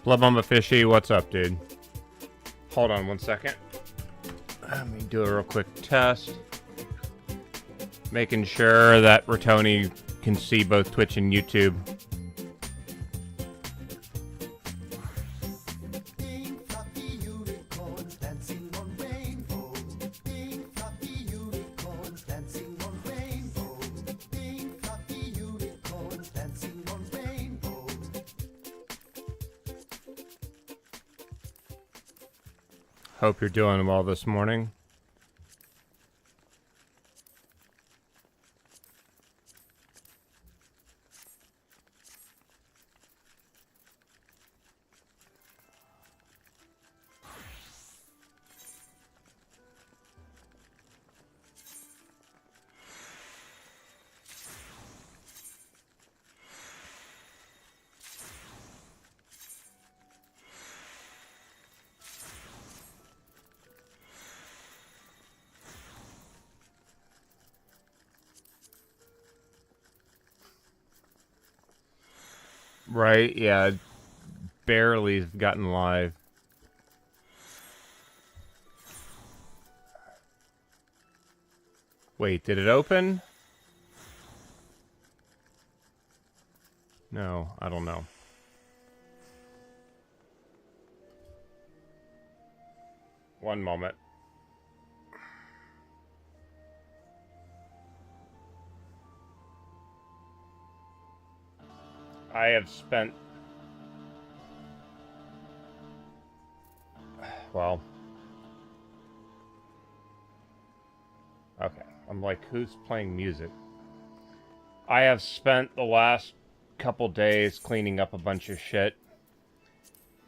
Blood Mama Fishy, what's up, dude? Hold on one second. Let me do a real quick test. Making sure that Rutony can see both Twitch and YouTube. Hope you're doing well this morning. Right, yeah, barely gotten live. Wait, did it open? No, I don't know. One moment. I have spent... Well... Okay, I'm like, who's playing music? I have spent the last couple days cleaning up a bunch of shit.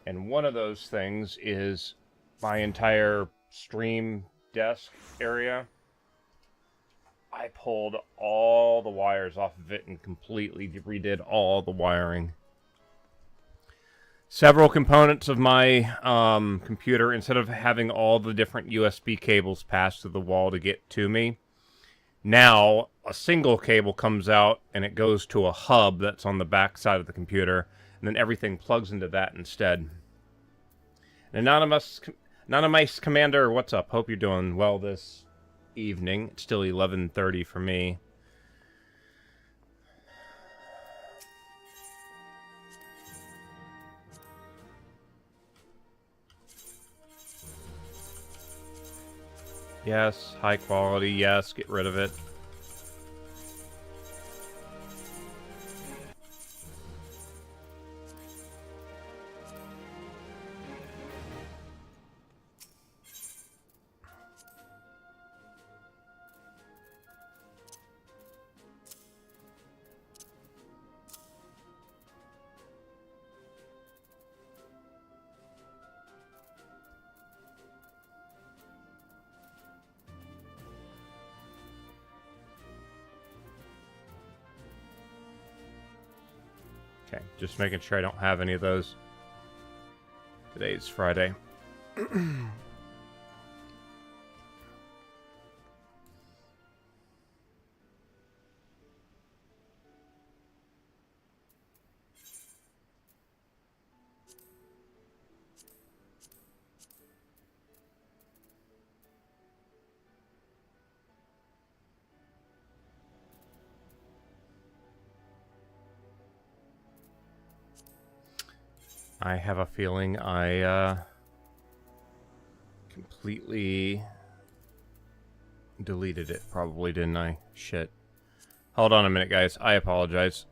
And one of those things is my entire stream desk area. I pulled all the wires off of it and completely redid all the wiring. Several components of my computer, instead of having all the different USB cables pass through the wall to get to me, now a single cable comes out and it goes to a hub that's on the back side of the computer, and then everything plugs into that instead. Anonymous Commander, what's up? Hope you're doing well this evening. It's still 11:30 for me. Yes, high quality, yes, get rid of it. Okay, just making sure I don't have any of those. Today's Friday. I have a feeling I completely deleted it, probably, didn't I? Shit. Hold on a minute, guys. I apologize.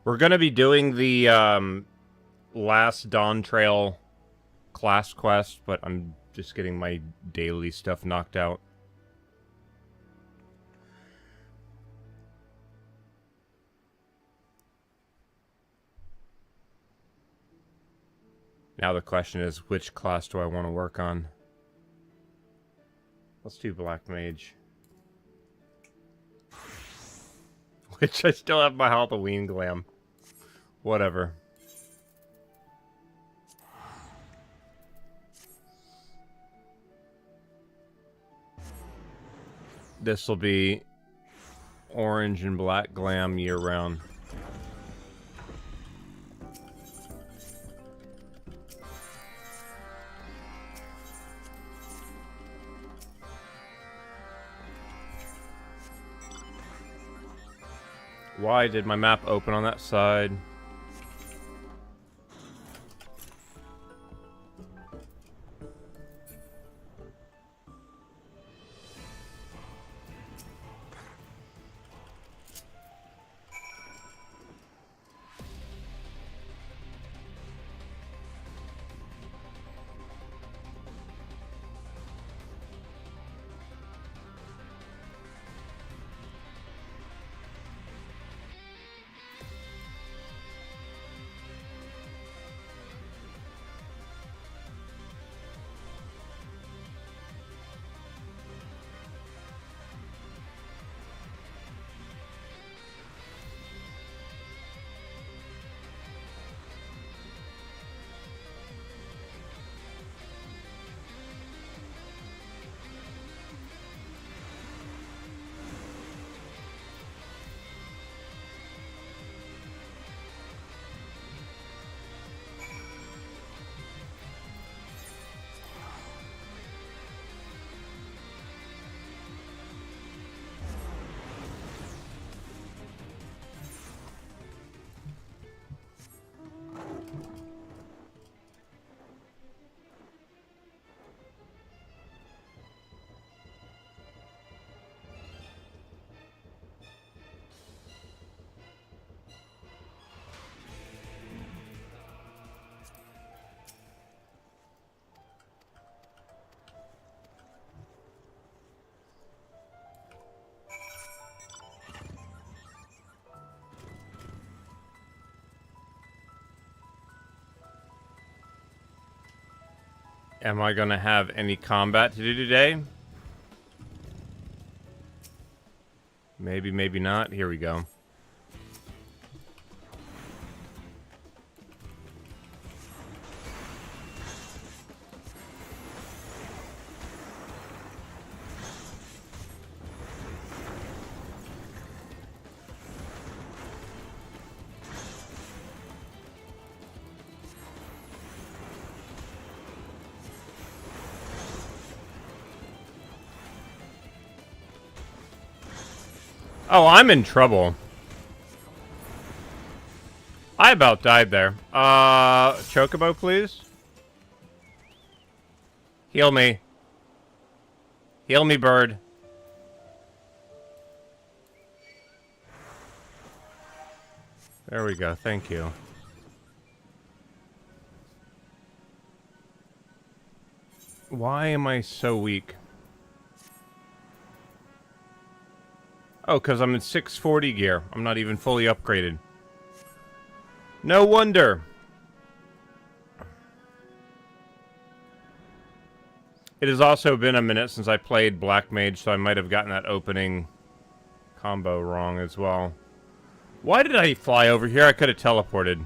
We're going to be doing the last Dawn Trail class quest, but I'm just getting my daily stuff knocked out. Now the question is, which class do I want to work on? Let's do Black Mage. Which I still have my Halloween glam. Whatever. This will be orange and black glam year round. Why did my map open on that side? Am I gonna have any combat to do today? Maybe, maybe not. Here we go. Oh, I'm in trouble. I about died there. Chocobo, please. Heal me. Heal me, bird. There we go, thank you. Why am I so weak? Oh, because I'm in 640 gear. I'm not even fully upgraded. No wonder. It has also been a minute since I played Black Mage, so I might have gotten that opening combo wrong as well. Why did I fly over here? I could have teleported.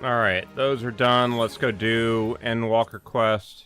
Alright, those are done. Let's go do Endwalker quest.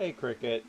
Hey, Cricket.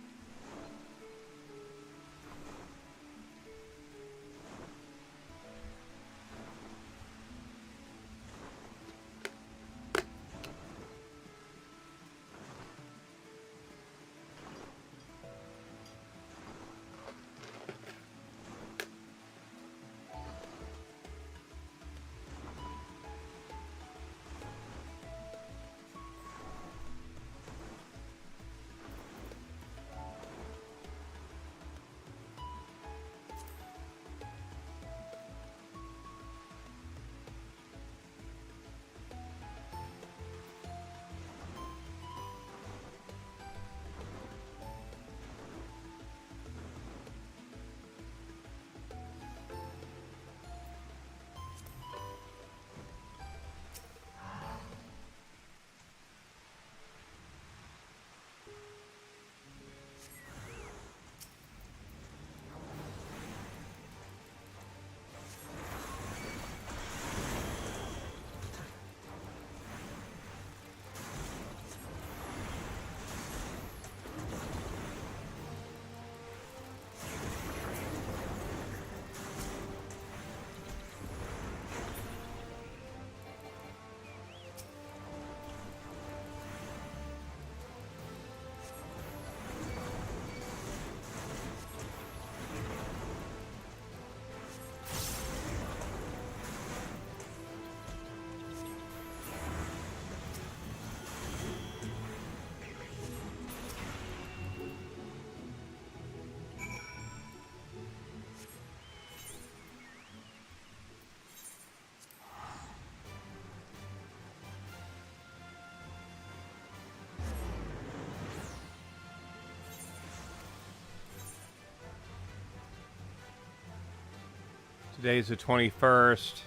Today's the 21st.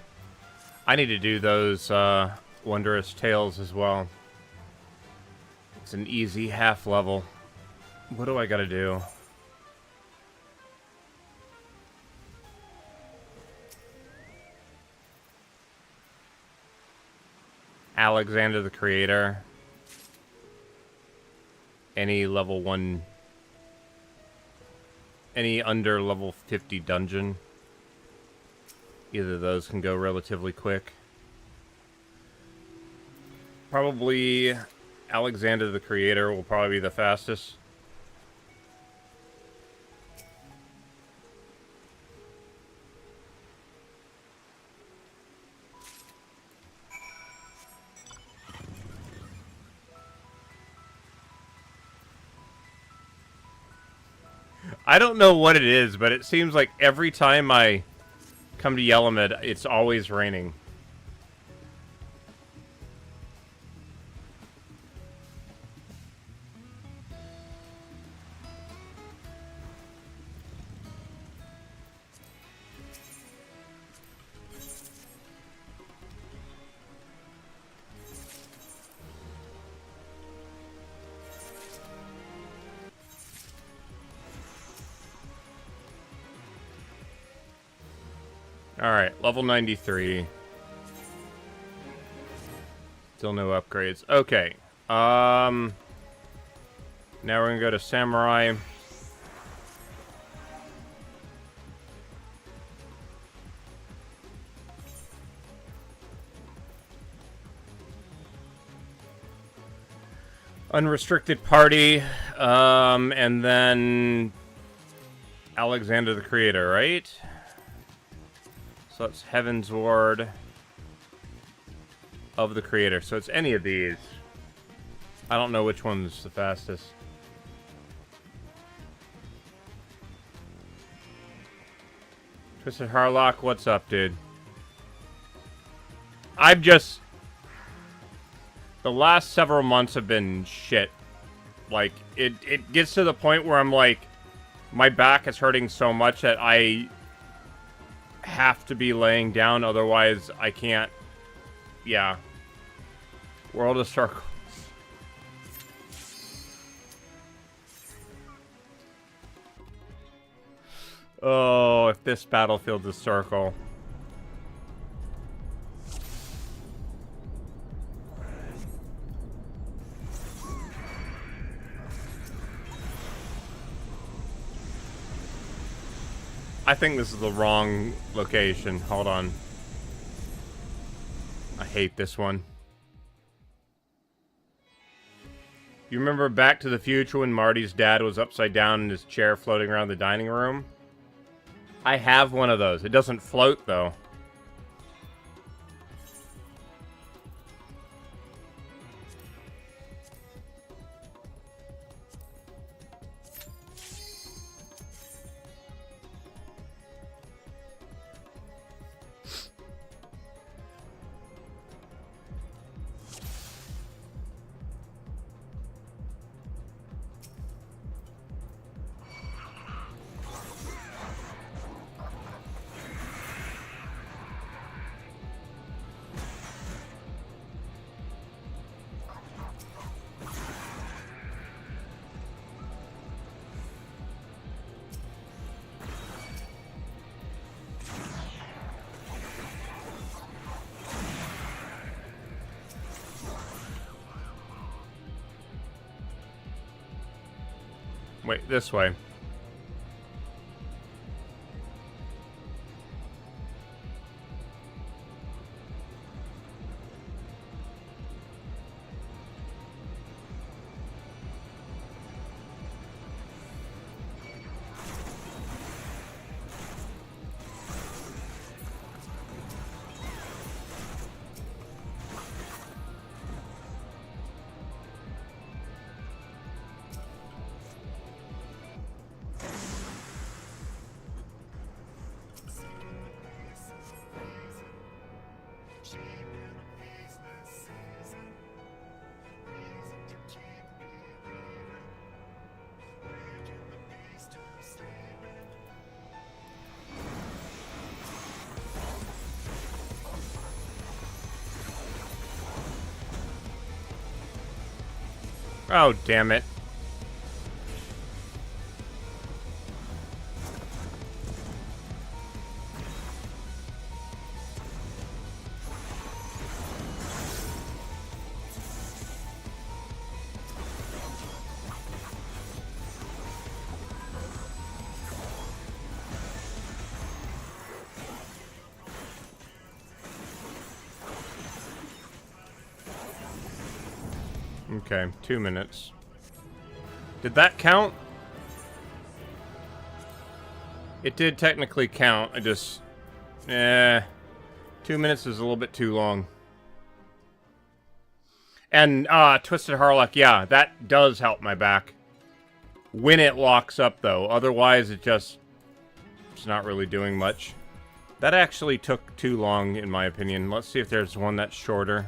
I need to do those Wondrous Tales as well. It's an easy half level. What do I gotta do? Alexander the Creator. Any level 1... Any under level 50 dungeon. Either of those can go relatively quick. Probably Alexander the Creator will probably be the fastest. I don't know what it is, but it seems like every time I come to Yelamed, it's always raining. Alright, level 93. Still no upgrades. Okay. Now we're gonna go to Samurai. Unrestricted Party. And then Alexander the Creator, right? So that's Heaven's Ward of the Creator. So it's any of these. I don't know which one's the fastest. Twisted Harlock, what's up, dude? I've just... The last several months have been shit. Like, it gets to the point where I'm like... My back is hurting so much that I... have to be laying down, otherwise I can't. Yeah. World of Circles. Oh, if this battlefield's a circle. I think this is the wrong location. Hold on. I hate this one. You remember Back to the Future when Marty's dad was upside down in his chair floating around the dining room? I have one of those. It doesn't float, though. Wait, this way. Oh, damn it. Okay, 2 minutes. Did that count? It did technically count. I just... 2 minutes is a little bit too long. And, Twisted Harlock, yeah, that does help my back. When it locks up, though. Otherwise, it's not really doing much. That actually took too long, in my opinion. Let's see if there's one that's shorter.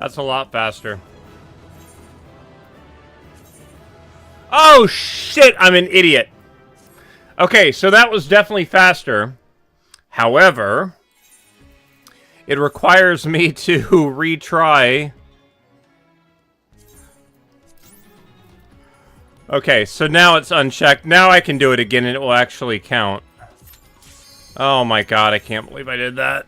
That's a lot faster. Oh, shit! I'm an idiot. Okay, so that was definitely faster. However, it requires me to retry. Okay, so now it's unchecked. Now I can do it again and it will actually count. Oh my god, I can't believe I did that.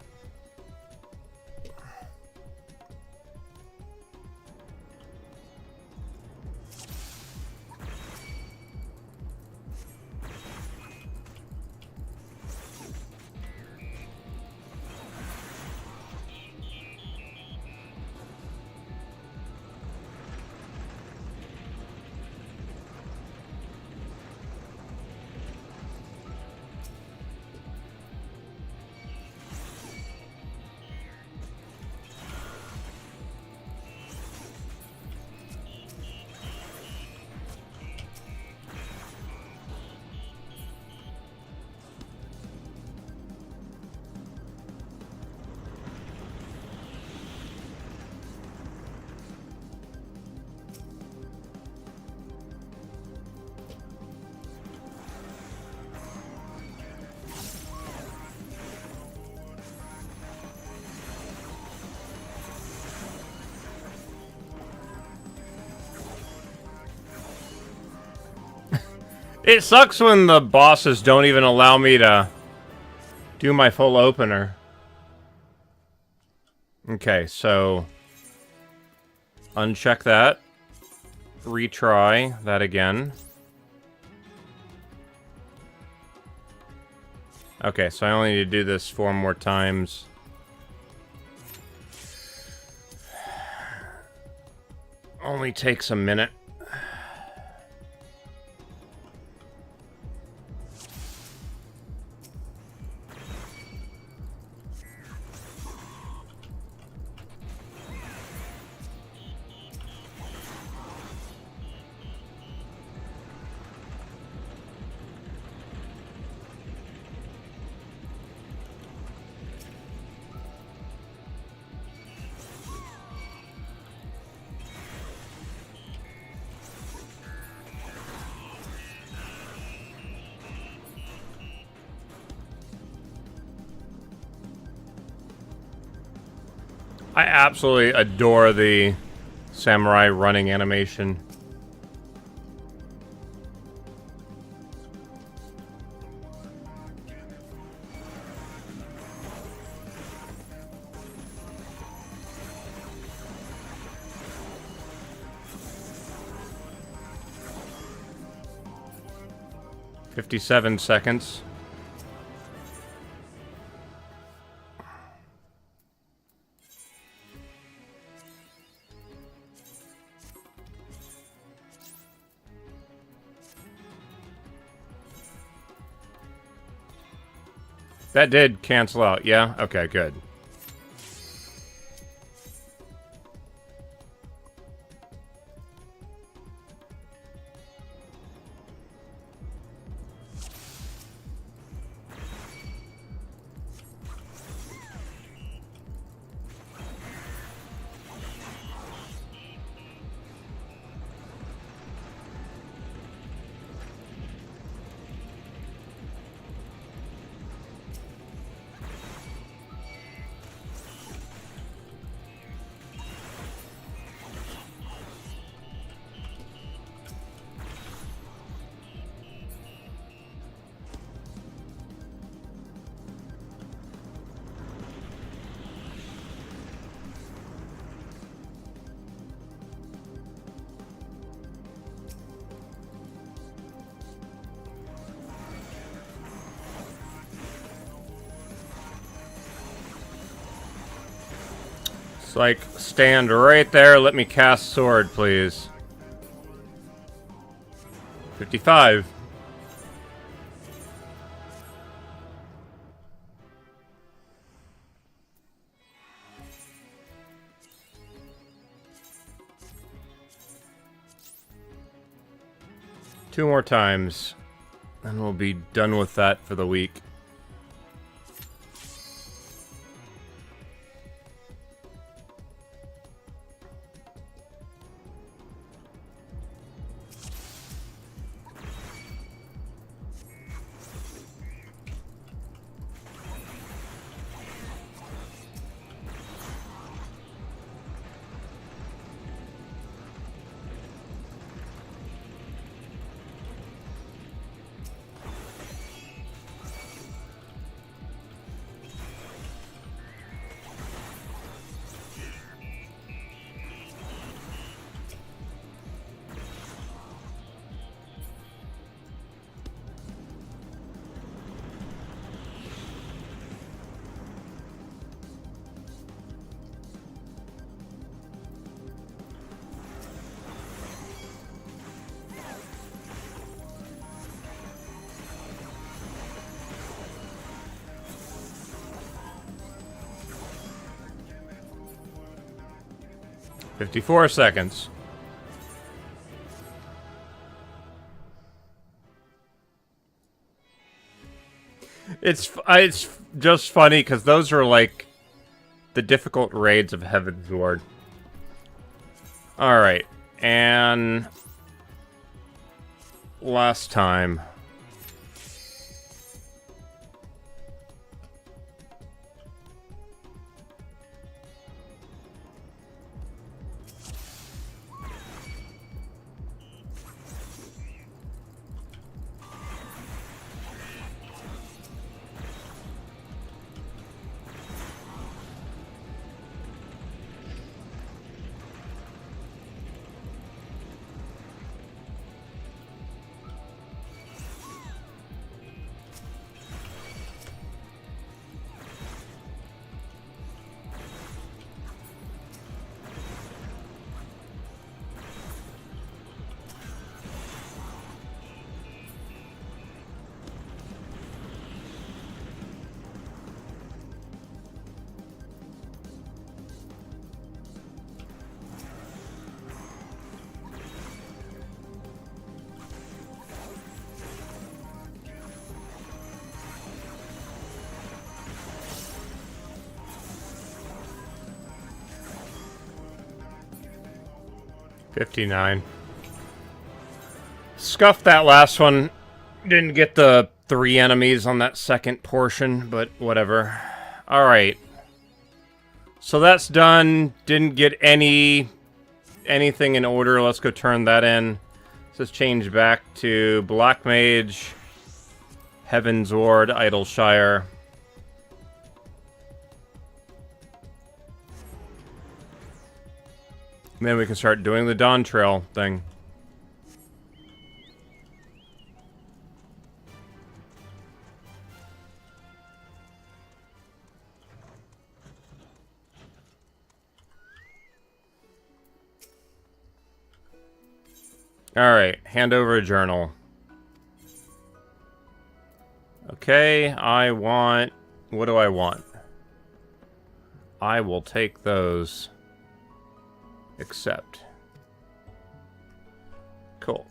It sucks when the bosses don't even allow me to do my full opener. Okay, so uncheck that. Retry that again. Okay, so I only need to do this 4 more times. Only takes a minute. I absolutely adore the samurai running animation. "57 seconds. That did cancel out, yeah? Okay, good. Like, stand right there, let me cast sword, please. 55. Two more times, and we'll be done with that for the week. "54 seconds. It's just funny because those are like the difficult raids of Heaven's Ward. All right, and last time. 59. Scuffed that last one. Didn't get the 3 enemies on that second portion, but whatever. Alright. So that's done. Didn't get anything in order. Let's go turn that in. Let's change back to Black Mage, Heaven's Ward, Idleshire. And then we can start doing the Dawn Trail thing. Alright, hand over a journal. Okay, I want... What do I want? I will take those. Accept. Cool.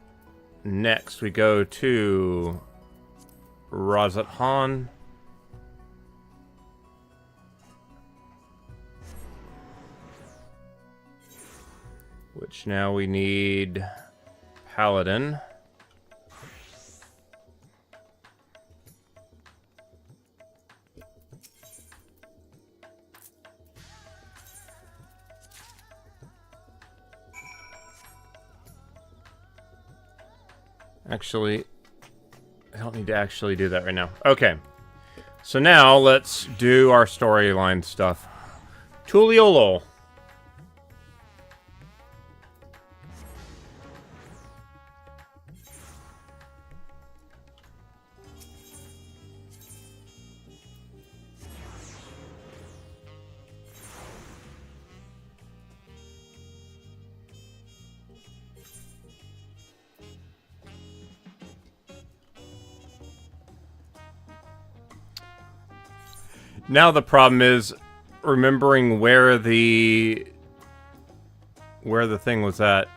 Next, we go to... RYZEN. Which now we need... Paladin. Actually, I don't need to actually do that right now. Okay. So now let's do our storyline stuff. Tuliolo. Now the problem is remembering where the thing was at.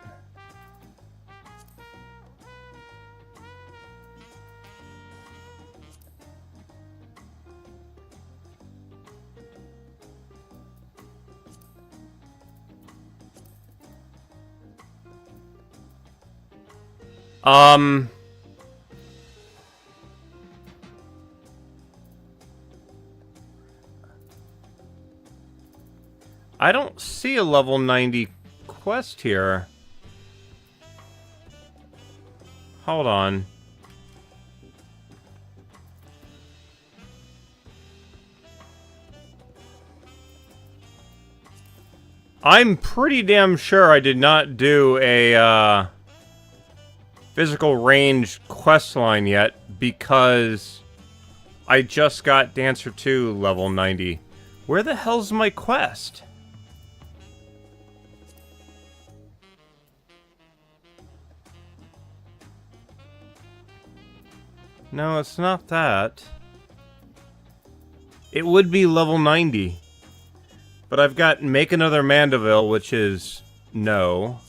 I don't see a level 90 quest here. Hold on. I'm pretty damn sure I did not do a physical range quest line yet because I just got Dancer 2 level 90. Where the hell's my quest? No, it's not that. It would be level 90. But I've got Make Another Mandeville, which is no.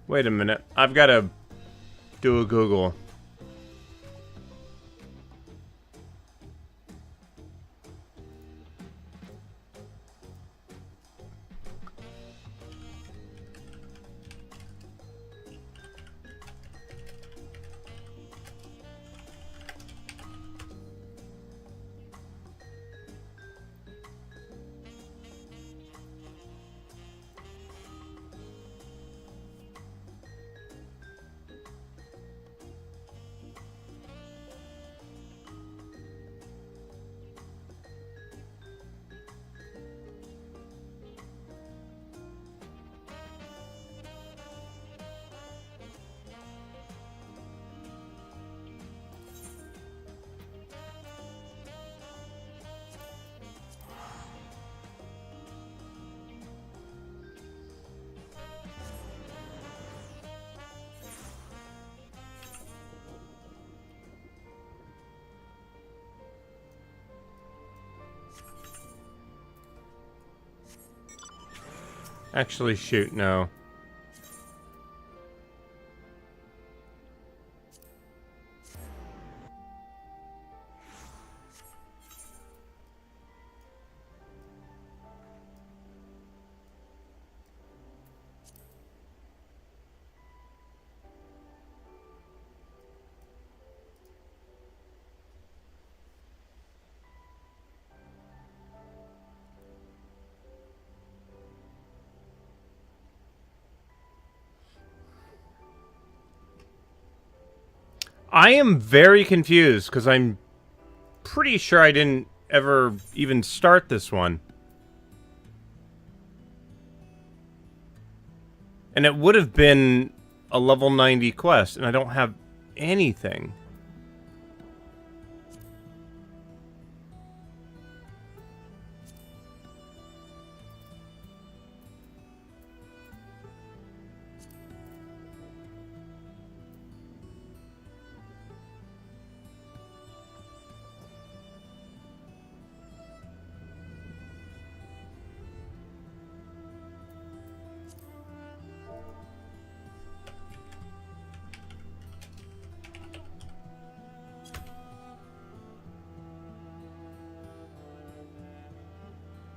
Wait a minute. I've got to do a Google. Actually, shoot, no. I am very confused, because I'm pretty sure I didn't ever even start this one. And it would have been a level 90 quest, and I don't have anything.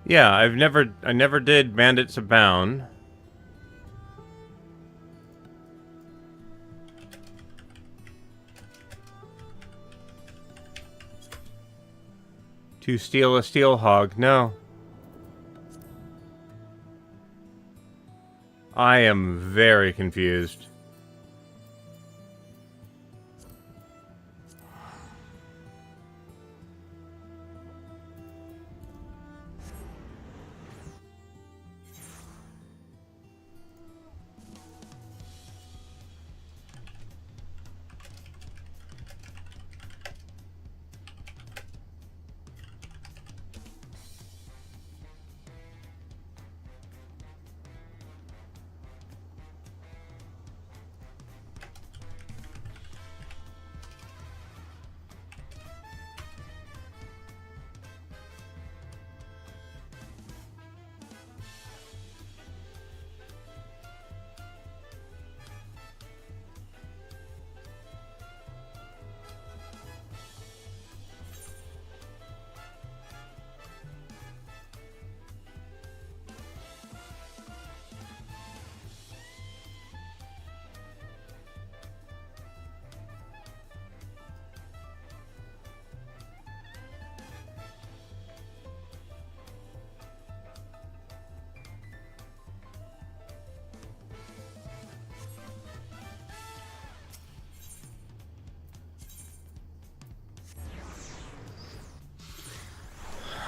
Yeah, I never did Bandits Abound. To steal a steel hog, no. I am very confused.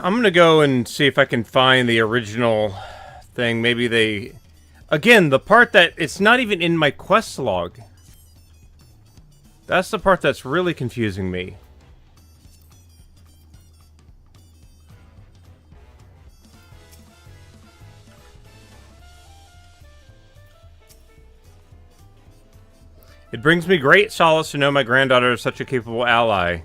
I'm gonna go and see if I can find the original thing. Maybe they... Again, the part that... It's not even in my quest log. That's the part that's really confusing me. It brings me great solace to know my granddaughter is such a capable ally.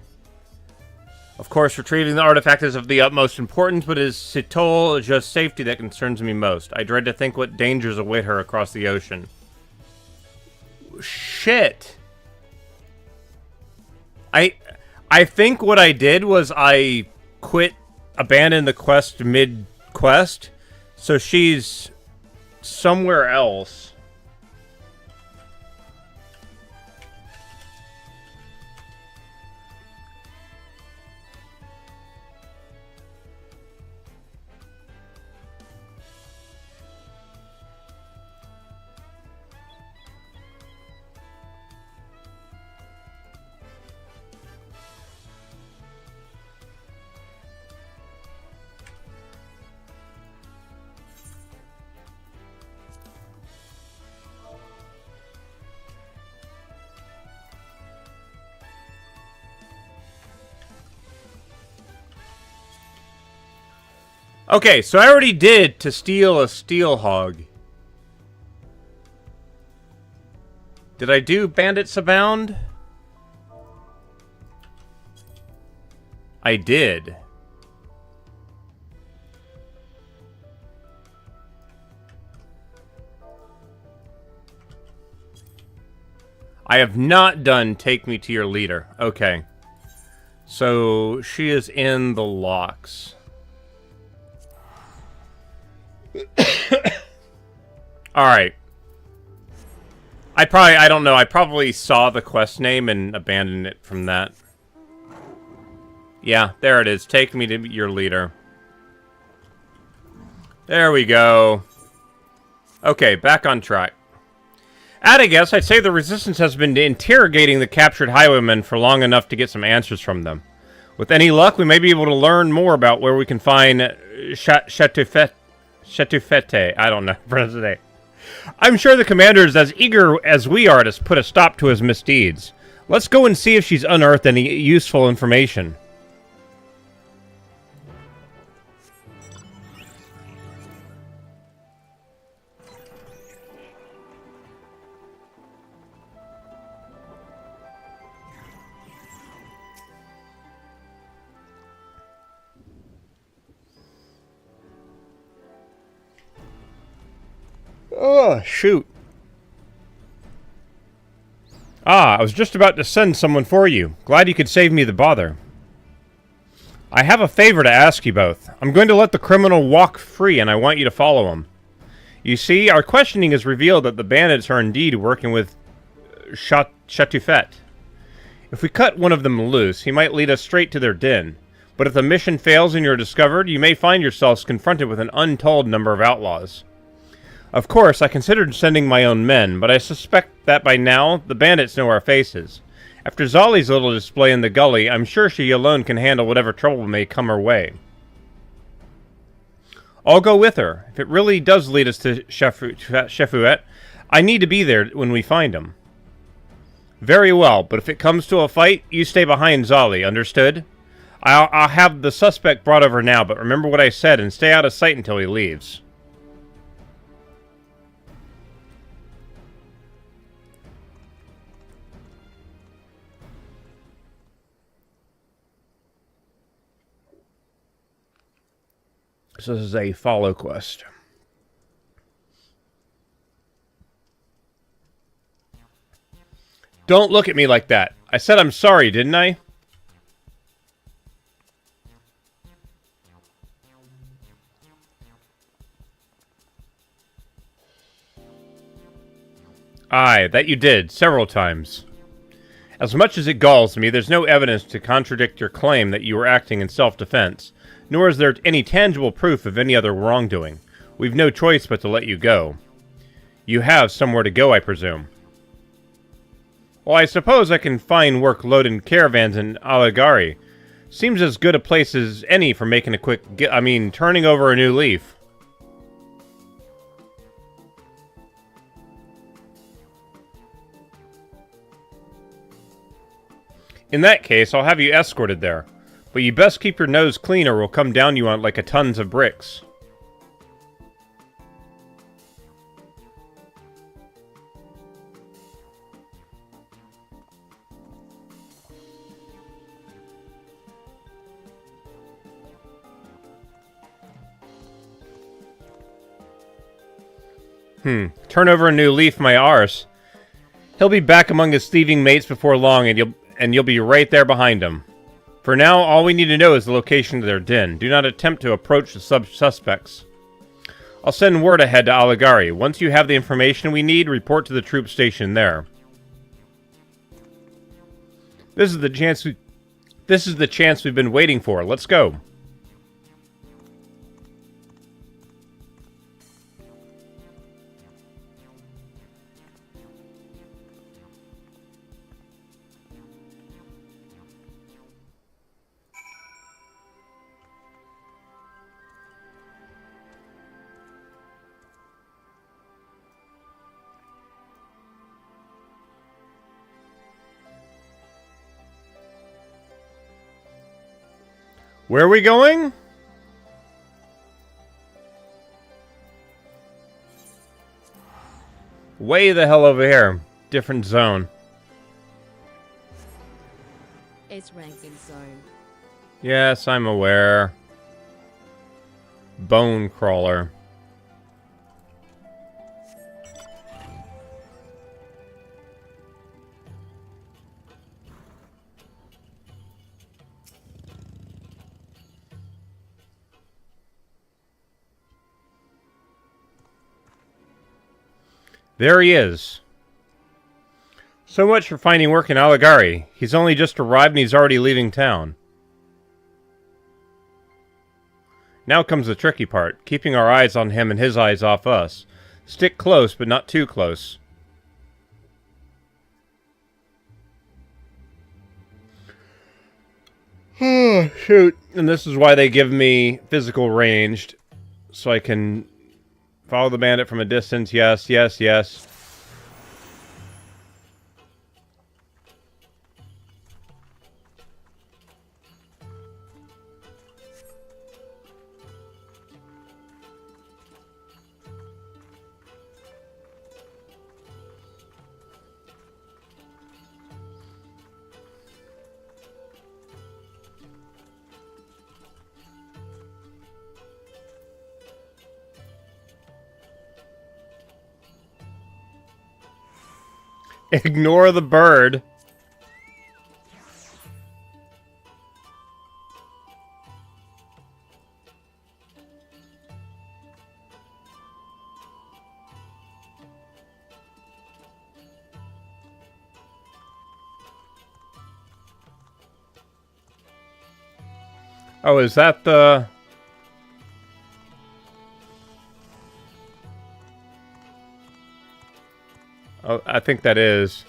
Of course, retrieving the artifact is of the utmost importance, but it is Citol just safety that concerns me most. I dread to think what dangers await her across the ocean. Shit. I think what I did was I abandoned the quest mid-quest, so she's somewhere else. Okay, so I already did to steal a steel hog. Did I do Bandits Abound? I did. I have not done Take Me to Your Leader. Okay. So she is in the locks. Alright. I don't know, I probably saw the quest name and abandoned it from that. Yeah, there it is. Take me to your leader. There we go. Okay, back on track. I'd guess I'd say the Resistance has been interrogating the captured highwaymen for long enough to get some answers from them. With any luck, we may be able to learn more about where we can find Chatufete. I don't know. Pronounce the name. I'm sure the commander is as eager as we are to put a stop to his misdeeds. Let's go and see if she's unearthed any useful information. Oh, shoot. Ah, I was just about to send someone for you. Glad you could save me the bother. I have a favor to ask you both. I'm going to let the criminal walk free, and I want you to follow him. You see, our questioning has revealed that the bandits are indeed working with Chatufete. If we cut one of them loose, he might lead us straight to their den. But if the mission fails and you're discovered, you may find yourselves confronted with an untold number of outlaws. Of course, I considered sending my own men, but I suspect that by now, the bandits know our faces. After Zolly's little display in the gully, I'm sure she alone can handle whatever trouble may come her way. I'll go with her. If it really does lead us to Chatufete, I need to be there when we find him. Very well, but if it comes to a fight, you stay behind Zolly, understood? I'll have the suspect brought over now, but remember what I said and stay out of sight until he leaves. So this is a follow quest. Don't look at me like that. I said I'm sorry, didn't I? Aye, that you did, several times. As much as it galls me, there's no evidence to contradict your claim that you were acting in self-defense. Nor is there any tangible proof of any other wrongdoing. We've no choice but to let you go. You have somewhere to go, I presume. Well, I suppose I can find work loading caravans in Aligari. Seems as good a place as any for making a quick turning over a new leaf. In that case, I'll have you escorted there. But you best keep your nose clean or we'll come down you on like a tons of bricks. Turn over a new leaf, my arse. He'll be back among his thieving mates before long and you'll be right there behind him. For now, all we need to know is the location of their den. Do not attempt to approach the suspects. I'll send word ahead to Aligari. Once you have the information we need, report to the troop station there. This is the chance we've been waiting for. Let's go. Where are we going? Way the hell over here. Different zone. It's ranking zone. Yes, I'm aware. Bone crawler. There he is. So much for finding work in Aligari. He's only just arrived and he's already leaving town. Now comes the tricky part, keeping our eyes on him and his eyes off us. Stick close, but not too close. Oh, shoot. And this is why they give me physical ranged. So I can follow the bandit from a distance. Yes, yes, yes. Ignore the bird. Oh, is that the... Oh, I think that is.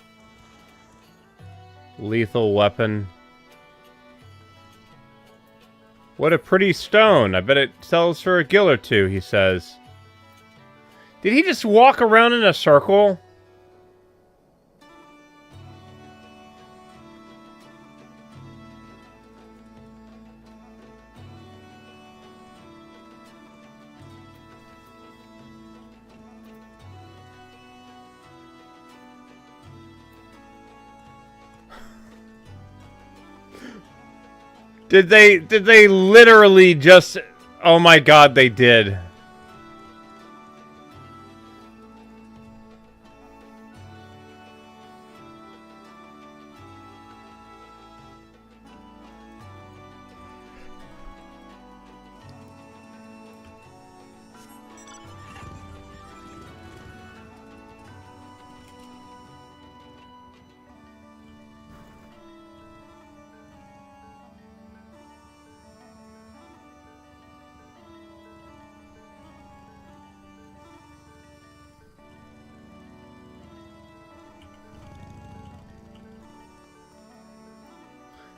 Lethal weapon. What a pretty stone. I bet it sells for a gil or two, he says. Did he just walk around in a circle? Did they literally just... Oh my god, they did.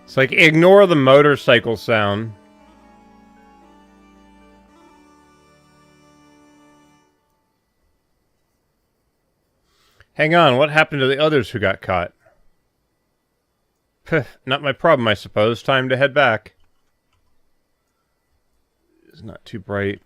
It's like, ignore the motorcycle sound. Hang on, what happened to the others who got caught? Not my problem, I suppose. Time to head back. It's not too bright.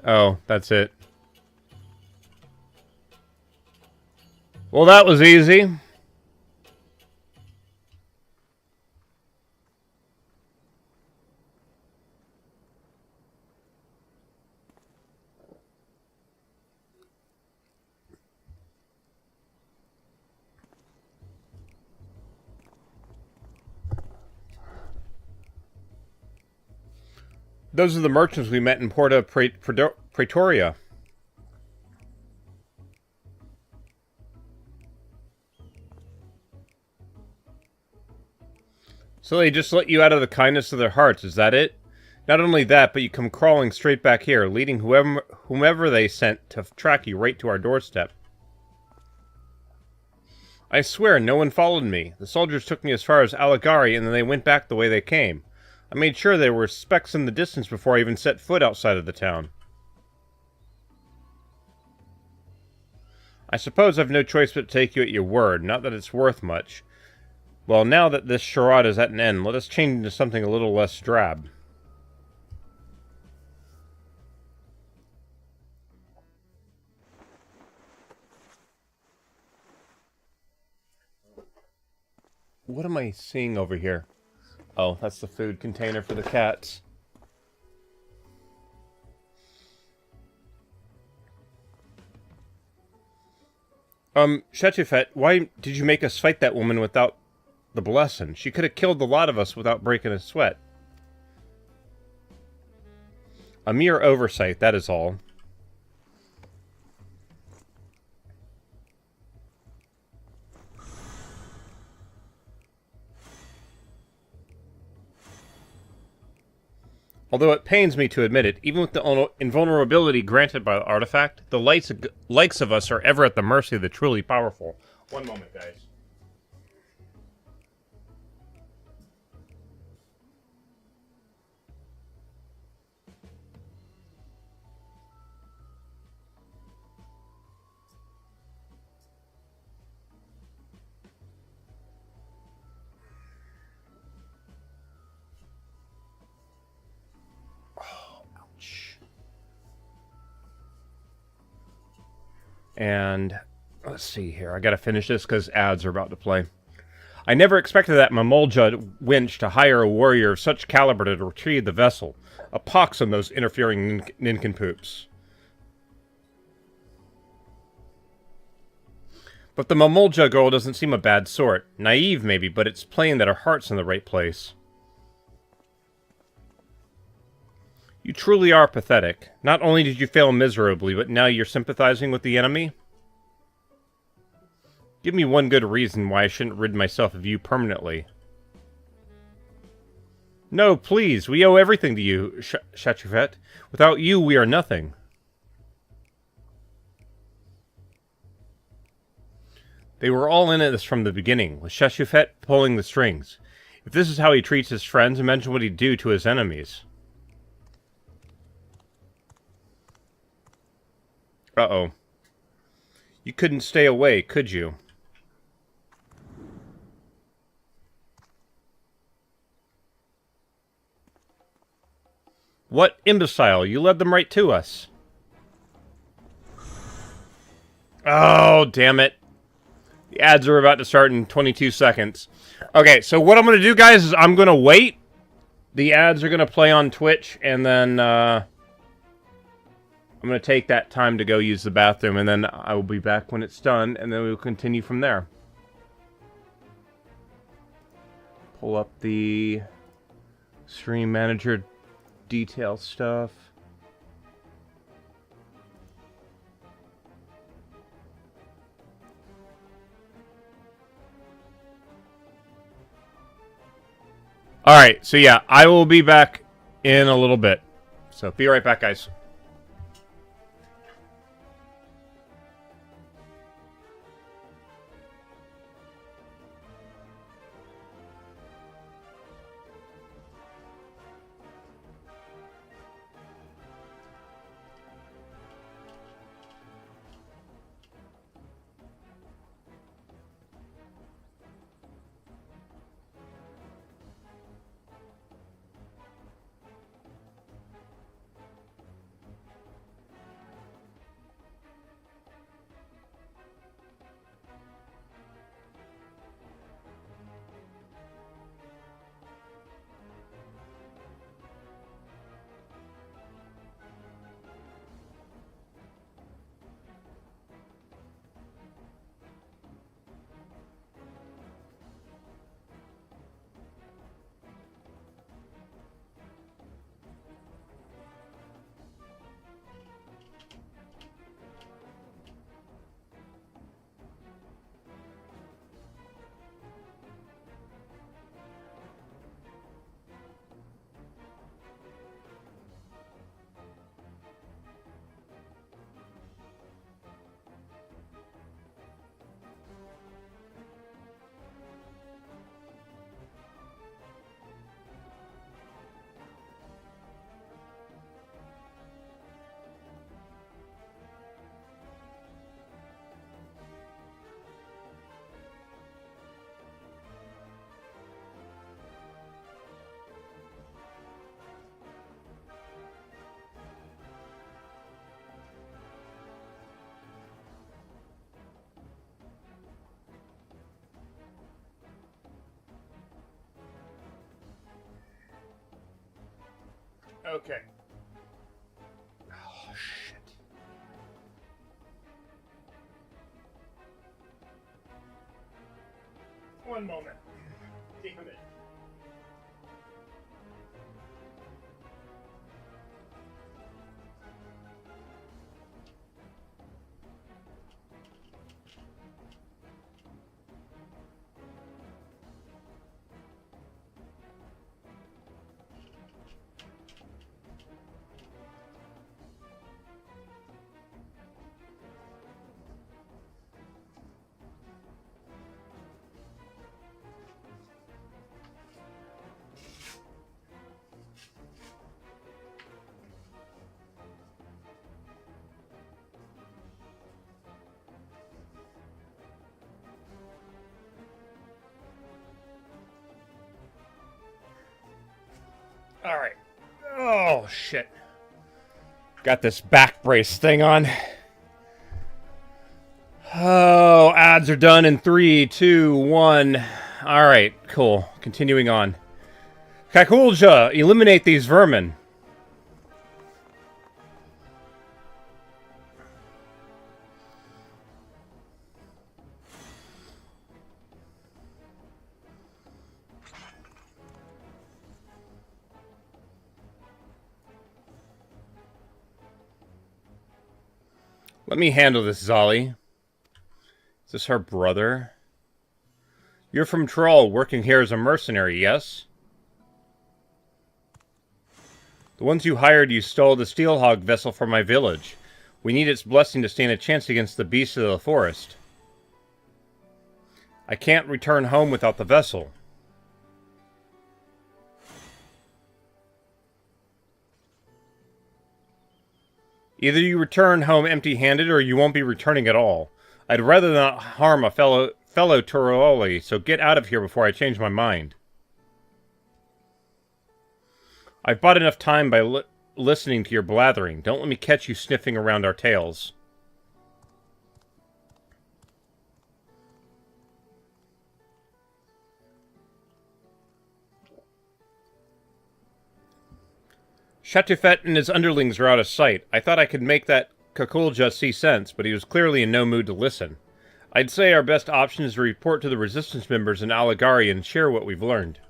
Oh, that's it. Well, that was easy. Those are the merchants we met in Porta Pretoria. So they just let you out of the kindness of their hearts, is that it? Not only that, but you come crawling straight back here, leading whomever they sent to track you right to our doorstep. I swear, no one followed me. The soldiers took me as far as Alagari, and then they went back the way they came. I made sure there were specks in the distance before I even set foot outside of the town. I suppose I've no choice but to take you at your word, not that it's worth much. Well, now that this charade is at an end, let us change into something a little less drab. What am I seeing over here? Oh, that's the food container for the cats. Shetufet, why did you make us fight that woman without the blessing? She could have killed the lot of us without breaking a sweat. A mere oversight, that is all. Although it pains me to admit it, even with the invulnerability granted by the artifact, the likes of us are ever at the mercy of the truly powerful. One moment, guys. And let's see here. I gotta finish this because ads are about to play. I never expected that Mamolja winch to hire a warrior of such caliber to retrieve the vessel. A pox on those interfering nincompoops. But the Mamolja girl doesn't seem a bad sort. Naive, maybe, but it's plain that her heart's in the right place. You truly are pathetic. Not only did you fail miserably, but now you're sympathizing with the enemy? Give me one good reason why I shouldn't rid myself of you permanently. No, please, we owe everything to you, Shachufet. Without you, we are nothing. They were all in this from the beginning, with Shachufet pulling the strings. If this is how he treats his friends, imagine what he'd do to his enemies. Uh-oh. You couldn't stay away, could you? What imbecile! You led them right to us. Oh, damn it. The ads are about to start in 22 seconds. Okay, so what I'm going to do, guys, is I'm going to wait. The ads are going to play on Twitch, and then I'm going to take that time to go use the bathroom, and then I will be back when it's done, and then we'll continue from there. Pull up the stream manager detail stuff. Alright, so yeah, I will be back in a little bit. So be right back, guys. Okay. Oh, shit. One moment. Damn it. Alright. Oh, shit. Got this back brace thing on. Oh, ads are done in 3, 2, 1. Alright, cool. Continuing on. Kakulja, eliminate these vermin. Let me handle this, Zali. Is this her brother? You're from Troll, working here as a mercenary, yes? The ones you hired, you stole the Steelhog vessel from my village. We need its blessing to stand a chance against the beasts of the forest. I can't return home without the vessel. Either you return home empty-handed, or you won't be returning at all. I'd rather not harm a fellow Toroli, so get out of here before I change my mind. I've bought enough time by listening to your blathering. Don't let me catch you sniffing around our tails. Shatufet and his underlings are out of sight. I thought I could make that Kakulja see sense, but he was clearly in no mood to listen. I'd say our best option is to report to the resistance members in Aligari and share what we've learned.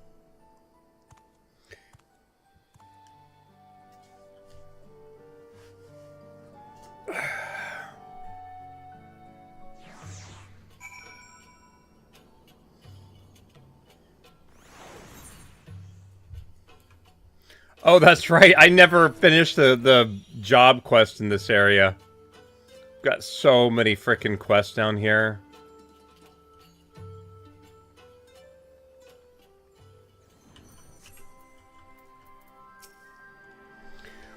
Oh, that's right. I never finished the job quest in this area. Got so many frickin' quests down here.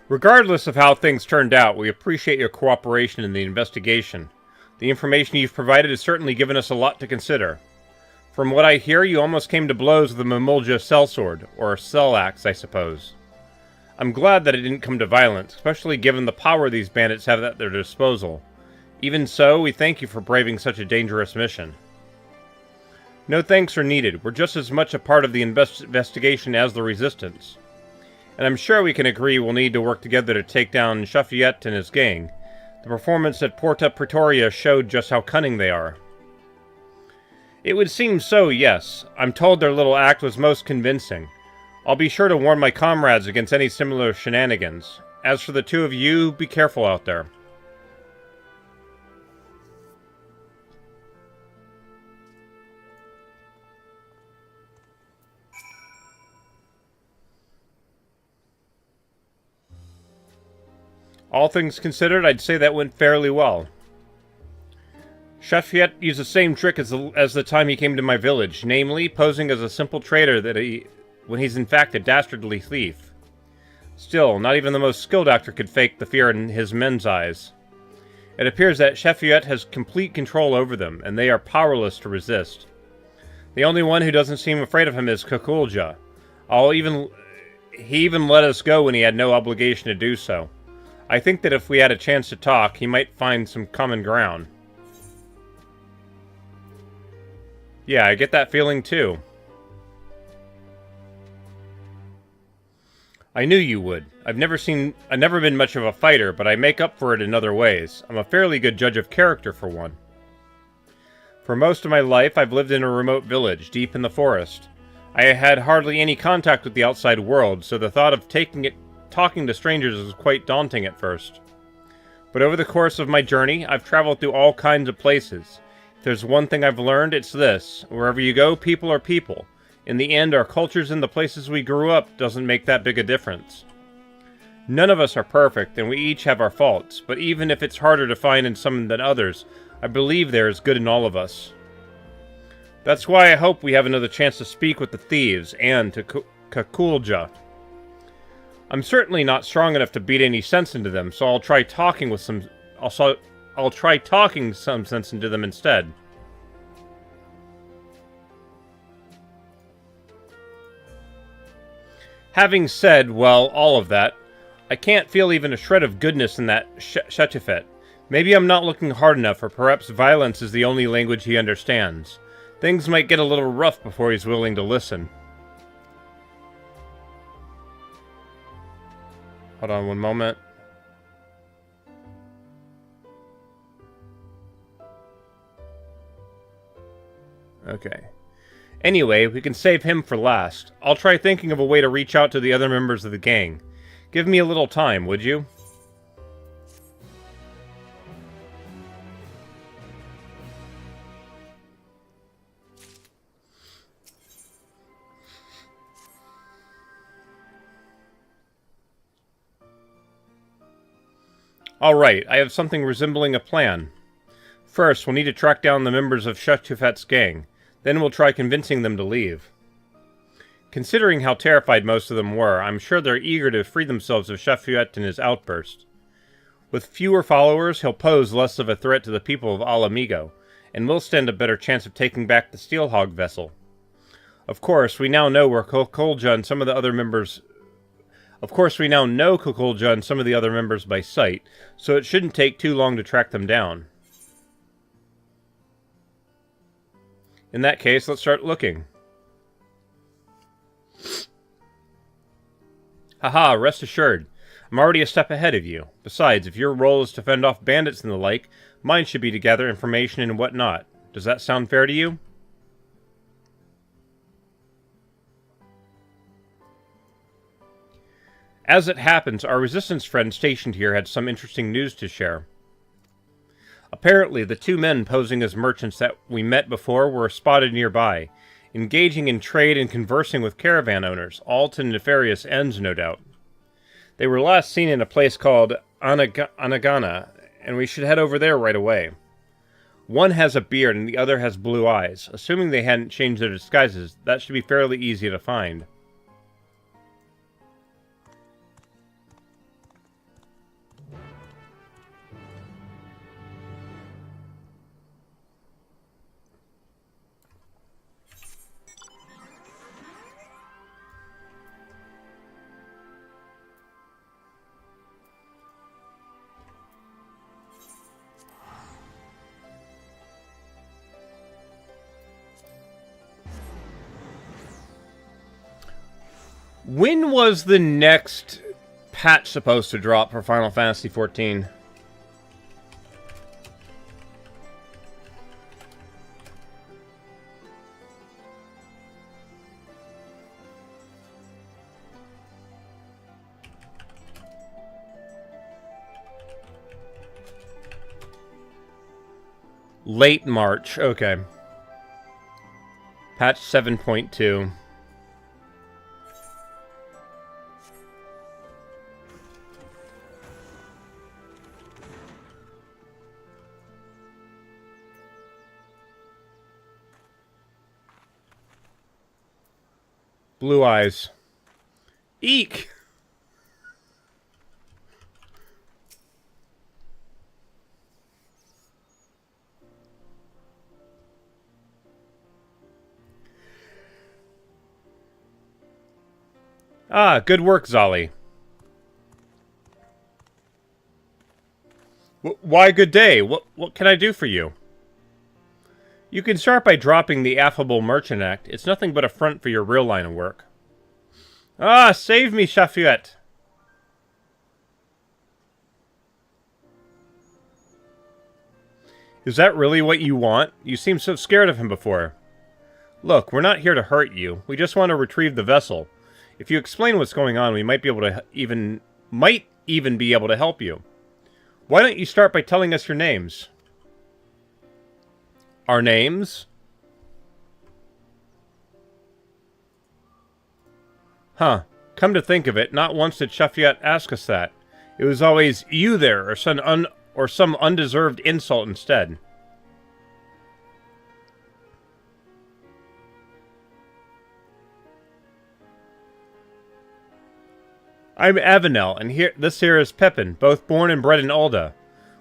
Regardless of how things turned out, we appreciate your cooperation in the investigation. The information you've provided has certainly given us a lot to consider. From what I hear, you almost came to blows with the Mamulja sellsword, or cell axe, I suppose. I'm glad that it didn't come to violence, especially given the power these bandits have at their disposal. Even so, we thank you for braving such a dangerous mission. No thanks are needed. We're just as much a part of the investigation as the Resistance. And I'm sure we can agree we'll need to work together to take down Shafiet and his gang. The performance at Porta Pretoria showed just how cunning they are. It would seem so, yes. I'm told their little act was most convincing. I'll be sure to warn my comrades against any similar shenanigans. As for the two of you, be careful out there. All things considered, I'd say that went fairly well. Shafiet used the same trick as the time he came to my village, namely, posing as a simple trader when he's in fact a dastardly thief. Still, not even the most skilled actor could fake the fear in his men's eyes. It appears that Shafiet has complete control over them, and they are powerless to resist. The only one who doesn't seem afraid of him is Kakulja. He even let us go when he had no obligation to do so. I think that if we had a chance to talk, he might find some common ground. Yeah, I get that feeling too. I knew you would. I've never been much of a fighter, but I make up for it in other ways. I'm a fairly good judge of character, for one. For most of my life, I've lived in a remote village, deep in the forest. I had hardly any contact with the outside world, so the thought of talking to strangers was quite daunting at first. But over the course of my journey, I've traveled through all kinds of places. If there's one thing I've learned, it's this. Wherever you go, people are people. In the end, our cultures and the places we grew up doesn't make that big a difference. None of us are perfect, and we each have our faults, but even if it's harder to find in some than others, I believe there is good in all of us. That's why I hope we have another chance to speak with the thieves and to Kakulja. I'm certainly not strong enough to beat any sense into them, so I'll try talking some sense into them instead. Having said, well, all of that, I can't feel even a shred of goodness in that Shatufet. Maybe I'm not looking hard enough, or perhaps violence is the only language he understands. Things might get a little rough before he's willing to listen. Hold on one moment. Okay. Anyway, we can save him for last. I'll try thinking of a way to reach out to the other members of the gang. Give me a little time, would you? Alright, I have something resembling a plan. First, we'll need to track down the members of Shatufet's gang. Then we'll try convincing them to leave. Considering how terrified most of them were, I'm sure they're eager to free themselves of Shafut and his outburst. With fewer followers, he'll pose less of a threat to the people of Al Amigo, and we'll stand a better chance of taking back the Steelhog vessel. Of course, we now know where Kokolja and some of the other members... Kokolja and some of the other members by sight, so it shouldn't take too long to track them down. In that case, let's start looking. Haha, rest assured. I'm already a step ahead of you. Besides, if your role is to fend off bandits and the like, mine should be to gather information and whatnot. Does that sound fair to you? As it happens, our resistance friend stationed here had some interesting news to share. Apparently, the two men posing as merchants that we met before were spotted nearby, engaging in trade and conversing with caravan owners, all to nefarious ends, no doubt. They were last seen in a place called Anagana, and we should head over there right away. One has a beard and the other has blue eyes. Assuming they hadn't changed their disguises, that should be fairly easy to find. When was the next patch supposed to drop for Final Fantasy XIV? Late March, okay. Patch 7.2. Blue eyes. Eek! Ah, good work, Zali. Why good day? What can I do for you? You can start by dropping the affable merchant act. It's nothing but a front for your real line of work. Ah, save me, Shafut! Is that really what you want? You seemed so scared of him before. Look, we're not here to hurt you. We just want to retrieve the vessel. If you explain what's going on, we might be able to even be able to help you. Why don't you start by telling us your names? Our names? Huh. Come to think of it, not once did Shafut ask us that. It was always, you there, or some undeserved insult instead. I'm Avenel, and this here is Pepin, both born and bred in Ulda.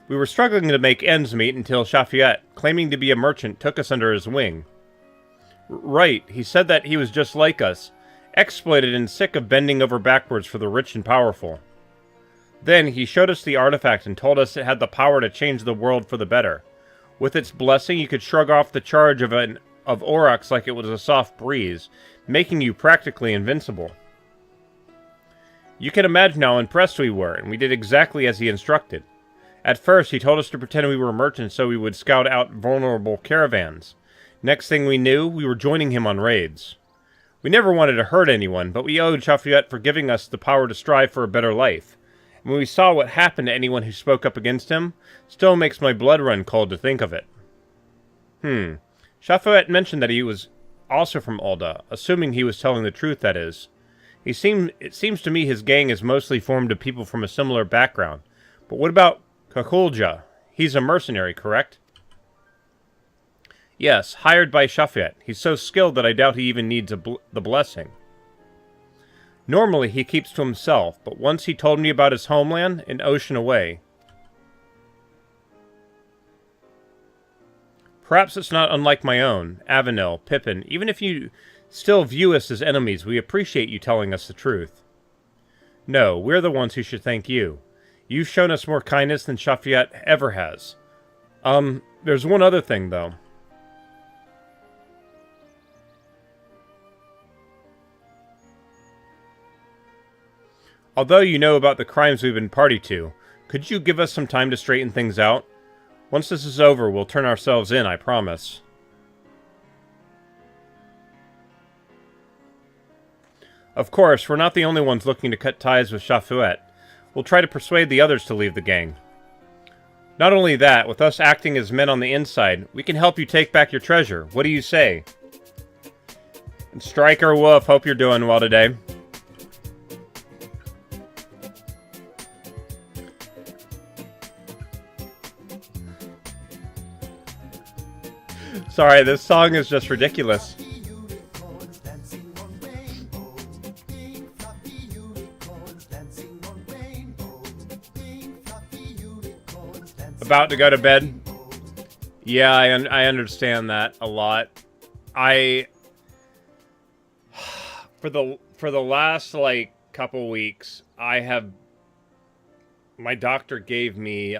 We were struggling to make ends meet until Shafut, claiming to be a merchant, took us under his wing. Right, he said that he was just like us, exploited and sick of bending over backwards for the rich and powerful. Then he showed us the artifact and told us it had the power to change the world for the better. With its blessing, you could shrug off the charge of Aurochs like it was a soft breeze, making you practically invincible. You can imagine how impressed we were, and we did exactly as he instructed. At first, he told us to pretend we were merchants so we would scout out vulnerable caravans. Next thing we knew, we were joining him on raids. We never wanted to hurt anyone, but we owed Shafuyet for giving us the power to strive for a better life. And when we saw what happened to anyone who spoke up against him, still makes my blood run cold to think of it. Shafuyet mentioned that he was also from Ul'dah, assuming he was telling the truth, that is. It seems to me his gang is mostly formed of people from a similar background. But what about Kakulja? He's a mercenary, correct? Yes, hired by Shafuyet. He's so skilled that I doubt he even needs the blessing. Normally he keeps to himself, but once he told me about his homeland, an ocean away. Perhaps it's not unlike my own, Avenel, Pippin. Even if you still view us as enemies, we appreciate you telling us the truth. No, we're the ones who should thank you. You've shown us more kindness than Shafuyet ever has. There's one other thing, though. Although you know about the crimes we've been party to, could you give us some time to straighten things out? Once this is over, we'll turn ourselves in, I promise. Of course, we're not the only ones looking to cut ties with Shafuyet. We'll try to persuade the others to leave the gang. Not only that, with us acting as men on the inside, we can help you take back your treasure. What do you say? And Striker Wolf, hope you're doing well today. Sorry, this song is just ridiculous. About to go to bed? Yeah, I understand that a lot. For the last like couple weeks, my doctor gave me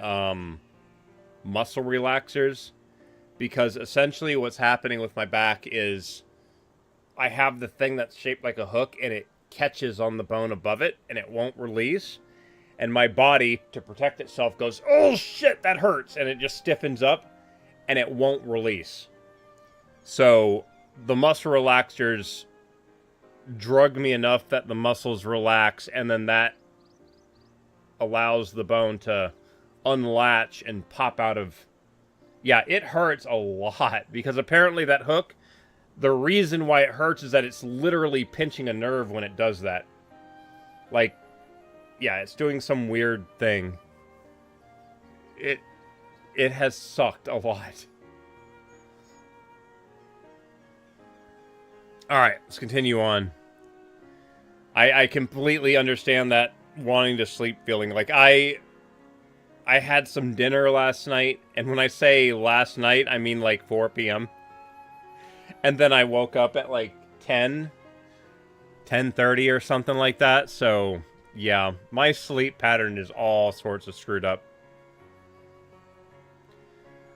muscle relaxers. Because essentially what's happening with my back is I have the thing that's shaped like a hook and it catches on the bone above it and it won't release. And my body, to protect itself, goes, oh shit, that hurts. And it just stiffens up and it won't release. So the muscle relaxers drug me enough that the muscles relax, and then that allows the bone to unlatch and pop out of... Yeah, it hurts a lot, because apparently that hook, the reason why it hurts is that it's literally pinching a nerve when it does that. Like, yeah, it's doing some weird thing. It has sucked a lot. Alright, let's continue on. I completely understand that wanting to sleep feeling. Like, I had some dinner last night, and when I say last night, I mean like 4 p.m. And then I woke up at like 10:30 or something like that. So, yeah, my sleep pattern is all sorts of screwed up.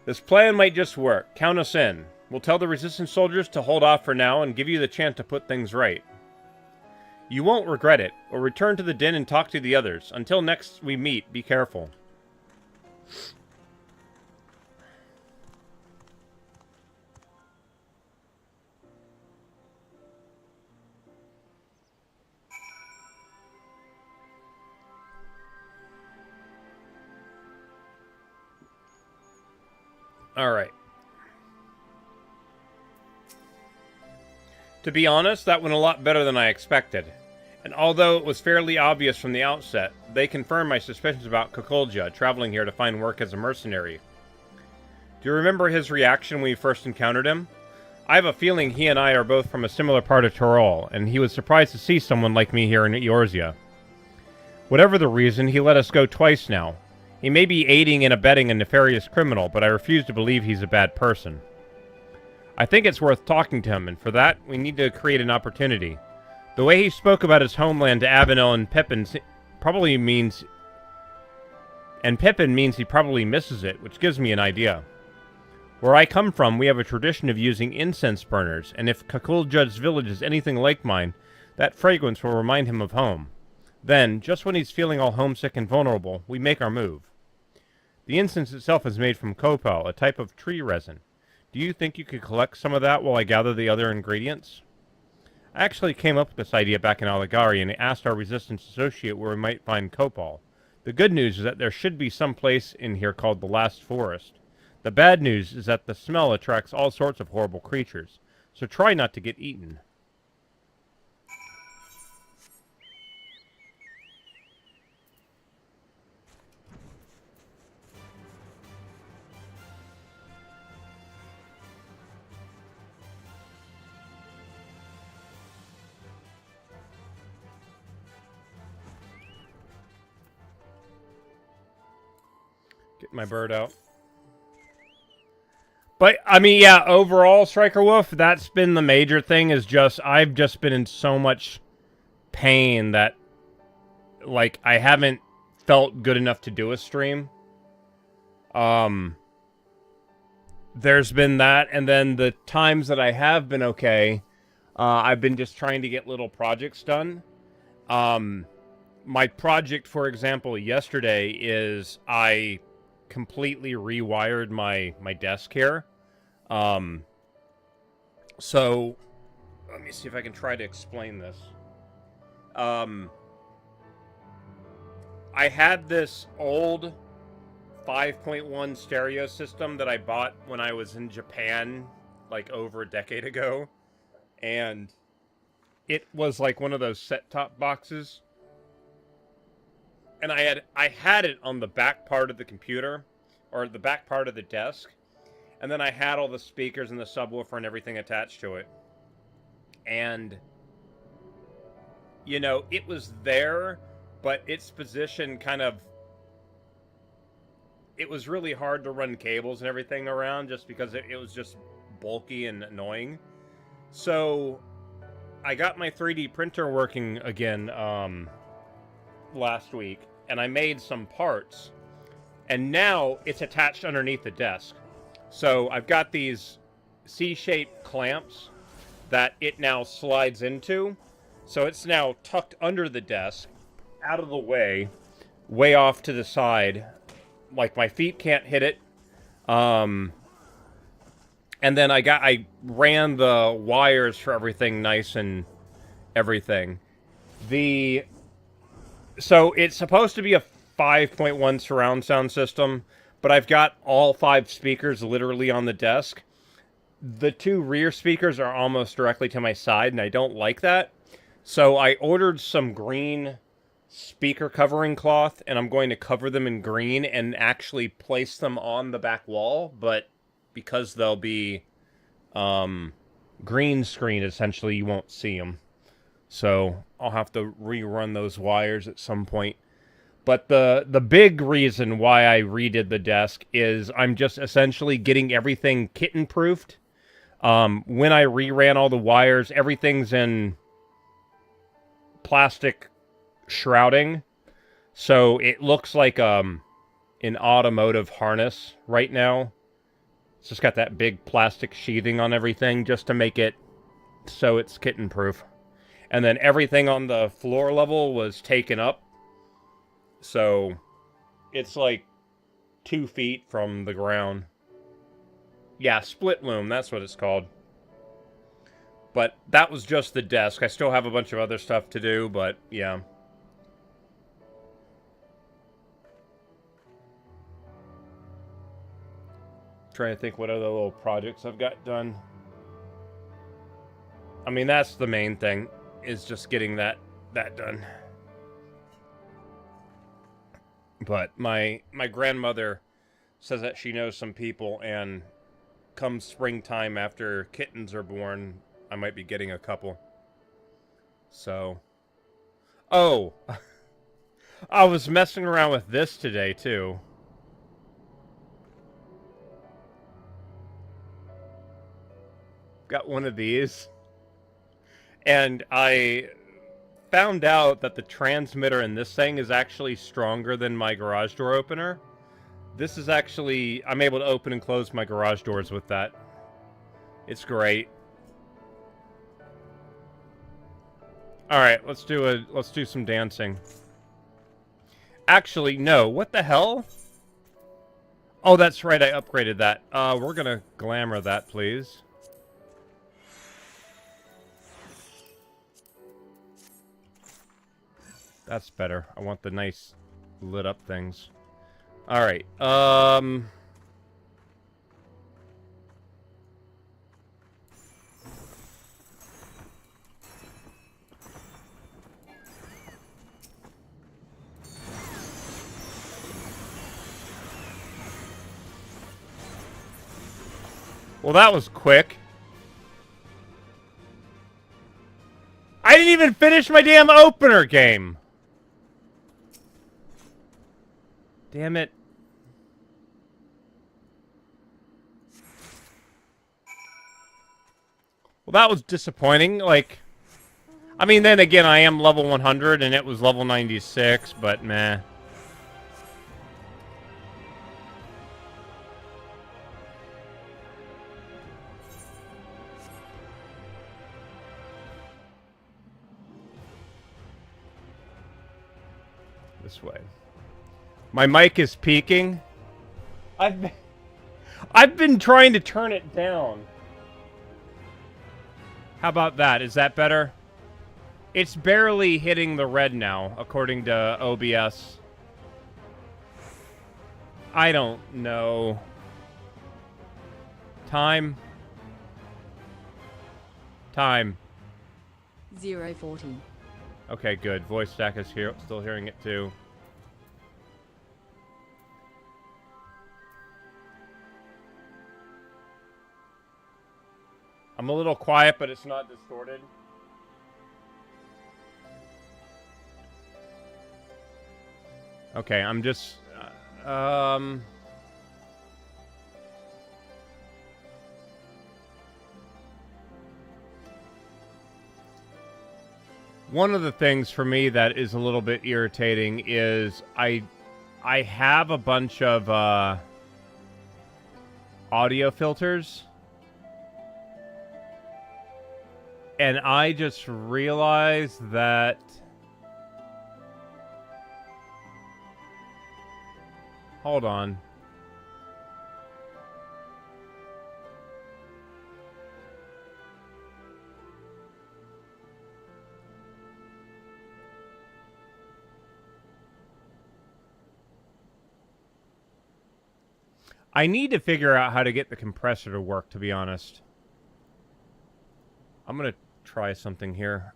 This plan might just work. Count us in. We'll tell the resistance soldiers to hold off for now and give you the chance to put things right. You won't regret it, or return to the den and talk to the others. Until next we meet, be careful. Alright. To be honest, that went a lot better than I expected. And although it was fairly obvious from the outset, they confirmed my suspicions about Kakulja traveling here to find work as a mercenary. Do you remember his reaction when we first encountered him? I have a feeling he and I are both from a similar part of Tyrol, and he was surprised to see someone like me here in Eorzea. Whatever the reason, he let us go twice now. He may be aiding and abetting a nefarious criminal, but I refuse to believe he's a bad person. I think it's worth talking to him, and for that, we need to create an opportunity. The way he spoke about his homeland to Avenel and Pippin probably means... And Pippin means he probably misses it, which gives me an idea. Where I come from, we have a tradition of using incense burners, and if Kakuljud's village is anything like mine, that fragrance will remind him of home. Then, just when he's feeling all homesick and vulnerable, we make our move. The incense itself is made from copal, a type of tree resin. Do you think you could collect some of that while I gather the other ingredients? I actually came up with this idea back in Aligari and asked our resistance associate where we might find copal. The good news is that there should be some place in here called the Last Forest. The bad news is that the smell attracts all sorts of horrible creatures, so try not to get eaten. Get my bird out. But, I mean, yeah, overall, Striker Wolf, that's been the major thing, is just, I've just been in so much pain that, like, I haven't felt good enough to do a stream. There's been that, and then the times that I have been okay, I've been just trying to get little projects done. My project, for example, yesterday is I completely rewired my desk here. So let me see if I can try to explain this. I had this old 5.1 stereo system that I bought when I was in Japan like over a decade ago, and it was like one of those set-top boxes. And I had it on the back part of the computer, or the back part of the desk, and then I had all the speakers and the subwoofer and everything attached to it. And, you know, it was there, but its position kind of... It was really hard to run cables and everything around just because it was just bulky and annoying. So, I got my 3D printer working again, last week, and I made some parts, and now it's attached underneath the desk. So I've got these C-shaped clamps that it now slides into, so it's now tucked under the desk, out of the way, way off to the side, like my feet can't hit it. And then I ran the wires for everything nice and everything. So it's supposed to be a 5.1 surround sound system, but I've got all 5 speakers literally on the desk. The 2 rear speakers are almost directly to my side, and I don't like that. So I ordered some green speaker covering cloth, and I'm going to cover them in green and actually place them on the back wall, but because they'll be green screen, essentially, you won't see them. So I'll have to rerun those wires at some point. But the big reason why I redid the desk is I'm just essentially getting everything kitten-proofed. When I reran all the wires, everything's in plastic shrouding. So it looks like an automotive harness right now. It's just got that big plastic sheathing on everything just to make it so it's kitten-proof. And then everything on the floor level was taken up. So it's like 2 feet from the ground. Yeah, split loom, that's what it's called. But that was just the desk. I still have a bunch of other stuff to do, but yeah. Trying to think what other little projects I've got done. I mean, that's the main thing, is just getting that done. But my grandmother says that she knows some people, and come springtime after kittens are born, I might be getting a couple. So. Oh! I was messing around with this today, too. Got one of these. And I found out that the transmitter in this thing is actually stronger than my garage door opener. This is actually... I'm able to open and close my garage doors with that. It's great. Alright, let's do some dancing. Actually, no. What the hell? Oh, that's right. I upgraded that. We're gonna glamour that, please. That's better. I want the nice lit up things. Alright, well, that was quick. I didn't even finish my damn opener game. Damn it. Well, that was disappointing. Like, I mean, then again, I am level 100 and it was level 96, but meh. This way. My mic is peaking. I've been trying to turn it down. How about that? Is that better? It's barely hitting the red now, according to OBS. I don't know. Time. 0:40. Okay, good. Voice stack is here. Still hearing it too. I'm a little quiet, but it's not distorted. Okay, I'm just... One of the things for me that is a little bit irritating is I have a bunch of audio filters, and I just realized that hold on. I need to figure out how to get the compressor to work, to be honest. I'm gonna try something here.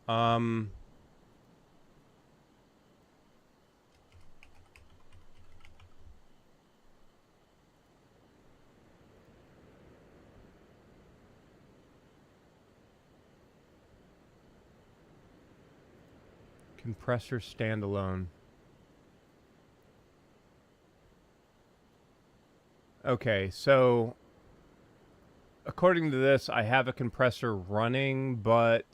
Compressor standalone. Okay, so according to this, I have a compressor running, but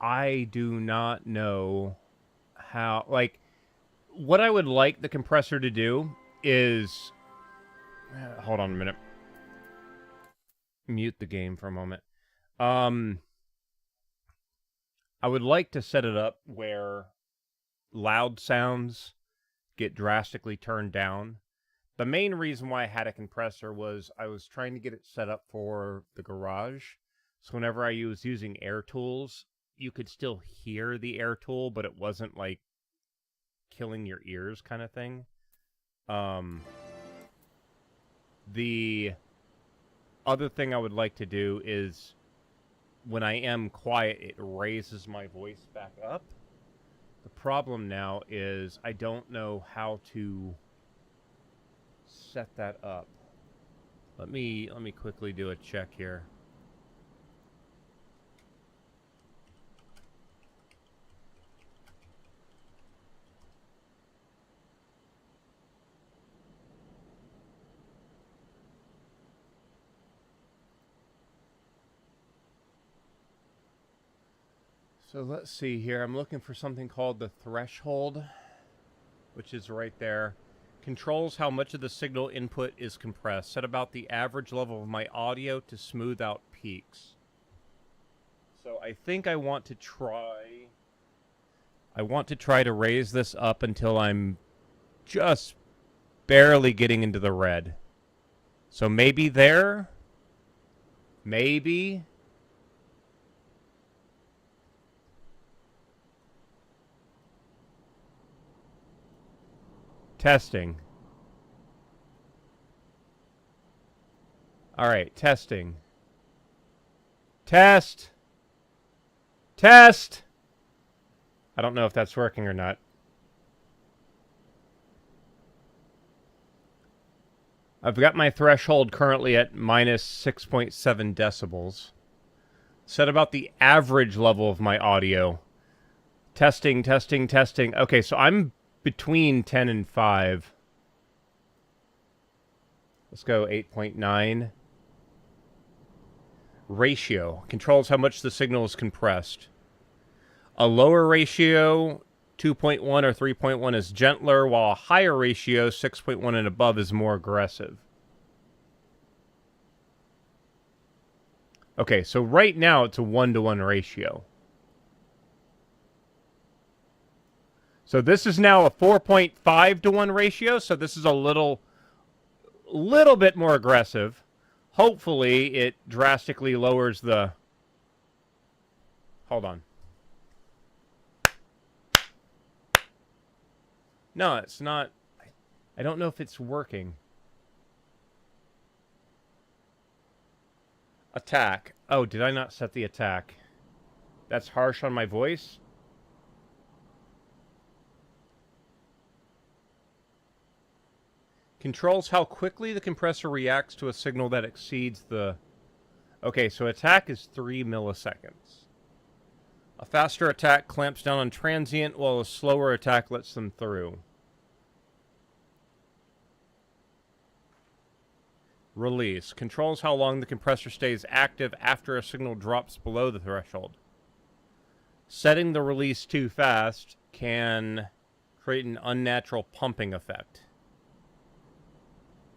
I do not know how, like, what I would like the compressor to do is, hold on a minute. Mute the game for a moment. I would like to set it up where loud sounds get drastically turned down. The main reason why I had a compressor was I was trying to get it set up for the garage. So whenever I was using air tools, you could still hear the air tool, but it wasn't like killing your ears kind of thing. The other thing I would like to do is when I am quiet, it raises my voice back up. The problem now is I don't know how to set that up. Let me quickly do a check here. So let's see here. I'm looking for something called the threshold, which is right there. Controls how much of the signal input is compressed. Set about the average level of my audio to smooth out peaks. So I think I want to try... to raise this up until I'm just barely getting into the red. So maybe there? Maybe? Testing. Alright, testing. Test! Test! I don't know if that's working or not. I've got my threshold currently at minus 6.7 decibels. Set about the average level of my audio. Testing, testing, testing. Okay, so I'm between 10 and 5. Let's go 8.9. Ratio. Controls how much the signal is compressed. A lower ratio, 2.1 or 3.1, is gentler, while a higher ratio, 6.1 and above, is more aggressive. Okay, so right now it's a 1-to-1 ratio. So this is now a 4.5-to-1 ratio, so this is a little bit more aggressive. Hopefully it drastically lowers the... Hold on. No, it's not. I don't know if it's working. Attack. Oh, did I not set the attack? That's harsh on my voice? Controls how quickly the compressor reacts to a signal that exceeds the... Okay, so attack is 3 milliseconds. A faster attack clamps down on transient, while a slower attack lets them through. Release. Controls how long the compressor stays active after a signal drops below the threshold. Setting the release too fast can create an unnatural pumping effect.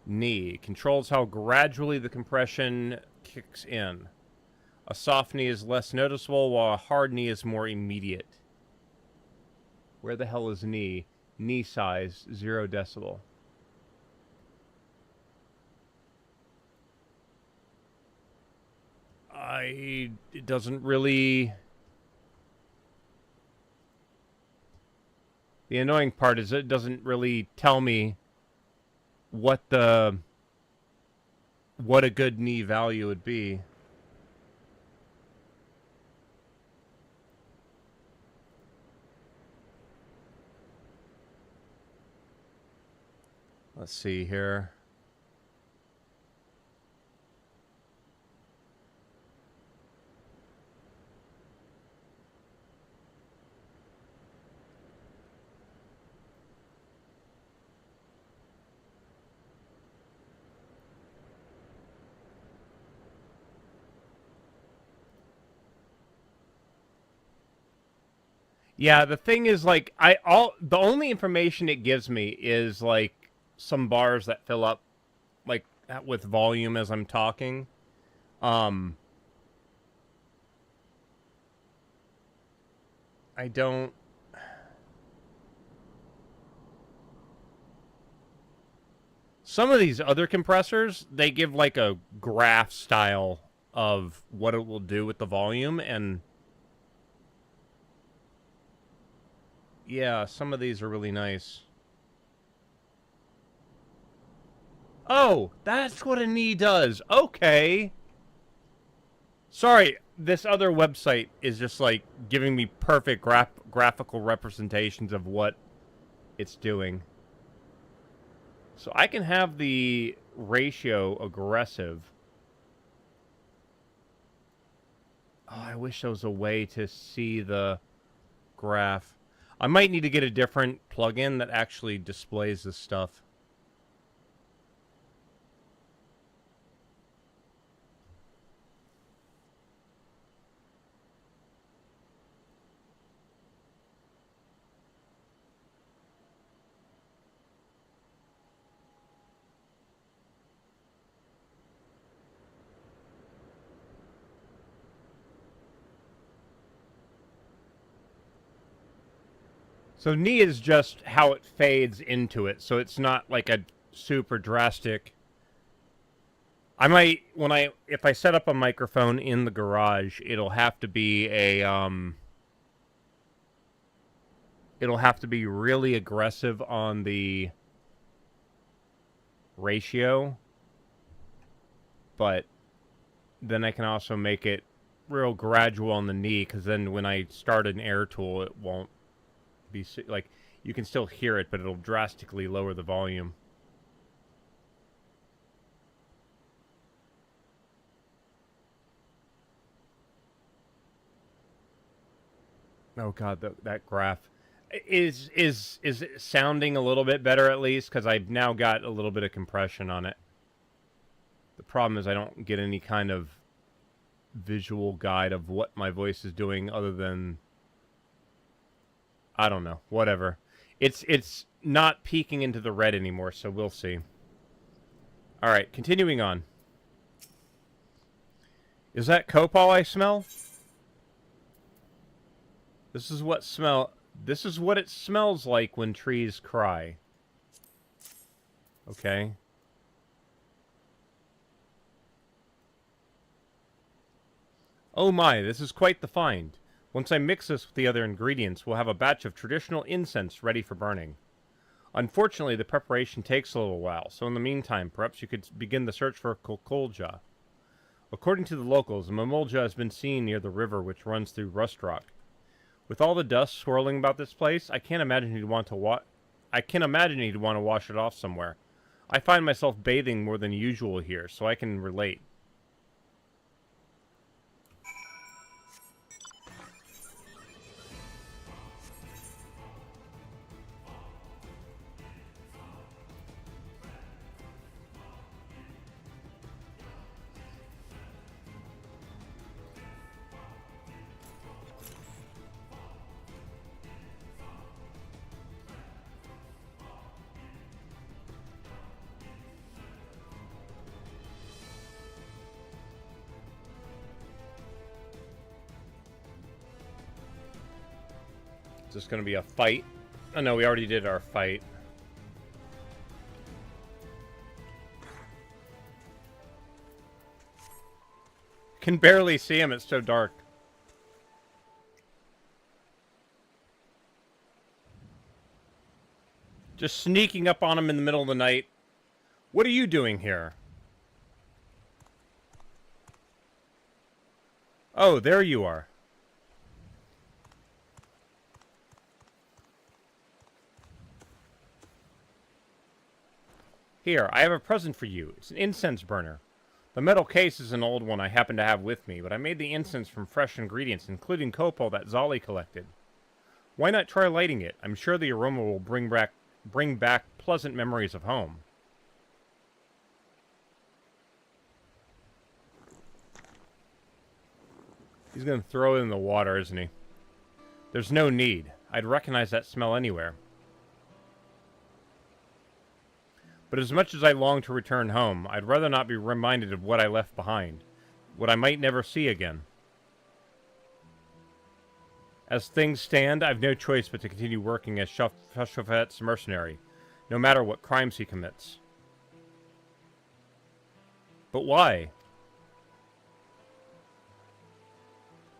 Knee. Controls how gradually the compression kicks in. A soft knee is less noticeable, while a hard knee is more immediate. Where the hell is knee? Knee size, 0 decibel. It doesn't really... The annoying part is it doesn't really tell me what a good knee value would be. Let's see here. Yeah, the thing is, like, the only information it gives me is, like, some bars that fill up, like, with volume as I'm talking. I don't... Some of these other compressors, they give, like, a graph style of what it will do with the volume, and... Yeah, some of these are really nice. Oh, that's what a knee does. Okay. Sorry, this other website is just, like, giving me perfect graphical representations of what it's doing. So I can have the ratio aggressive. Oh, I wish there was a way to see the graph. I might need to get a different plugin that actually displays this stuff. So knee is just how it fades into it, so it's not like a super drastic. I might, if I set up a microphone in the garage, it'll have to be it'll have to be really aggressive on the ratio, but then I can also make it real gradual on the knee, because then when I start an air tool, it won't be, like, you can still hear it, but it'll drastically lower the volume. Oh god, that graph is it sounding a little bit better, at least, because I've now got a little bit of compression on it. The problem is I don't get any kind of visual guide of what my voice is doing, other than, I don't know, whatever. It's not peeking into the red anymore, so we'll see. All right, continuing on. Is that copal I smell? This is what it smells like when trees cry. Okay. Oh my, this is quite the find. Once I mix this with the other ingredients, we'll have a batch of traditional incense ready for burning. Unfortunately, the preparation takes a little while, so in the meantime, perhaps you could begin the search for Kolkolja. According to the locals, a Mamulja has been seen near the river which runs through Rustrock. With all the dust swirling about this place, I can't imagine he'd want to wash it off somewhere. I find myself bathing more than usual here, so I can relate. Is this going to be a fight? Oh no, we already did our fight. Can barely see him, it's so dark. Just sneaking up on him in the middle of the night. What are you doing here? Oh, there you are. Here, I have a present for you. It's an incense burner. The metal case is an old one I happen to have with me, but I made the incense from fresh ingredients, including copal that Zali collected. Why not try lighting it? I'm sure the aroma will bring back pleasant memories of home. He's going to throw it in the water, isn't he? There's no need. I'd recognize that smell anywhere. But as much as I long to return home, I'd rather not be reminded of what I left behind, what I might never see again. As things stand, I've no choice but to continue working as Shafet's mercenary, no matter what crimes he commits. But why?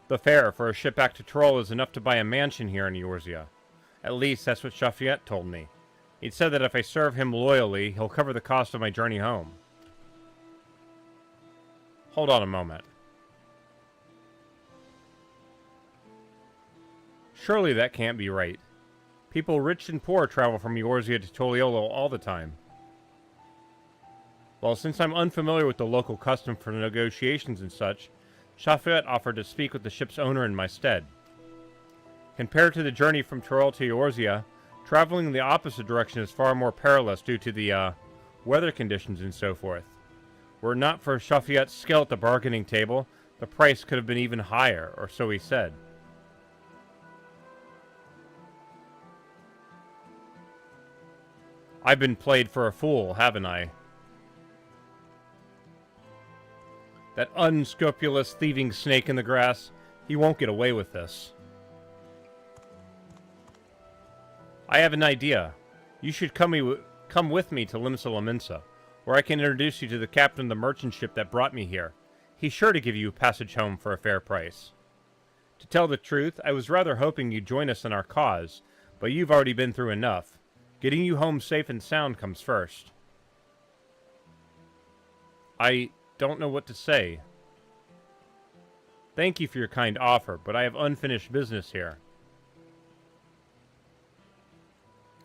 The fare for a ship back to Troll is enough to buy a mansion here in Eorzea. At least that's what Shafet told me. He'd said that if I serve him loyally, he'll cover the cost of my journey home. Hold on a moment. Surely that can't be right. People rich and poor travel from Eorzea to Toliolo all the time. Well, since I'm unfamiliar with the local custom for negotiations and such, Shafet offered to speak with the ship's owner in my stead. Compared to the journey from Troll to Eorzea, traveling in the opposite direction is far more perilous due to the weather conditions and so forth. Were it not for Shafet's skill at the bargaining table, the price could have been even higher, or so he said. I've been played for a fool, haven't I? That unscrupulous thieving snake in the grass, he won't get away with this. I have an idea. You should come with me to Limsa Laminsa, where I can introduce you to the captain of the merchant ship that brought me here. He's sure to give you a passage home for a fair price. To tell the truth, I was rather hoping you'd join us in our cause, but you've already been through enough. Getting you home safe and sound comes first. I don't know what to say. Thank you for your kind offer, but I have unfinished business here.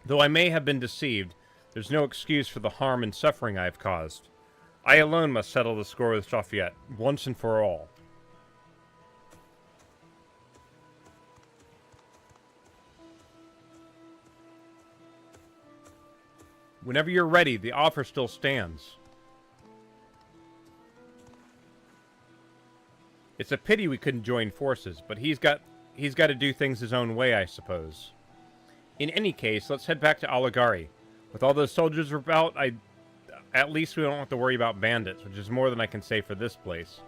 Though I may have been deceived, there's no excuse for the harm and suffering I have caused. I alone must settle the score with Lafayette, once and for all. Whenever you're ready, the offer still stands. It's a pity we couldn't join forces, but he's got to do things his own way, I suppose. In any case, let's head back to Aligari. With all those soldiers about, at least we don't have to worry about bandits, which is more than I can say for this place.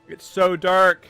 It's so dark.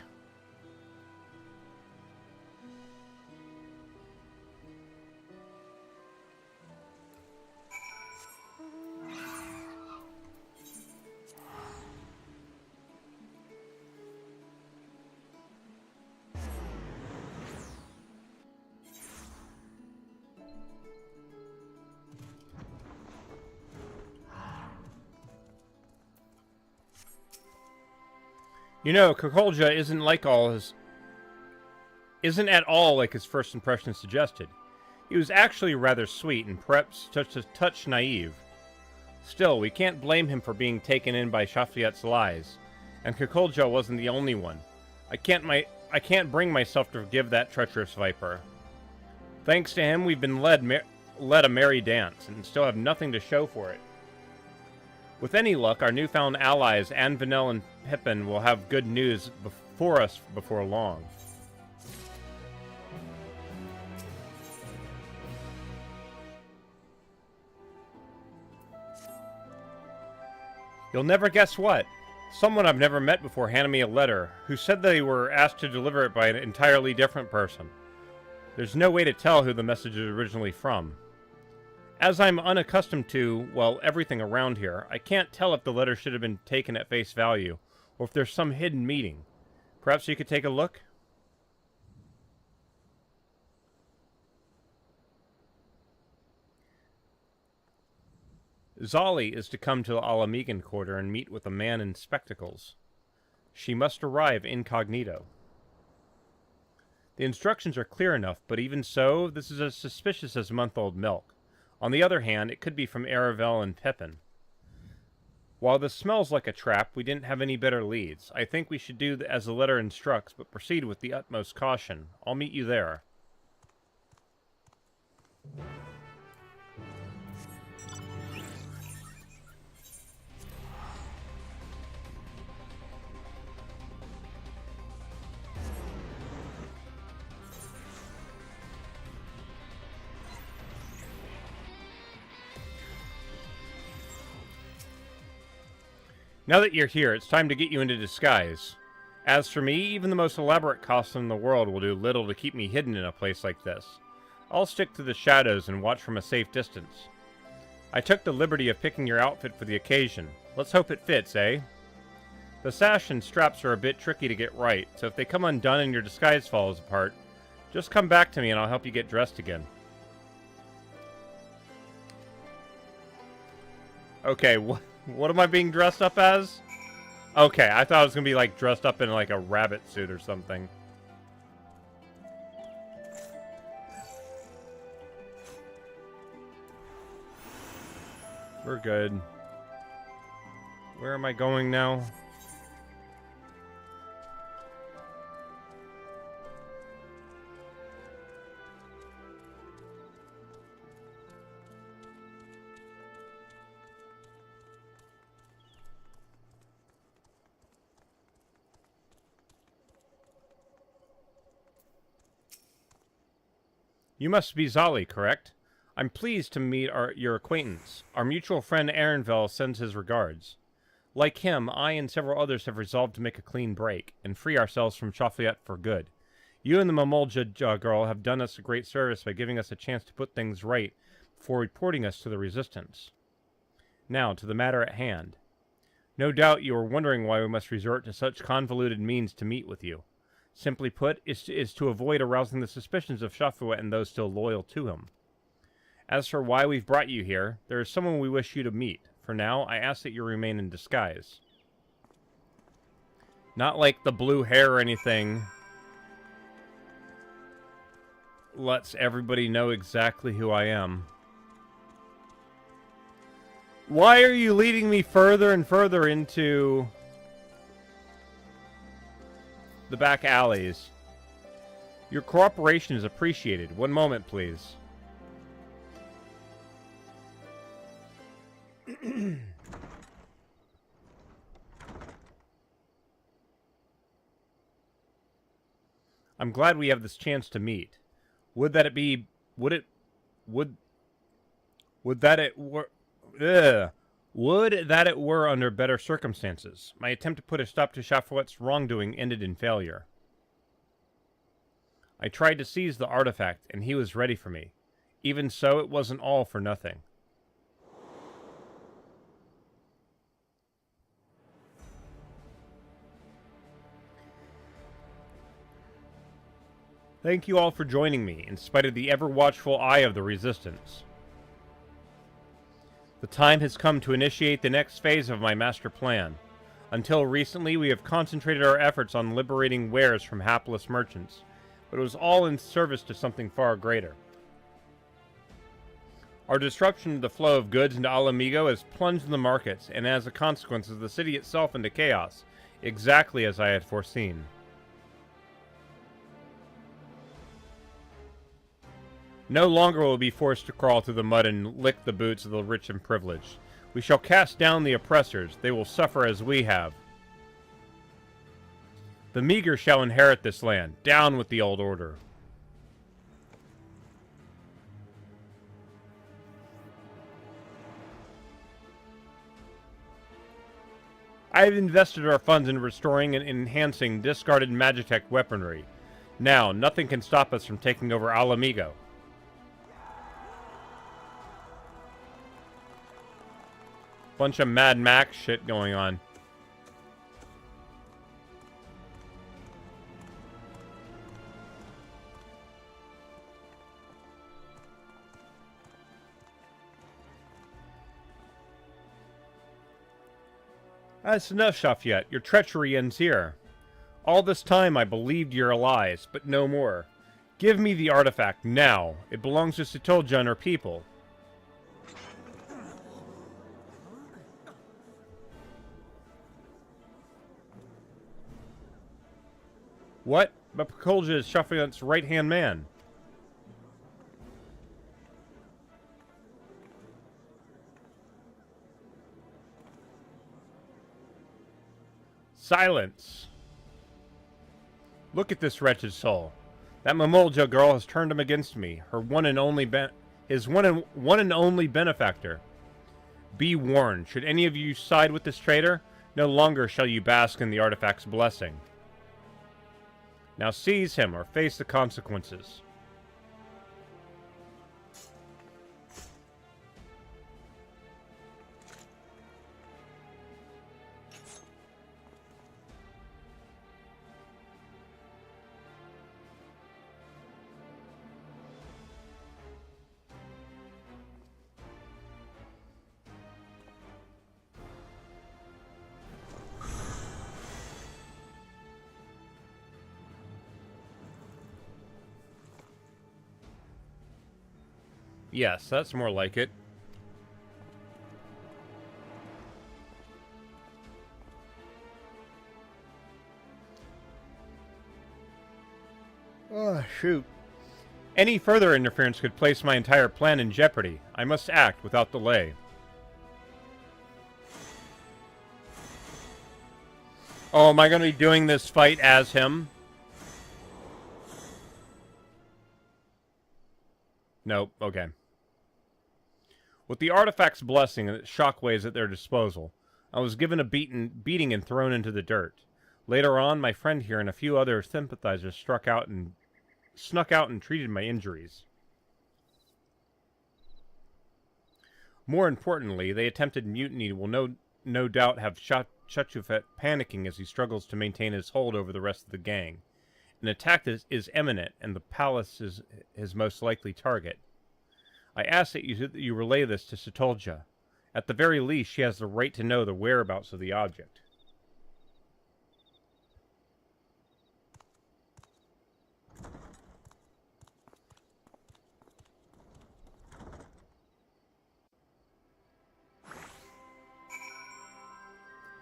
You know, Kokolja isn't at all like his first impression suggested. He was actually rather sweet and perhaps just a touch naive. Still, we can't blame him for being taken in by Lafayette's lies, and Kokolja wasn't the only one. I can't bring myself to forgive that treacherous viper. Thanks to him, we've been led a merry dance, and still have nothing to show for it. With any luck, our newfound allies, Anvanel and Pippin, will have good news for us before long. You'll never guess what. Someone I've never met before handed me a letter, who said they were asked to deliver it by an entirely different person. There's no way to tell who the message is originally from. As I'm unaccustomed to, well, everything around here, I can't tell if the letter should have been taken at face value, or if there's some hidden meaning. Perhaps you could take a look? Zali is to come to the Alamigan quarter and meet with a man in spectacles. She must arrive incognito. The instructions are clear enough, but even so, this is as suspicious as month-old milk. On the other hand, it could be from Aravel and Pepin. While this smells like a trap, we didn't have any better leads. I think we should do as the letter instructs, but proceed with the utmost caution. I'll meet you there. Now that you're here, it's time to get you into disguise. As for me, even the most elaborate costume in the world will do little to keep me hidden in a place like this. I'll stick to the shadows and watch from a safe distance. I took the liberty of picking your outfit for the occasion. Let's hope it fits, eh? The sash and straps are a bit tricky to get right, so if they come undone and your disguise falls apart, just come back to me and I'll help you get dressed again. Okay, what am I being dressed up as? Okay, I thought I was gonna be like dressed up in like a rabbit suit or something. We're good. Where am I going now? You must be Zali, correct? I'm pleased to meet your acquaintance. Our mutual friend Ehrenvel sends his regards. Like him, I and several others have resolved to make a clean break, and free ourselves from Lafayette for good. You and the Mamolja girl have done us a great service by giving us a chance to put things right before reporting us to the Resistance. Now, to the matter at hand. No doubt you are wondering why we must resort to such convoluted means to meet with you. Simply put, is to avoid arousing the suspicions of Shafruet and those still loyal to him. As for why we've brought you here, there is someone we wish you to meet. For now, I ask that you remain in disguise. Not like the blue hair or anything lets everybody know exactly who I am. Why are you leading me further and further into the back alleys? Your cooperation is appreciated. One moment, please. I'm glad we have this chance to meet. Would that it were under better circumstances. My attempt to put a stop to Shafruet's wrongdoing ended in failure. I tried to seize the artifact, and he was ready for me. Even so, it wasn't all for nothing. Thank you all for joining me, in spite of the ever-watchful eye of the Resistance. The time has come to initiate the next phase of my master plan. Until recently, we have concentrated our efforts on liberating wares from hapless merchants, but it was all in service to something far greater. Our disruption of the flow of goods into Alamigo has plunged the markets, and as a consequence, the city itself into chaos, exactly as I had foreseen. No longer will we be forced to crawl through the mud and lick the boots of the rich and privileged. We shall cast down the oppressors. They will suffer as we have. The meager shall inherit this land. Down with the old order. I have invested our funds in restoring and enhancing discarded Magitech weaponry. Now, nothing can stop us from taking over Alamigo. Bunch of Mad Max shit going on. That's enough, Shafruet. Your treachery ends here. All this time I believed your lies, but no more. Give me the artifact now. It belongs to Sitolja and her people. What? But Pakolja is Shafruet's right-hand man. Silence. Look at this wretched soul. That Mamolja girl has turned him against me, her one and only benefactor. Be warned, should any of you side with this traitor, no longer shall you bask in the artifact's blessing. Now seize him or face the consequences. Yes, that's more like it. Oh, shoot. Any further interference could place my entire plan in jeopardy. I must act without delay. Oh, am I going to be doing this fight as him? Nope, okay. With the artifact's blessing and its shockwaves at their disposal, I was given a beating and thrown into the dirt. Later on, my friend here and a few other sympathizers snuck out and treated my injuries. More importantly, they attempted mutiny will no doubt have Chachufet panicking as he struggles to maintain his hold over the rest of the gang. An attack is imminent, and the palace is his most likely target. I ask that you relay this to Satolja. At the very least, she has the right to know the whereabouts of the object.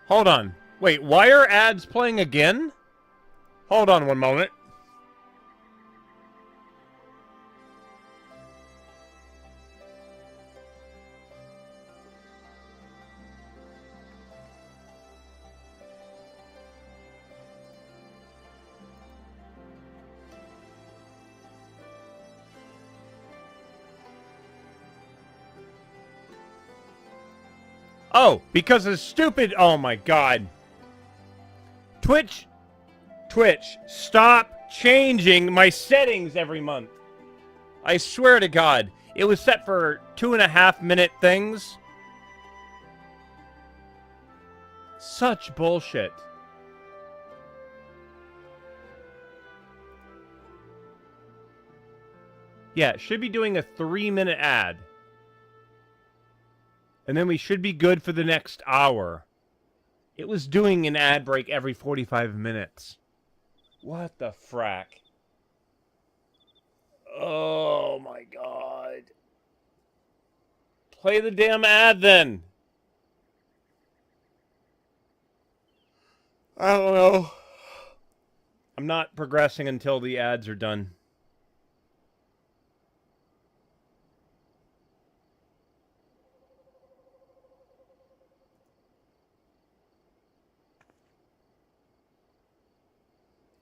Hold on. Wait, why are ads playing again? Hold on one moment. Oh, because of stupid... Oh my god. Twitch, stop changing my settings every month. I swear to God. It was set for 2.5-minute things. Such bullshit. Yeah, it should be doing a 3-minute ad. And then we should be good for the next hour. It was doing an ad break every 45 minutes. What the frack? Oh my god. Play the damn ad then. I don't know. I'm not progressing until the ads are done.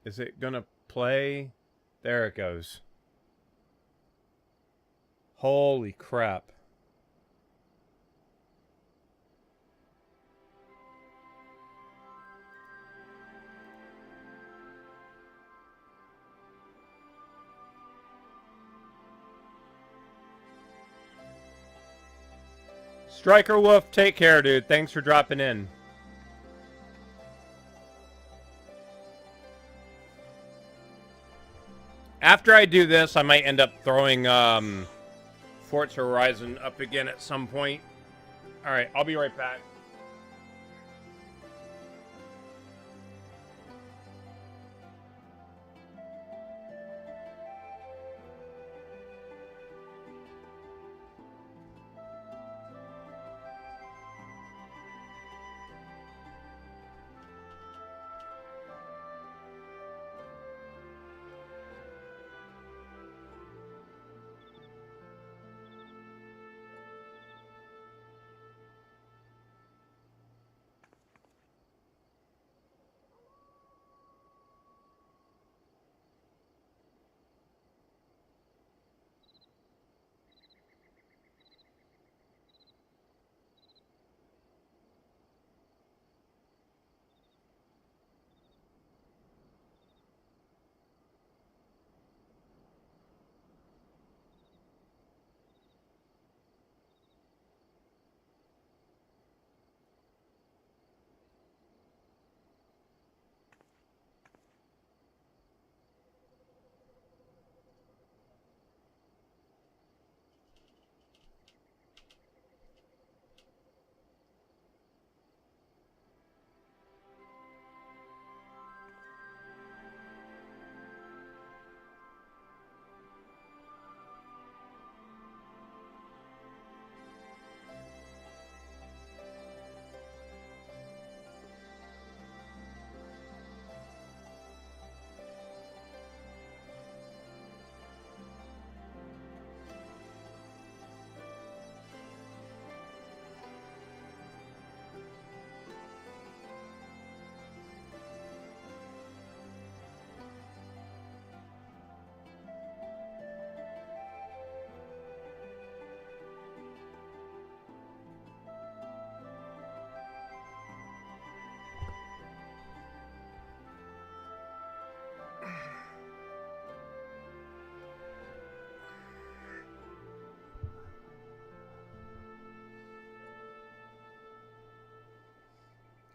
Is it gonna play? There it goes. Holy crap. Striker Wolf, take care, dude. Thanks for dropping in. After I do this, I might end up throwing Forza Horizon up again at some point. Alright, I'll be right back.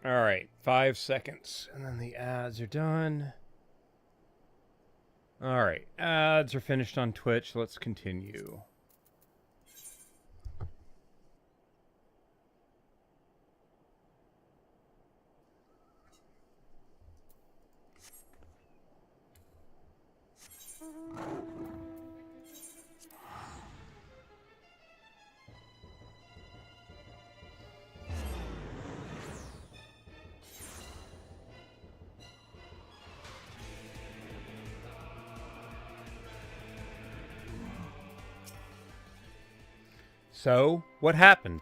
Alright, 5 seconds. And then the ads are done. Alright, ads are finished on Twitch. Let's continue. So, what happened?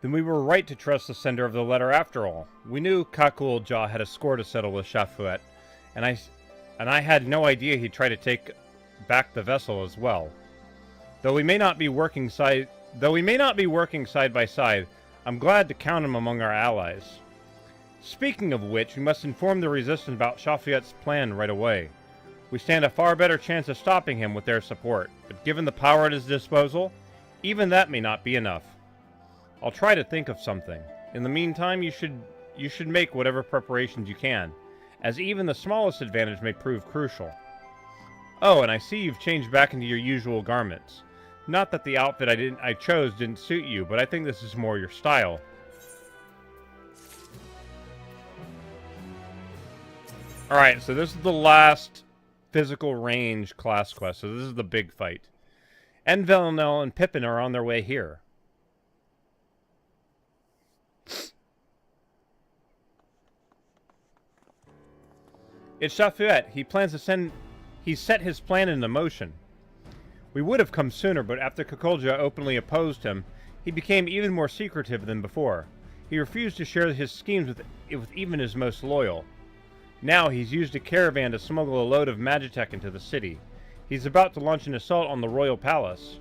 Then we were right to trust the sender of the letter after all. We knew Kakulja had a score to settle with Shafuet, and I had no idea he'd try to take back the vessel as well. Though we may not be working side by side, I'm glad to count him among our allies. Speaking of which, we must inform the resistance about Shafuet's plan right away. We stand a far better chance of stopping him with their support, but given the power at his disposal, even that may not be enough. I'll try to think of something. In the meantime, you should make whatever preparations you can, as even the smallest advantage may prove crucial. Oh, and I see you've changed back into your usual garments. Not that the outfit I chose didn't suit you, but I think this is more your style. Alright, so this is the last physical range class quest, so this is the big fight. Envelenel and Pippin are on their way here. It's Shafuet. He's set his plan into motion. We would have come sooner, but after Kakulja openly opposed him, he became even more secretive than before. He refused to share his schemes with even his most loyal. Now he's used a caravan to smuggle a load of Magitech into the city. He's about to launch an assault on the royal palace.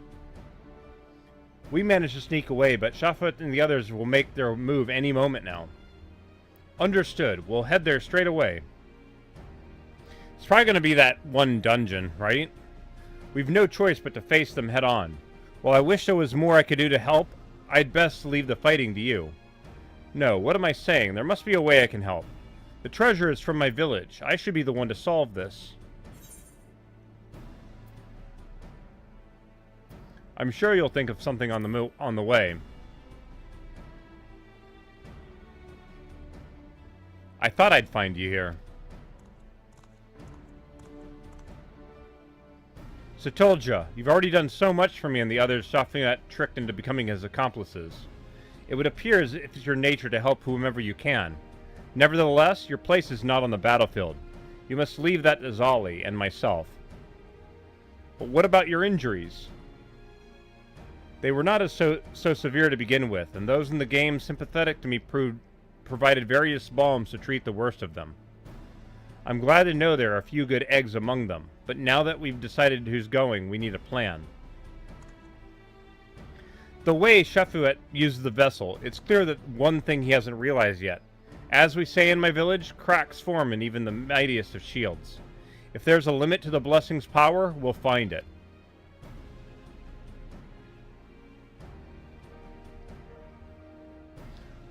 We managed to sneak away, but Shafuet and the others will make their move any moment now. Understood. We'll head there straight away. It's probably going to be that one dungeon, right? We've no choice but to face them head on. While I wish there was more I could do to help, I'd best leave the fighting to you. No, what am I saying? There must be a way I can help. The treasure is from my village. I should be the one to solve this. I'm sure you'll think of something on the way. I thought I'd find you here. Satolja, you've already done so much for me and the others, Shafuet tricked into becoming his accomplices. It would appear as if it's your nature to help whomever you can. Nevertheless, your place is not on the battlefield. You must leave that to Zali and myself. But what about your injuries? They were not so severe to begin with, and those in the game sympathetic to me provided various balms to treat the worst of them. I'm glad to know there are a few good eggs among them, but now that we've decided who's going, we need a plan. The way Shafuet uses the vessel, it's clear that one thing he hasn't realized yet. As we say in my village, cracks form in even the mightiest of shields. If there's a limit to the blessing's power, we'll find it.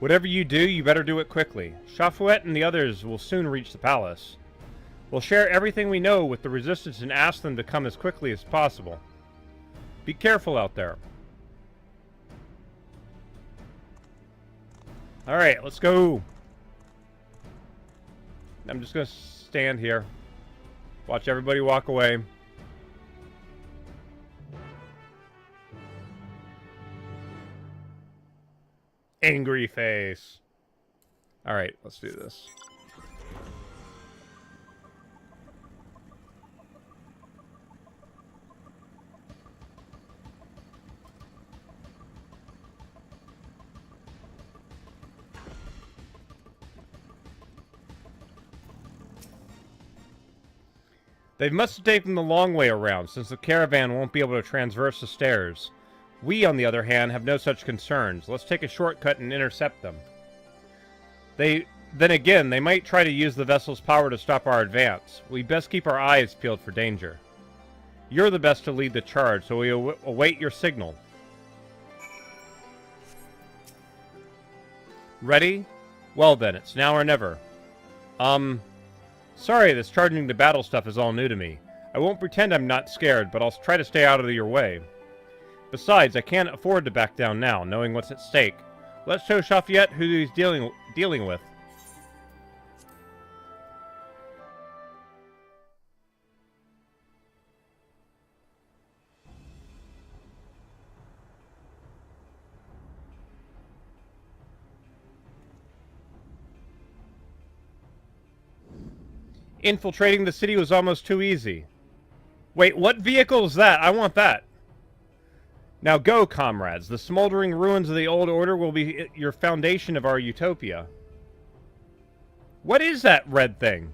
Whatever you do, you better do it quickly. Shafuet and the others will soon reach the palace. We'll share everything we know with the resistance and ask them to come as quickly as possible. Be careful out there. Alright, let's go. I'm just going to stand here. Watch everybody walk away. Angry face. Alright, let's do this. They must have taken the long way around, since the caravan won't be able to traverse the stairs. We, on the other hand, have no such concerns. Let's take a shortcut and intercept them. Then again, they might try to use the vessel's power to stop our advance. We best keep our eyes peeled for danger. You're the best to lead the charge, so we await your signal. Ready? Well then, it's now or never. Sorry, this charging to battle stuff is all new to me. I won't pretend I'm not scared, but I'll try to stay out of your way. Besides, I can't afford to back down now, knowing what's at stake. Let's show Shafayette who he's dealing with. Infiltrating the city was almost too easy. Wait, what vehicle is that? I want that. Now go, comrades. The smoldering ruins of the old order will be your foundation of our utopia. What is that red thing?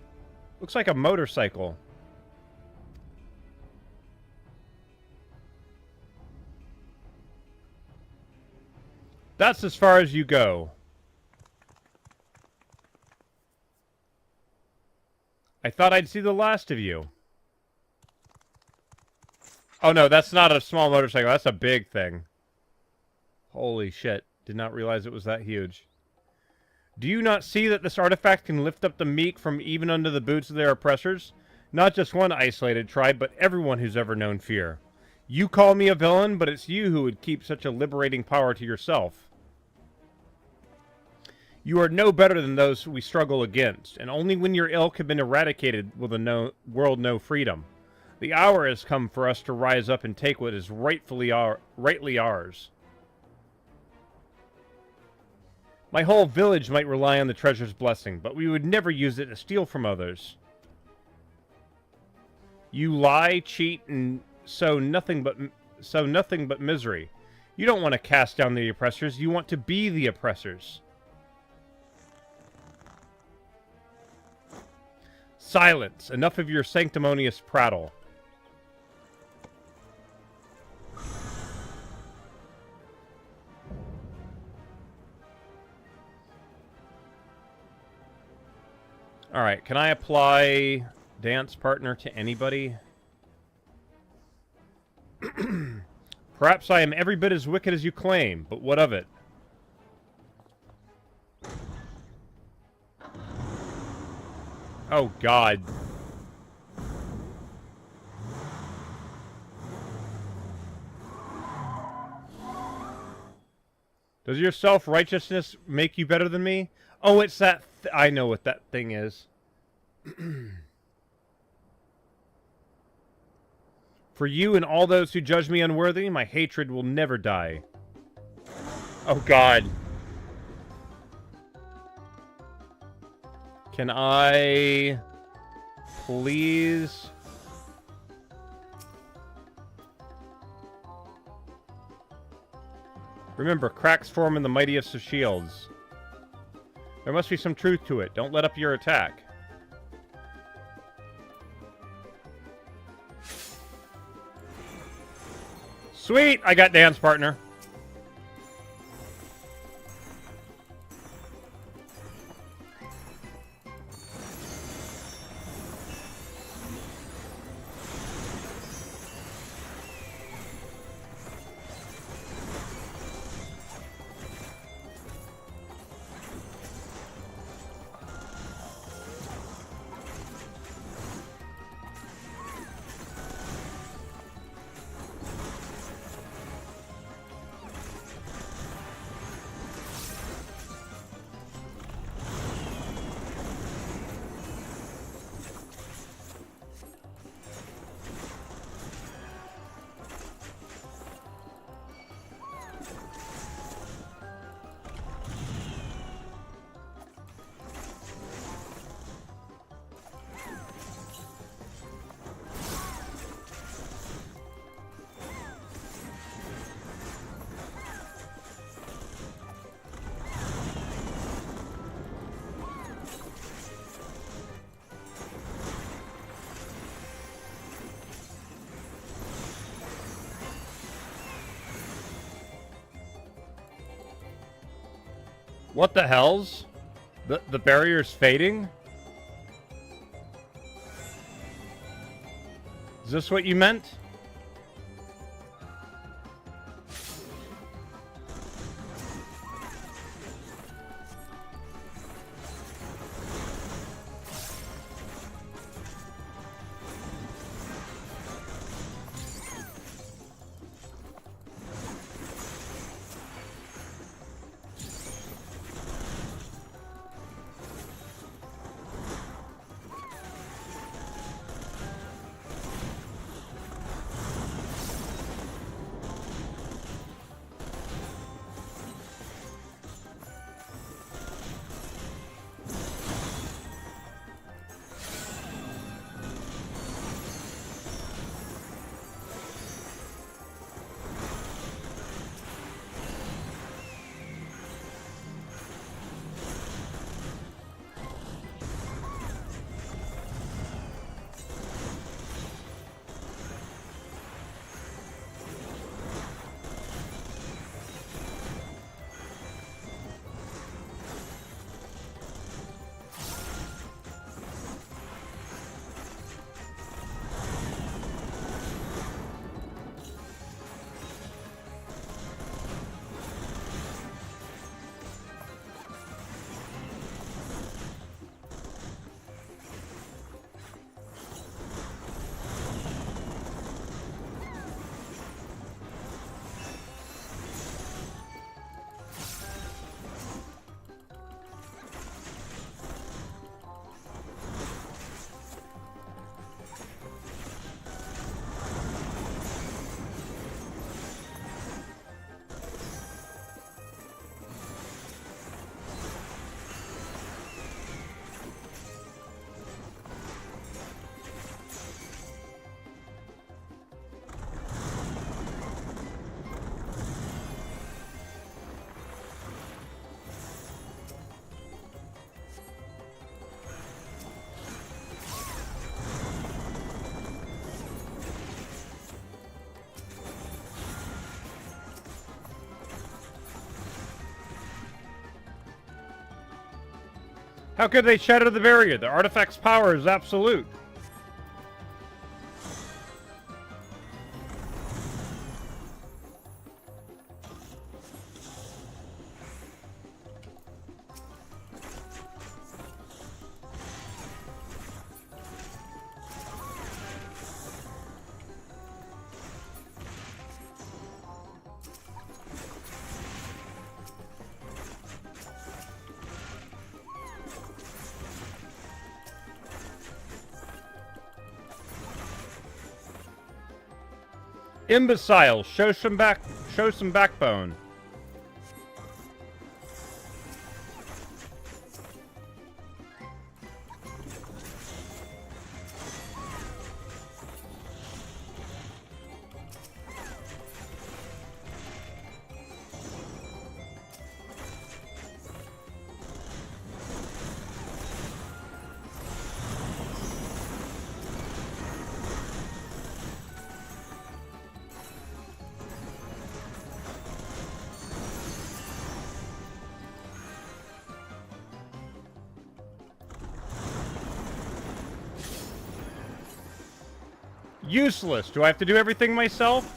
Looks like a motorcycle. That's as far as you go. I thought I'd see the last of you. Oh no, that's not a small motorcycle. That's a big thing. Holy shit. Did not realize it was that huge. Do you not see that this artifact can lift up the meek from even under the boots of their oppressors? Not just one isolated tribe, but everyone who's ever known fear. You call me a villain, but it's you who would keep such a liberating power to yourself. You are no better than those we struggle against, and only when your ilk have been eradicated will the world know freedom. The hour has come for us to rise up and take what is rightly ours. My whole village might rely on the treasure's blessing, but we would never use it to steal from others. You lie, cheat, and sow nothing but misery. You don't want to cast down the oppressors, you want to be the oppressors. Silence! Enough of your sanctimonious prattle. Alright, can I apply dance partner to anybody? Perhaps I am every bit as wicked as you claim, but what of it? Oh, God. Does your self-righteousness make you better than me? Oh, it's that... I know what that thing is. For you and all those who judge me unworthy, my hatred will never die. Oh, God. Can I... please... Remember, cracks form in the mightiest of shields. There must be some truth to it. Don't let up your attack. Sweet! I got dance partner. What the hell's? The barrier's fading? Is this what you meant? How could they shatter the barrier? The artifact's power is absolute. Imbecile, show some backbone. Useless. Do I have to do everything myself?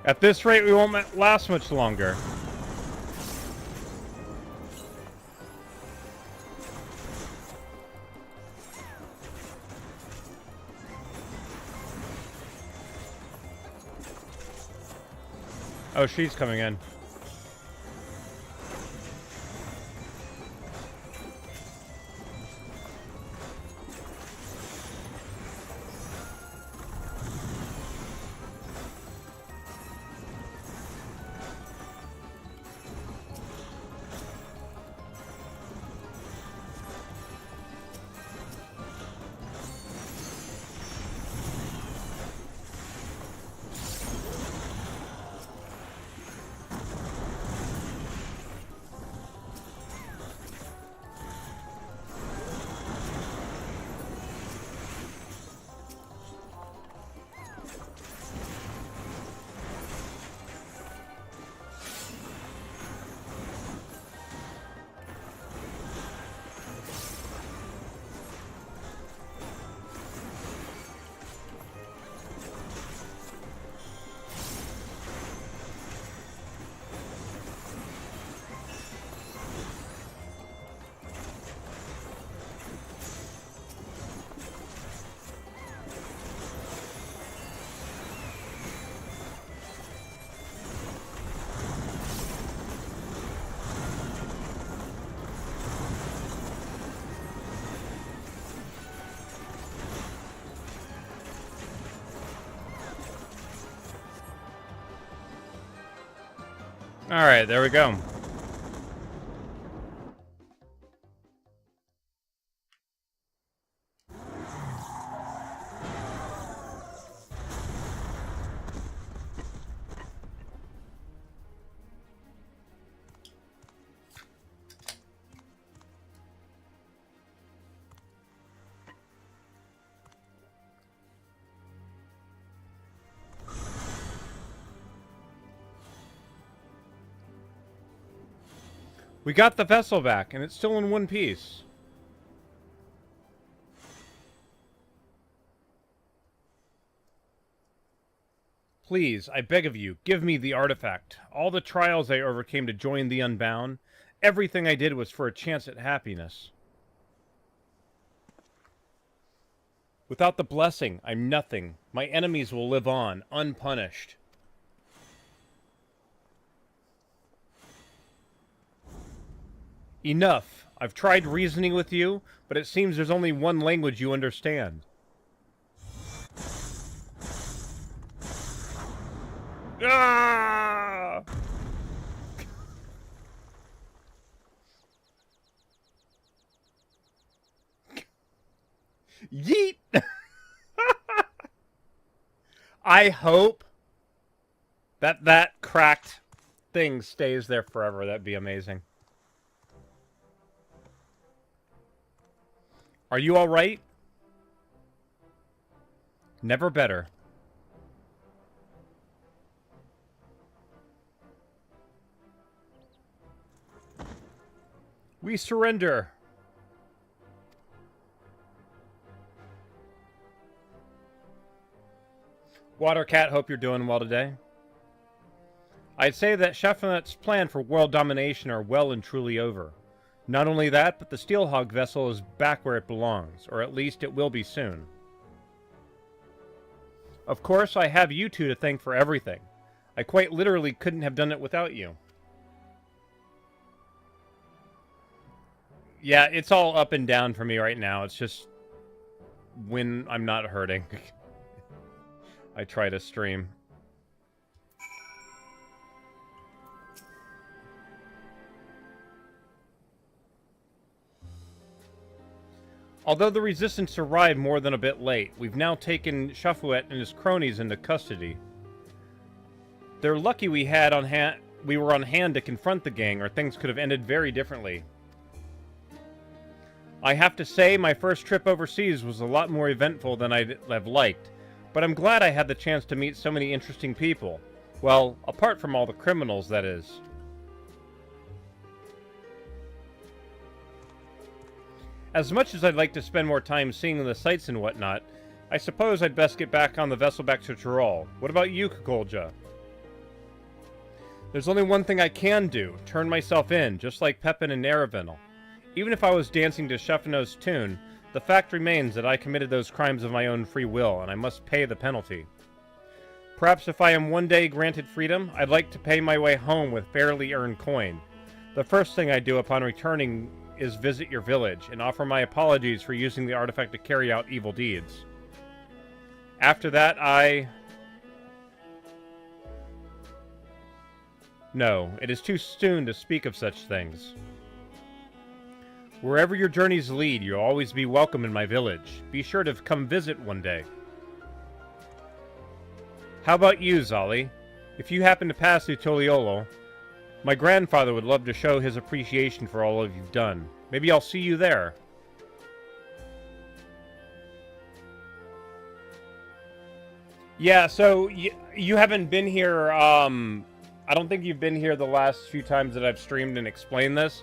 At this rate, we won't last much longer. Oh, she's coming in. Alright, there we go. We got the vessel back, and it's still in one piece. Please, I beg of you, give me the artifact. All the trials I overcame to join the Unbound, everything I did was for a chance at happiness. Without the blessing, I'm nothing. My enemies will live on, unpunished. Enough. I've tried reasoning with you, but it seems there's only one language you understand. Ah! Yeet! I hope that cracked thing stays there forever. That'd be amazing. Are you all right? Never better. We surrender. Watercat, hope you're doing well today. I'd say that Chefnut's plan for world domination are well and truly over. Not only that, but the Steelhog vessel is back where it belongs, or at least it will be soon. Of course, I have you two to thank for everything. I quite literally couldn't have done it without you. Yeah, it's all up and down for me right now. It's just when I'm not hurting. I try to stream. Although the Resistance arrived more than a bit late, we've now taken Shafouet and his cronies into custody. They're lucky we were on hand to confront the gang, or things could have ended very differently. I have to say, my first trip overseas was a lot more eventful than I'd have liked, but I'm glad I had the chance to meet so many interesting people. Well, apart from all the criminals, that is. As much as I'd like to spend more time seeing the sights and whatnot, I suppose I'd best get back on the vessel back to Tyrol. What about you, Kukolja? There's only one thing I can do, turn myself in, just like Pepin and Naravinal. Even if I was dancing to Chefino's tune, the fact remains that I committed those crimes of my own free will, and I must pay the penalty. Perhaps if I am one day granted freedom, I'd like to pay my way home with fairly earned coin. The first thing I do upon returning is visit your village, and offer my apologies for using the artifact to carry out evil deeds. After that, No, it is too soon to speak of such things. Wherever your journeys lead, you'll always be welcome in my village. Be sure to come visit one day. How about you, Zali? If you happen to pass through Toliolo, my grandfather would love to show his appreciation for all you've done. Maybe I'll see you there. Yeah, so you haven't been here, I don't think you've been here the last few times that I've streamed and explained this.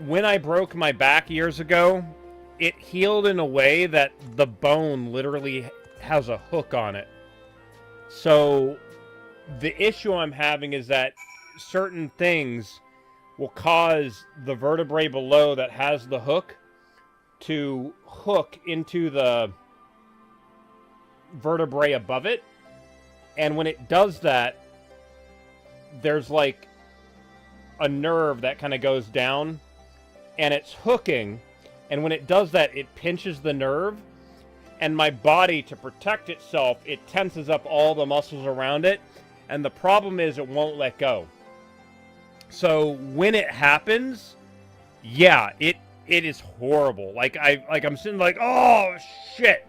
When I broke my back years ago, it healed in a way that the bone literally has a hook on it. So the issue I'm having is that certain things will cause the vertebrae below that has the hook to hook into the vertebrae above it. And when it does that, there's like a nerve that kind of goes down and it's hooking. And when it does that, it pinches the nerve. And my body, to protect itself, it tenses up all the muscles around it. And the problem is it won't let go. So when it happens, yeah, it is horrible. I'm sitting like, oh shit.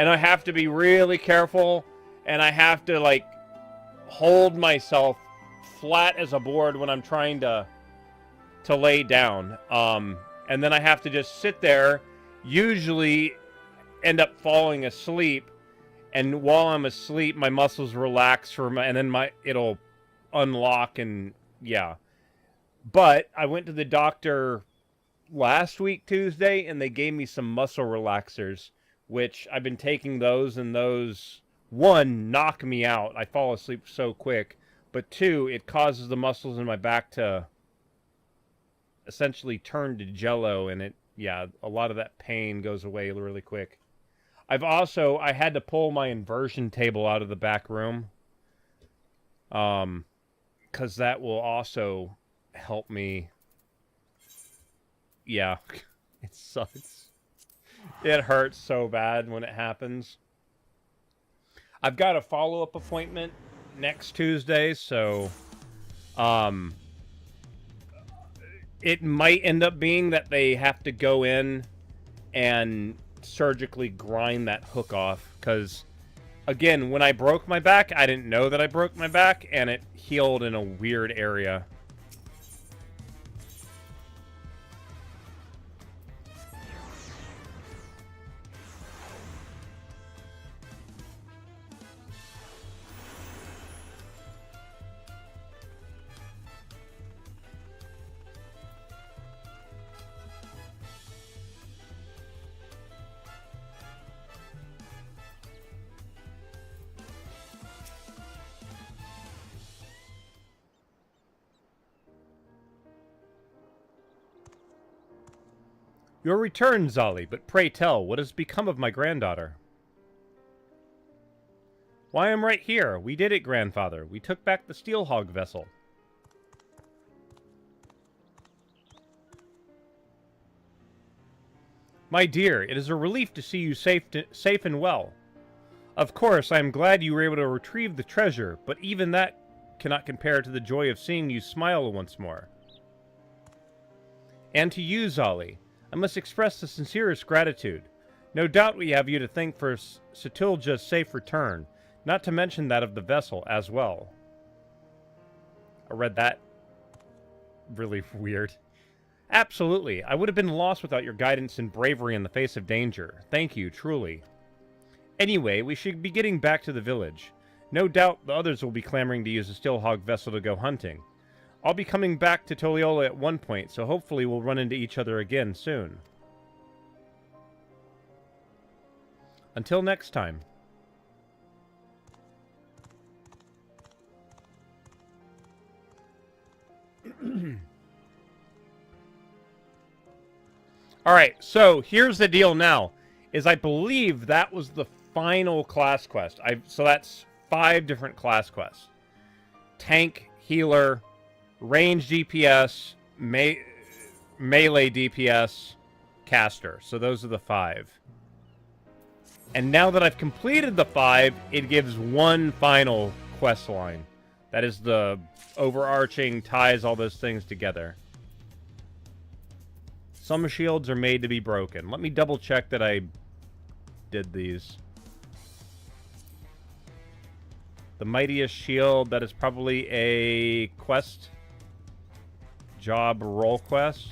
And I have to be really careful, and I have to like hold myself flat as a board when I'm trying to lay down. And then I have to just sit there, usually end up falling asleep, and while I'm asleep my muscles relax and then it'll unlock, and yeah. But I went to the doctor last week, Tuesday, and they gave me some muscle relaxers, which I've been taking those, and those, one, knock me out. I fall asleep so quick. But two, it causes the muscles in my back to essentially turn to jello, and it, yeah, a lot of that pain goes away really quick. I had to pull my inversion table out of the back room. Because that will also help me. Yeah, it sucks. It hurts so bad when it happens. I've got a follow-up appointment next Tuesday, so it might end up being that they have to go in and surgically grind that hook off, because again, when I broke my back, I didn't know that I broke my back, and it healed in a weird area. Your return, Zali, but pray tell, what has become of my granddaughter? Why, I'm right here. We did it, grandfather. We took back the Steelhog vessel. My dear, it is a relief to see you safe and well. Of course, I am glad you were able to retrieve the treasure, but even that cannot compare to the joy of seeing you smile once more. And to you, Zali, I must express the sincerest gratitude. No doubt we have you to thank for Satulja's safe return, not to mention that of the vessel as well. I read that really weird. Absolutely. I would have been lost without your guidance and bravery in the face of danger. Thank you, truly. Anyway, we should be getting back to the village. No doubt the others will be clamoring to use the Steelhog vessel to go hunting. I'll be coming back to Toliola at one point, so hopefully we'll run into each other again soon. Until next time. Alright, so here's the deal now. Is I believe that was the final class quest. So that's 5 different class quests. Tank, healer, range DPS, melee DPS, caster. So those are the 5. And now that I've completed the 5, it gives one final quest line. That is the overarching, ties all those things together. Some shields are made to be broken. Let me double check that I did these. The mightiest shield, that is probably a quest. Job role quest.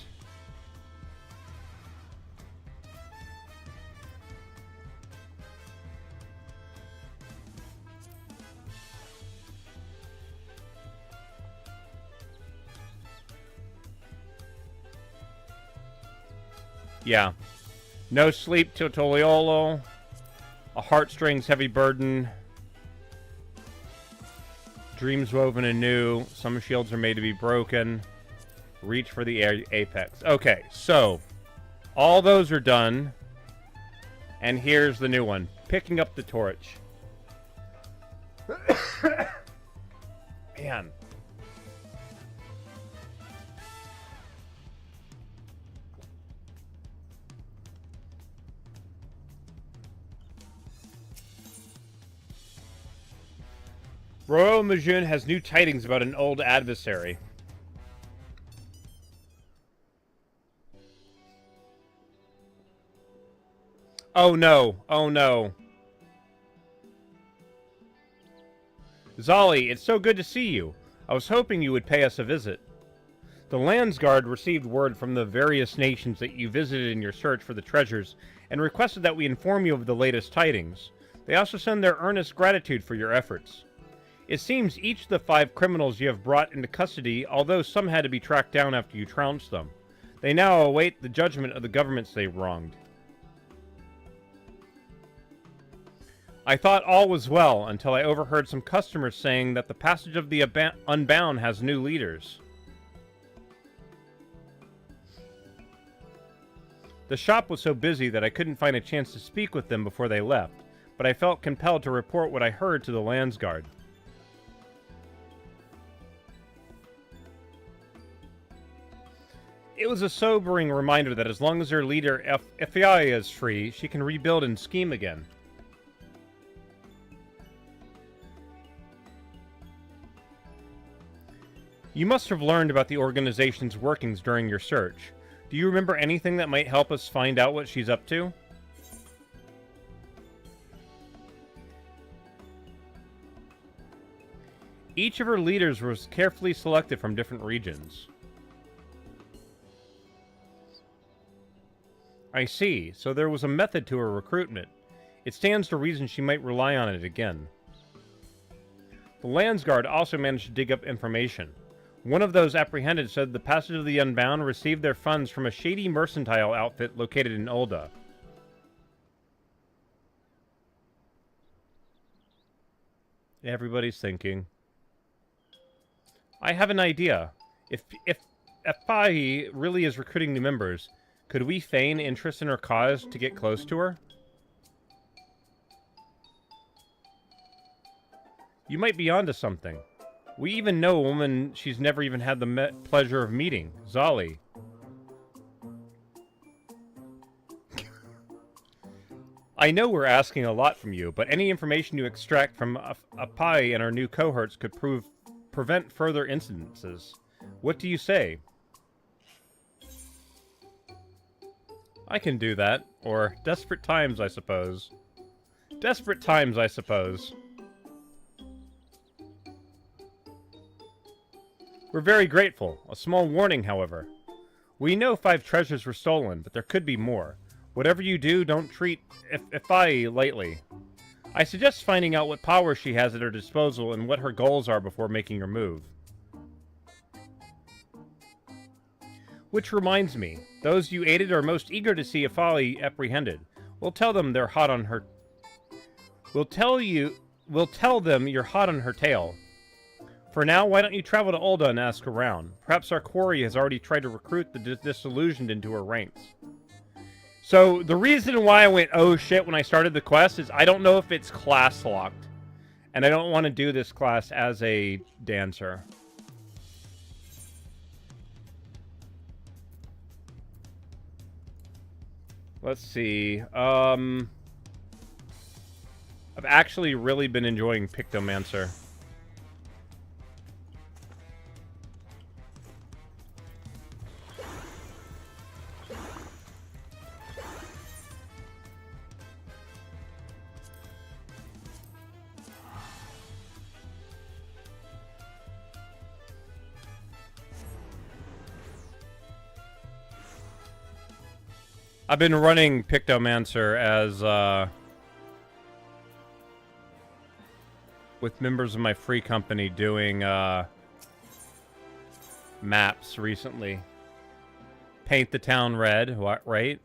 Yeah. No sleep till Toliolo. A heartstrings heavy burden. Dreams woven anew. Some shields are made to be broken. Reach for the apex. Okay, so all those are done. And here's the new one. Picking up the torch. Man. Royal Majun has new tidings about an old adversary. Oh no, oh no. Zali, it's so good to see you. I was hoping you would pay us a visit. The Landsguard received word from the various nations that you visited in your search for the treasures and requested that we inform you of the latest tidings. They also send their earnest gratitude for your efforts. It seems each of the 5 criminals you have brought into custody, although some had to be tracked down after you trounced them. They now await the judgment of the governments they wronged. I thought all was well until I overheard some customers saying that the Passage of the Unbound has new leaders. The shop was so busy that I couldn't find a chance to speak with them before they left, but I felt compelled to report what I heard to the Landsguard. It was a sobering reminder that as long as their leader, Ifia, is free, she can rebuild and scheme again. You must have learned about the organization's workings during your search. Do you remember anything that might help us find out what she's up to? Each of her leaders was carefully selected from different regions. I see, so there was a method to her recruitment. It stands to reason she might rely on it again. The Landsguard also managed to dig up information. One of those apprehended said the Passage of the Unbound received their funds from a shady mercantile outfit located in Ulda. Everybody's thinking. I have an idea. If Fahi really is recruiting new members, could we feign interest in her cause to get close to her? You might be onto something. We even know a woman she's never even had the pleasure of meeting, Zali. I know we're asking a lot from you, but any information you extract from Apai and our new cohorts could prevent further incidences. What do you say? I can do that. Or, desperate times, I suppose. Desperate times, I suppose. We're very grateful. A small warning, however. We know 5 treasures were stolen, but there could be more. Whatever you do, don't treat Ifai lightly. I suggest finding out what power she has at her disposal and what her goals are before making your move. Which reminds me, those you aided are most eager to see Ifai apprehended. We'll tell them they're hot on her... We'll tell them you're hot on her tail. For now, why don't you travel to Ulda and ask around? Perhaps our quarry has already tried to recruit the disillusioned into her ranks. So, the reason why I went, oh shit, when I started the quest is I don't know if it's class locked. And I don't want to do this class as a dancer. Let's see. I've actually really been enjoying Pictomancer. I've been running Pictomancer as, with members of my free company doing, maps recently. Paint the town red, what, right?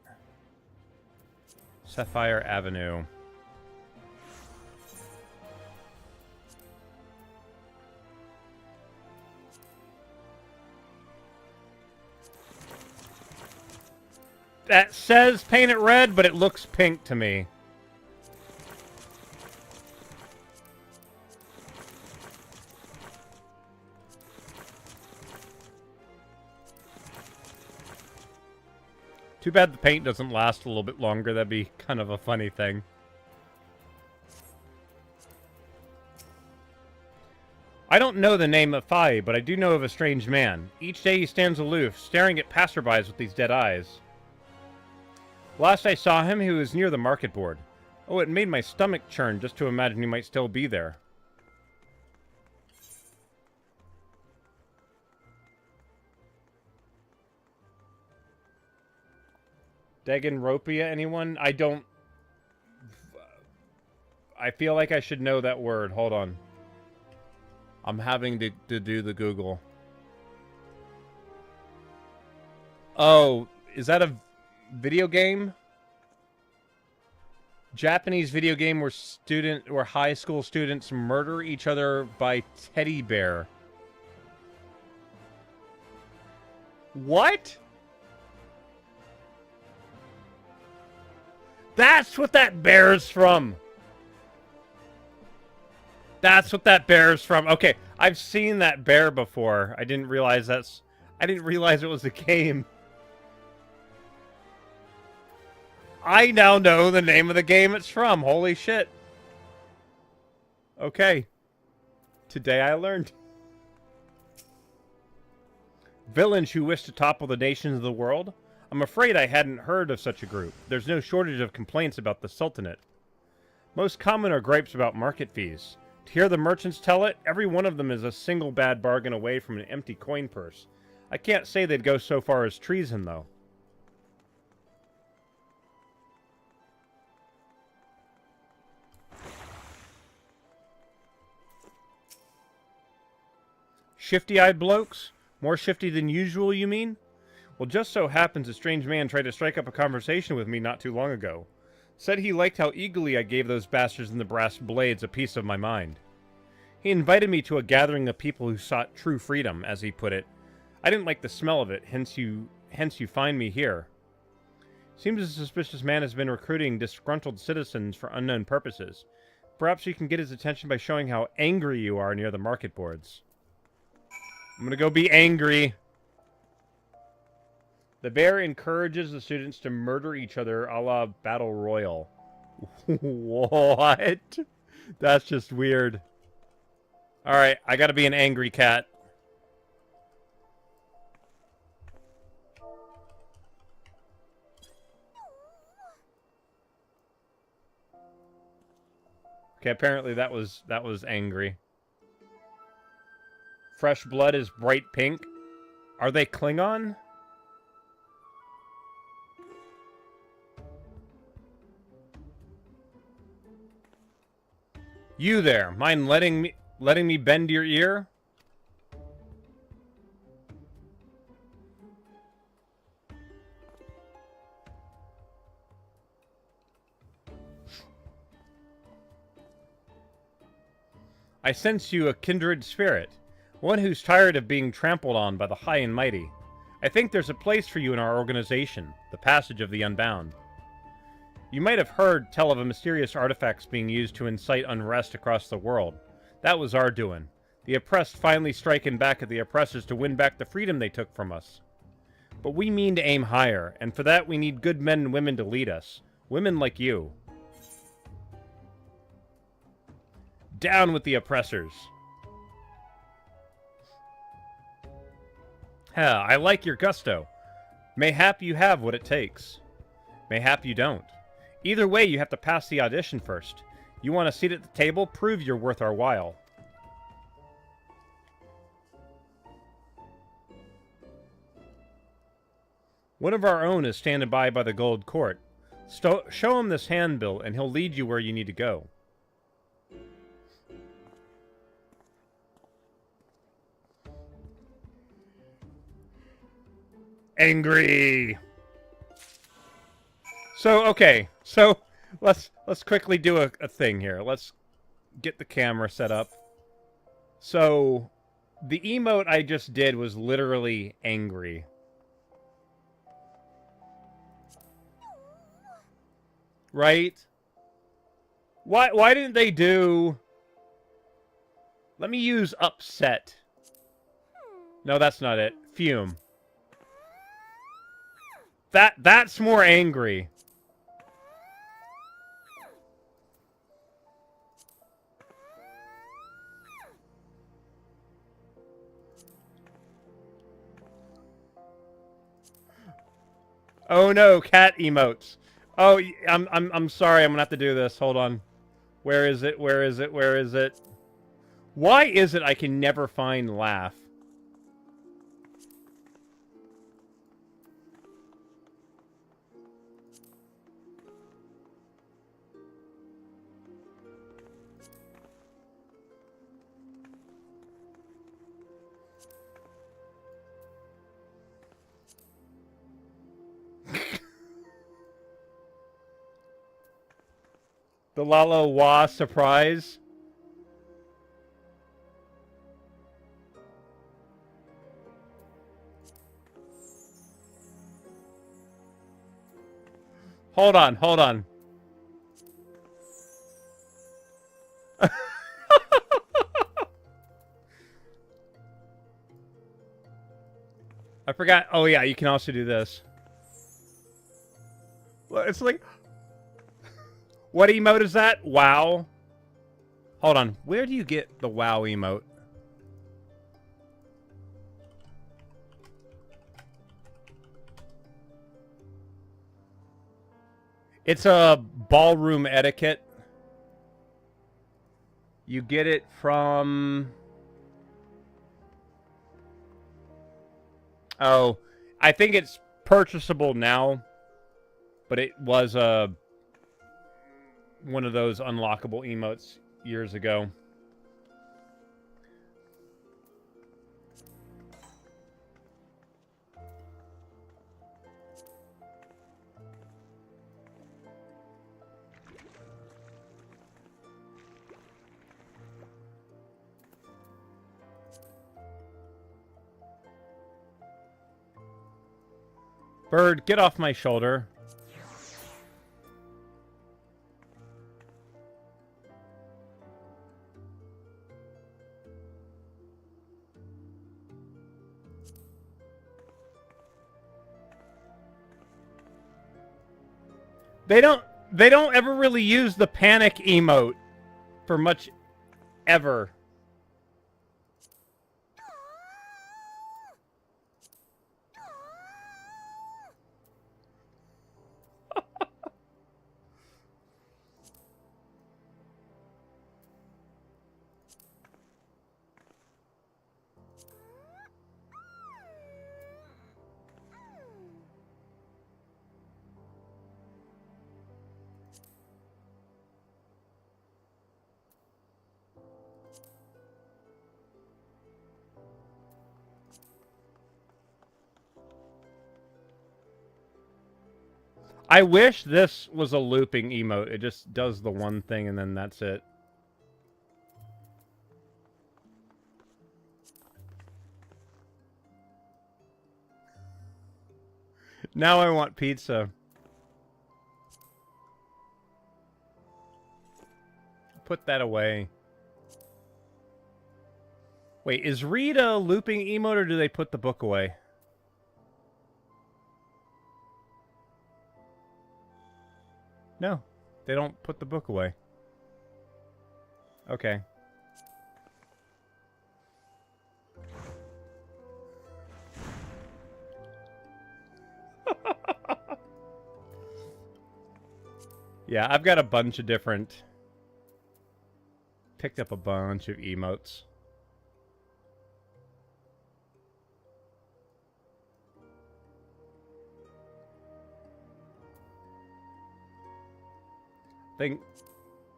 Sapphire Avenue. That says paint it red, but it looks pink to me. Too bad the paint doesn't last a little bit longer. That'd be kind of a funny thing. I don't know the name of Fai, but I do know of a strange man. Each day he stands aloof, staring at passerbys with these dead eyes. Last I saw him, he was near the market board. Oh, it made my stomach churn just to imagine he might still be there. Dagenropia, anyone? I don't... I feel like I should know that word. Hold on. I'm having to do the Google. Oh, is that a video game? Japanese video game where high school students murder each other by teddy bear. What? That's what that bear's from. That's what that bear's from. Okay, I've seen that bear before. I didn't realize it was a game. I now know the name of the game it's from. Holy shit. Okay. Today I learned. Villains who wish to topple the nations of the world? I'm afraid I hadn't heard of such a group. There's no shortage of complaints about the Sultanate. Most common are gripes about market fees. To hear the merchants tell it, every one of them is a single bad bargain away from an empty coin purse. I can't say they'd go so far as treason, though. Shifty-eyed blokes? More shifty than usual, you mean? Well, just so happens a strange man tried to strike up a conversation with me not too long ago. Said he liked how eagerly I gave those bastards in the brass blades a piece of my mind. He invited me to a gathering of people who sought true freedom, as he put it. I didn't like the smell of it, hence you find me here. Seems a suspicious man has been recruiting disgruntled citizens for unknown purposes. Perhaps you can get his attention by showing how angry you are near the market boards. I'm gonna go be angry. The bear encourages the students to murder each other a la Battle Royale. What? That's just weird. Alright, I gotta be an angry cat. Okay, apparently that was angry. Fresh blood is bright pink. Are they Klingon? You there, mind letting me bend your ear? I sense you a kindred spirit. One who's tired of being trampled on by the high and mighty. I think there's a place for you in our organization, the Passage of the Unbound. You might have heard tell of a mysterious artifacts being used to incite unrest across the world. That was our doing. The oppressed finally striking back at the oppressors to win back the freedom they took from us. But we mean to aim higher, and for that we need good men and women to lead us. Women like you. Down with the oppressors. I like your gusto. Mayhap you have what it takes. Mayhap you don't. Either way, you have to pass the audition first. You want a seat at the table? Prove you're worth our while. One of our own is standing by the gold court. Show him this handbill, and he'll lead you where you need to go. Angry. So, okay. So, let's quickly do a thing here. Let's get the camera set up. So, the emote I just did was literally angry. Right? Why didn't they do... Let me use upset. No, that's not it. Fume. That's more angry. Oh no, cat emotes. Oh, I'm sorry. I'm gonna have to do this. Hold on. Where is it? Where is it? Where is it? Why is it I can never find laugh? The Lalo Wah surprise. Hold on, hold on. I forgot. Oh, yeah, you can also do this. Well, it's like... What emote is that? Wow. Hold on. Where do you get the wow emote? It's a ballroom etiquette. You get it from... Oh, I think it's purchasable now, but it was one of those unlockable emotes years ago. Bird, get off my shoulder. They don't ever really use the panic emote for much ever. I wish this was a looping emote. It just does the one thing and then that's it. Now I want pizza. Put that away. Wait, is read a looping emote or do they put the book away? No, they don't put the book away. Okay. Yeah, I've got a bunch of different... Picked up a bunch of emotes. Think,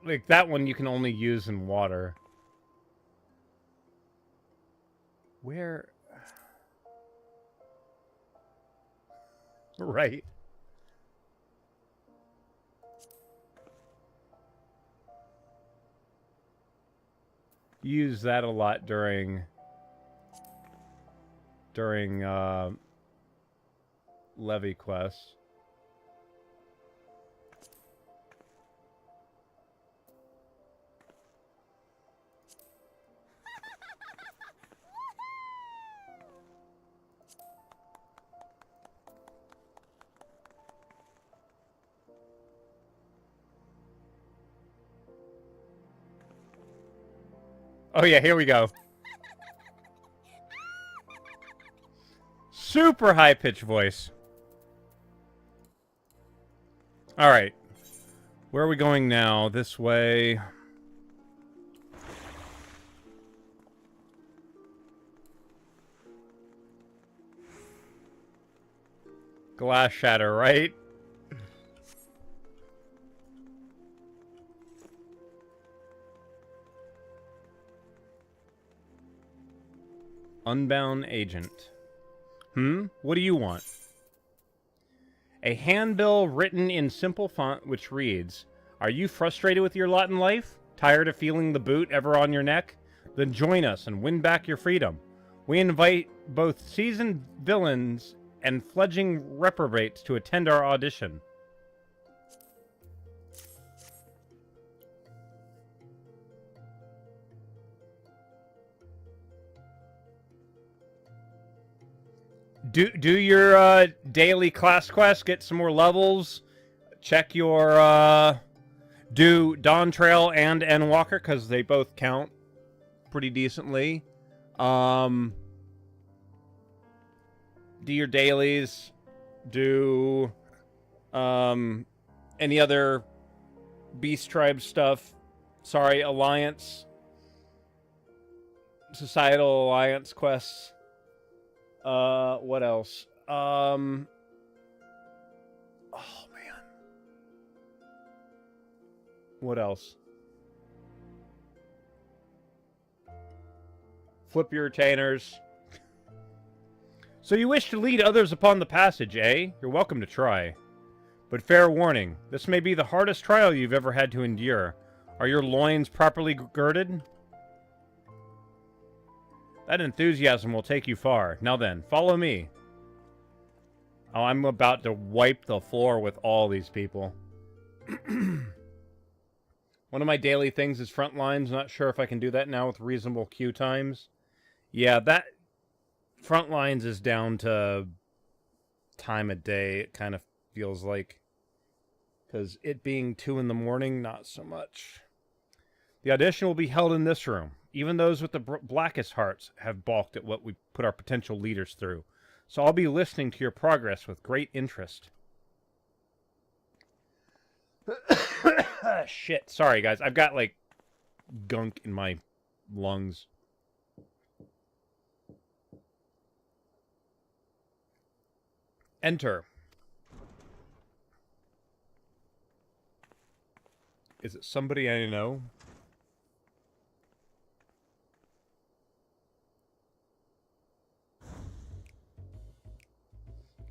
like that one you can only use in water. Where? Right. Use that a lot during levy quests. Oh yeah, here we go. Super high-pitched voice. Alright. Where are we going now? This way. Glass shatter, right? Unbound agent. What do you want? A handbill written in simple font which reads, Are you frustrated with your lot in life? Tired of feeling the boot ever on your neck? Then join us and win back your freedom. We invite both seasoned villains and fledgling reprobates to attend our audition. Do your daily class quest, get some more levels, check your do Dawn Trail and Endwalker because they both count pretty decently. Do your dailies, do any other Beast Tribe stuff. Sorry, Alliance, Societal Alliance quests. What else? Oh, man. What else? Flip your retainers. So you wish to lead others upon the passage, eh? You're welcome to try. But fair warning, this may be the hardest trial you've ever had to endure. Are your loins properly girded? That enthusiasm will take you far. Now then, follow me. Oh, I'm about to wipe the floor with all these people. One of my daily things is front lines. Not sure if I can do that now with reasonable queue times. Yeah, that front lines is down to time of day, it kind of feels like. Because it being 2 in the morning, not so much. The audition will be held in this room. Even those with the blackest hearts have balked at what we put our potential leaders through. So I'll be listening to your progress with great interest. Shit. Sorry, guys. I've got, like, gunk in my lungs. Enter. Is it somebody I know?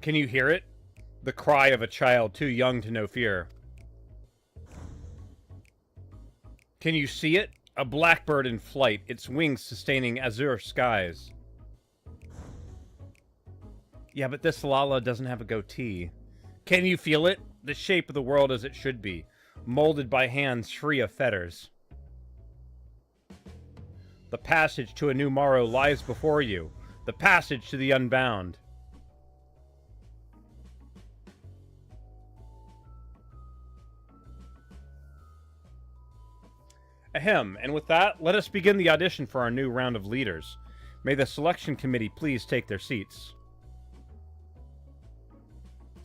Can you hear it? The cry of a child too young to know fear. Can you see it? A blackbird in flight, its wings sustaining azure skies. Yeah, but this Lala doesn't have a goatee. Can you feel it? The shape of the world as it should be, molded by hands free of fetters. The passage to a new morrow lies before you. The passage to the unbound. Ahem, and with that, let us begin the audition for our new round of leaders. May the selection committee please take their seats.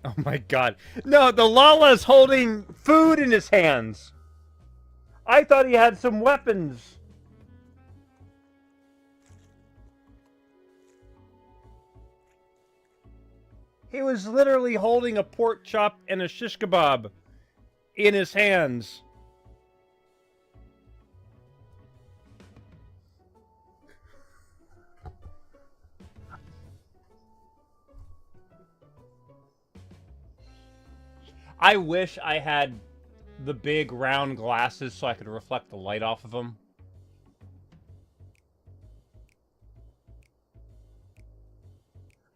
Oh my god. No, the Lala's holding food in his hands. I thought he had some weapons. He was literally holding a pork chop and a shish kebab in his hands. I wish I had the big round glasses so I could reflect the light off of them.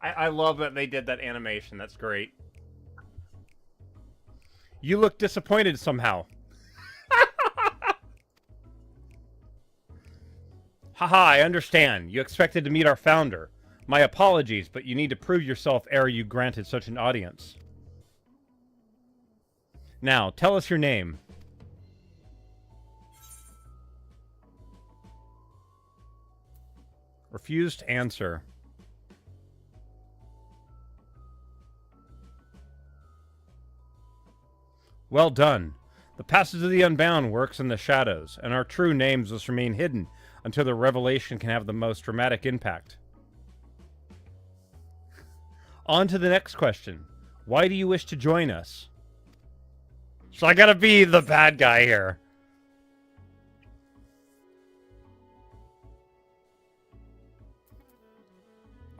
I love that they did that animation. That's great. You look disappointed somehow. Haha, I understand. You expected to meet our founder. My apologies, but you need to prove yourself ere you granted such an audience. Now, tell us your name. Refused to answer. Well done. The passage of the unbound works in the shadows, and our true names must remain hidden until the revelation can have the most dramatic impact. On to the next question. Why do you wish to join us? So I gotta be the bad guy here.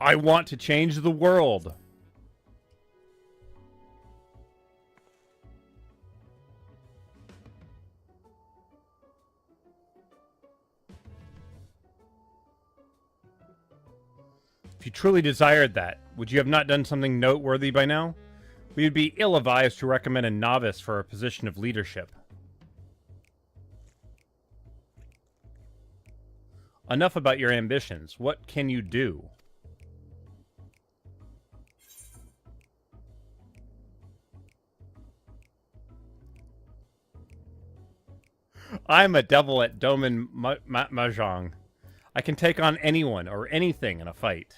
I want to change the world. If you truly desired that, would you have not done something noteworthy by now? We would be ill-advised to recommend a novice for a position of leadership. Enough about your ambitions. What can you do? I'm a devil at Domin Mahjong. I can take on anyone or anything in a fight.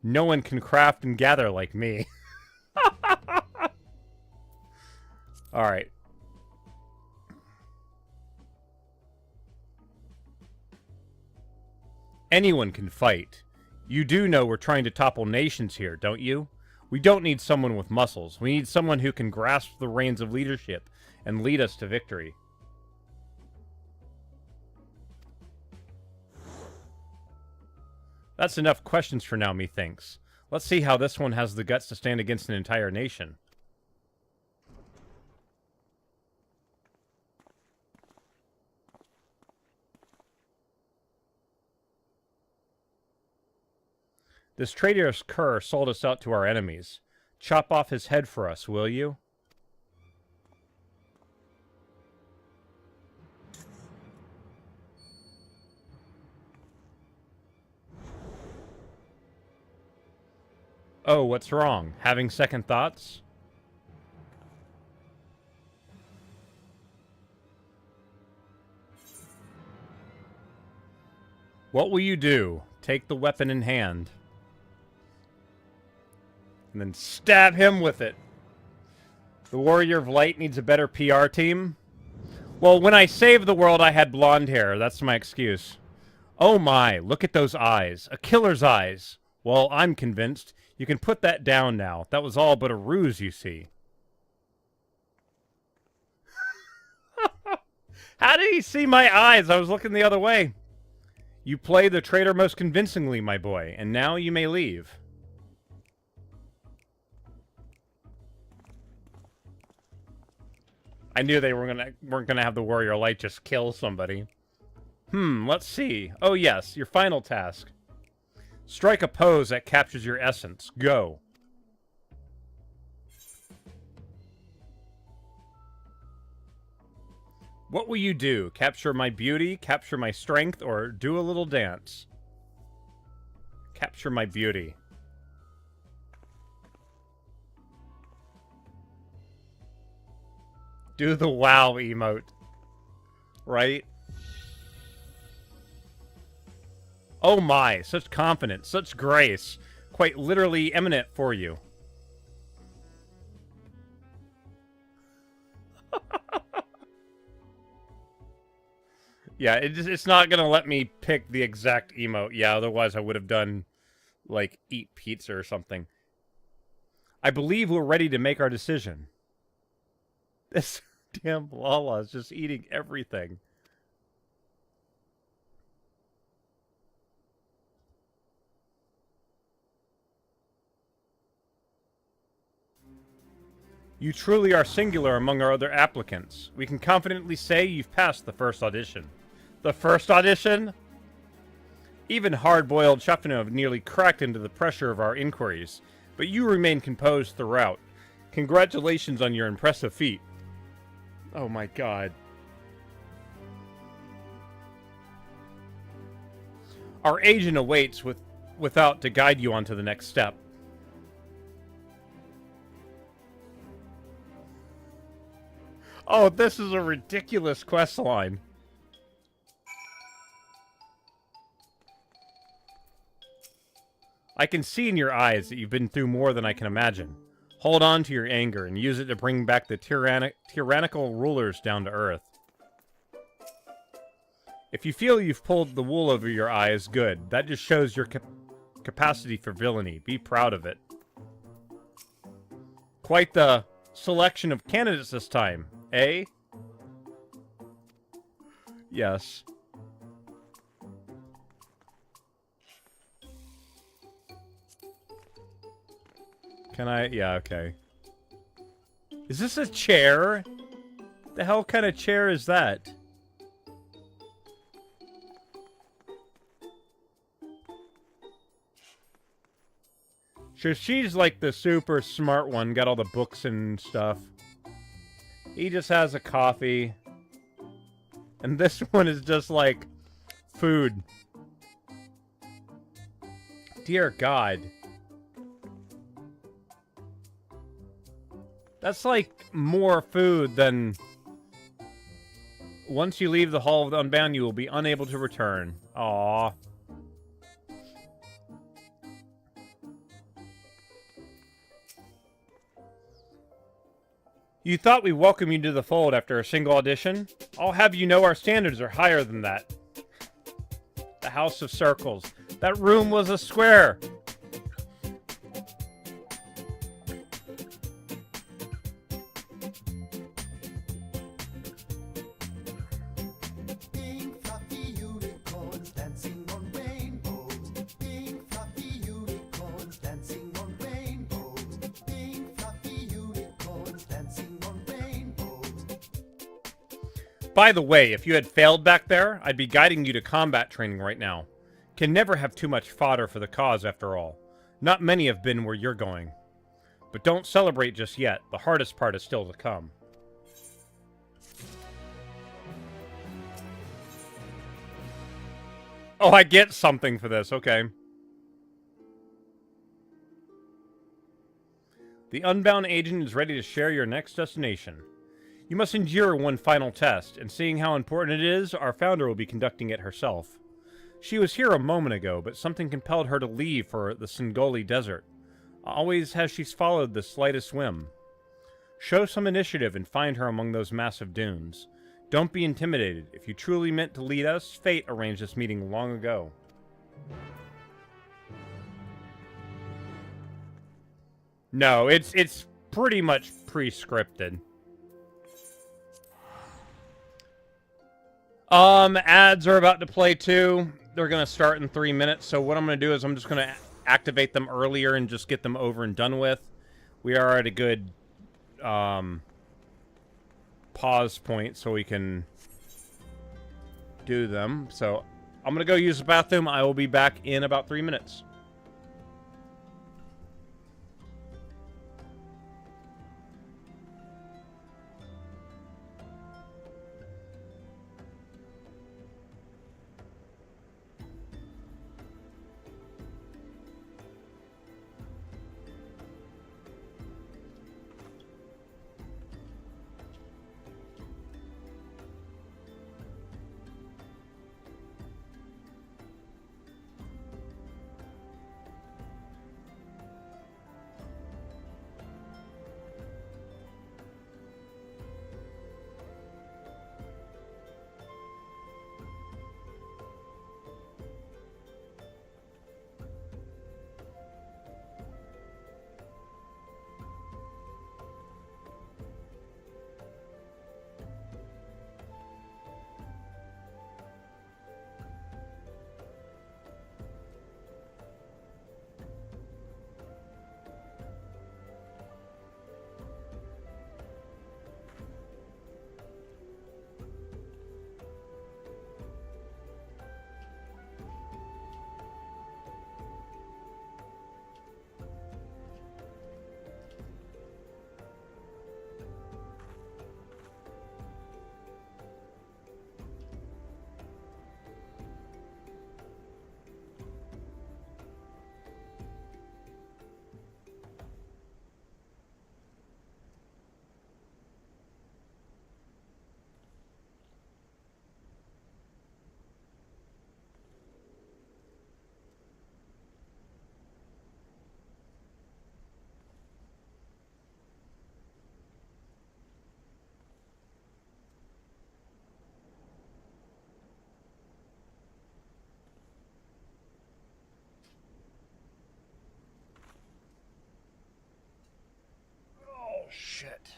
No one can craft and gather like me. Alright. Anyone can fight. You do know we're trying to topple nations here, don't you? We don't need someone with muscles. We need someone who can grasp the reins of leadership and lead us to victory. That's enough questions for now, methinks. Let's see how this one has the guts to stand against an entire nation. This traitorous cur sold us out to our enemies. Chop off his head for us, will you? Oh, what's wrong? Having second thoughts? What will you do? Take the weapon in hand. And then stab him with it. The Warrior of Light needs a better PR team? Well, when I saved the world, I had blonde hair. That's my excuse. Oh my, look at those eyes. A killer's eyes. Well, I'm convinced. You can put that down now. That was all but a ruse, you see. How did he see my eyes? I was looking the other way. You play the traitor most convincingly, my boy, and now you may leave. I knew they weren't gonna have the Warrior Light just kill somebody. Let's see. Oh yes, your final task. Strike a pose that captures your essence. Go. What will you do? Capture my beauty, capture my strength, or do a little dance? Capture my beauty. Do the wow emote. Right? Oh my, such confidence, such grace. Quite literally eminent for you. Yeah, it's not gonna let me pick the exact emote. Yeah, otherwise I would have done, like, eat pizza or something. I believe we're ready to make our decision. This damn Lala is just eating everything. You truly are singular among our other applicants. We can confidently say you've passed the first audition. The first audition? Even hard-boiled Chuffino nearly cracked into the pressure of our inquiries, but you remain composed throughout. Congratulations on your impressive feat. Oh my god. Our agent awaits without to guide you onto the next step. Oh, this is a ridiculous quest line. I can see in your eyes that you've been through more than I can imagine. Hold on to your anger and use it to bring back the tyrannical rulers down to earth. If you feel you've pulled the wool over your eyes, good. That just shows your capacity for villainy. Be proud of it. Quite the selection of candidates this time, eh? Yes. Can I? Yeah, okay. Is this a chair? The hell kind of chair is that? So she's like the super smart one, got all the books and stuff. He just has a coffee. And this one is just like food. Dear God. That's like more food than... Once you leave the Hall of the Unbound, you will be unable to return. Aww. You thought we welcomed you to the fold after a single audition? I'll have you know our standards are higher than that. The House of Circles. That room was a square. By the way, if you had failed back there, I'd be guiding you to combat training right now. Can never have too much fodder for the cause, after all. Not many have been where you're going. But don't celebrate just yet. The hardest part is still to come. Oh, I get something for this. Okay. The Unbound agent is ready to share your next destination. You must endure one final test, and seeing how important it is, our founder will be conducting it herself. She was here a moment ago, but something compelled her to leave for the Singoli Desert. Always has she followed the slightest whim. Show some initiative and find her among those massive dunes. Don't be intimidated. If you truly meant to lead us, fate arranged this meeting long ago. No, it's pretty much pre-scripted. Ads are about to play too. They're going to start in 3 minutes. So what I'm going to do is I'm just going to activate them earlier and just get them over and done with. We are at a good pause point so we can do them. So I'm going to go use the bathroom. I will be back in about 3 minutes. Shit.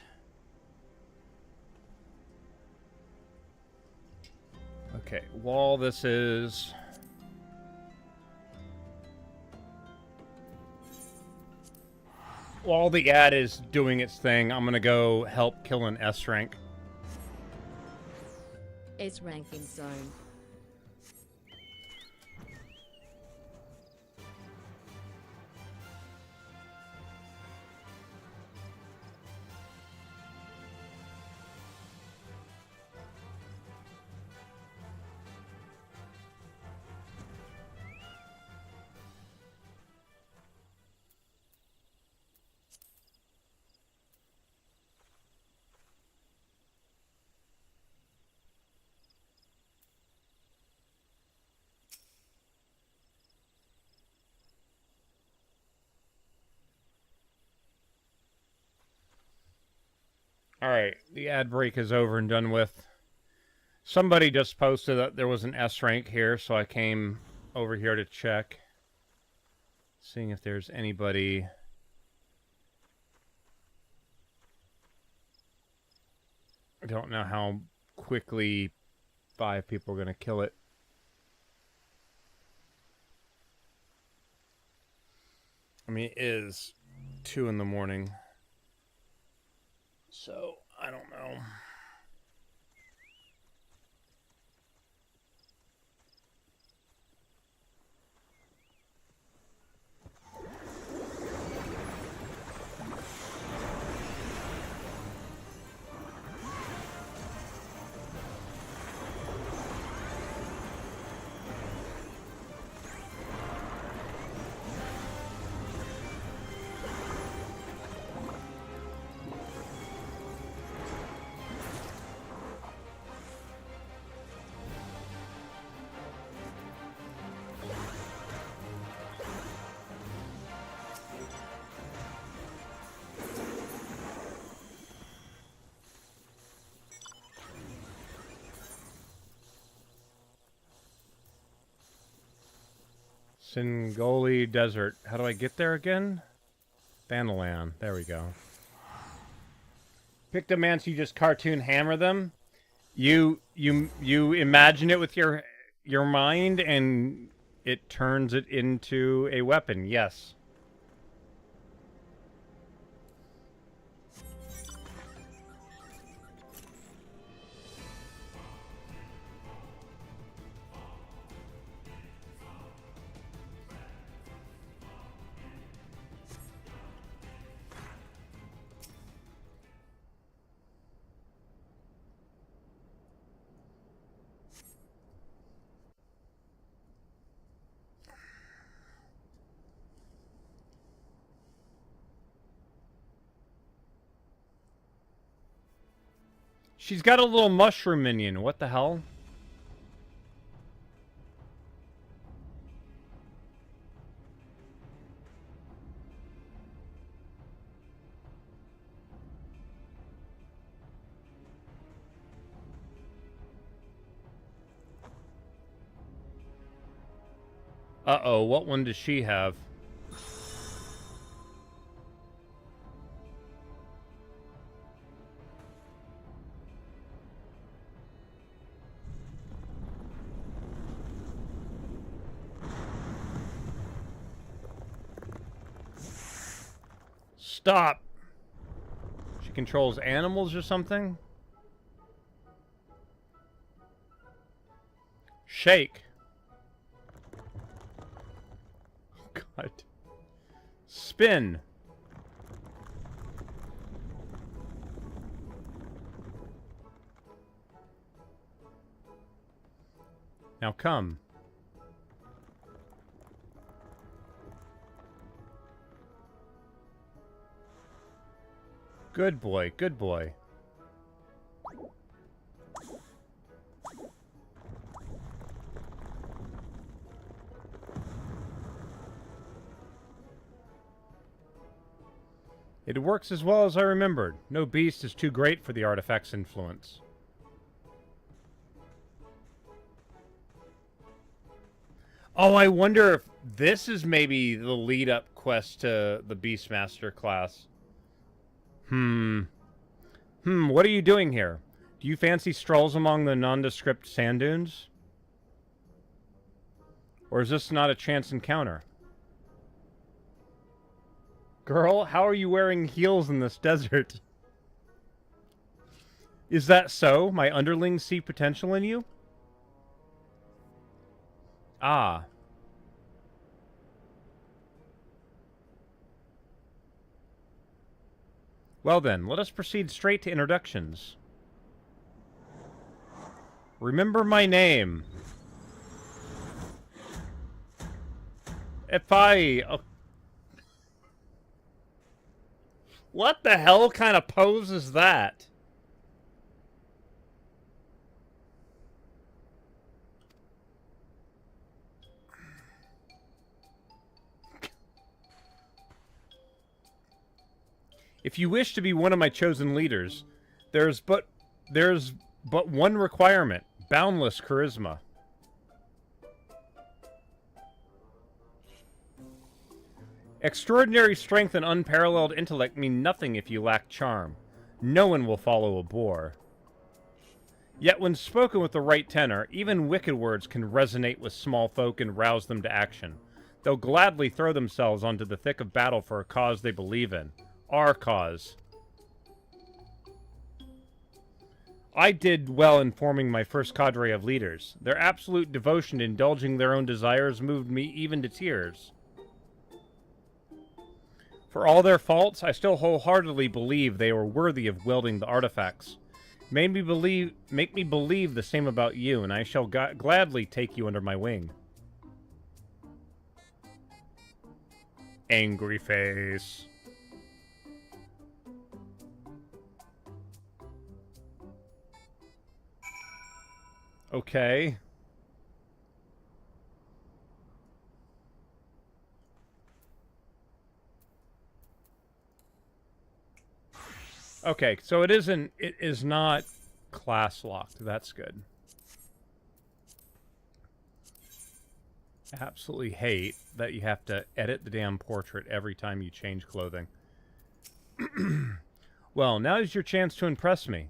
Okay, while this is... While the ad is doing its thing, I'm gonna go help kill an S rank. S rank in zone. Alright, the ad break is over and done with. Somebody just posted that there was an S rank here, so I came over here to check. Seeing if there's anybody... I don't know how quickly 5 people are going to kill it. I mean, it is 2 in the morning. So, I don't know. Singoli Desert. How do I get there again? Thanalan. There we go. Pictomancy, just cartoon hammer them. You imagine it with your mind, and it turns it into a weapon. Yes. She's got a little mushroom minion. What the hell? Uh-oh, what one does she have? Stop! She controls animals or something? Shake. Oh, God. Spin. Now come. Good boy, good boy. It works as well as I remembered. No beast is too great for the artifact's influence. Oh, I wonder if this is maybe the lead-up quest to the Beastmaster class. What are you doing here? Do you fancy strolls among the nondescript sand dunes? Or is this not a chance encounter? Girl, how are you wearing heels in this desert? Is that so? My underlings see potential in you? Ah. Well then, let us proceed straight to introductions. Remember my name. Epai. Oh. What the hell kind of pose is that? If you wish to be one of my chosen leaders, There's but one requirement: boundless charisma. Extraordinary strength and unparalleled intellect mean nothing if you lack charm. No one will follow a bore. Yet when spoken with the right tenor, even wicked words can resonate with small folk and rouse them to action. They'll gladly throw themselves onto the thick of battle for a cause they believe in. Our cause. I did well in forming my first cadre of leaders. Their absolute devotion to indulging their own desires moved me even to tears. For all their faults, I still wholeheartedly believe they were worthy of wielding the artifacts. Make me believe the same about you, and I shall gladly take you under my wing. Angry face. Okay. Okay, so it is not class locked. That's good. Absolutely hate that you have to edit the damn portrait every time you change clothing. Well, now is your chance to impress me.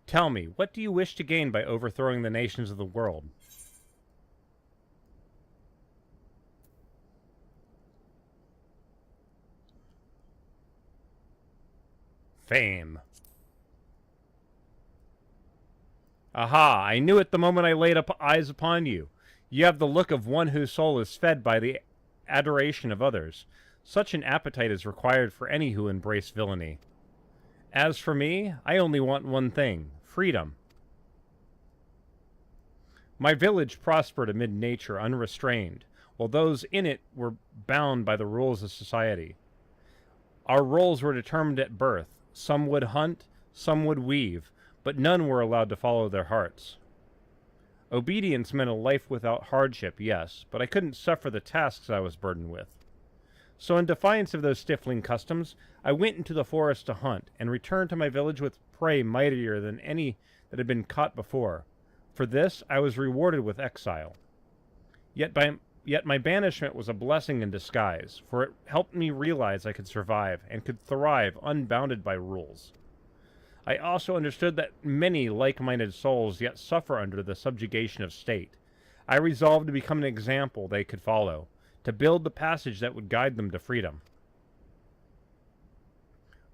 Tell me, what do you wish to gain by overthrowing the nations of the world? Fame. Aha, I knew it the moment I laid eyes upon you. You have the look of one whose soul is fed by the adoration of others. Such an appetite is required for any who embrace villainy. As for me, I only want one thing: freedom. My village prospered amid nature unrestrained, while those in it were bound by the rules of society. Our roles were determined at birth. Some would hunt, some would weave, but none were allowed to follow their hearts. Obedience meant a life without hardship, yes, but I couldn't suffer the tasks I was burdened with. So in defiance of those stifling customs, I went into the forest to hunt, and returned to my village with prey mightier than any that had been caught before. For this, I was rewarded with exile. Yet my banishment was a blessing in disguise, for it helped me realize I could survive, and could thrive unbounded by rules. I also understood that many like-minded souls yet suffer under the subjugation of state. I resolved to become an example they could follow, to build the passage that would guide them to freedom.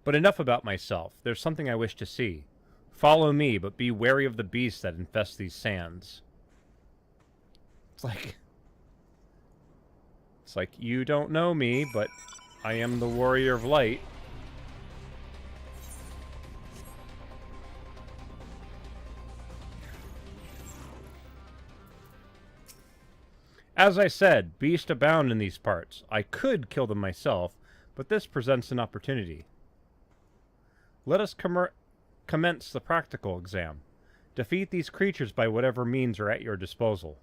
But enough about myself. There's something I wish to see. Follow me, but be wary of the beasts that infest these sands. It's like, you don't know me, but I am the warrior of light. As I said, beasts abound in these parts. I could kill them myself, but this presents an opportunity. Let us commence the practical exam. Defeat these creatures by whatever means are at your disposal.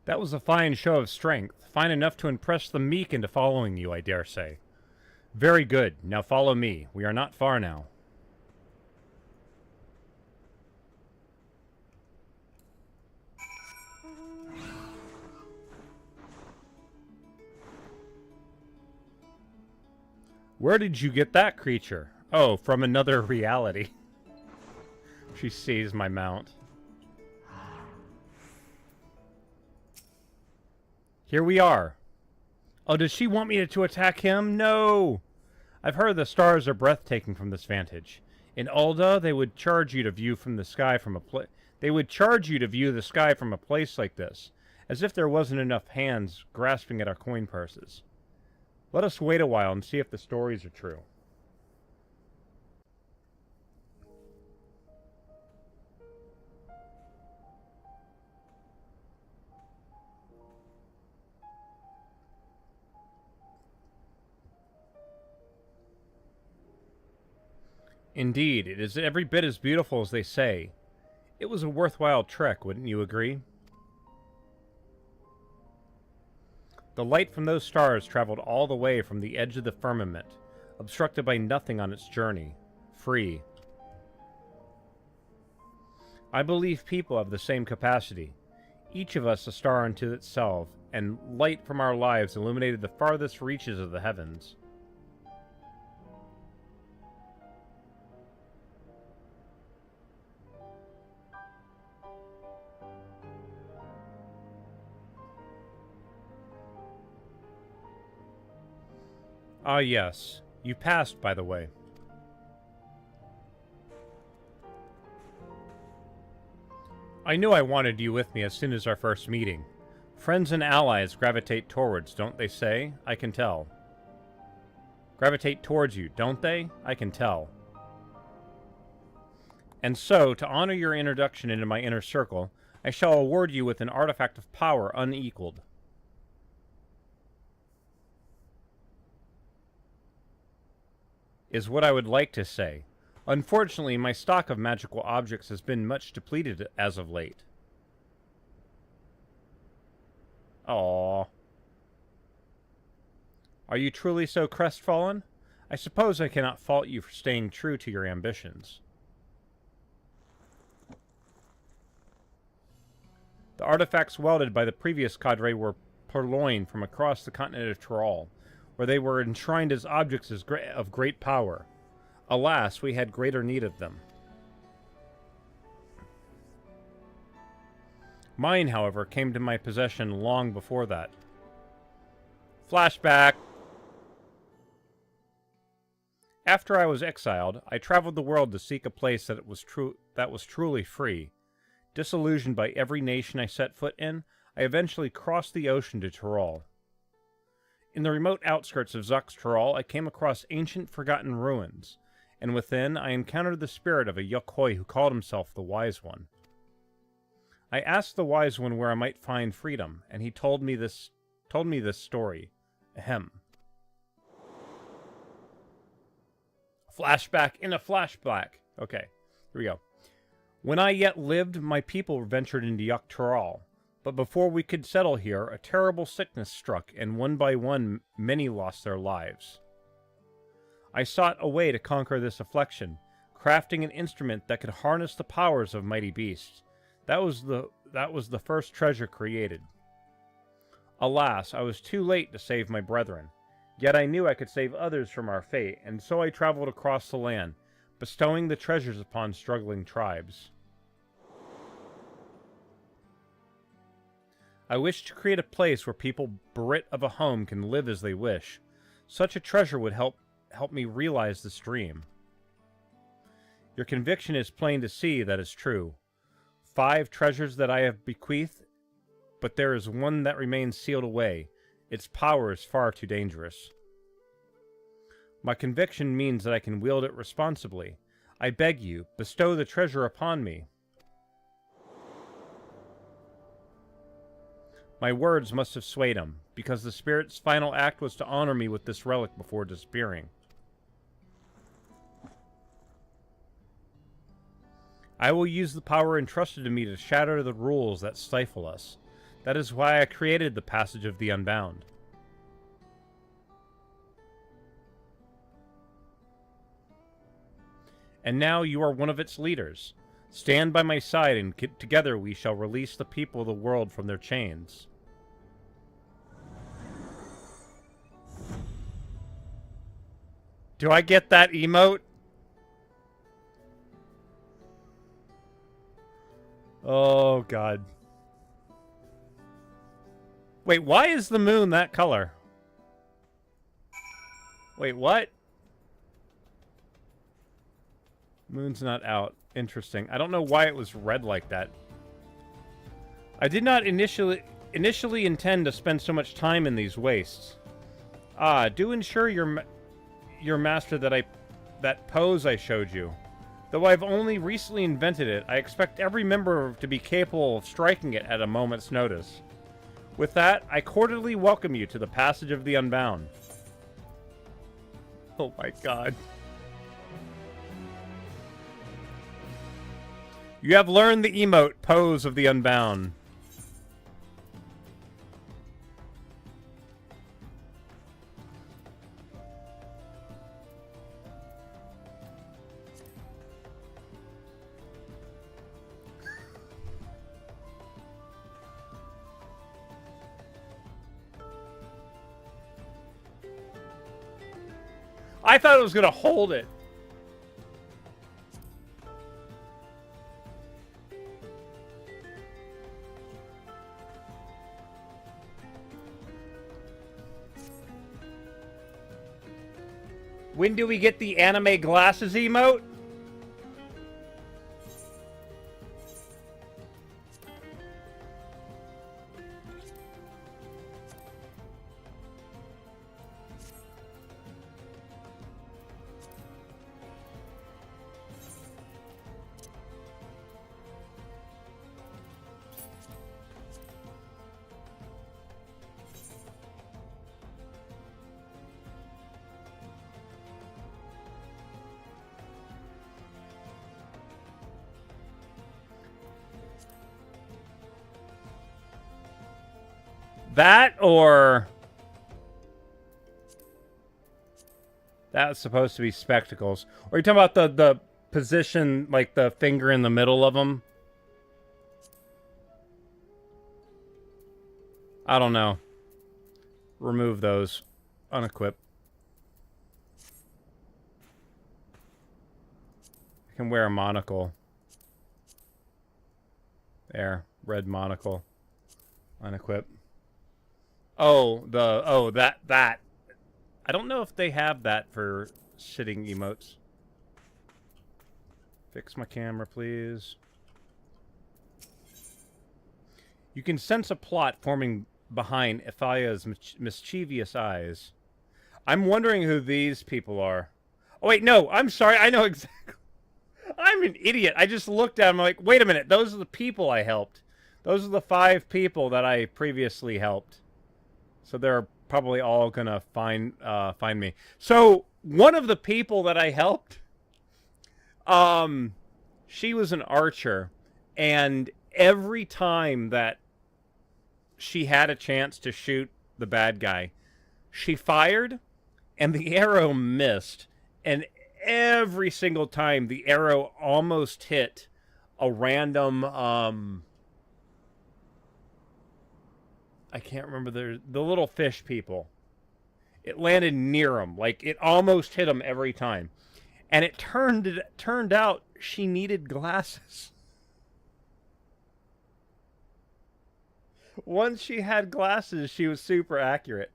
That was a fine show of strength, fine enough to impress the meek into following you, I dare say. Very good. Now follow me. We are not far now. Where did you get that creature? Oh, from another reality. She sees my mount. Here we are. Oh, does she want me to attack him? No! I've heard the stars are breathtaking from this vantage. In Ulda, they would charge you to view from the sky from a the sky from a place like this, as if there wasn't enough hands grasping at our coin purses. Let us wait a while and see if the stories are true. Indeed, it is every bit as beautiful as they say. It was a worthwhile trek, wouldn't you agree? The light from those stars traveled all the way from the edge of the firmament, obstructed by nothing on its journey, free. I believe people have the same capacity, each of us a star unto itself, and light from our lives illuminated the farthest reaches of the heavens. Ah, yes. You passed, by the way. I knew I wanted you with me as soon as our first meeting. Friends and allies gravitate towards, don't they say? I can tell. Gravitate towards you, don't they? I can tell. And so, to honor your introduction into my inner circle, I shall award you with an artifact of power unequaled. Is what I would like to say. Unfortunately, my stock of magical objects has been much depleted as of late. Aww. Are you truly so crestfallen? I suppose I cannot fault you for staying true to your ambitions. The artifacts welded by the previous cadre were purloined from across the continent of Tyrol, where they were enshrined as objects of great power. Alas, we had greater need of them. Mine, however, came to my possession long before that. Flashback! After I was exiled, I traveled the world to seek a place that was truly free. Disillusioned by every nation I set foot in, I eventually crossed the ocean to Tyrol. In the remote outskirts of Zux Tyrol, I came across ancient forgotten ruins, and within I encountered the spirit of a Yokoi who called himself the Wise One. I asked the Wise One where I might find freedom, and he told me this story. Ahem. Flashback in a flashback. Okay, here we go. When I yet lived, my people ventured into Yuk Tyrol. But before we could settle here, a terrible sickness struck, and one by one many lost their lives. I sought a way to conquer this affliction, crafting an instrument that could harness the powers of mighty beasts. That was the first treasure created. Alas, I was too late to save my brethren. Yet I knew I could save others from our fate, and so I traveled across the land, bestowing the treasures upon struggling tribes. I wish to create a place where people bereft of a home can live as they wish. Such a treasure would help me realize this dream. Your conviction is plain to see that is true. 5 treasures that I have bequeathed, but there is one that remains sealed away. Its power is far too dangerous. My conviction means that I can wield it responsibly. I beg you, bestow the treasure upon me. My words must have swayed him, because the spirit's final act was to honor me with this relic before disappearing. I will use the power entrusted to me to shatter the rules that stifle us. That is why I created the Passage of the Unbound. And now you are one of its leaders. Stand by my side, and together we shall release the people of the world from their chains. Do I get that emote? Oh, God. Wait, why is the moon that color? Wait, what? Moon's not out. Interesting. I don't know why it was red like that. I did not initially intend to spend so much time in these wastes. Do ensure your master that pose I showed you. Though I've only recently invented it, I expect every member to be capable of striking it at a moment's notice. With that, I cordially welcome you to the Passage of the Unbound. Oh my God. You have learned the emote pose of the unbound. I thought it was gonna hold it. When do we get the anime glasses emote? That or that's supposed to be spectacles. Or are you talking about the position, like the finger in the middle of them? I don't know. Remove those. Unequip. I can wear a monocle. There. Red monocle. Unequip. Oh, that. I don't know if they have that for sitting emotes. Fix my camera, please. You can sense a plot forming behind Ithaya's mischievous eyes. I'm wondering who these people are. Oh, wait, no, I'm sorry. I know exactly. I'm an idiot. I just looked at them like, wait a minute. Those are the people I helped. Those are the 5 people that I previously helped. So they're probably all gonna find me. So one of the people that I helped, she was an archer, and every time that she had a chance to shoot the bad guy, she fired, and the arrow missed, and every single time the arrow almost hit a random I can't remember the little fish people. It landed near them. Like, it almost hit them every time. And it turned out she needed glasses. Once she had glasses, she was super accurate.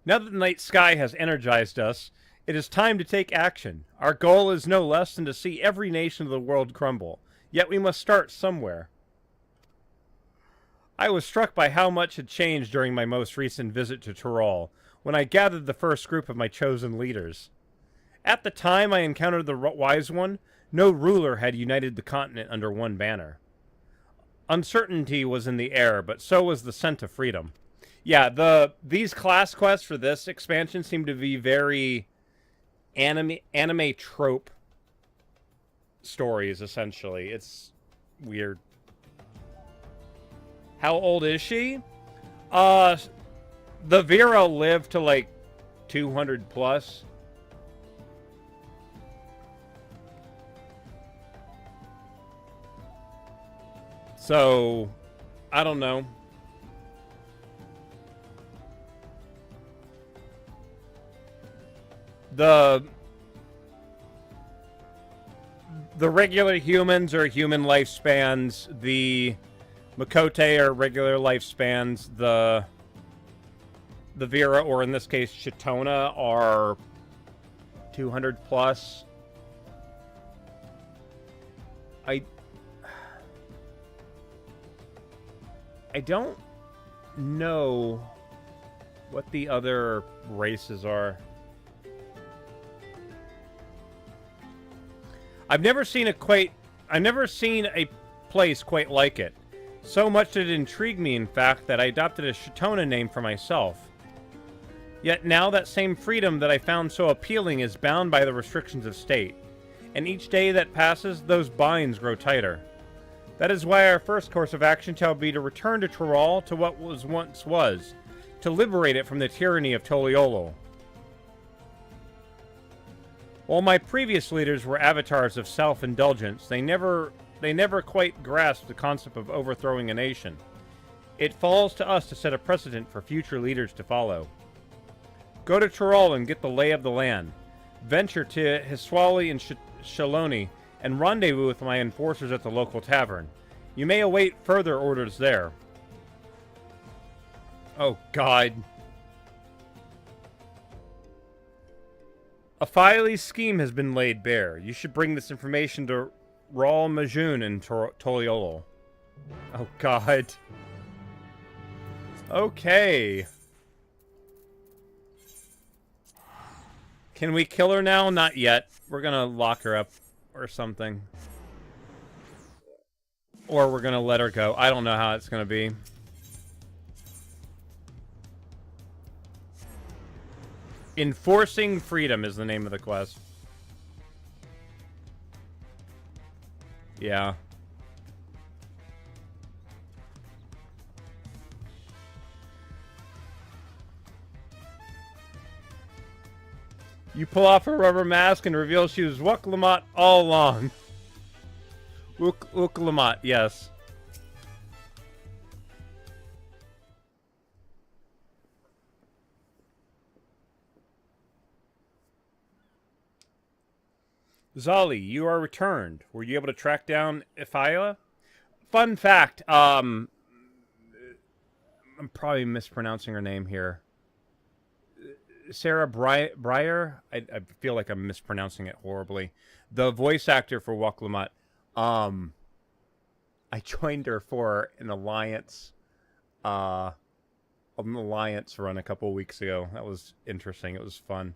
Now that the night sky has energized us, it is time to take action. Our goal is no less than to see every nation of the world crumble. Yet we must start somewhere. I was struck by how much had changed during my most recent visit to Tyrol, when I gathered the first group of my chosen leaders. At the time I encountered the Wise One, no ruler had united the continent under one banner. Uncertainty was in the air, but so was the scent of freedom. Yeah, these class quests for this expansion seem to be very anime trope stories, essentially. It's weird. How old is she? The Vera lived to like 200 plus. So, I don't know. The regular humans are human lifespans. The Makote are regular lifespans. The Vera, or in this case, Chitona, are 200 plus. I don't know what the other races are. I've never seen a place quite like it. So much did it intrigue me, in fact, that I adopted a Chitona name for myself. Yet now that same freedom that I found so appealing is bound by the restrictions of state. And each day that passes, those binds grow tighter. That is why our first course of action shall be to return to Tyrol to what once was, to liberate it from the tyranny of Toliolo. While my previous leaders were avatars of self-indulgence, they never quite grasped the concept of overthrowing a nation. It falls to us to set a precedent for future leaders to follow. Go to Tyrol and get the lay of the land. Venture to Hiswali and Shaloni and rendezvous with my enforcers at the local tavern. You may await further orders there. Oh, God. A fiery scheme has been laid bare. You should bring this information to Raul Majun in Toliolo. Oh, God. Okay. Can we kill her now? Not yet. We're gonna lock her up or something. Or we're gonna let her go. I don't know how it's gonna be. Enforcing Freedom is the name of the quest. Yeah. You pull off her rubber mask and reveal she was Wuklamat all along. Wuklamat, yes. Zali, you are returned. Were you able to track down Ifila? Fun fact, I'm probably mispronouncing her name here. Sarah Breyer? I feel like I'm mispronouncing it horribly. The voice actor for Wuklamat. I joined her for an alliance run a couple weeks ago. That was interesting. It was fun.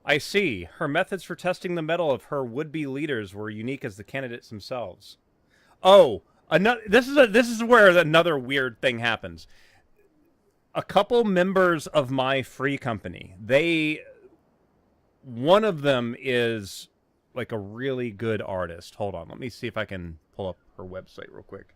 I see. Her methods for testing the mettle of her would-be leaders were unique as the candidates themselves. Oh, this is where another weird thing happens. A couple members of my free company, one of them is like a really good artist. Hold on, let me see if I can pull up her website real quick.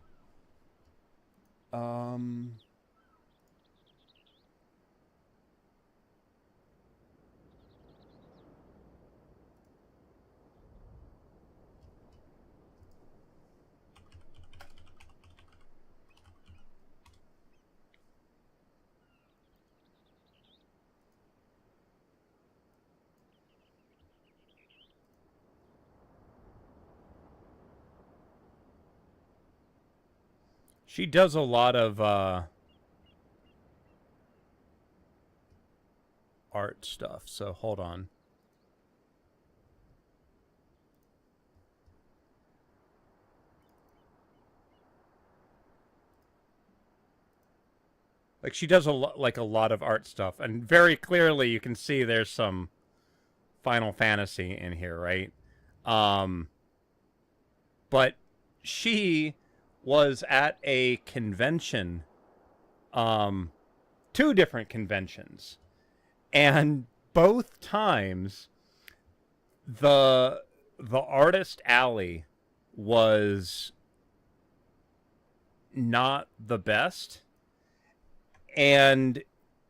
She does a lot of art stuff, so hold on. Like, she does a lot of art stuff, and very clearly you can see there's some Final Fantasy in here, right? But she was at a convention, 2 different conventions, and both times the artist alley was not the best, and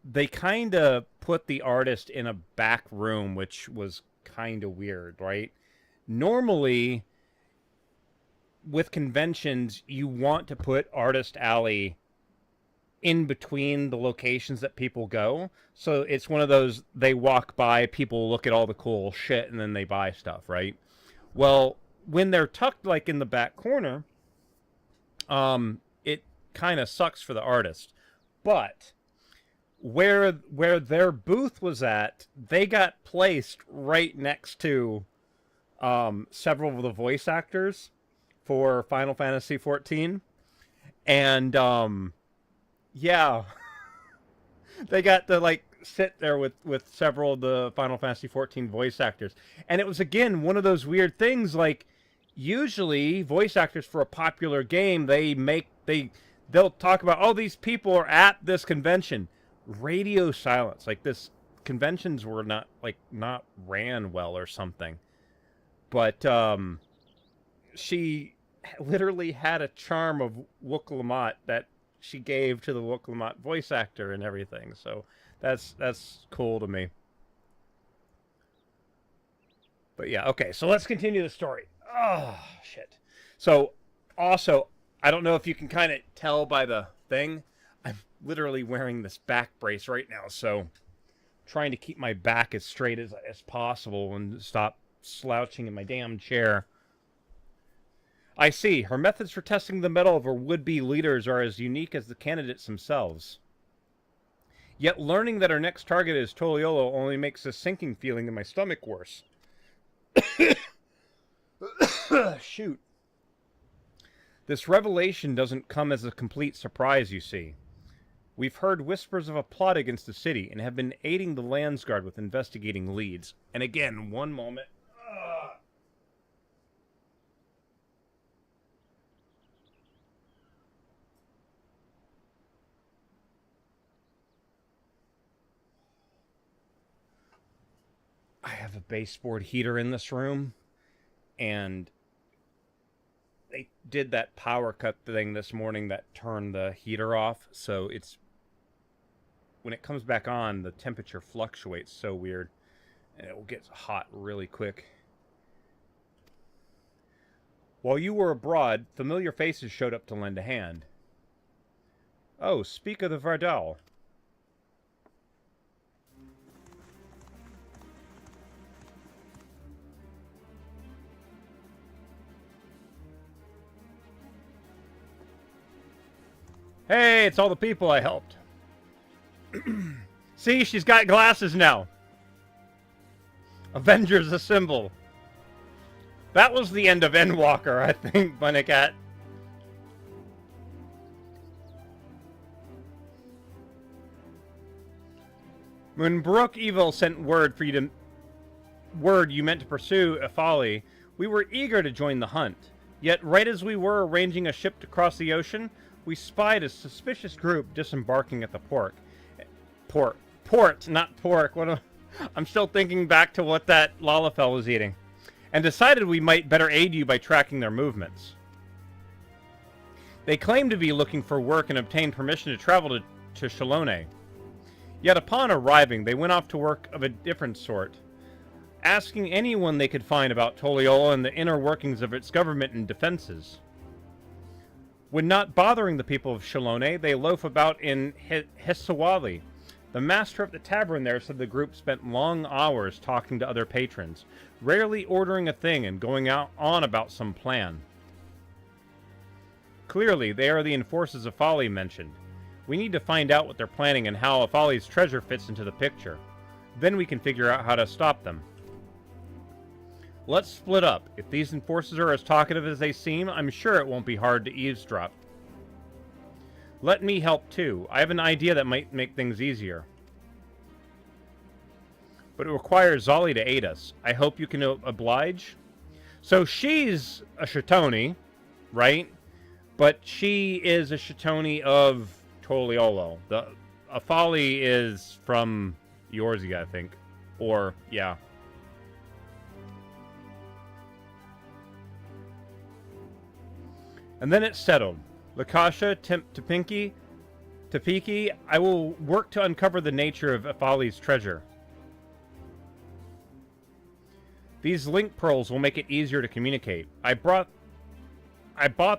they kind of put the artist in a back room, which was kind of weird, right? Normally, with conventions, you want to put Artist Alley in between the locations that people go. So it's one of those, they walk by, people look at all the cool shit, and then they buy stuff, right? Well, when they're tucked, like, in the back corner, it kind of sucks for the artist. But where their booth was at, they got placed right next to several of the voice actors for Final Fantasy XIV, and yeah, they got to like sit there with several of the Final Fantasy XIV voice actors, and it was again one of those weird things. Like, usually voice actors for a popular game, they'll talk about, oh, these people are at this convention. Radio silence. Like, this conventions were not ran well or something. But she literally had a charm of Wookalamat that she gave to the Wookalamat voice actor and everything. So that's cool to me. But yeah, okay, so let's continue the story. Oh, shit. So, also, I don't know if you can kind of tell by the thing, I'm literally wearing this back brace right now, so trying to keep my back as straight as possible and stop slouching in my damn chair. I see. Her methods for testing the mettle of her would-be leaders are as unique as the candidates themselves. Yet learning that our next target is Toliolo only makes a sinking feeling in my stomach worse. Shoot. This revelation doesn't come as a complete surprise, you see. We've heard whispers of a plot against the city and have been aiding the Landsguard with investigating leads. And again, one moment. I have a baseboard heater in this room, and they did that power cut thing this morning that turned the heater off, so it's, when it comes back on, the temperature fluctuates so weird, and it will get hot really quick. While you were abroad, familiar faces showed up to lend a hand. Oh, speak of the Vardal. Hey, it's all the people I helped. See, she's got glasses now. Avengers Assemble. That was the end of Endwalker, I think, Bunnycat. When Baroque Evil sent word you meant to pursue Afali, we were eager to join the hunt. Yet, right as we were arranging a ship to cross the ocean, we spied a suspicious group disembarking at the port, not pork. I'm still thinking back to what that Lalafell was eating, and decided we might better aid you by tracking their movements. They claimed to be looking for work and obtained permission to travel to Shalone. Yet upon arriving, they went off to work of a different sort, asking anyone they could find about Toliola and the inner workings of its government and defenses. When not bothering the people of Shalone, they loaf about in Hisawali. The master of the tavern there said the group spent long hours talking to other patrons, rarely ordering a thing and going on about some plan. Clearly, they are the enforcers Afali mentioned. We need to find out what they're planning and how Afali's treasure fits into the picture. Then we can figure out how to stop them. Let's split up. If these enforcers are as talkative as they seem, I'm sure it won't be hard to eavesdrop. Let me help too. I have an idea that might make things easier. But it requires Zolly to aid us. I hope you can oblige. So she's a Shatoni, right? But she is a Shatoni of Toliolo. The Afali is from Yorzy, I think. Or, yeah. And then it's settled. Lakasha, Tapiki, I will work to uncover the nature of Afali's treasure. These link pearls will make it easier to communicate. I bought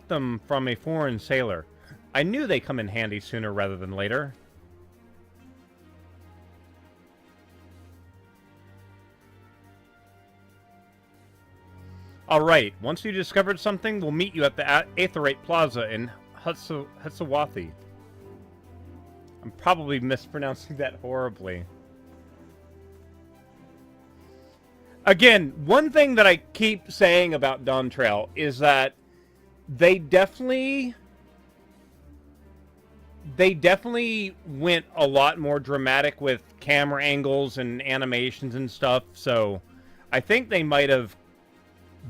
them from a foreign sailor. I knew they'd come in handy sooner rather than later. Alright, once you discovered something, we'll meet you at the Aetherite Plaza in Hitsawathi. I'm probably mispronouncing that horribly. Again, one thing that I keep saying about Dawn Trail is that they definitely went a lot more dramatic with camera angles and animations and stuff, so I think they might have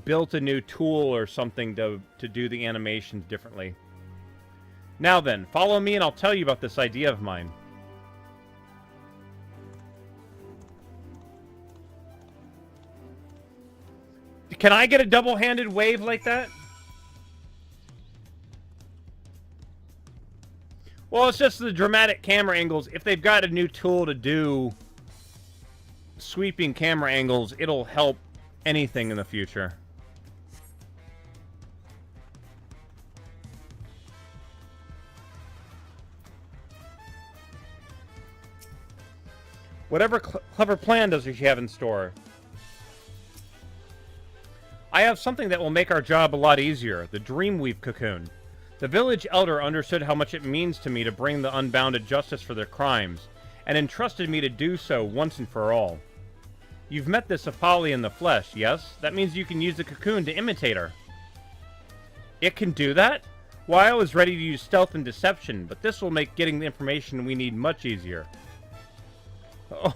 built a new tool or something to do the animations differently. Now then, follow me and I'll tell you about this idea of mine. Can I get a double-handed wave like that? Well, it's just the dramatic camera angles. If they've got a new tool to do sweeping camera angles, it'll help anything in the future. Whatever clever plan does she have in store? I have something that will make our job a lot easier. The Dreamweave cocoon. The village elder understood how much it means to me to bring the unbounded justice for their crimes, and entrusted me to do so once and for all. You've met this Afali in the flesh, yes? That means you can use the cocoon to imitate her. It can do that? Why, I was ready to use stealth and deception, but this will make getting the information we need much easier. Oh,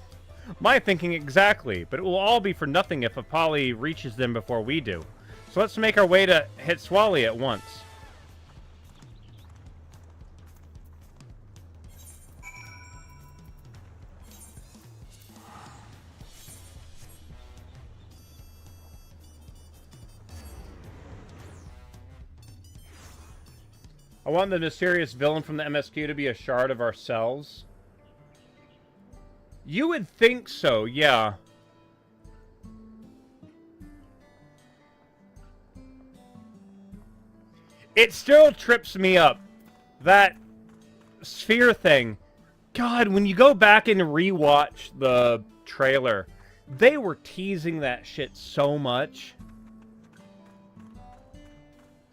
my thinking exactly, but it will all be for nothing if Afali reaches them before we do. So let's make our way to Hitswali at once. I want the mysterious villain from the MSQ to be a shard of ourselves. You would think so, yeah. It still trips me up. That sphere thing. God, when you go back and rewatch the trailer, they were teasing that shit so much.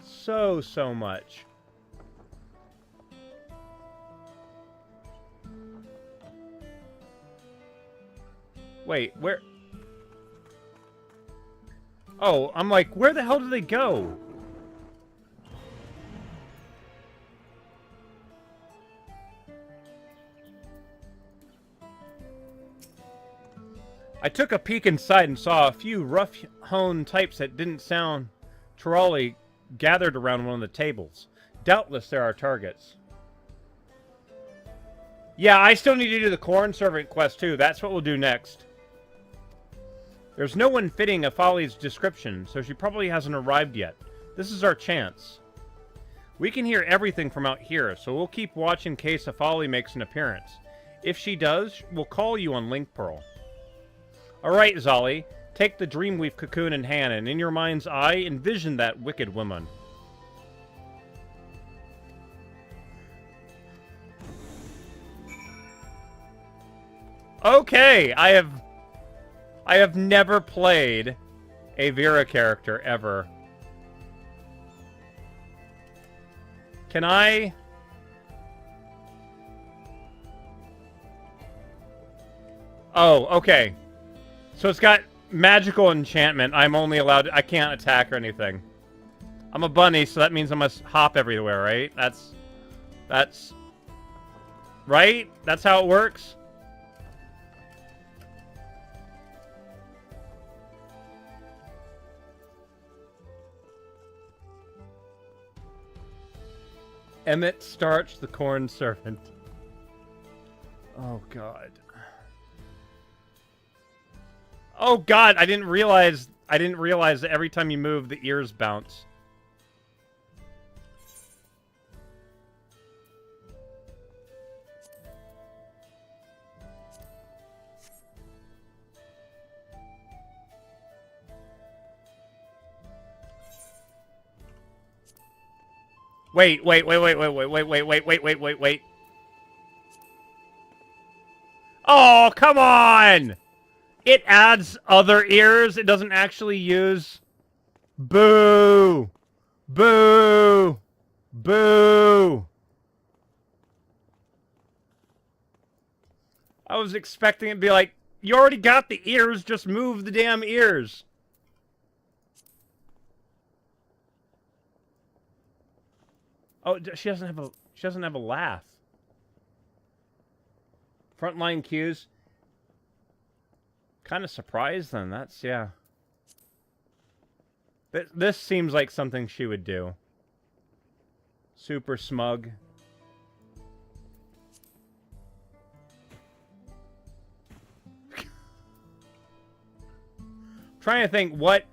So much. Wait, where? Oh, I'm like, where the hell did they go? I took a peek inside and saw a few rough-hewn types that didn't sound Trolley gathered around one of the tables. Doubtless there are targets. Yeah, I still need to do the Corn Servant quest too. That's what we'll do next. There's no one fitting Afali's description, so she probably hasn't arrived yet. This is our chance. We can hear everything from out here, so we'll keep watch in case Afali makes an appearance. If she does, we'll call you on Link Pearl. Alright, Zali. Take the Dreamweave cocoon in hand, and in your mind's eye, envision that wicked woman. Okay, I have never played a Vera character, ever. Can I? Oh, okay. So it's got magical enchantment. I'm only allowed... I can't attack or anything. I'm a bunny, so that means I must hop everywhere, right? That's... Right? That's how it works? Emmett Starch, the Corn Servant. Oh, God. Oh, God, I didn't realize that every time you move, the ears bounce. Wait. Oh, come on! It adds other ears. It doesn't actually use... Boo! Boo! Boo! I was expecting it to be like, you already got the ears, just move the damn ears. Oh, she doesn't have a laugh. Frontline cues. Kind of surprised then. That's, yeah. This seems like something she would do. Super smug. Trying to think what,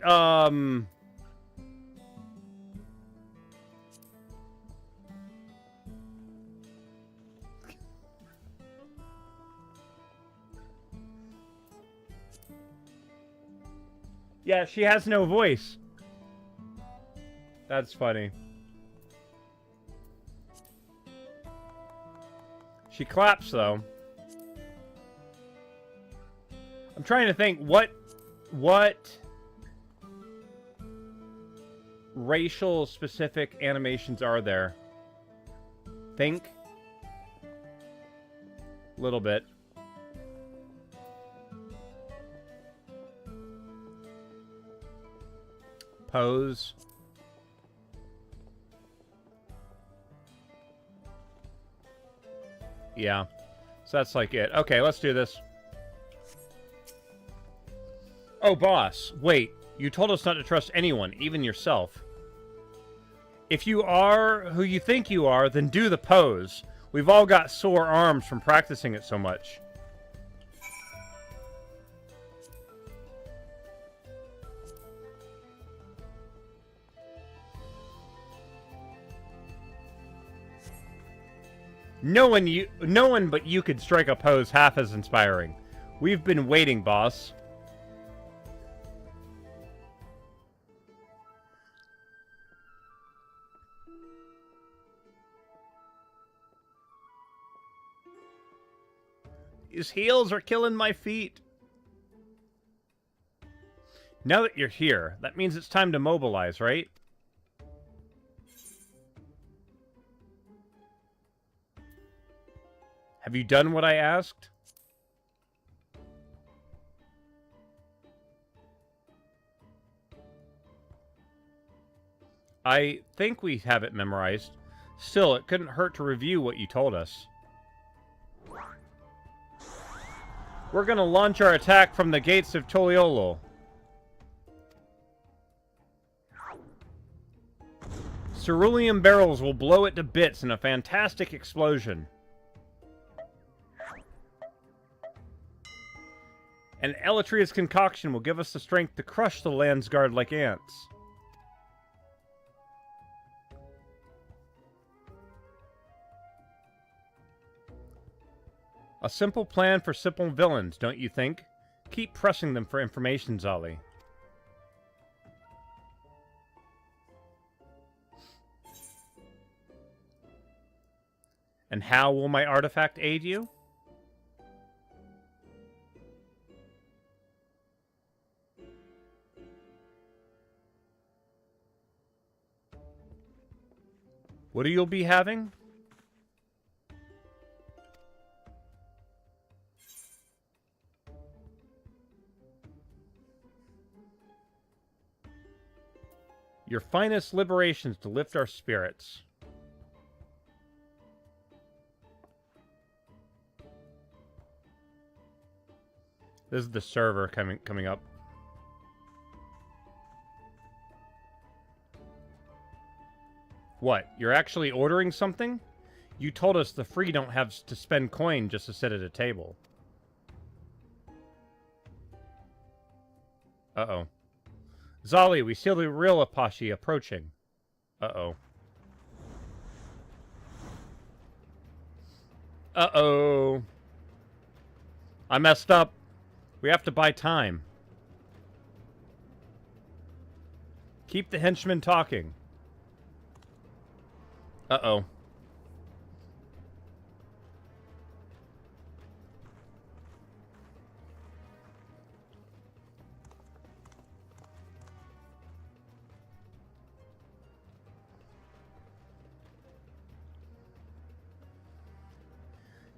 yeah, she has no voice. That's funny. She claps, though. I'm trying to think what racial specific animations are there? Think. Little bit. Pose. Yeah. So that's like it. Okay, let's do this. Oh, boss. Wait. You told us not to trust anyone, even yourself. If you are who you think you are, then do the pose. We've all got sore arms from practicing it so much. No one but you could strike a pose half as inspiring. We've been waiting, boss. These heels are killing my feet. Now that you're here, that means it's time to mobilize, right? Have you done what I asked? I think we have it memorized. Still, it couldn't hurt to review what you told us. We're gonna launch our attack from the gates of Toliolo. Cerulean barrels will blow it to bits in a fantastic explosion. And Elytria's concoction will give us the strength to crush the land's guard like ants. A simple plan for simple villains, don't you think? Keep pressing them for information, Zali. And how will my artifact aid you? What you'll be having? Your finest liberations to lift our spirits. This is the server coming up. What? You're actually ordering something? You told us the free don't have to spend coin just to sit at a table. Uh-oh. Zali, we see the real Apache approaching. Uh-oh. Uh-oh. I messed up. We have to buy time. Keep the henchmen talking. Uh-oh.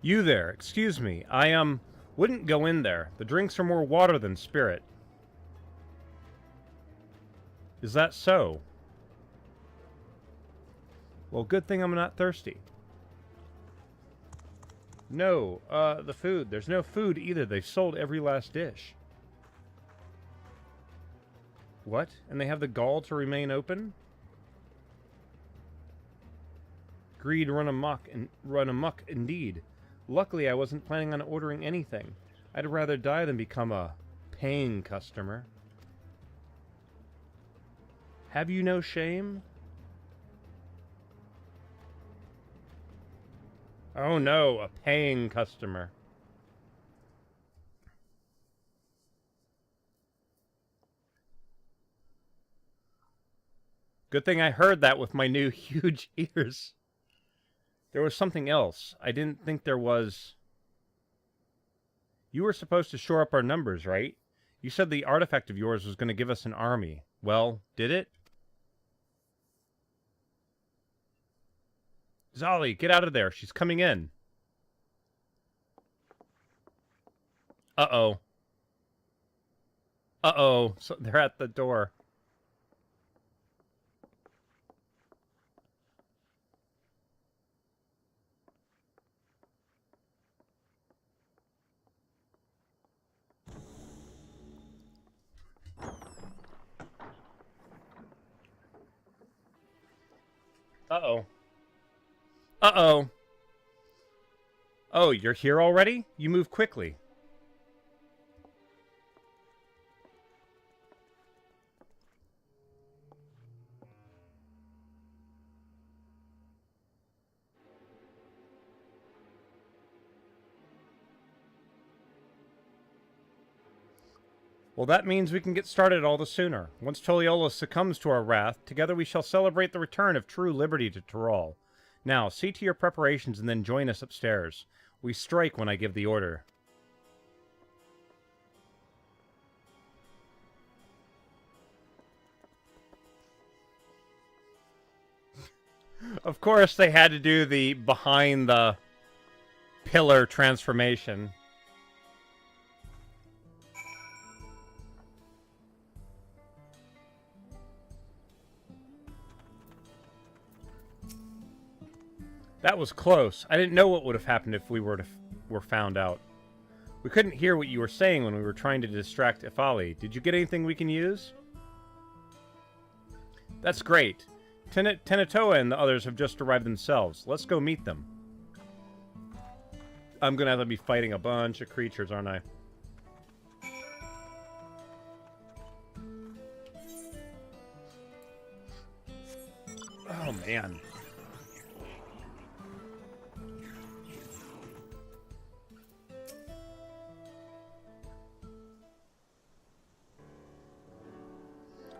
You there, excuse me. I, wouldn't go in there. The drinks are more water than spirit. Is that so? Well, good thing I'm not thirsty. No, the food. There's no food either. They've sold every last dish. What? And they have the gall to remain open? Greed run amok indeed. Luckily, I wasn't planning on ordering anything. I'd rather die than become a paying customer. Have you no shame? Oh no, a paying customer. Good thing I heard that with my new huge ears. There was something else. I didn't think there was... You were supposed to shore up our numbers, right? You said the artifact of yours was going to give us an army. Well, did it? Zolly, get out of there. She's coming in. Uh-oh. Uh-oh. So they're at the door. Uh-oh. Uh-oh. Oh, you're here already? You move quickly. Well, that means we can get started all the sooner. Once Toliolo succumbs to our wrath, together we shall celebrate the return of true liberty to Tyrol. Now, see to your preparations and then join us upstairs. We strike when I give the order. Of course, they had to do the behind the pillar transformation. That was close. I didn't know what would have happened if we were found out. We couldn't hear what you were saying when we were trying to distract Ifali. Did you get anything we can use? That's great. Tenatoa and the others have just arrived themselves. Let's go meet them. I'm gonna have to be fighting a bunch of creatures, aren't I? Oh, man.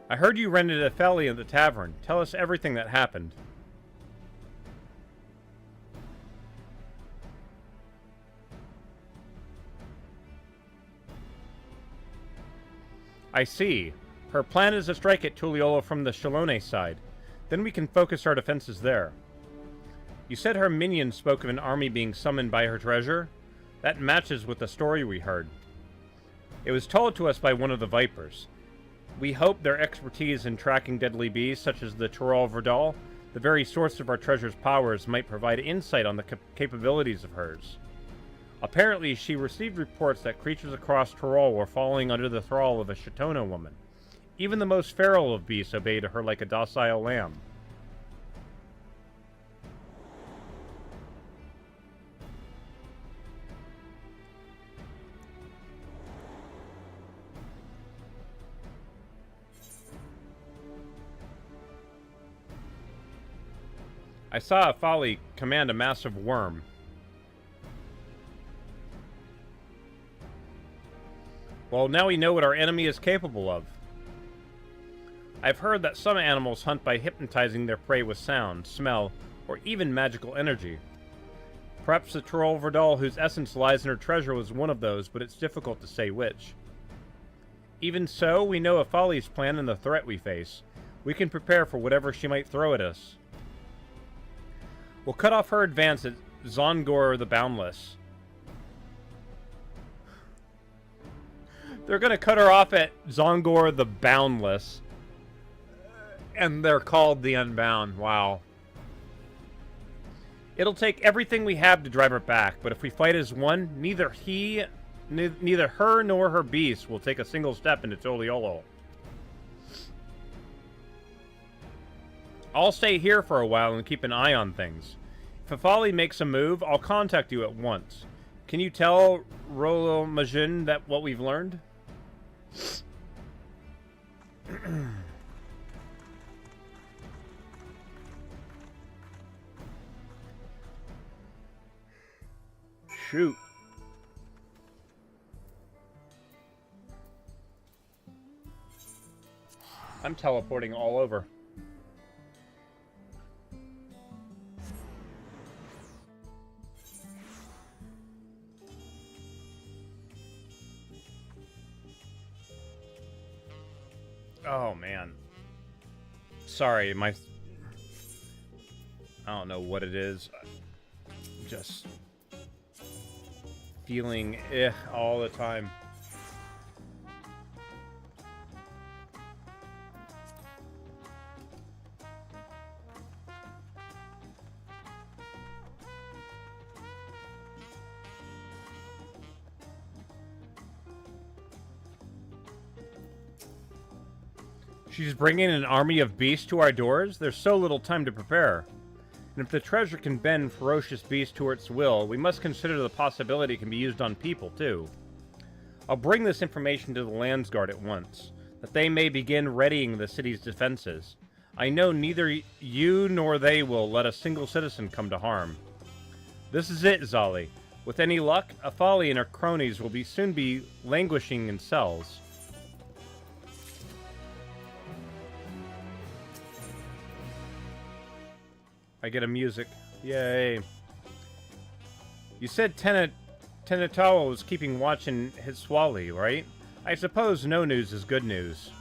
I heard you rented a felly at the tavern. Tell us everything that happened. I see. Her plan is to strike at Tuliolo from the Shalone side. Then we can focus our defenses there. You said her minions spoke of an army being summoned by her treasure? That matches with the story we heard. It was told to us by one of the Vipers. We hope their expertise in tracking deadly beasts, such as the Tyrol Verdal, the very source of our treasure's powers, might provide insight on the capabilities of hers. Apparently, she received reports that creatures across Tyrol were falling under the thrall of a Shatona woman. Even the most feral of beasts obeyed her like a docile lamb. I saw a folly command a massive worm. Well, now we know what our enemy is capable of. I've heard that some animals hunt by hypnotizing their prey with sound, smell, or even magical energy. Perhaps the Tyrol Verdal, whose essence lies in her treasure, was one of those, but it's difficult to say which. Even so, we know of Folly's plan and the threat we face. We can prepare for whatever she might throw at us. We'll cut off her advance at Zongor the Boundless. They're gonna cut her off at Zongor the Boundless. And they're called the Unbound. Wow. It'll take everything we have to drive her back, but if we fight as one, neither her nor her beast will take a single step into Toliolo. I'll stay here for a while and keep an eye on things. If Afali makes a move, I'll contact you at once. Can you tell Rolo Majin that what we've learned? Shoot. I'm teleporting all over. Oh, man. Sorry, I don't know what it is. I'm just feeling all the time. She's bringing an army of beasts to our doors? There's so little time to prepare. And if the treasure can bend ferocious beasts to its will, we must consider the possibility it can be used on people, too. I'll bring this information to the Landsguard at once, that they may begin readying the city's defenses. I know neither you nor they will let a single citizen come to harm. This is it, Zali. With any luck, Afali and her cronies will soon be languishing in cells. I get a music. Yay. You said Tenetawa was keeping watch in Hiswali, right? I suppose no news is good news.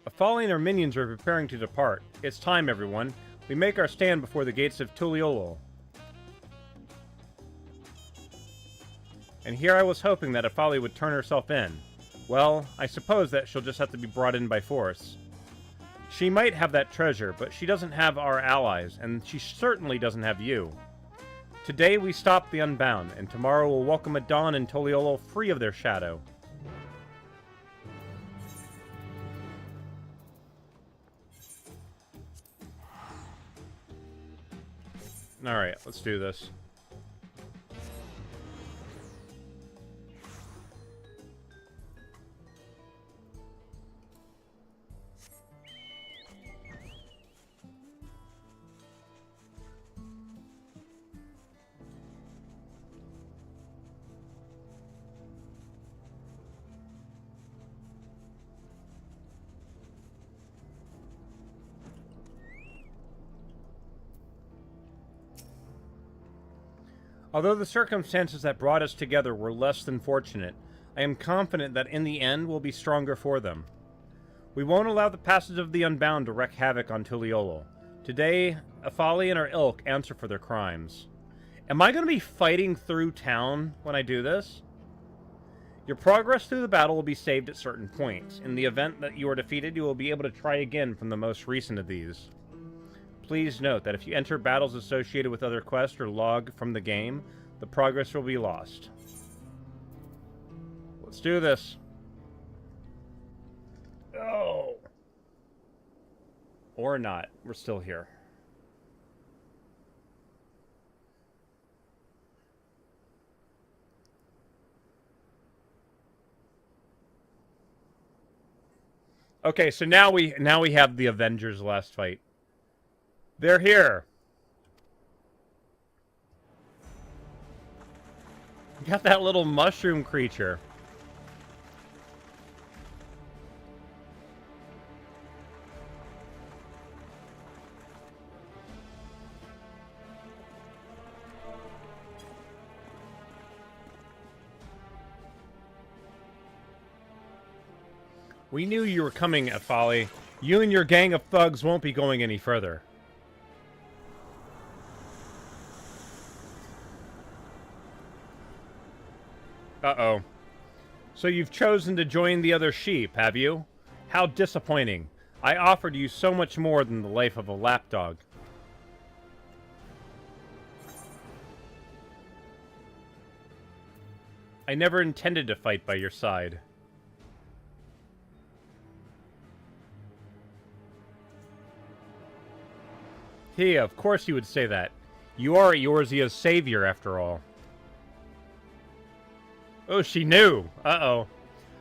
Afali and her minions are preparing to depart. It's time, everyone. We make our stand before the gates of Tuliolo. And here I was hoping that Afali would turn herself in. Well, I suppose that she'll just have to be brought in by force. She might have that treasure, but she doesn't have our allies, and she certainly doesn't have you. Today we stop the Unbound, and tomorrow we'll welcome a dawn in Toliolo free of their shadow. Alright, let's do this. Although the circumstances that brought us together were less than fortunate, I am confident that in the end we'll be stronger for them. We won't allow the passage of the Unbound to wreak havoc on Tuliolo. Today, Afali and her ilk answer for their crimes. Am I going to be fighting through town when I do this? Your progress through the battle will be saved at certain points. In the event that you are defeated, you will be able to try again from the most recent of these. Please note that if you enter battles associated with other quests or log from the game, the progress will be lost. Let's do this. Oh. Or not. We're still here. Okay, so now we have the Avengers last fight. They're here. You got that little mushroom creature. We knew you were coming, Afali. You and your gang of thugs won't be going any further. Uh-oh. So you've chosen to join the other sheep, have you? How disappointing. I offered you so much more than the life of a lapdog. I never intended to fight by your side. Hey, of course you would say that. You are Eorzea's savior, after all. Oh, she knew. Uh-oh.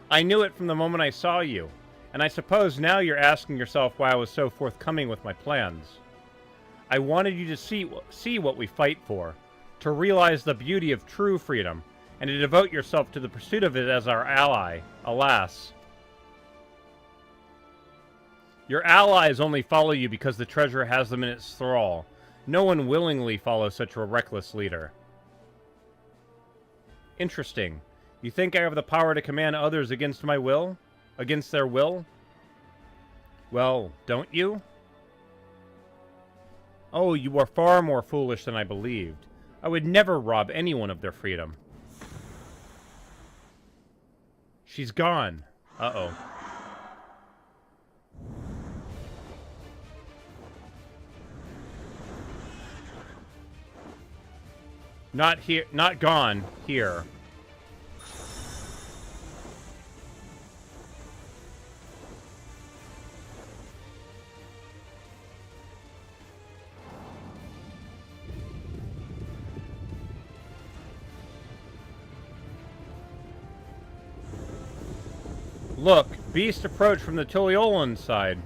I knew it from the moment I saw you. And I suppose now you're asking yourself why I was so forthcoming with my plans. I wanted you to see what we fight for, to realize the beauty of true freedom, and to devote yourself to the pursuit of it as our ally. Alas. Your allies only follow you because the treasure has them in its thrall. No one willingly follows such a reckless leader. Interesting. You think I have the power to command others against my will? Against their will? Well, don't you? Oh, you are far more foolish than I believed. I would never rob anyone of their freedom. She's gone. Uh-oh. Not here, not gone, here. Look, beast approach from the Tuliolan side.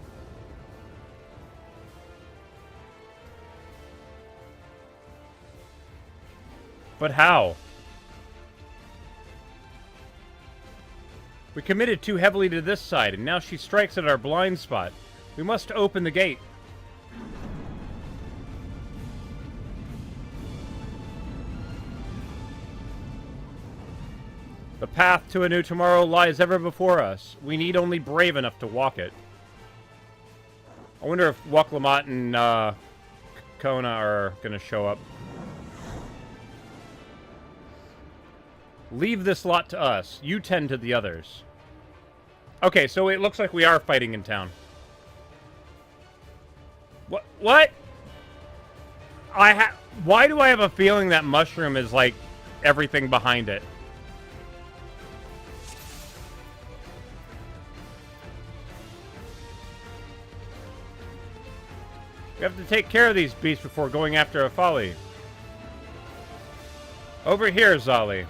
But how? We committed too heavily to this side, and now she strikes at our blind spot. We must open the gate. The path to a new tomorrow lies ever before us. We need only brave enough to walk it. I wonder if Waklamat and Kona are going to show up. Leave this lot to us. You tend to the others. Okay, so it looks like we are fighting in town. What? Why do I have a feeling that mushroom is like everything behind it? We have to take care of these beasts before going after Afali. Over here, Zali.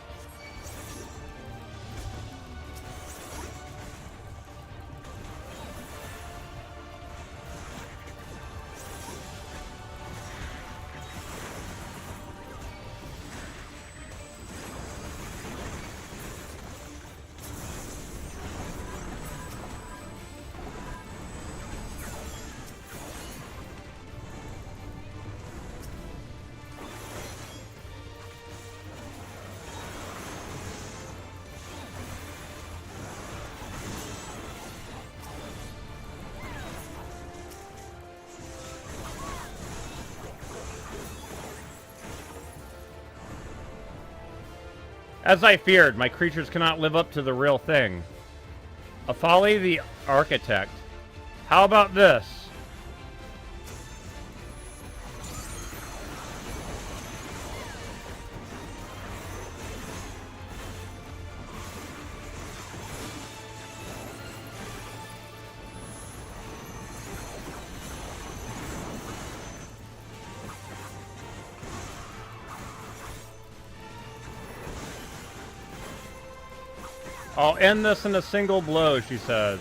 As I feared, my creatures cannot live up to the real thing. Afali the Architect. How about this? I'll end this in a single blow, she says.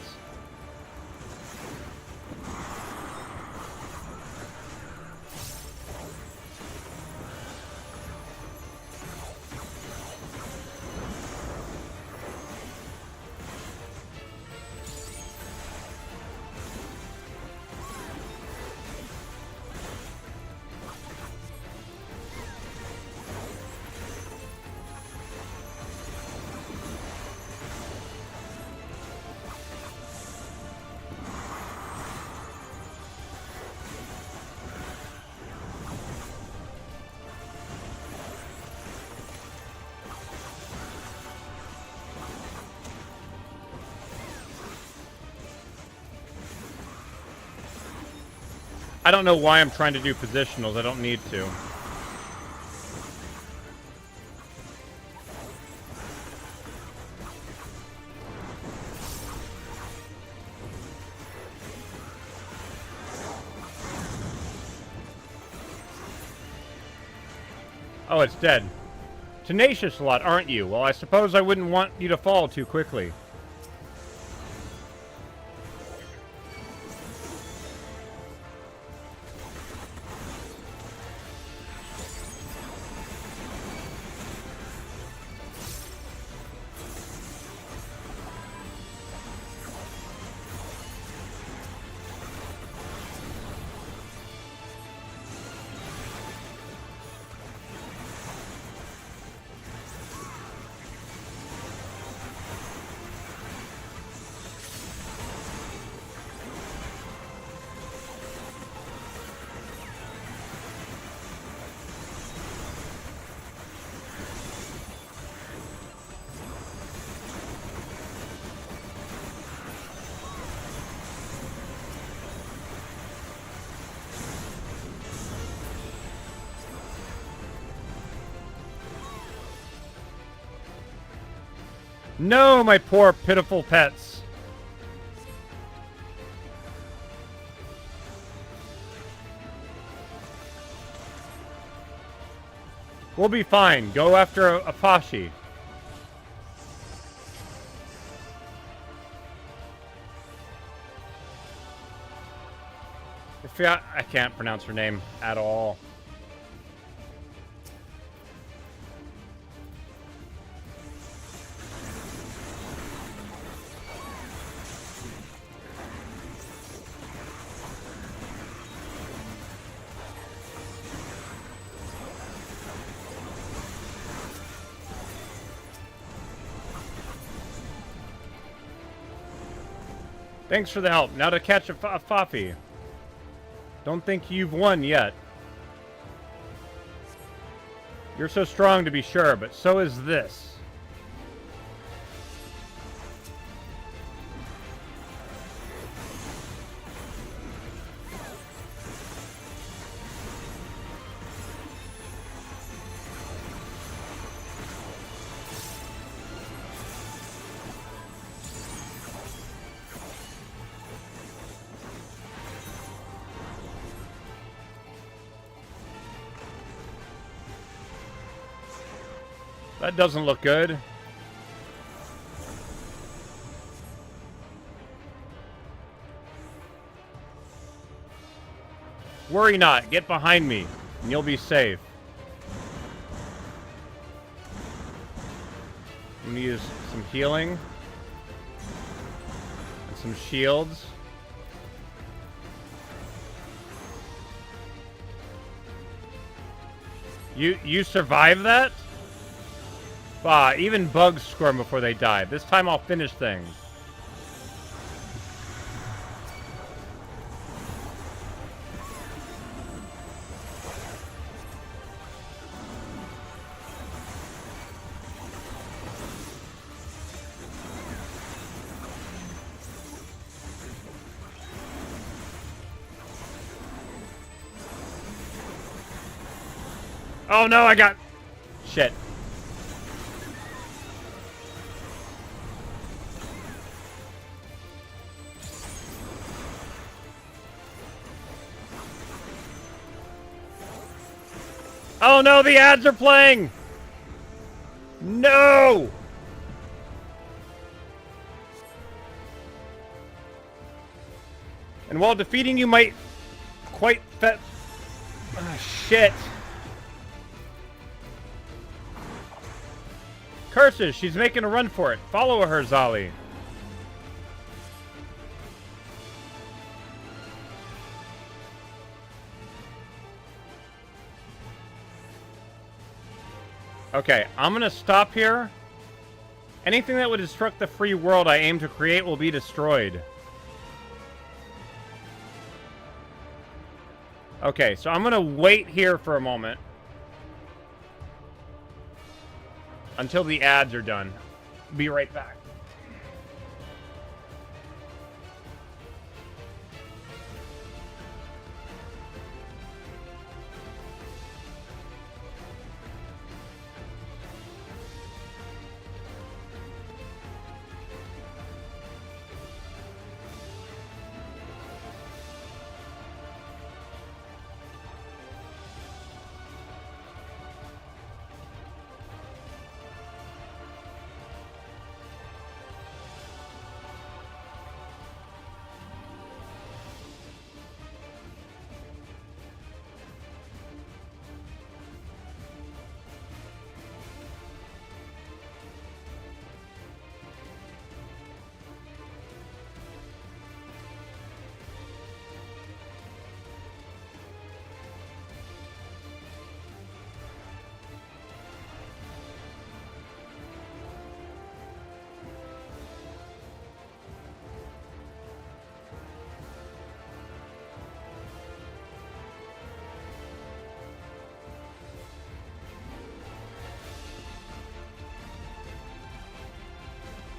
I don't know why I'm trying to do positionals. I don't need to. Oh, it's dead. Tenacious a lot, aren't you? Well, I suppose I wouldn't want you to fall too quickly. No, my poor, pitiful pets. We'll be fine. Go after Apache. I can't pronounce her name at all. Thanks for the help. Now to catch a Fafi. Don't think you've won yet. You're so strong to be sure, but so is this. That doesn't look good. Worry not. Get behind me, and you'll be safe. I'm gonna use some healing. And some shields. You survive that? Bah, even bugs squirm before they die. This time I'll finish things. Oh no, I got... Shit. Oh no, the ads are playing! No! And while defeating you might quite fet... shit. Curses, she's making a run for it. Follow her, Zali. Okay, I'm gonna stop here. Anything that would destruct the free world I aim to create will be destroyed. Okay, so I'm gonna wait here for a moment. Until the ads are done. Be right back.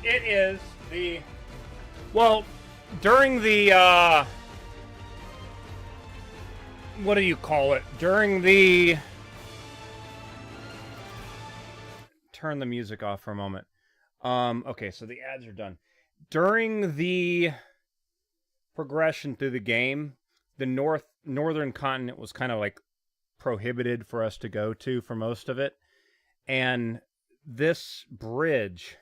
It is the... Well, during the, what do you call it? During the... Turn the music off for a moment. Okay, so the ads are done. During the progression through the game, the northern continent was kind of like prohibited for us to go to for most of it. And this bridge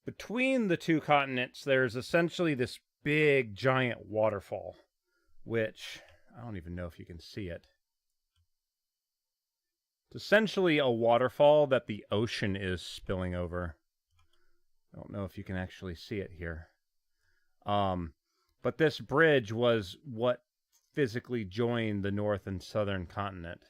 between the two continents, there's essentially this big giant waterfall, which I don't even know if you can see it. It's essentially a waterfall that the ocean is spilling over. I don't know if you can actually see it here. But this bridge was what physically joined the north and southern continent.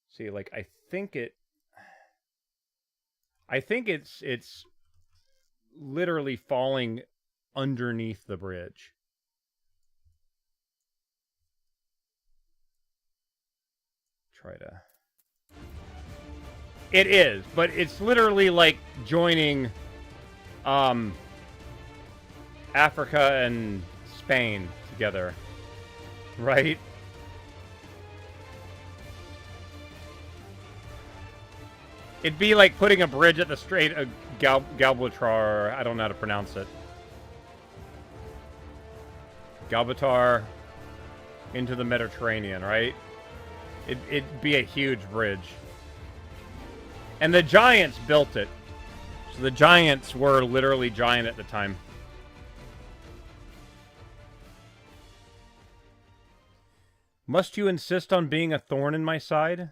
See, like, I think it's literally falling underneath the bridge. Try to... It is, but it's literally like joining Africa and Spain together, right? It'd be like putting a bridge at the Strait of Gibraltar. I don't know how to pronounce it. Gibraltar into the Mediterranean, right? It'd be a huge bridge. And the giants built it. So the giants were literally giant at the time. Must you insist on being a thorn in my side?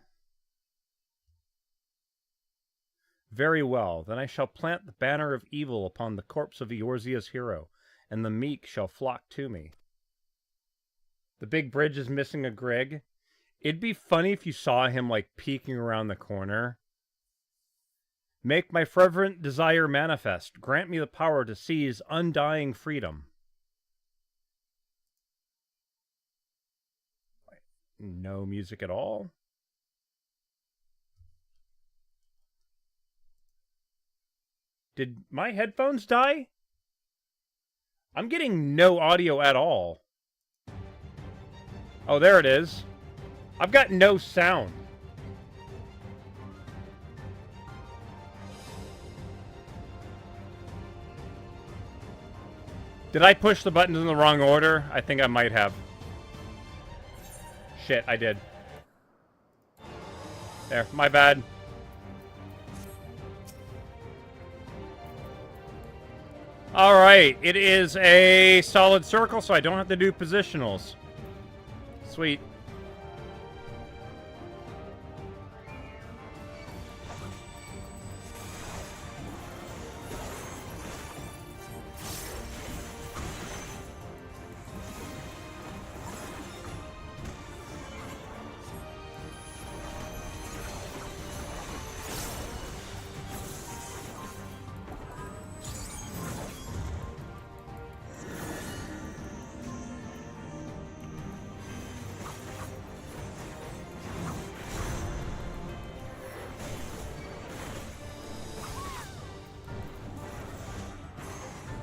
Very well, then I shall plant the banner of evil upon the corpse of Eorzea's hero, and the meek shall flock to me. The big bridge is missing a Greg. It'd be funny if you saw him, like, peeking around the corner. Make my fervent desire manifest. Grant me the power to seize undying freedom. No music at all. Did my headphones die? I'm getting no audio at all. Oh, there it is. I've got no sound. Did I push the buttons in the wrong order? I think I might have. Shit, I did. There, my bad. Alright, it is a solid circle, so I don't have to do positionals. Sweet.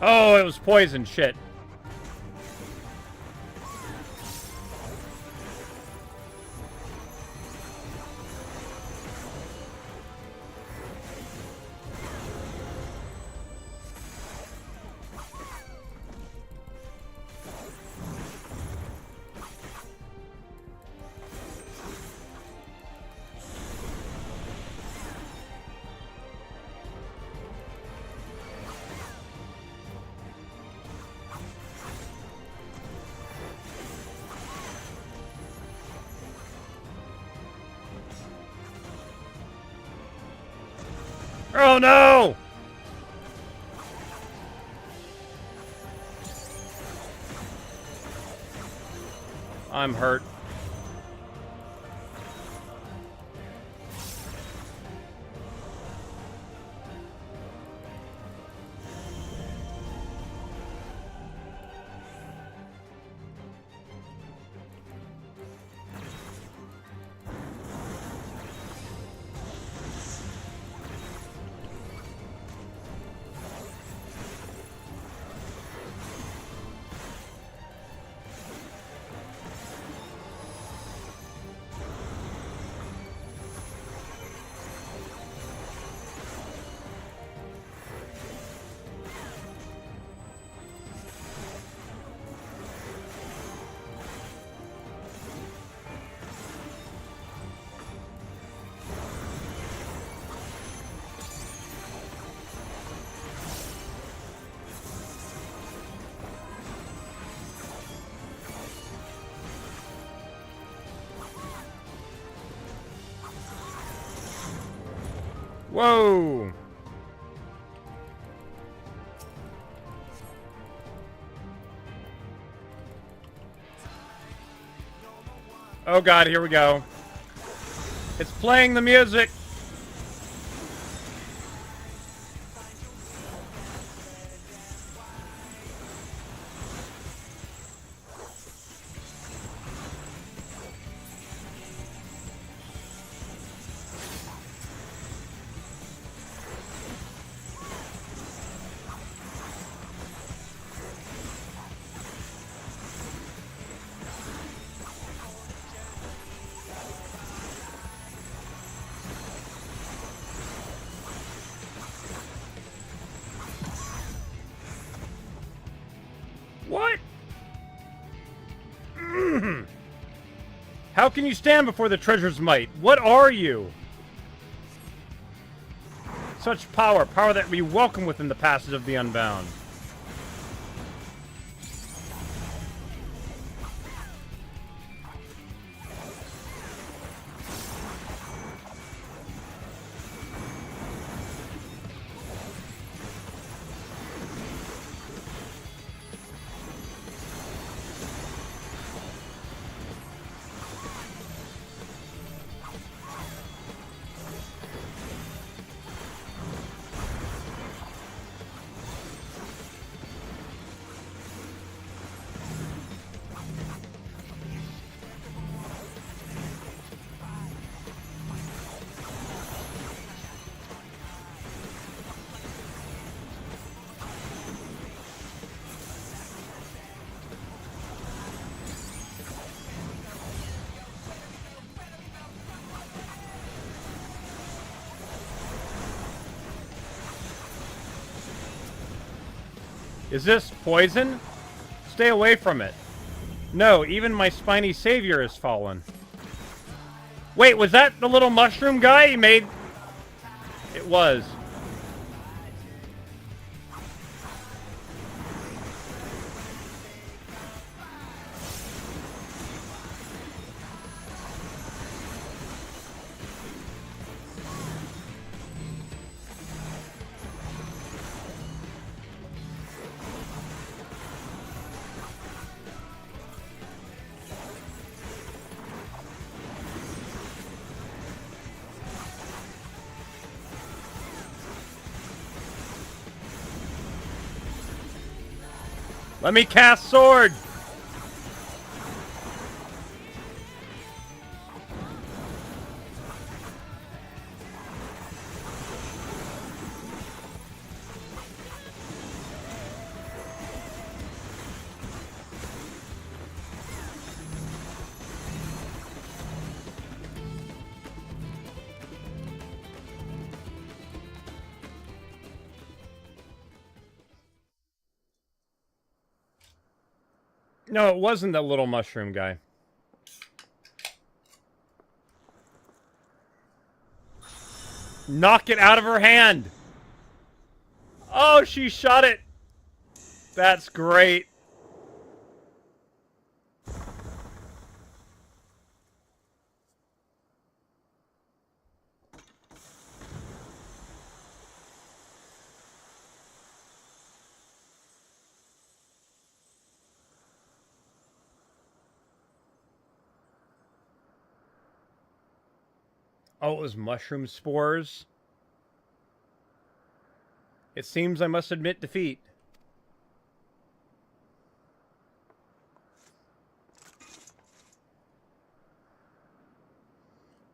Oh, it was poison shit. Oh no! I'm hurt. Whoa! Oh god, here we go. It's playing the music! What? How can you stand before the treasure's might? What are you? Such power, power that we welcome within the passage of the unbound. Is this poison? Stay away from it. No, even my spiny savior has fallen. Wait, was that the little mushroom guy he made? It was. Let me cast sword! No, it wasn't the little mushroom guy. Knock it out of her hand! Oh, she shot it! That's great. Oh, it was mushroom spores? It seems I must admit defeat.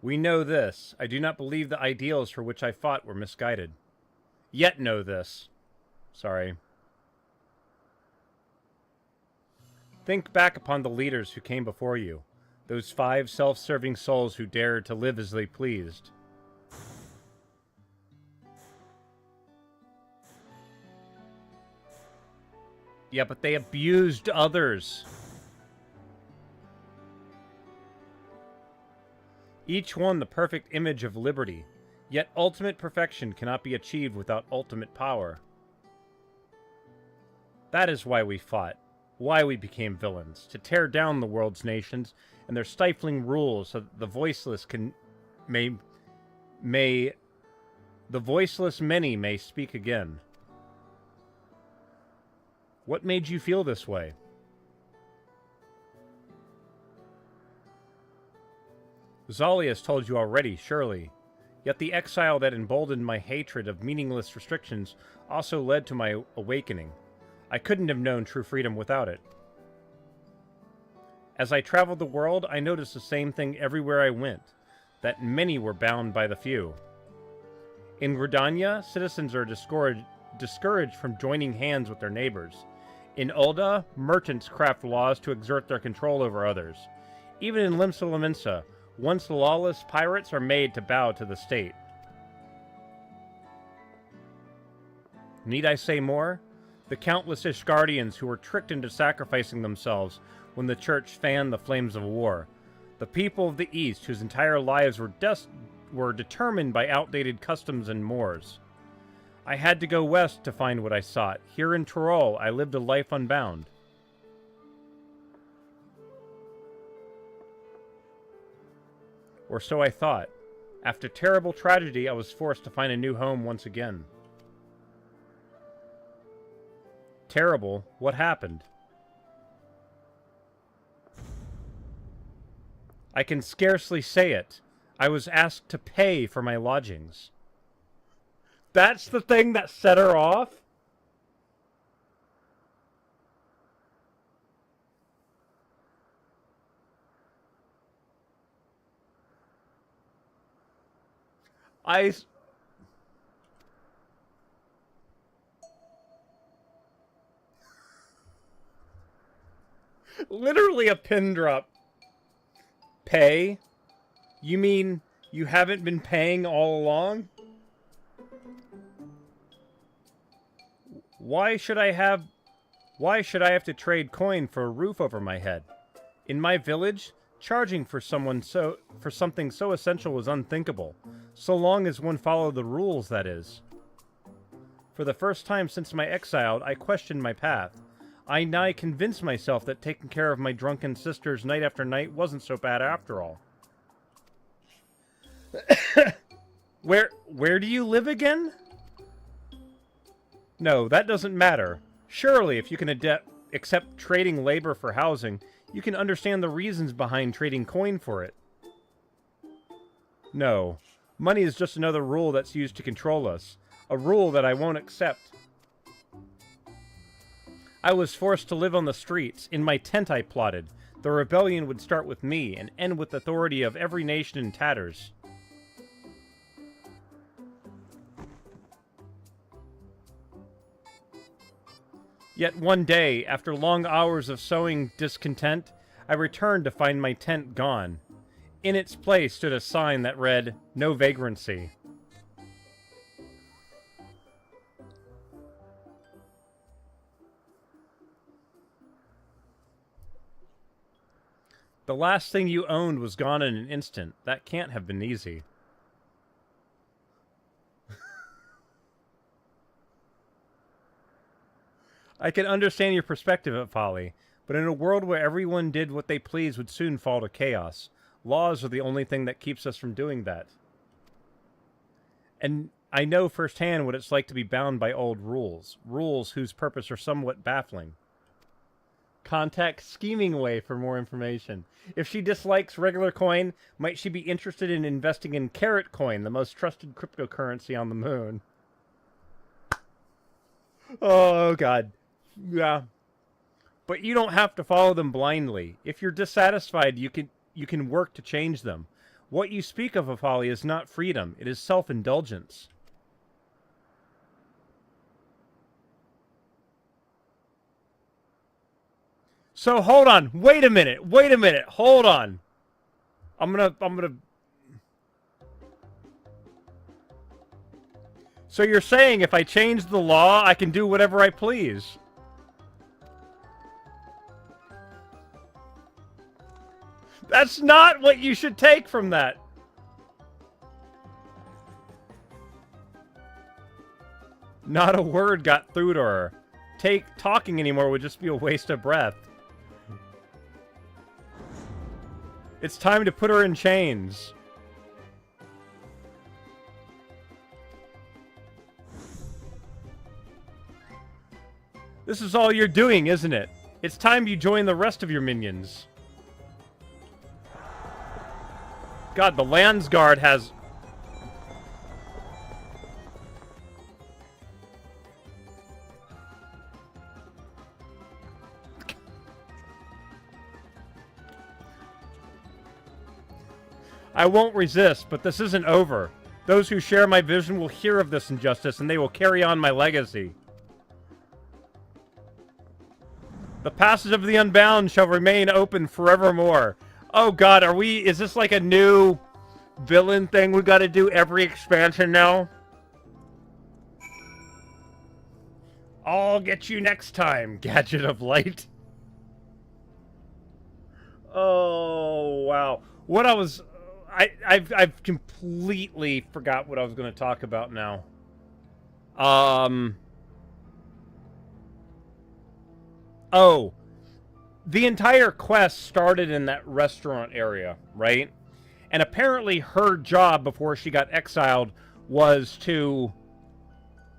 We know this. I do not believe the ideals for which I fought were misguided. Yet know this. Sorry. Think back upon the leaders who came before you. Those 5 self-serving souls who dared to live as they pleased. Yeah, but they abused others. Each one the perfect image of liberty. Yet ultimate perfection cannot be achieved without ultimate power. That is why we fought. Why we became villains. To tear down the world's nations and their stifling rules so that the voiceless may The voiceless many may speak again. What made you feel this way? Zali has told you already, surely. Yet the exile that emboldened my hatred of meaningless restrictions also led to my awakening. I couldn't have known true freedom without it. As I traveled the world, I noticed the same thing everywhere I went, that many were bound by the few. In Gridania, citizens are discouraged from joining hands with their neighbors. In Ulda, merchants craft laws to exert their control over others. Even in Limsa Lominsa, once lawless pirates are made to bow to the state. Need I say more? The countless Ishgardians who were tricked into sacrificing themselves when the church fanned the flames of war. The people of the East whose entire lives were determined by outdated customs and mores. I had to go west to find what I sought. Here in Tyrol, I lived a life unbound. Or so I thought. After terrible tragedy, I was forced to find a new home once again. Terrible? What happened? I can scarcely say it. I was asked to pay for my lodgings. That's the thing that set her off? Literally a pin drop. Pay? You mean you haven't been paying all along? Why should I have to trade coin for a roof over my head? In my village, charging for something so essential was unthinkable, so long as one followed the rules, that is. For the first time since my exile, I questioned my path. I nigh convinced myself that taking care of my drunken sisters night after night wasn't so bad after all. Where do you live again? No, that doesn't matter. Surely, if you can accept trading labor for housing, you can understand the reasons behind trading coin for it. No. Money is just another rule that's used to control us. A rule that I won't accept. I was forced to live on the streets. In my tent I plotted. The rebellion would start with me and end with the authority of every nation in tatters. Yet one day, after long hours of sowing discontent, I returned to find my tent gone. In its place stood a sign that read, "No vagrancy." The last thing you owned was gone in an instant. That can't have been easy. I can understand your perspective of folly, but in a world where everyone did what they pleased would soon fall to chaos. Laws are the only thing that keeps us from doing that. And I know firsthand what it's like to be bound by old rules. Rules whose purpose are somewhat baffling. Contact Scheming Way for more information. If she dislikes regular coin, might she be interested in investing in Carrot Coin, the most trusted cryptocurrency on the moon? Oh, God. Yeah. But you don't have to follow them blindly. If you're dissatisfied, you can work to change them. What you speak of, Afali, is not freedom. It is self-indulgence. So hold on. Wait a minute. Hold on. I'm gonna. So you're saying if I change the law, I can do whatever I please? That's not what you should take from that. Not a word got through to her. Talking anymore would just be a waste of breath. It's time to put her in chains. This is all you're doing, isn't it? It's time you join the rest of your minions. God, the Landsguard has... I won't resist, but this isn't over. Those who share my vision will hear of this injustice, and they will carry on my legacy. The passage of the Unbound shall remain open forevermore. Oh god, is this like a new villain thing we gotta do every expansion now? I'll get you next time, Gadget of Light. Oh, wow. What I was... I've completely forgot what I was going to talk about now. Oh. The entire quest started in that restaurant area, right? And apparently her job before she got exiled was to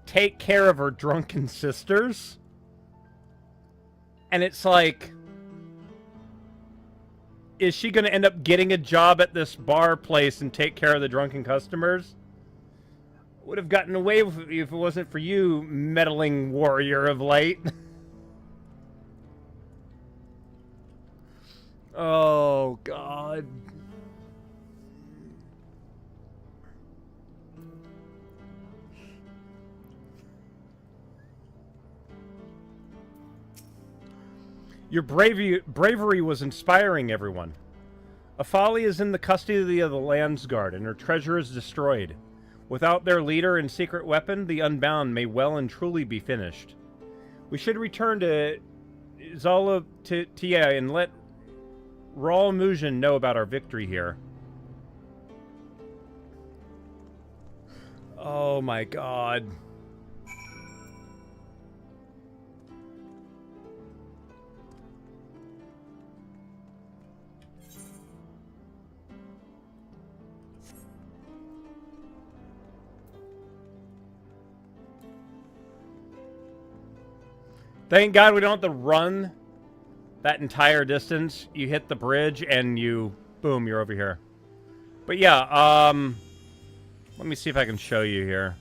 take care of her drunken sisters. And it's like... Is she going to end up getting a job at this bar place and take care of the drunken customers? Would have gotten away with it if it wasn't for you, meddling warrior of light. Oh, God. Your bravery was inspiring everyone. Afali is in the custody of the Landsguard, and her treasure is destroyed. Without their leader and secret weapon, the Unbound may well and truly be finished. We should return to Zala Tia and let Raul Mujin know about our victory here. Oh my god. Thank God we don't have to run that entire distance. You hit the bridge and you... Boom, you're over here. But yeah, let me see if I can show you here.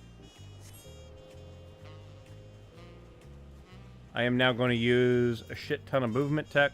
I am now going to use a shit ton of movement tech.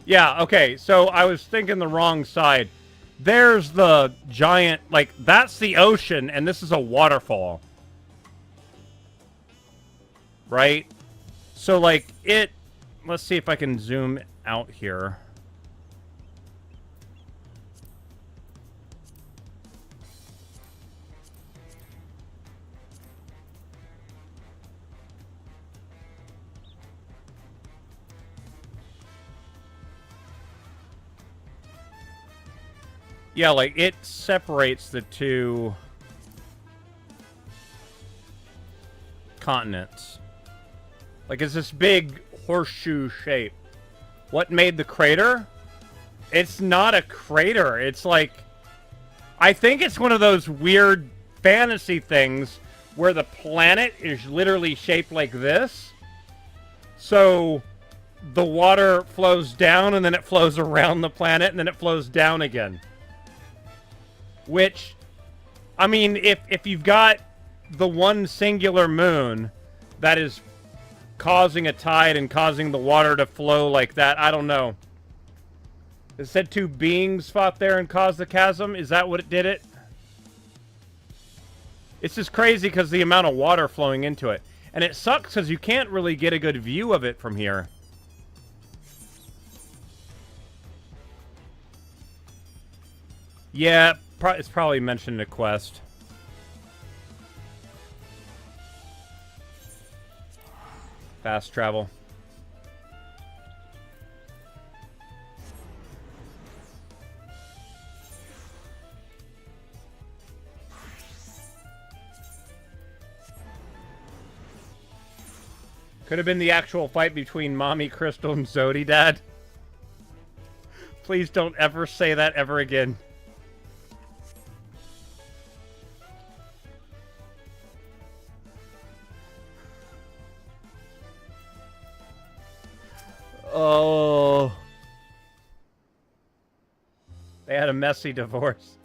Yeah, okay, so I was thinking the wrong side. There's the giant, like, that's the ocean, and this is a waterfall. Right? So, like, let's see if I can zoom out here. Yeah, like, it separates the two continents. Like, it's this big horseshoe shape. What made the crater? It's not a crater. It's like... I think it's one of those weird fantasy things where the planet is literally shaped like this. So, the water flows down, and then it flows around the planet, and then it flows down again. Which, I mean, if you've got the one singular moon that is causing a tide and causing the water to flow like that, I don't know. It said two beings fought there and caused the chasm? Is that what it did it? It's just crazy because the amount of water flowing into it. And it sucks because you can't really get a good view of it from here. Yeah, it's probably mentioned in a quest. Fast travel. Could have been the actual fight between Mommy Crystal and Zodi, Dad. Please don't ever say that ever again. Oh. They had a messy divorce.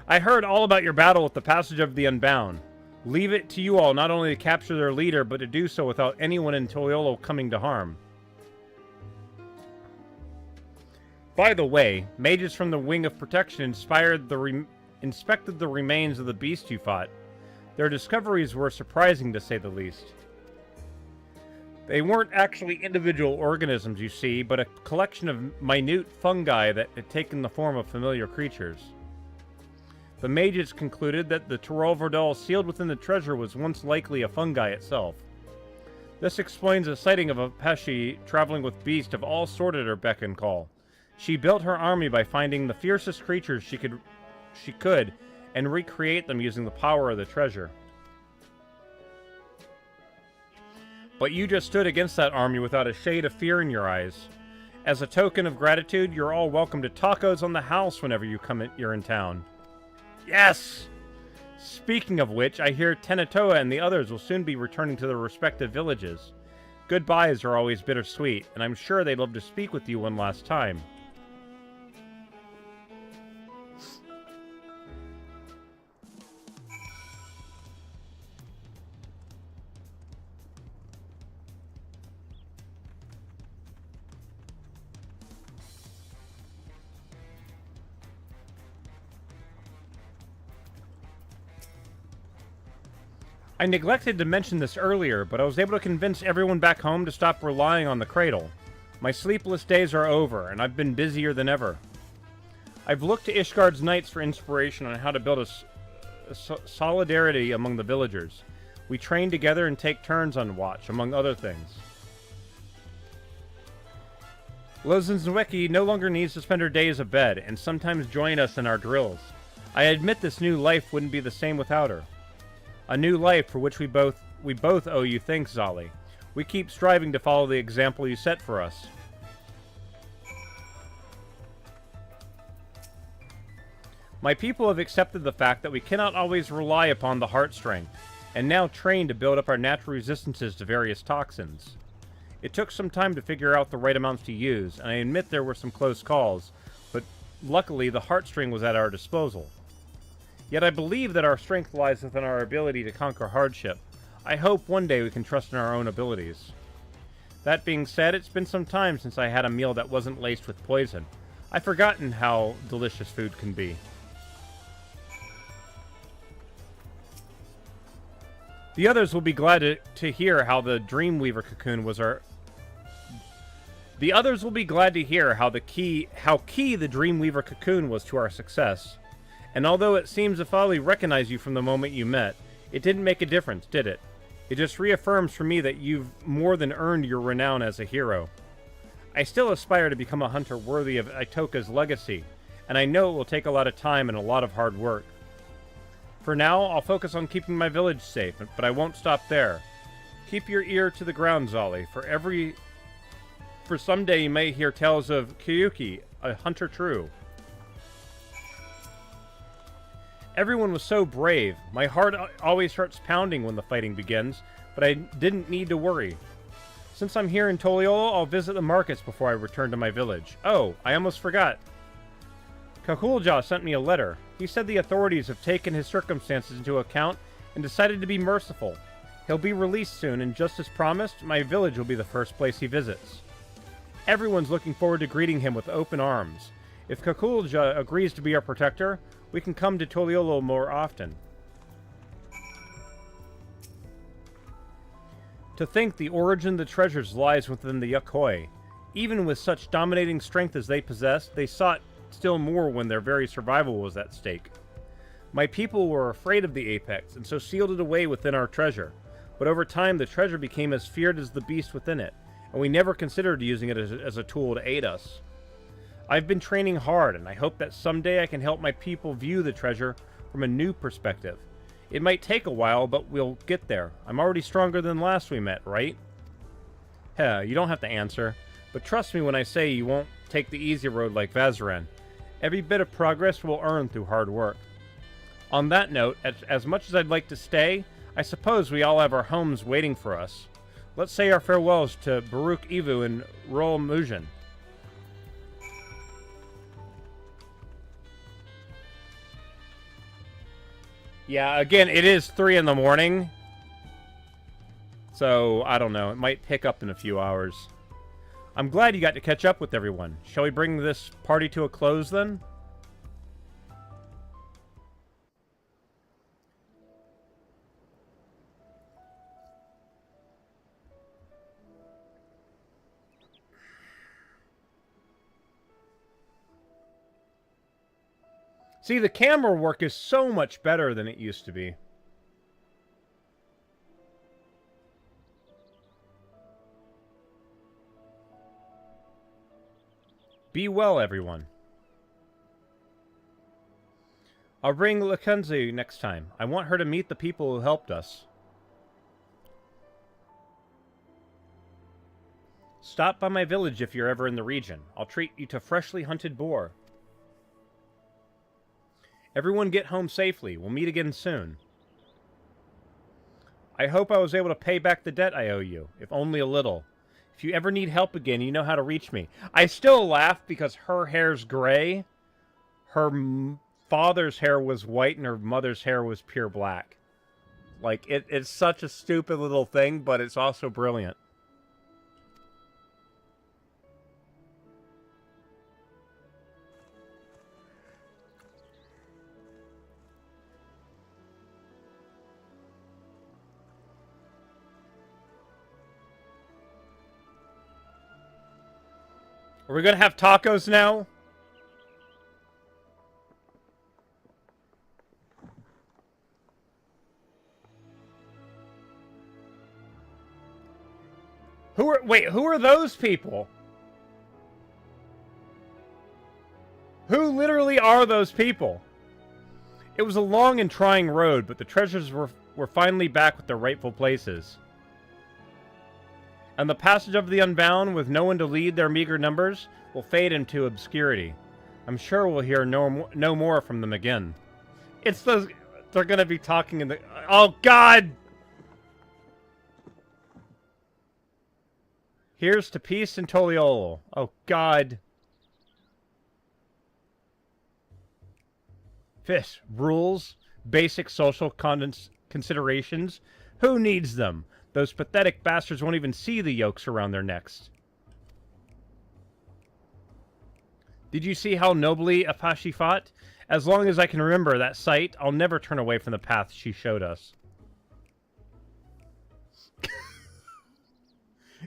I heard all about your battle with the Passage of the Unbound. Leave it to you all not only to capture their leader, but to do so without anyone in Toyolo coming to harm. By the way, mages from the Wing of Protection inspected the remains of the beast you fought. Their discoveries were surprising, to say the least. They weren't actually individual organisms, you see, but a collection of minute fungi that had taken the form of familiar creatures. The mages concluded that the Tyrol sealed within the treasure was once likely a fungi itself. This explains the sighting of a Pesci traveling with beasts of all sorts at her beck and call. She built her army by finding the fiercest creatures she could and recreate them using the power of the treasure. But you just stood against that army without a shade of fear in your eyes. As a token of gratitude, you're all welcome to tacos on the house whenever you're in town. Yes! Speaking of which, I hear Tenatoa and the others will soon be returning to their respective villages. Goodbyes are always bittersweet, and I'm sure they'd love to speak with you one last time. I neglected to mention this earlier, but I was able to convince everyone back home to stop relying on the cradle. My sleepless days are over, and I've been busier than ever. I've looked to Ishgard's Knights for inspiration on how to build a solidarity among the villagers. We train together and take turns on watch, among other things. Lozenweki no longer needs to spend her days abed, and sometimes join us in our drills. I admit this new life wouldn't be the same without her. A new life for which we both owe you thanks, Zali. We keep striving to follow the example you set for us. My people have accepted the fact that we cannot always rely upon the heart strength, and now train to build up our natural resistances to various toxins. It took some time to figure out the right amounts to use, and I admit there were some close calls, but luckily the heartstring was at our disposal. Yet I believe that our strength lies within our ability to conquer hardship. I hope one day we can trust in our own abilities. That being said, it's been some time since I had a meal that wasn't laced with poison. I've forgotten how delicious food can be. The others will be glad to hear how the Dreamweaver cocoon was our... The others will be glad to hear how key the Dreamweaver cocoon was to our success. And although it seems Afali recognized you from the moment you met, it didn't make a difference, did it? It just reaffirms for me that you've more than earned your renown as a hero. I still aspire to become a hunter worthy of Itoka's legacy, and I know it will take a lot of time and a lot of hard work. For now, I'll focus on keeping my village safe, but I won't stop there. Keep your ear to the ground, Zali, for someday you may hear tales of Kyuki, a hunter true. Everyone was so brave. My heart always starts pounding when the fighting begins, but I didn't need to worry. Since I'm here in Toliolo, I'll visit the markets before I return to my village. Oh, I almost forgot. Kakulja sent me a letter. He said the authorities have taken his circumstances into account and decided to be merciful. He'll be released soon, and just as promised, my village will be the first place he visits. Everyone's looking forward to greeting him with open arms. If Kakulja agrees to be our protector, we can come to Toliolo more often. To think the origin of the treasures lies within the Yokoi. Even with such dominating strength as they possessed, they sought still more when their very survival was at stake. My people were afraid of the Apex, and so sealed it away within our treasure. But over time, the treasure became as feared as the beast within it, and we never considered using it as a tool to aid us. I've been training hard, and I hope that someday I can help my people view the treasure from a new perspective. It might take a while, but we'll get there. I'm already stronger than last we met, right? Heh, you don't have to answer. But trust me when I say you won't take the easy road like RYZEN. Every bit of progress we'll earn through hard work. On that note, as much as I'd like to stay, I suppose we all have our homes waiting for us. Let's say our farewells to Baruch Ivu and Roel Mujin. Yeah, again, it is 3 in the morning. So, I don't know. It might pick up in a few hours. I'm glad you got to catch up with everyone. Shall we bring this party to a close, then? See, the camera work is so much better than it used to be. Be well, everyone. I'll bring Lakenzu next time. I want her to meet the people who helped us. Stop by my village if you're ever in the region. I'll treat you to freshly hunted boar. Everyone get home safely. We'll meet again soon. I hope I was able to pay back the debt I owe you, if only a little. If you ever need help again, you know how to reach me. I still laugh because her hair's gray. Her father's hair was white and her mother's hair was pure black. Like, it's such a stupid little thing, but it's also brilliant. Are we gonna have tacos now? Who are those people? Who literally are those people? It was a long and trying road, but the treasures were finally back with their rightful places. And the passage of the Unbound, with no one to lead their meager numbers, will fade into obscurity. I'm sure we'll hear no more from them again. It's those... They're gonna be talking in the... Oh, God! Here's to peace and Toliolo. Oh, God. Fish. Rules. Basic social considerations. Who needs them? Those pathetic bastards won't even see the yokes around their necks. Did you see how nobly Apache fought? As long as I can remember that sight, I'll never turn away from the path she showed us.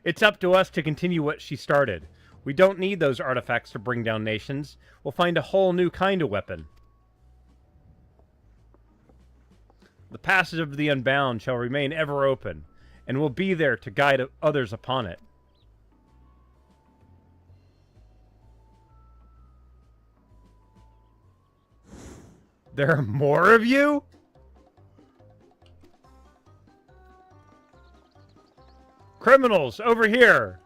It's up to us to continue what she started. We don't need those artifacts to bring down nations. We'll find a whole new kind of weapon. The passage of the Unbound shall remain ever open, and will be there to guide others upon it. There are more of you? Criminals, over here!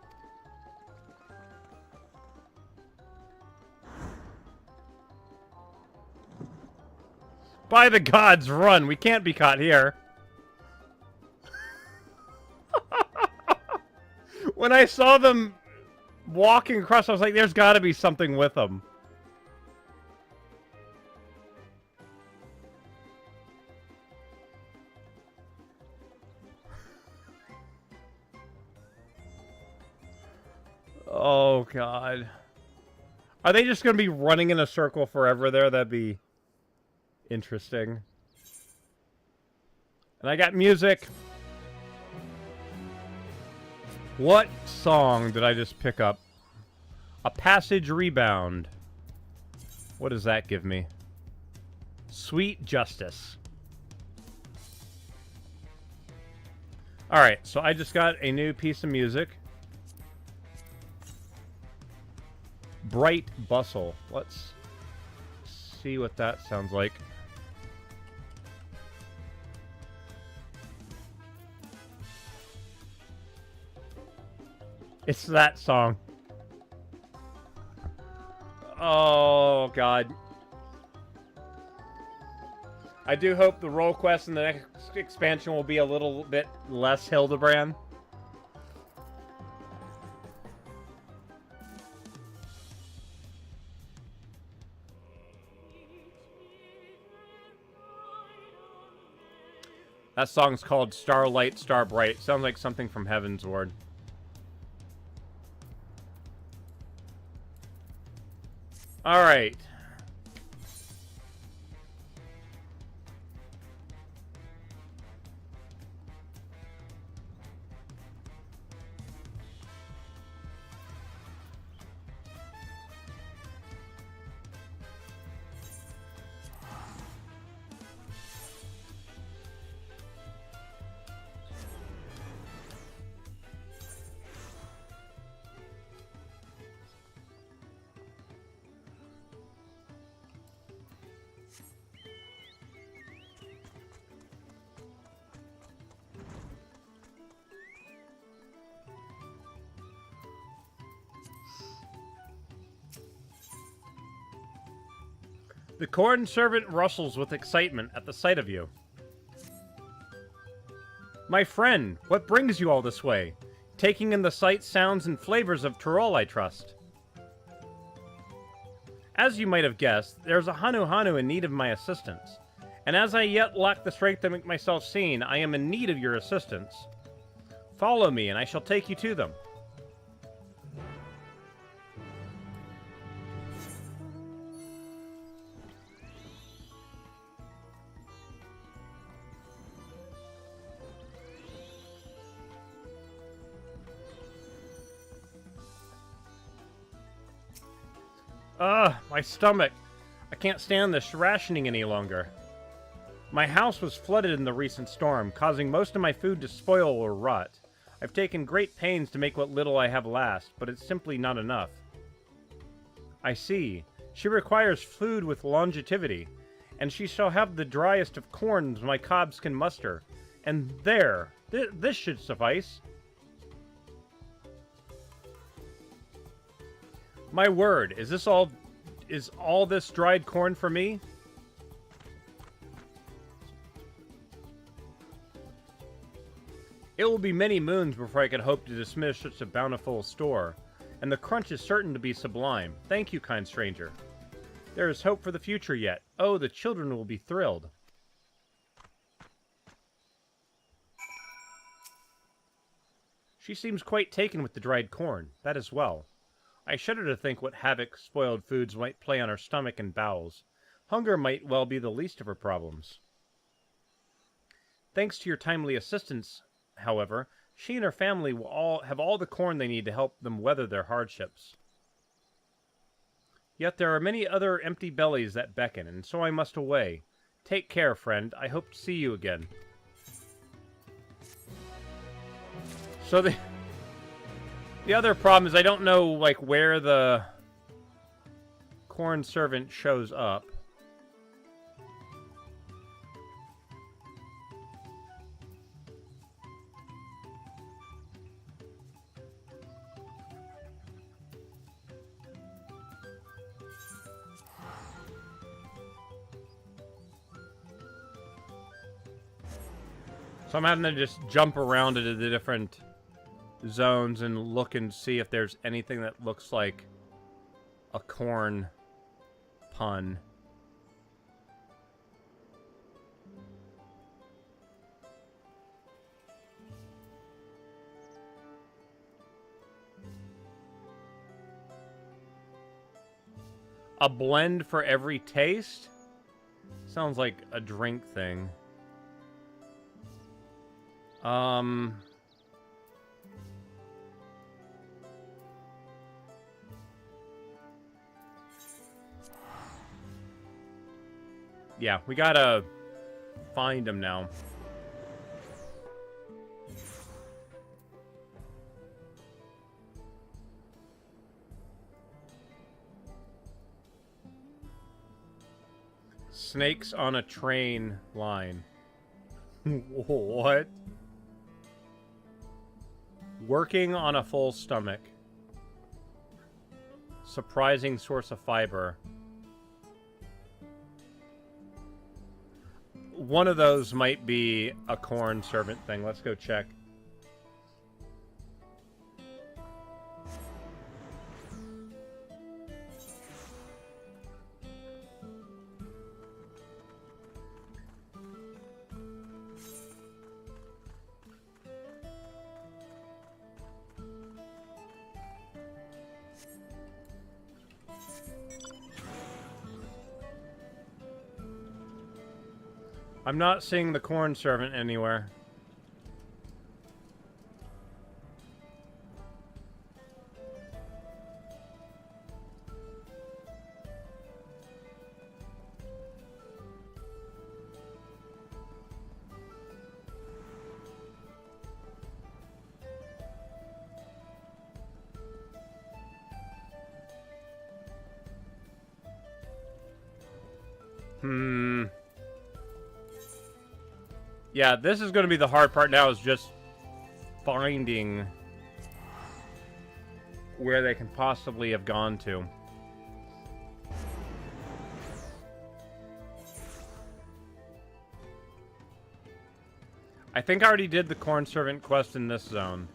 By the gods, run! We can't be caught here. When I saw them walking across, I was like, there's gotta be something with them. Oh, God. Are they just gonna be running in a circle forever there? That'd be interesting. And I got music. What song did I just pick up? A Passage Rebound. What does that give me? Sweet Justice. Alright, so I just got a new piece of music. Bright Bustle. Let's see what that sounds like. It's that song. Oh, God. I do hope the role quest in the next expansion will be a little bit less Hildebrand. That song's called Starlight, Starbright. Sounds like something from Heaven's Ward. Alright. The corn servant rustles with excitement at the sight of you. My friend, what brings you all this way? Taking in the sights, sounds, and flavors of Tyrol, I trust. As you might have guessed, there's a Hanu in need of my assistance. And as I yet lack the strength to make myself seen, I am in need of your assistance. Follow me, and I shall take you to them. Ugh, my stomach. I can't stand this rationing any longer. My house was flooded in the recent storm, causing most of my food to spoil or rot. I've taken great pains to make what little I have last, but it's simply not enough. I see. She requires food with longevity, and she shall have the driest of corns my cobs can muster. And there, this should suffice. My word, is all this dried corn for me? It will be many moons before I can hope to dismiss such a bountiful store, and the crunch is certain to be sublime. Thank you, kind stranger. There is hope for the future yet. Oh, the children will be thrilled. She seems quite taken with the dried corn. That is well. I shudder to think what havoc spoiled foods might play on her stomach and bowels. Hunger might well be the least of her problems. Thanks to your timely assistance, however, she and her family will have all the corn they need to help them weather their hardships. Yet there are many other empty bellies that beckon, and so I must away. Take care, friend. I hope to see you again. So the other problem is I don't know, like, where the corn servant shows up. So I'm having to just jump around to the different zones and look and see if there's anything that looks like a corn pun. A blend for every taste? Sounds like a drink thing. Yeah, we gotta find him now. Snakes on a train line. What? Working on a full stomach. Surprising source of fiber. One of those might be a corn servant thing. Let's go check. I'm not seeing the corn servant anywhere. Yeah, this is going to be the hard part now, is just finding where they can possibly have gone to. I think I already did the corn servant quest in this zone.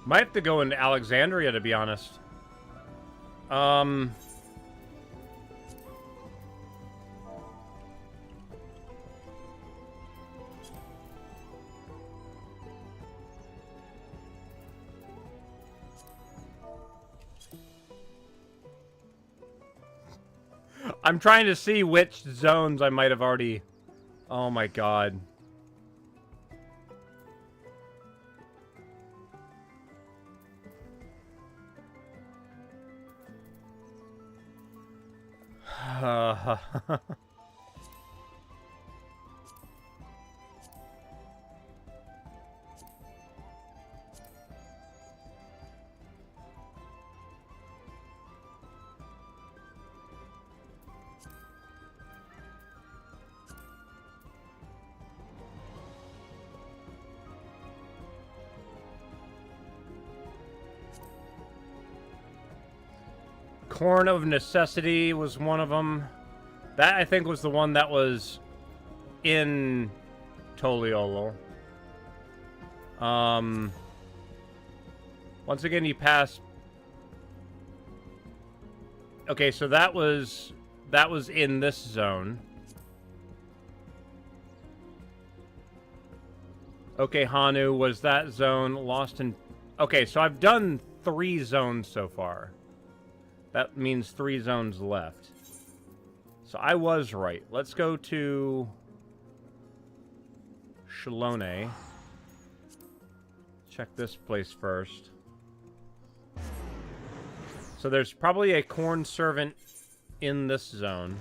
Might have to go into Alexandria, to be honest. I'm trying to see which zones I might have already... Oh my god. Corn of Necessity was one of them. That, I think, was the one that was in Toliolo. Once again, you pass... Okay, so that was in this zone. Okay, Hanu, was that zone lost in... Okay, so I've done 3 zones so far. That means 3 zones left. So I was right. Let's go to Shalone. Check this place first. So there's probably a corn servant in this zone.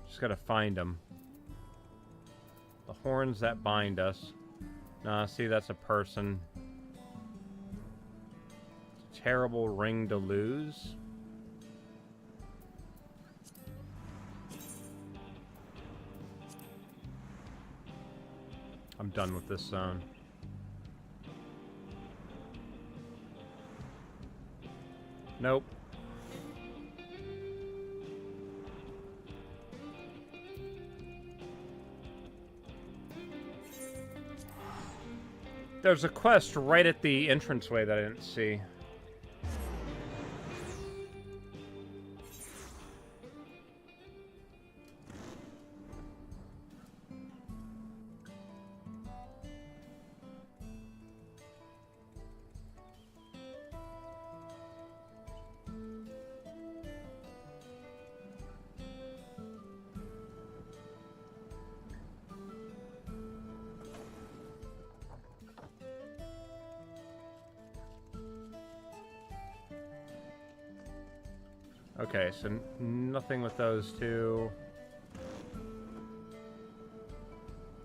Just gotta find him. The horns that bind us. Nah, see, that's a person. Terrible ring to lose. done with this zone. Nope. There's a quest right at the entranceway that I didn't see. Okay, so nothing with those two.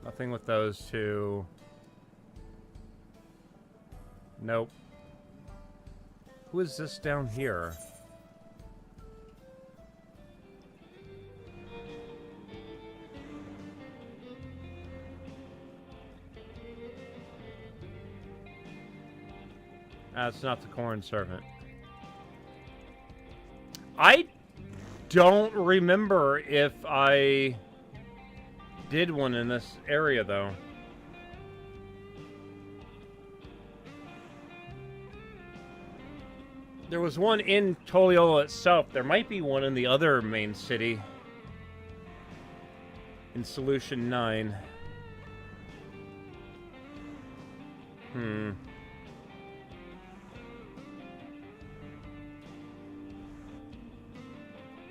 Nothing with those two. Nope. Who is this down here? That's not the Corn Servant. I don't remember if I did one in this area, though. There was one in Toliola itself. There might be one in the other main city. In Solution 9.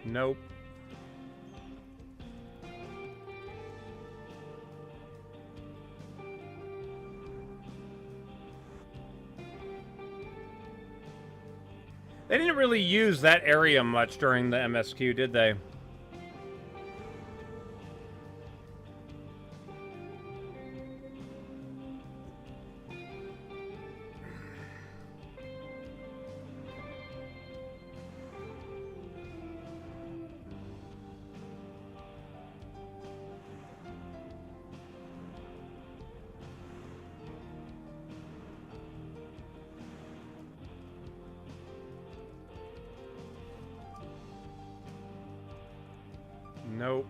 Nope. They didn't really use that area much during the MSQ, did they? Nope.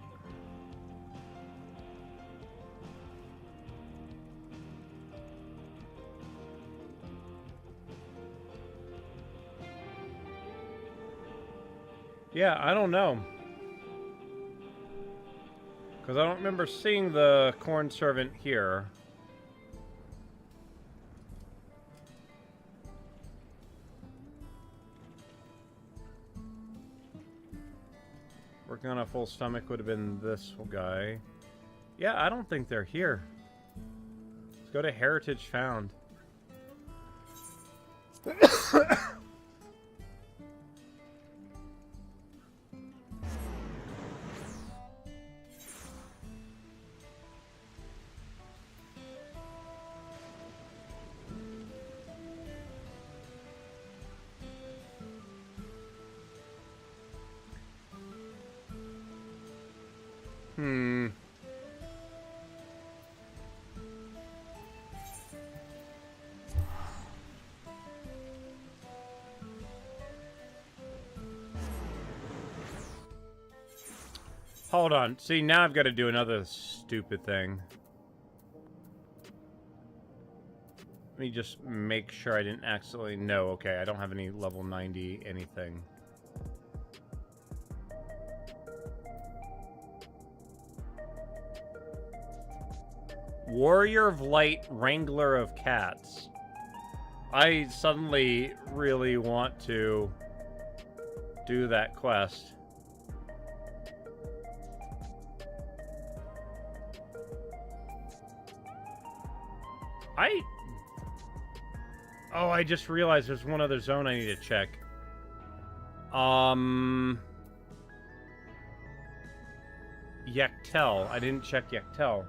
Yeah, I don't know. Because I don't remember seeing the Corn Servant here. Working on a full stomach would have been this guy. Yeah, I don't think they're here. Let's go to Heritage Found. Hold on. See, now I've got to do another stupid thing. Let me just make sure I didn't accidentally... No, okay, I don't have any level 90 anything. Warrior of Light, Wrangler of Cats. I suddenly really want to do that quest. Oh, I just realized there's one other zone I need to check. Yektel. I didn't check Yektel.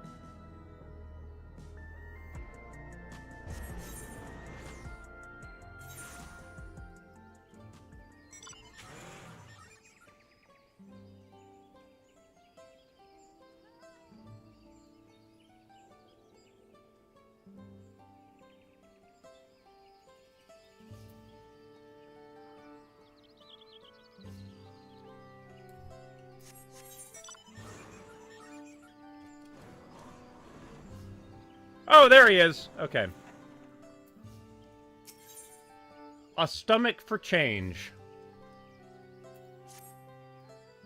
Oh, there he is. Okay. A stomach for change.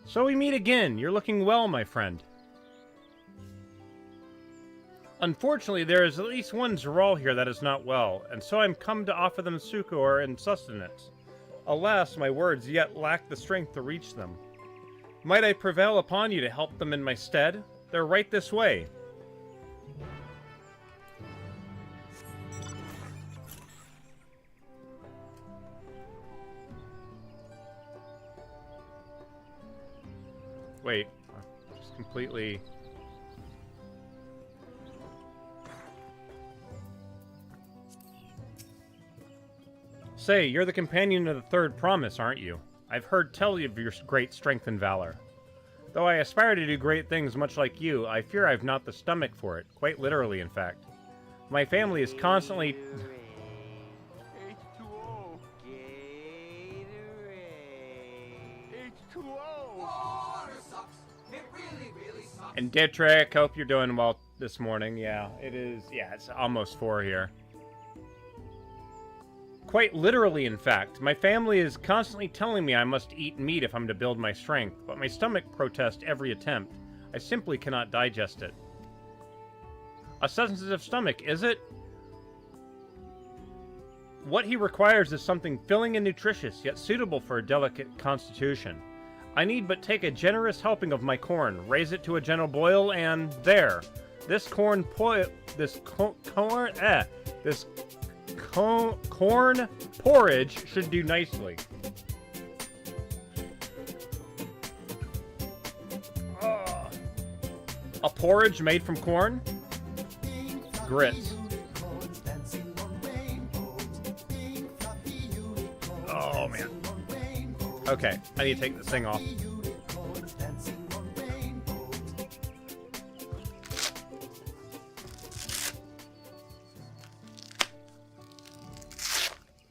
So we meet again. You're looking well, my friend. Unfortunately, there is at least one Zeral here that is not well, and so I'm come to offer them succor and sustenance. Alas, my words yet lack the strength to reach them. Might I prevail upon you to help them in my stead? They're right this way. Wait, just completely... Say, you're the companion of the third promise, aren't you? I've heard tell of your great strength and valor. Though I aspire to do great things much like you, I fear I've not the stomach for it, quite literally, in fact. My family is constantly... And Dietrich, hope you're doing well this morning. Yeah, it is. Yeah, it's almost 4 here. Quite literally, in fact. My family is constantly telling me I must eat meat if I'm to build my strength, but my stomach protests every attempt. I simply cannot digest it. A sensitive stomach, is it? What he requires is something filling and nutritious, yet suitable for a delicate constitution. I need but take a generous helping of my corn, raise it to a gentle boil, and there. This corn porridge should do nicely. A porridge made from corn? Grits. Oh, man. Okay, I need to take this thing off.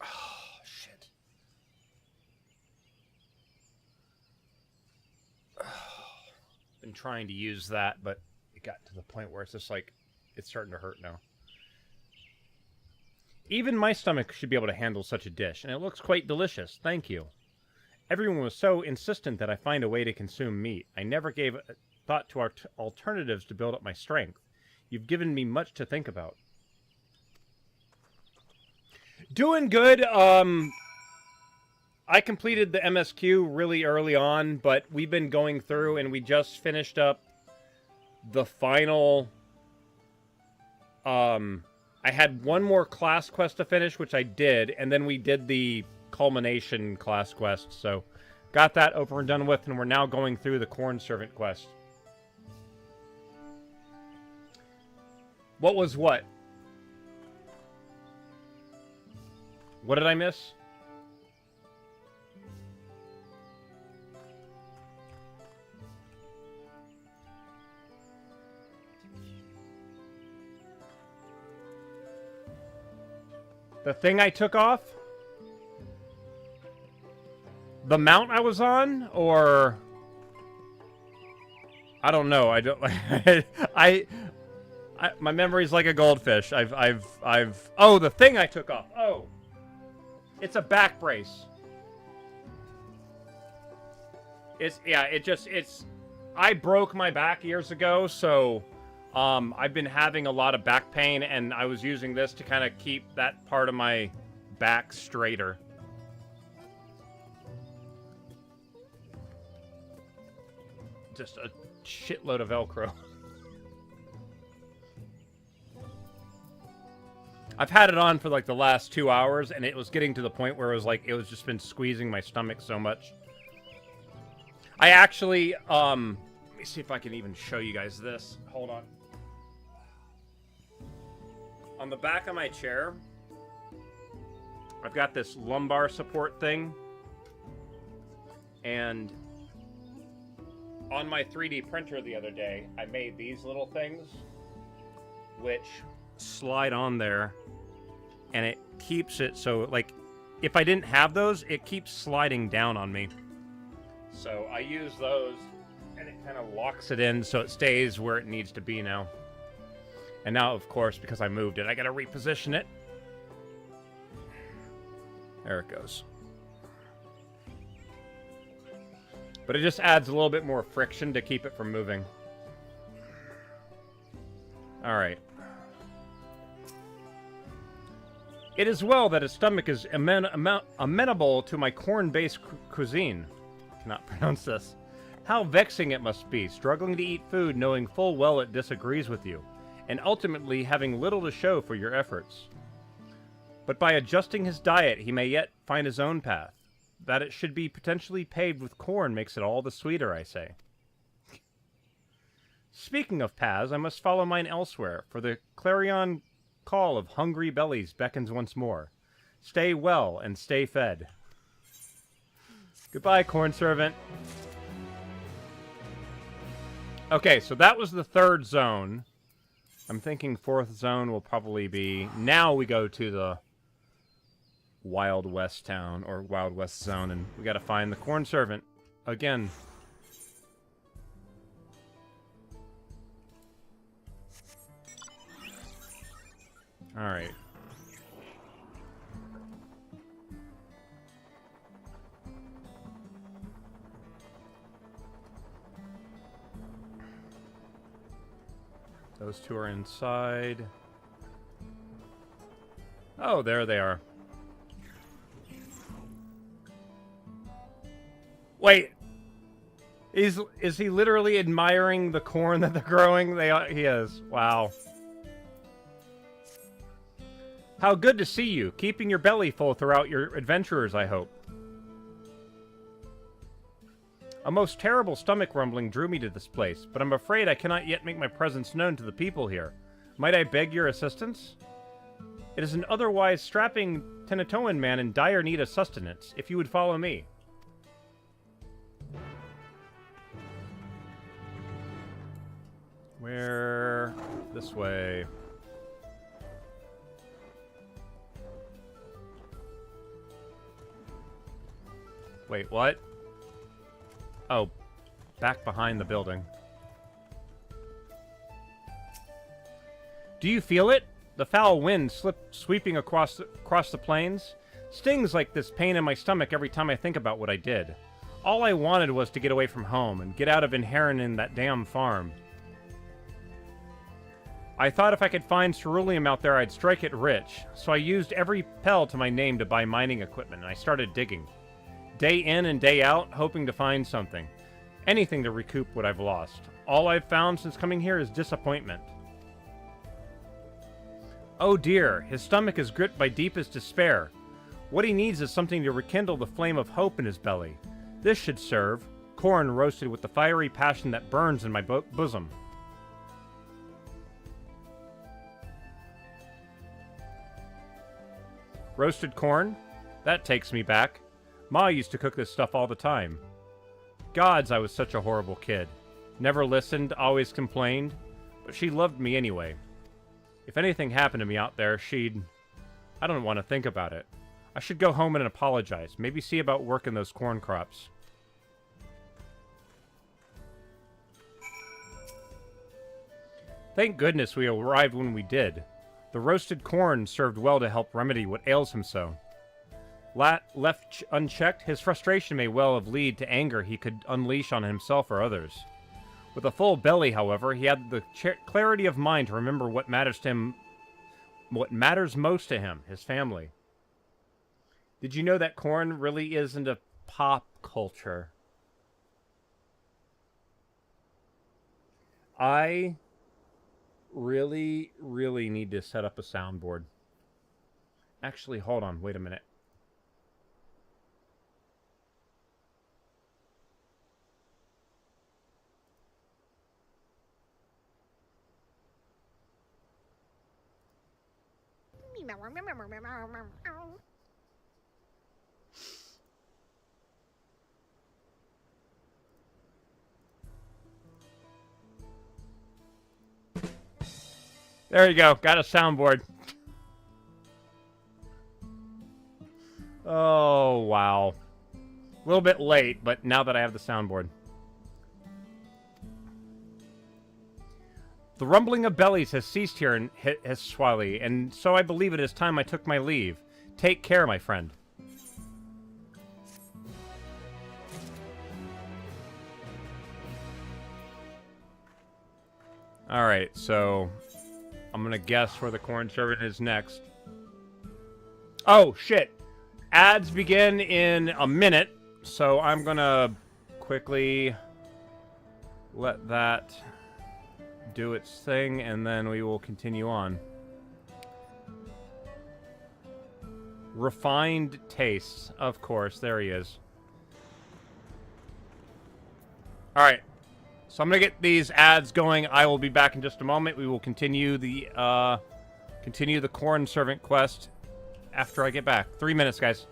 Oh, shit. Been trying to use that, but it got to the point where it's just like, it's starting to hurt now. Even my stomach should be able to handle such a dish, and it looks quite delicious. Thank you. Everyone was so insistent that I find a way to consume meat. I never gave thought to our alternatives to build up my strength. You've given me much to think about. Doing good. I completed the MSQ really early on, but we've been going through and we just finished up the final... I had one more class quest to finish, which I did, and then we did the culmination class quest, so got that over and done with, and we're now going through the Corn Servant quest. What was what? What did I miss? The thing I took off? The mount I was on? Or... I don't know. I don't... my memory's like a goldfish. Oh, the thing I took off. Oh. It's a back brace. I broke my back years ago, so... I've been having a lot of back pain, and I was using this to kind of keep that part of my back straighter. Just a shitload of Velcro. I've had it on for like the last 2 hours, and it was getting to the point where it was like, it was just been squeezing my stomach so much. I actually, let me see if I can even show you guys this. Hold on. On the back of my chair, I've got this lumbar support thing, and on my 3D printer the other day, I made these little things, which slide on there, and it keeps it so, like, if I didn't have those, it keeps sliding down on me. So I use those, and it kind of locks it in so it stays where it needs to be now. And now, of course, because I moved it, I gotta reposition it. There it goes. But it just adds a little bit more friction to keep it from moving. Alright. It is well that his stomach is amenable to my corn-based cuisine. Cannot pronounce this. How vexing it must be, struggling to eat food knowing full well it disagrees with you, and ultimately having little to show for your efforts. But by adjusting his diet, he may yet find his own path. That it should be potentially paved with corn makes it all the sweeter, I say. Speaking of paths, I must follow mine elsewhere, for the clarion call of hungry bellies beckons once more. Stay well and stay fed. Goodbye, corn servant. Okay, so that was the third zone. I'm thinking fourth zone will probably be... Now we go to the Wild West town, or Wild West zone, and we gotta find the corn servant again. Alright. Those two are inside. Oh, there they are. Wait. Is he literally admiring the corn that they're growing? He is. Wow. How good to see you. Keeping your belly full throughout your adventures, I hope. A most terrible stomach rumbling drew me to this place, but I'm afraid I cannot yet make my presence known to the people here. Might I beg your assistance? It is an otherwise strapping Tenatoan man in dire need of sustenance, if you would follow me. Where? This way. Wait, what? Oh, back behind the building. Do you feel it? The foul wind sweeping across the plains? Stings like this pain in my stomach every time I think about what I did. All I wanted was to get away from home and get out of inheriting that damn farm. I thought if I could find ceruleum out there, I'd strike it rich, so I used every pel to my name to buy mining equipment, and I started digging. Day in and day out, hoping to find something. Anything to recoup what I've lost. All I've found since coming here is disappointment. Oh dear, his stomach is gripped by deepest despair. What he needs is something to rekindle the flame of hope in his belly. This should serve. Corn roasted with the fiery passion that burns in my bosom. Roasted corn? That takes me back. Ma used to cook this stuff all the time. Gods, I was such a horrible kid. Never listened, always complained, but she loved me anyway. If anything happened to me out there, I don't want to think about it. I should go home and apologize. Maybe see about working those corn crops. Thank goodness we arrived when we did. The roasted corn served well to help remedy what ails him so. Left unchecked, his frustration may well have led to anger he could unleash on himself or others. With a full belly, however, he had the clarity of mind to remember what matters most to him, his family. Did you know that corn really isn't a pop culture? I really, really need to set up a soundboard. Actually, hold on, wait a minute. There you go. Got a soundboard. Oh, wow. A little bit late, but now that I have the soundboard. The rumbling of bellies has ceased here in Hiswali, and so I believe it is time I took my leave. Take care, my friend. Alright, so I'm gonna guess where the corn servant is next. Oh, shit! Ads begin in a minute, so I'm gonna quickly let that do its thing, and then we will continue on. Refined tastes, of course. There he is. Alright. So I'm gonna get these ads going. I will be back in just a moment. We will continue the corn servant quest after I get back. 3 minutes, guys.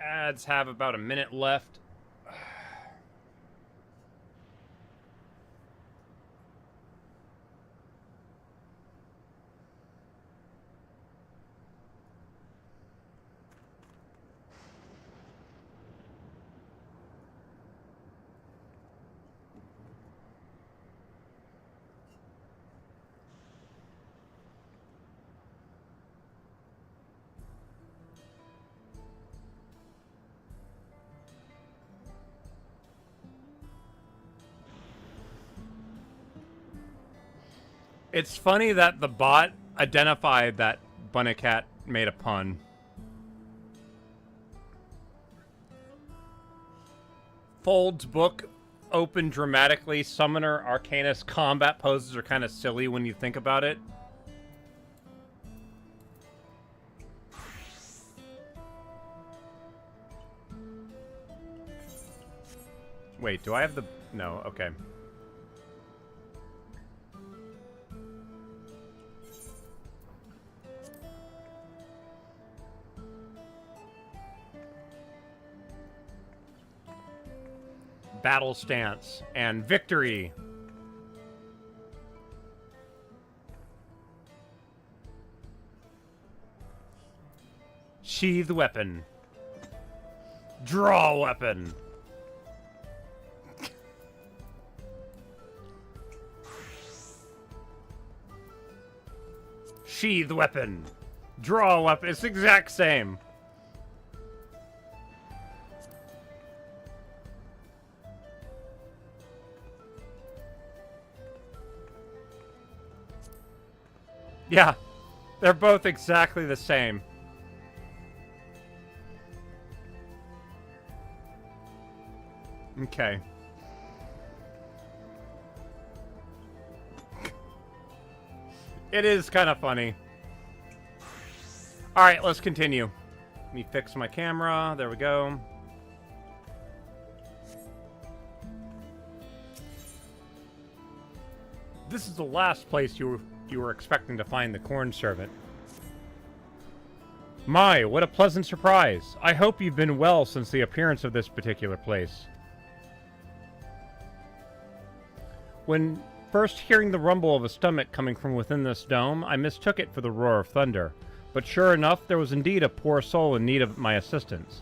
Ads have about a minute left. It's funny that the bot identified that Bunnycat made a pun. Fold's book opened dramatically. Summoner Arcanus combat poses are kind of silly when you think about it. Wait, do I have the... No, okay. Battle stance and victory. Sheath weapon. Draw weapon. Sheath weapon. Draw weapon. It's the exact same. Yeah, they're both exactly the same. Okay. It is kind of funny. Alright, let's continue. Let me fix my camera. There we go. This is the last place you were expecting to find the corn servant. My, what a pleasant surprise. I hope you've been well since the appearance of this particular place. When first hearing the rumble of a stomach coming from within this dome, I mistook it for the roar of thunder. But sure enough, there was indeed a poor soul in need of my assistance.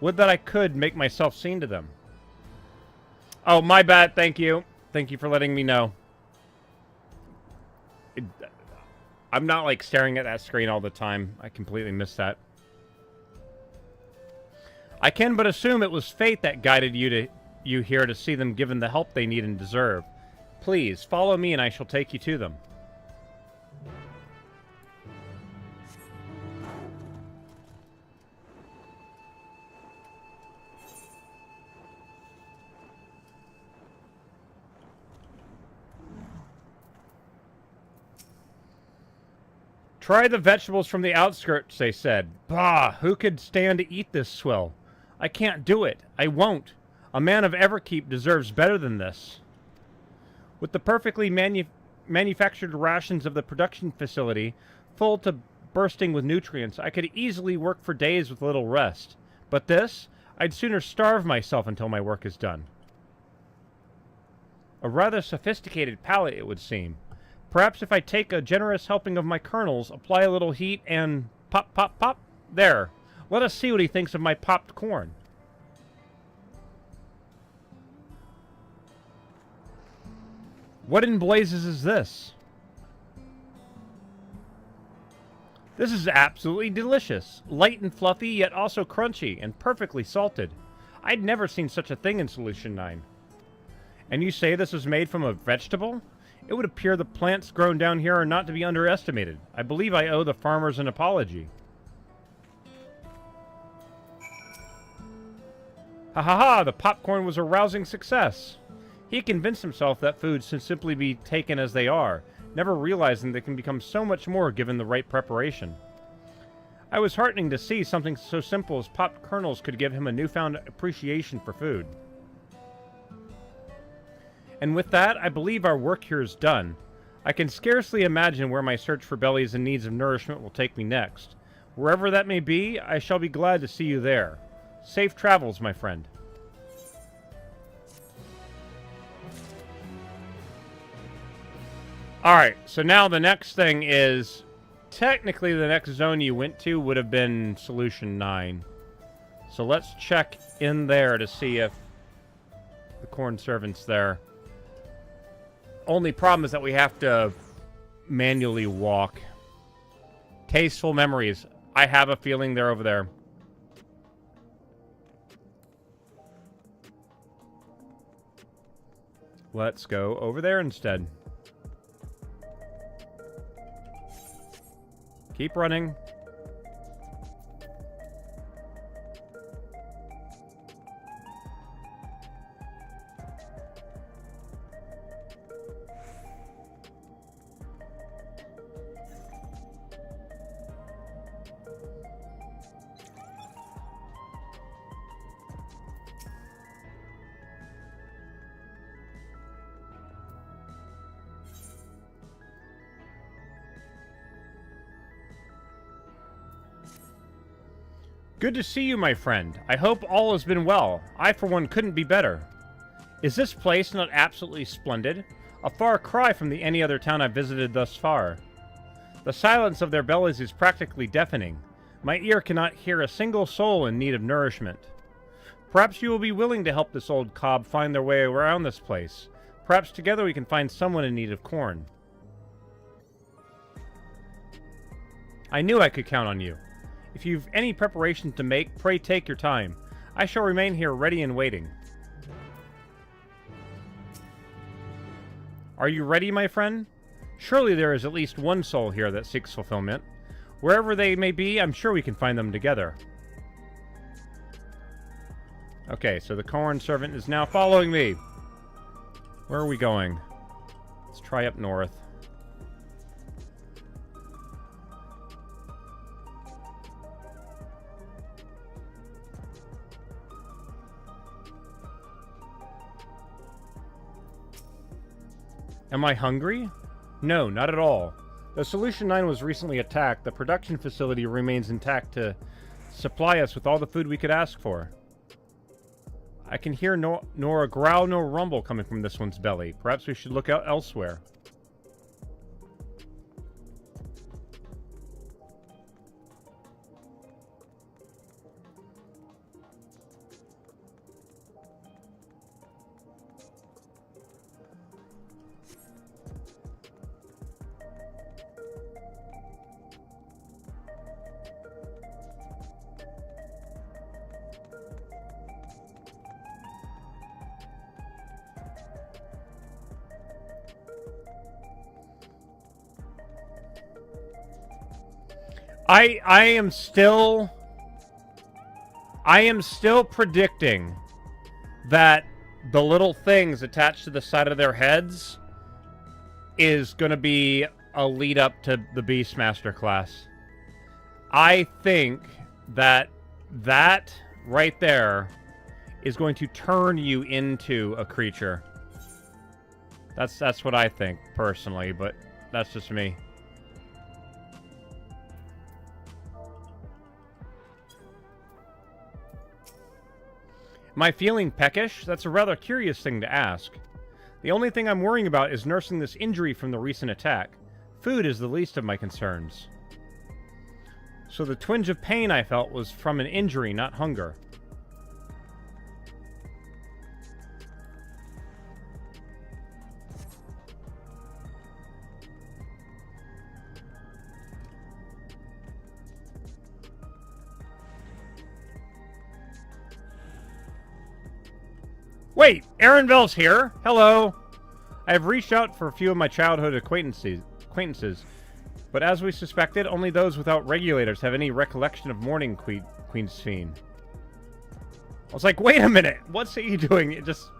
Would that I could make myself seen to them. Oh, my bad, thank you. Thank you for letting me know. I'm not, like, staring at that screen all the time. I completely missed that. I can but assume it was fate that guided you here to see them given the help they need and deserve. Please, follow me and I shall take you to them. Try the vegetables from the outskirts, they said. Bah, who could stand to eat this swill? I can't do it. I won't. A man of Everkeep deserves better than this. With the perfectly manufactured rations of the production facility, full to bursting with nutrients, I could easily work for days with little rest. But this, I'd sooner starve myself until my work is done. A rather sophisticated palate, it would seem. Perhaps if I take a generous helping of my kernels, apply a little heat, and pop, pop, pop. There. Let us see what he thinks of my popped corn. What in blazes is this? This is absolutely delicious. Light and fluffy, yet also crunchy, and perfectly salted. I'd never seen such a thing in Solution 9. And you say this was made from a vegetable? It would appear the plants grown down here are not to be underestimated. I believe I owe the farmers an apology. Ha ha ha! The popcorn was a rousing success. He convinced himself that foods should simply be taken as they are, never realizing they can become so much more given the right preparation. I was heartening to see something so simple as popped kernels could give him a newfound appreciation for food. And with that, I believe our work here is done. I can scarcely imagine where my search for bellies in needs of nourishment will take me next. Wherever that may be, I shall be glad to see you there. Safe travels, my friend. Alright, so now the next thing is... Technically, the next zone you went to would have been Solution 9. So let's check in there to see if the corn servant's there. Only problem is that we have to manually walk. Tasteful memories. I have a feeling they're over there. Let's go over there instead. Keep running. Good to see you, my friend. I hope all has been well. I, for one, couldn't be better. Is this place not absolutely splendid? A far cry from any other town I've visited thus far. The silence of their bellies is practically deafening. My ear cannot hear a single soul in need of nourishment. Perhaps you will be willing to help this old cob find their way around this place. Perhaps together we can find someone in need of corn. I knew I could count on you. If you've any preparations to make, pray take your time. I shall remain here ready and waiting. Are you ready, my friend? Surely there is at least one soul here that seeks fulfillment. Wherever they may be, I'm sure we can find them together. Okay, so the corn servant is now following me. Where are we going? Let's try up north. Am I hungry? No, not at all. Though Solution 9 was recently attacked, the production facility remains intact to supply us with all the food we could ask for. I can hear nor a growl nor rumble coming from this one's belly. Perhaps we should look out elsewhere. I am still predicting that the little things attached to the side of their heads is going to be a lead up to the Beastmaster class. I think that right there is going to turn you into a creature. That's what I think personally, but that's just me. Am I feeling peckish? That's a rather curious thing to ask. The only thing I'm worrying about is nursing this injury from the recent attack. Food is the least of my concerns. So the twinge of pain I felt was from an injury, not hunger. Wait, Aaron Bell's here. Hello. I have reached out for a few of my childhood acquaintances, but as we suspected, only those without regulators have any recollection of mourning Queen's Fiend. I was like, wait a minute, what's he doing? It just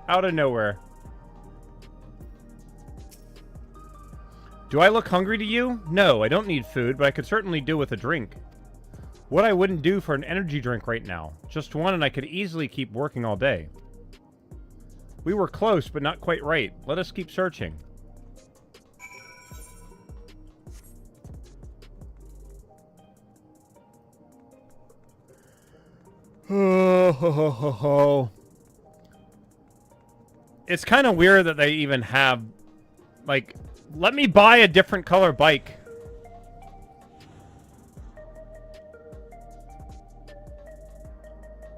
out of nowhere. Do I look hungry to you? No, I don't need food, but I could certainly do with a drink. What I wouldn't do for an energy drink right now. Just one and I could easily keep working all day. We were close, but not quite right. Let us keep searching. It's kind of weird that they even have, like, let me buy a different color bike.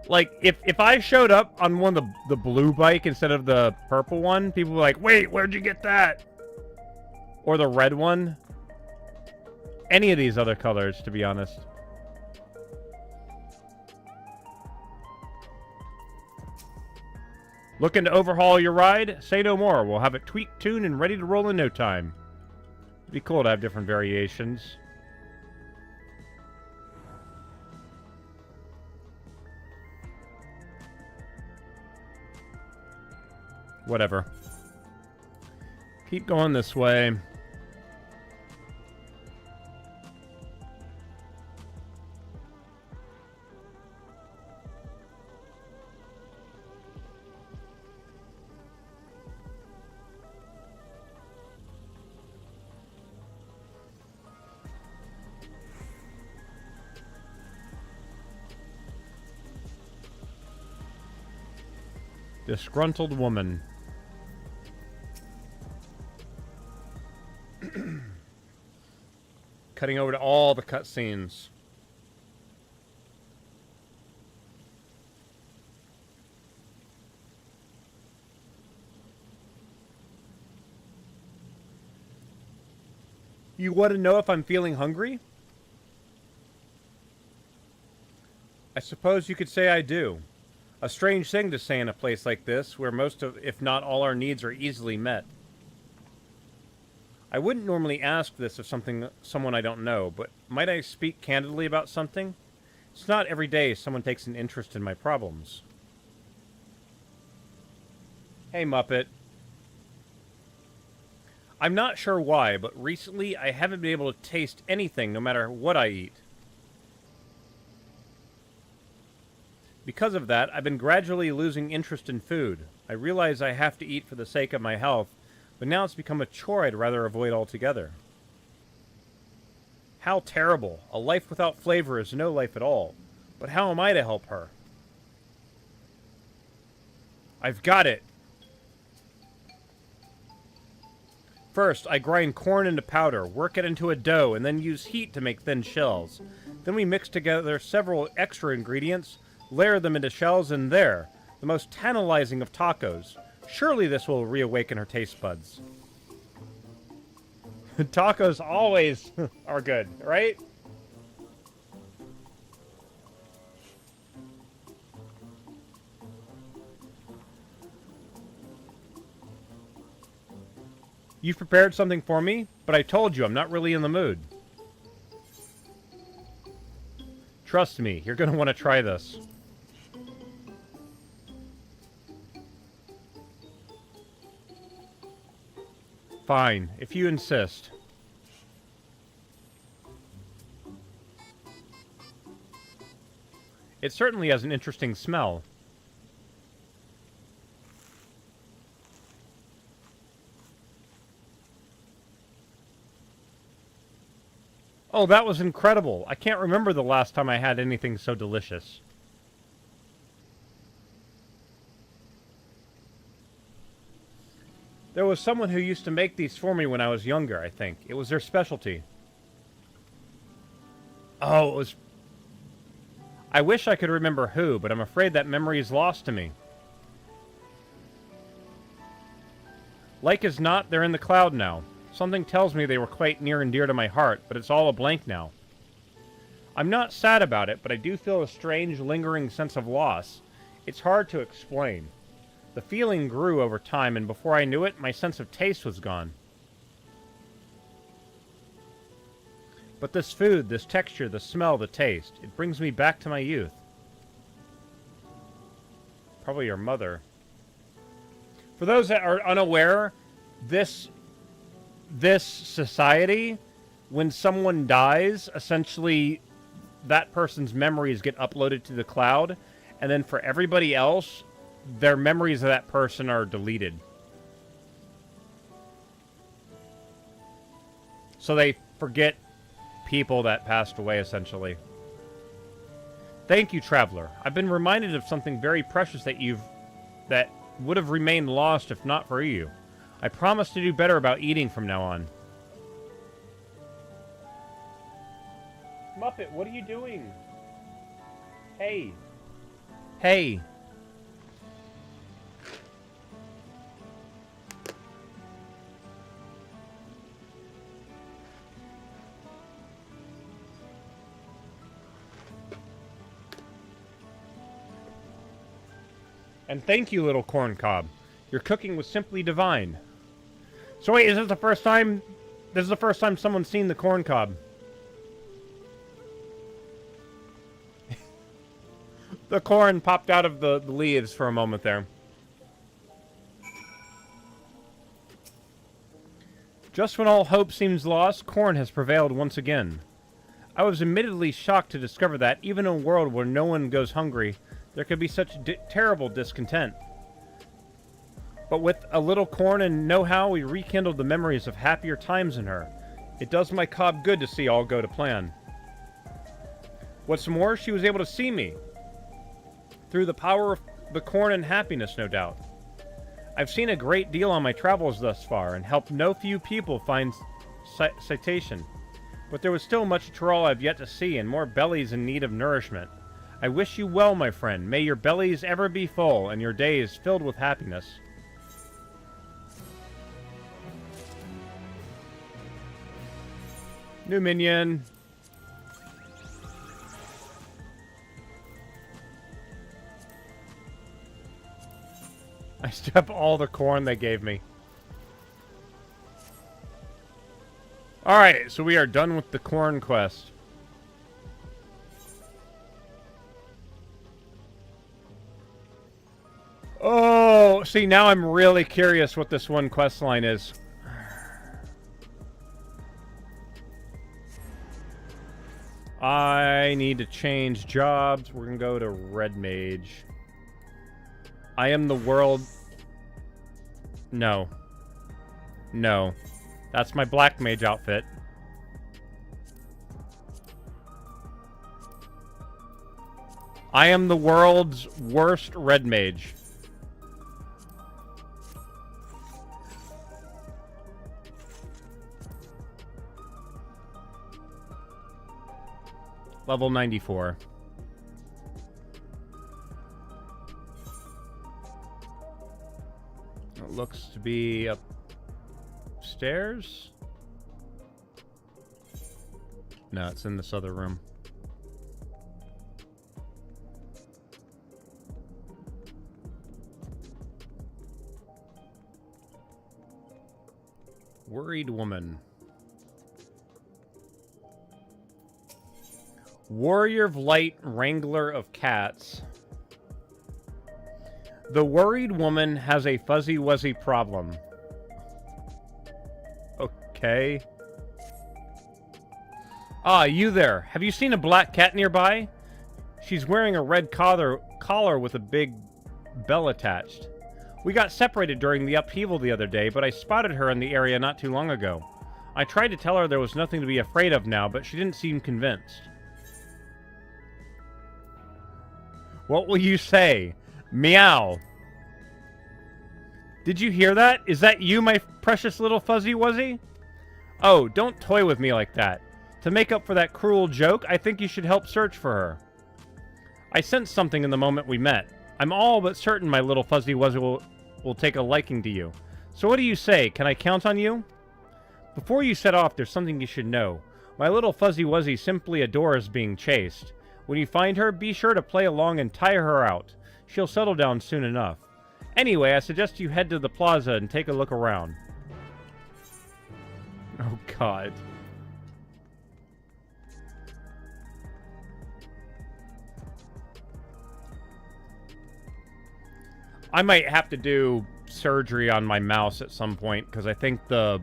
Like, if I showed up on one of the blue bike instead of the purple one, people were like, wait, where'd you get that? Or the red one. Any of these other colors, to be honest. Looking to overhaul your ride? Say no more. We'll have it tweaked, tuned, and ready to roll in no time. It'd be cool to have different variations. Whatever. Keep going this way. Disgruntled woman. Cutting over to all the cutscenes. You want to know if I'm feeling hungry? I suppose you could say I do. A strange thing to say in a place like this, where most of, if not all our needs are easily met. I wouldn't normally ask this of someone I don't know, but might I speak candidly about something? It's not every day someone takes an interest in my problems. Hey, Muppet. I'm not sure why, but recently I haven't been able to taste anything no matter what I eat. Because of that, I've been gradually losing interest in food. I realize I have to eat for the sake of my health, but now it's become a chore I'd rather avoid altogether. How terrible. A life without flavor is no life at all. But how am I to help her? I've got it! First, I grind corn into powder, work it into a dough, and then use heat to make thin shells. Then we mix together several extra ingredients, layer them into shells, and there, the most tantalizing of tacos. Surely this will reawaken her taste buds. Tacos always are good, right? You've prepared something for me, but I told you I'm not really in the mood. Trust me, you're going to want to try this. Fine, if you insist. It certainly has an interesting smell. Oh, that was incredible. I can't remember the last time I had anything so delicious. There was someone who used to make these for me when I was younger, I think. It was their specialty. Oh, it was... I wish I could remember who, but I'm afraid that memory is lost to me. Like as not, they're in the cloud now. Something tells me they were quite near and dear to my heart, but it's all a blank now. I'm not sad about it, but I do feel a strange, lingering sense of loss. It's hard to explain. The feeling grew over time, and before I knew it, my sense of taste was gone. But this food, this texture, the smell, the taste, it brings me back to my youth. Probably your mother. For those that are unaware, this society, when someone dies, essentially that person's memories get uploaded to the cloud, and then for everybody else, their memories of that person are deleted. So they forget people that passed away, essentially. Thank you, Traveler. I've been reminded of something very precious that would have remained lost if not for you. I promise to do better about eating from now on. Muppet, what are you doing? Hey. Hey. And thank you, little corn cob. Your cooking was simply divine. So wait, is this the first time... This is the first time someone's seen the corn cob. The corn popped out of the leaves for a moment there. Just when all hope seems lost, corn has prevailed once again. I was admittedly shocked to discover that, even in a world where no one goes hungry, there could be such terrible discontent. But with a little corn and know-how, we rekindled the memories of happier times in her. It does my cob good to see all go to plan. What's more, she was able to see me. Through the power of the corn and happiness, no doubt. I've seen a great deal on my travels thus far, and helped no few people find citation. But there was still much trawl I've yet to see, and more bellies in need of nourishment. I wish you well, my friend. May your bellies ever be full, and your days filled with happiness. New minion. I still have all the corn they gave me. Alright, so we are done with the corn quest. Oh, see, now I'm really curious what this one quest line is. I need to change jobs. We're gonna go to Red Mage. I am the world... No. No. That's my black mage outfit. I am the world's worst red mage. Level 94. It looks to be upstairs. No, it's in this other room. Worried woman. Warrior of Light, Wrangler of Cats. The worried woman has a fuzzy-wuzzy problem. Okay. Ah, you there. Have you seen a black cat nearby? She's wearing a red collar with a big bell attached. We got separated during the upheaval the other day, but I spotted her in the area not too long ago. I tried to tell her there was nothing to be afraid of now, but she didn't seem convinced. What will you say? Meow. Did you hear that? Is that you, my precious little fuzzy wuzzy? Oh, don't toy with me like that. To make up for that cruel joke, I think you should help search for her. I sensed something in the moment we met. I'm all but certain my little fuzzy wuzzy will take a liking to you. So what do you say? Can I count on you? Before you set off, there's something you should know. My little fuzzy wuzzy simply adores being chased. When you find her, be sure to play along and tire her out. She'll settle down soon enough. Anyway, I suggest you head to the plaza and take a look around. Oh, God. I might have to do surgery on my mouse at some point, because I think the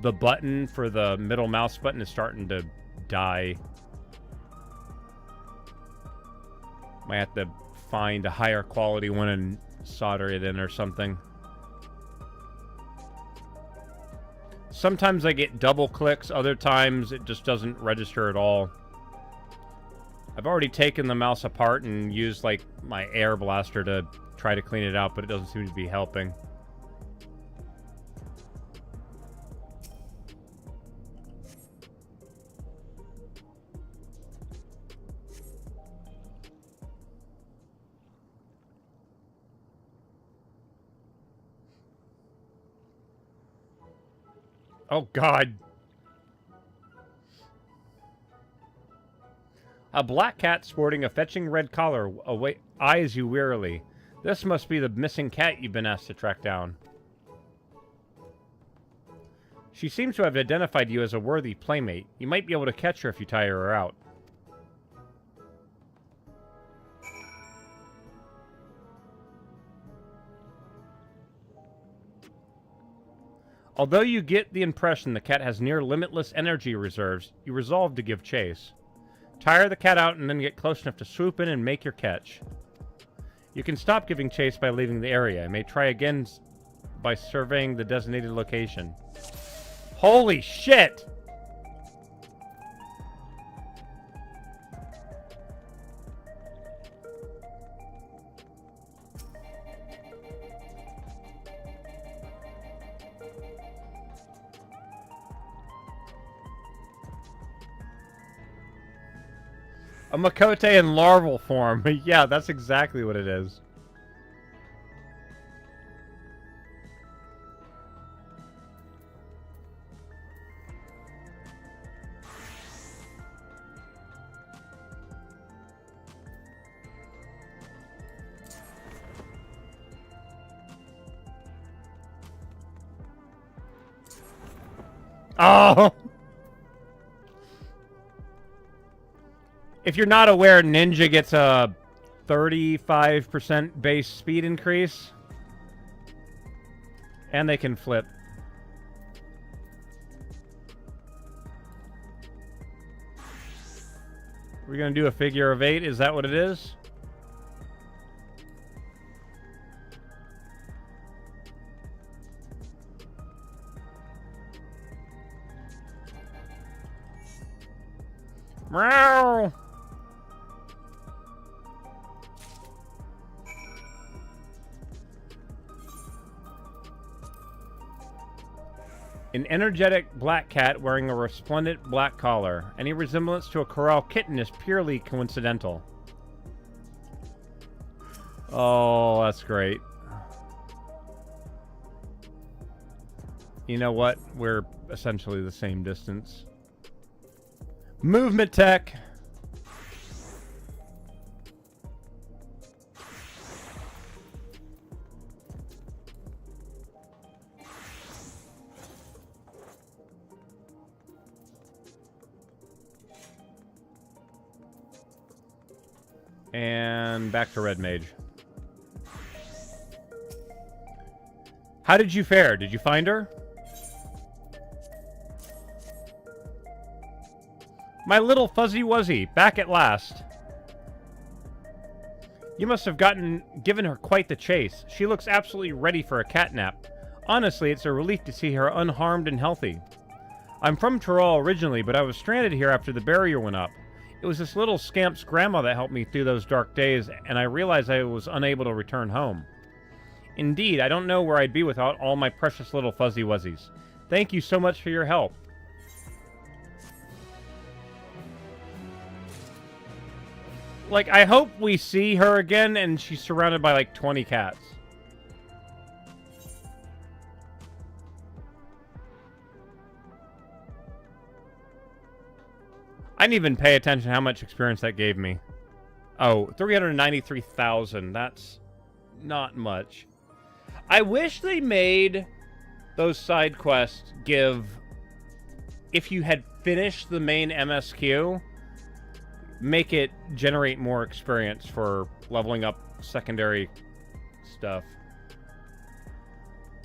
button for the middle mouse button is starting to die. Might have to find a higher quality one and solder it in or something. Sometimes I get double clicks, other times it just doesn't register at all. I've already taken the mouse apart and used like my air blaster to try to clean it out, but it doesn't seem to be helping. Oh, God. A black cat sporting a fetching red collar eyes you wearily. This must be the missing cat you've been asked to track down. She seems to have identified you as a worthy playmate. You might be able to catch her if you tire her out. Although you get the impression the cat has near limitless energy reserves, you resolve to give chase. Tire the cat out and then get close enough to swoop in and make your catch. You can stop giving chase by leaving the area. You may try again by surveying the designated location. Holy shit! A Makote in larval form. Yeah, that's exactly what it is. Oh! If you're not aware, Ninja gets a 35% base speed increase. And they can flip. We're going to do a figure of 8. Is that what it is? Meow. An energetic black cat wearing a resplendent black collar. Any resemblance to a corral kitten is purely coincidental. Oh, that's great. You know what? We're essentially the same distance. Movement tech! And back to Red Mage. How did you fare? Did you find her? My little fuzzy wuzzy, back at last. You must have given her quite the chase. She looks absolutely ready for a catnap. Honestly, it's a relief to see her unharmed and healthy. I'm from Tyrol originally, but I was stranded here after the barrier went up. It was this little scamp's grandma that helped me through those dark days, and I realized I was unable to return home. Indeed, I don't know where I'd be without all my precious little fuzzy wuzzies. Thank you so much for your help. Like, I hope we see her again and she's surrounded by like 20 cats. I didn't even pay attention to how much experience that gave me. Oh, 393,000. That's not much. I wish they made those side quests give... If you had finished the main MSQ, make it generate more experience for leveling up secondary stuff.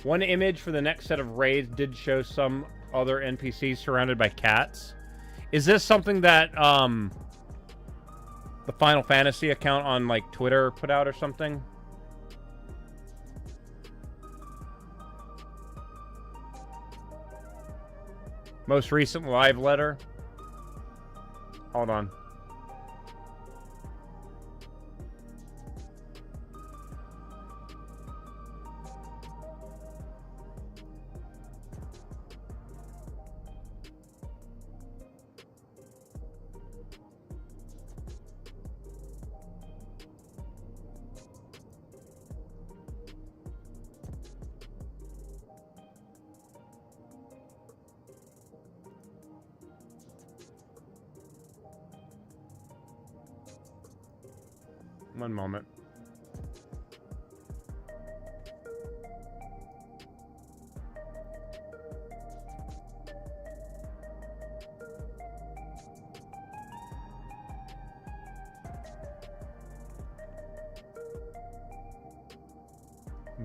One image for the next set of raids did show some other NPCs surrounded by cats. Is this something that the Final Fantasy account on like Twitter put out or something? Most recent live letter? Hold on. One moment.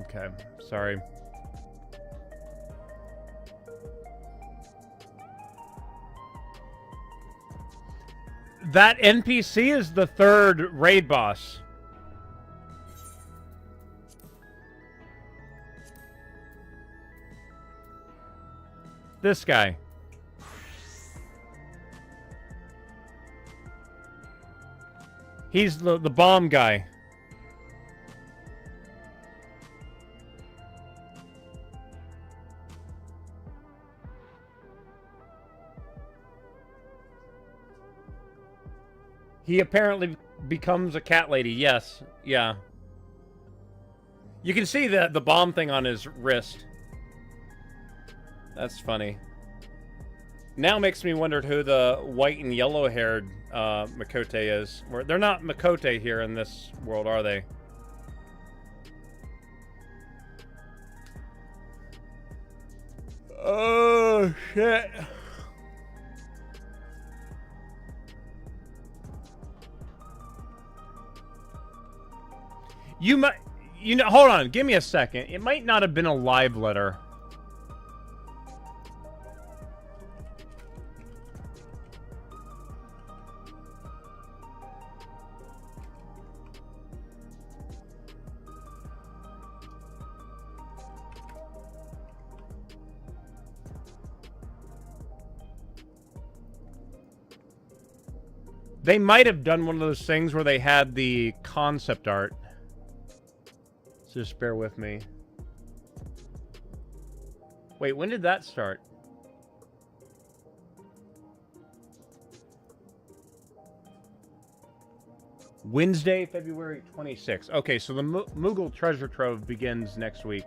Okay, sorry. That NPC is the third raid boss. This guy. He's the bomb guy. He apparently becomes a cat lady. Yes. Yeah. You can see the bomb thing on his wrist. That's funny. Now makes me wonder who the white and yellow-haired Makote is. They're not Makote here in this world, are they? Oh, shit. You might... You know, hold on. Give me a second. It might not have been a live letter. They might have done one of those things where they had the concept art. So just bear with me. Wait, when did that start? Wednesday, February 26th. Okay, so the Moogle Treasure Trove begins next week.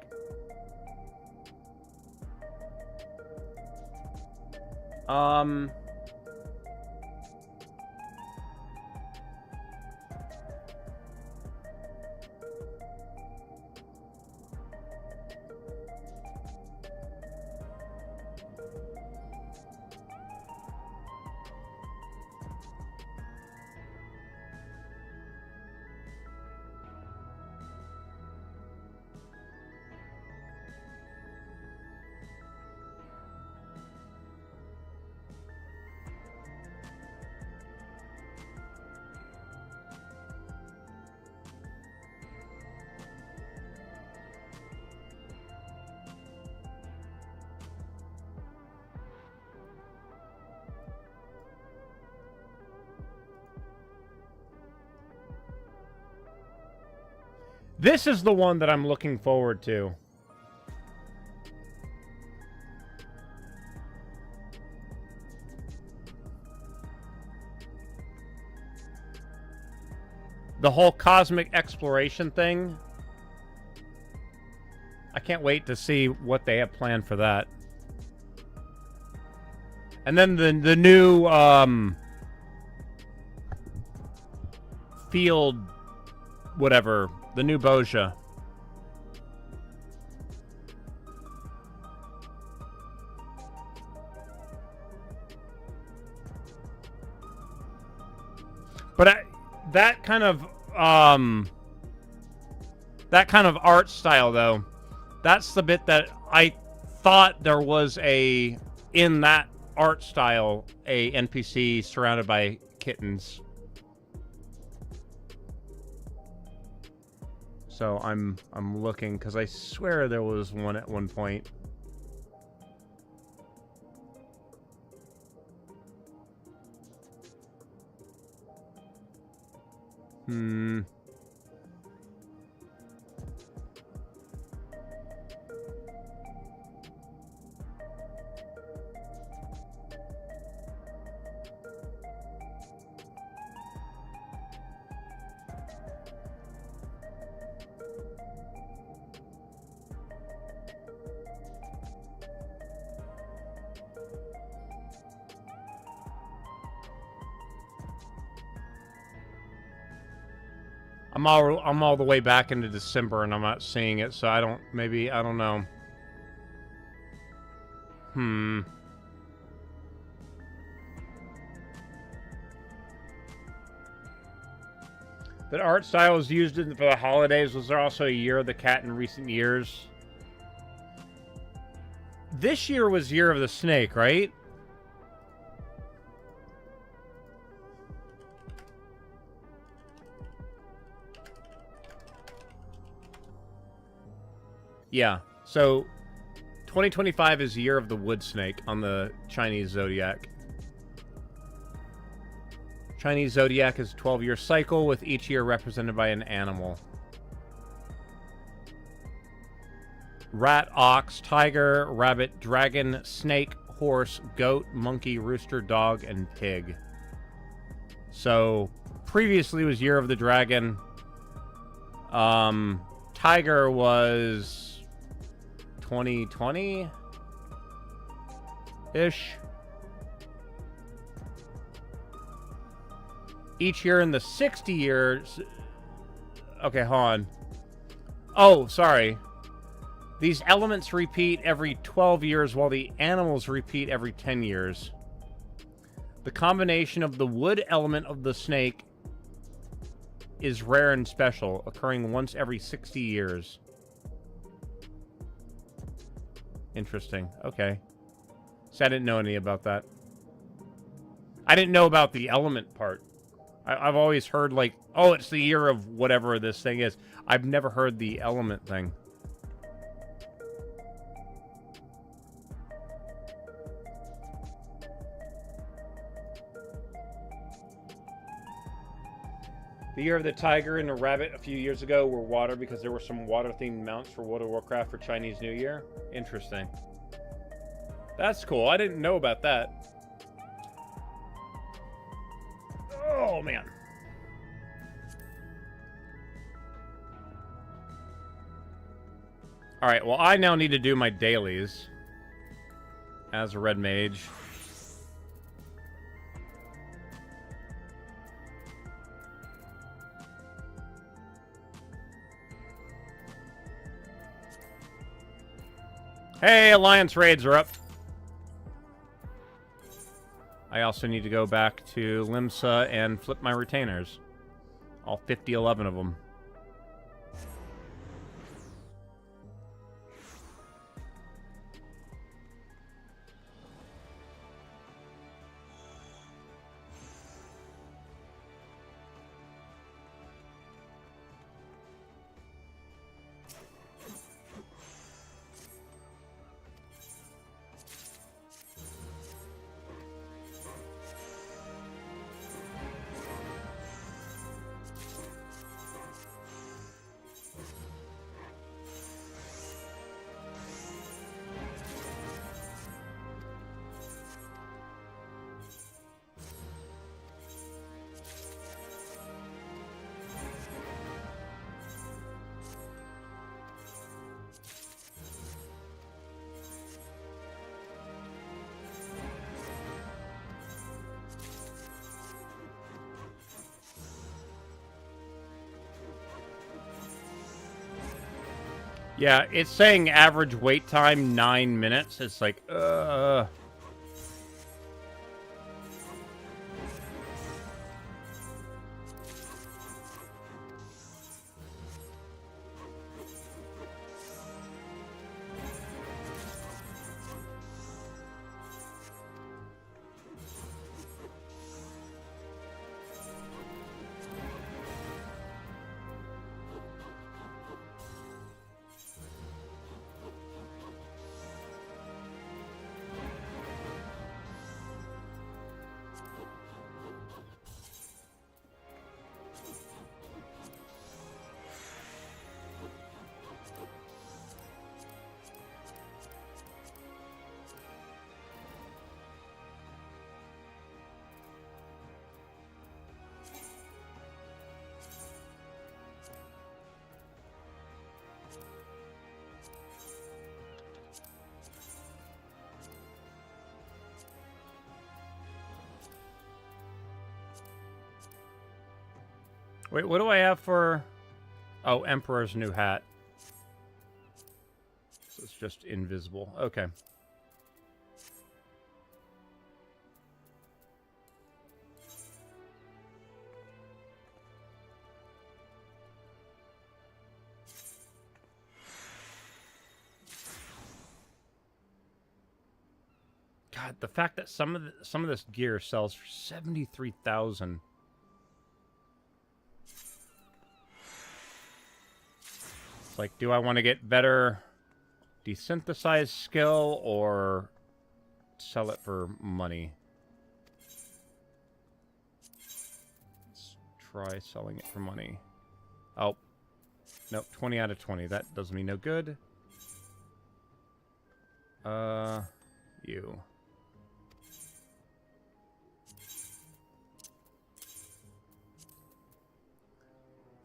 This is the one that I'm looking forward to. The whole cosmic exploration thing. I can't wait to see what they have planned for that. And then the new field whatever, the new Boja. But that kind of art style though, that's the bit that I thought there was in that art style a NPC surrounded by kittens. So I'm looking because I swear there was one at one point. I'm all the way back into December and I'm not seeing it, so I don't know. That art style was used for the holidays. Was there also a Year of the Cat in recent years? This year was Year of the Snake, right? Yeah, so 2025 is the Year of the Wood Snake on the Chinese Zodiac. Chinese Zodiac is a 12-year cycle with each year represented by an animal. Rat, ox, tiger, rabbit, dragon, snake, horse, goat, monkey, rooster, dog, and pig. So, previously was Year of the Dragon. Tiger was 2020-ish. Each year in the 60 years... Okay, hold on. Oh, sorry. These elements repeat every 12 years while the animals repeat every 10 years. The combination of the wood element of the snake is rare and special, occurring once every 60 years. Interesting. Okay. So I didn't know any about that. I didn't know about the element part. I've always heard, like, oh, it's the year of whatever this thing is. I've never heard the element thing. The Year of the Tiger and the Rabbit a few years ago were water because there were some water-themed mounts for World of Warcraft for Chinese New Year. Interesting. That's cool. I didn't know about that. Oh, man. Alright, well, I now need to do my dailies as a red mage. Hey, Alliance raids are up. I also need to go back to Limsa and flip my retainers. All 11 of them. Yeah, it's saying average wait time 9 minutes. It's like, wait, what do I have for... Oh, Emperor's new hat. So it's just invisible. Okay. God, the fact that some of this gear sells for 73,000. It's like, do I want to get better desynthesized skill or sell it for money? Let's try selling it for money. Oh, nope, 20 out of 20. That does me no good. You.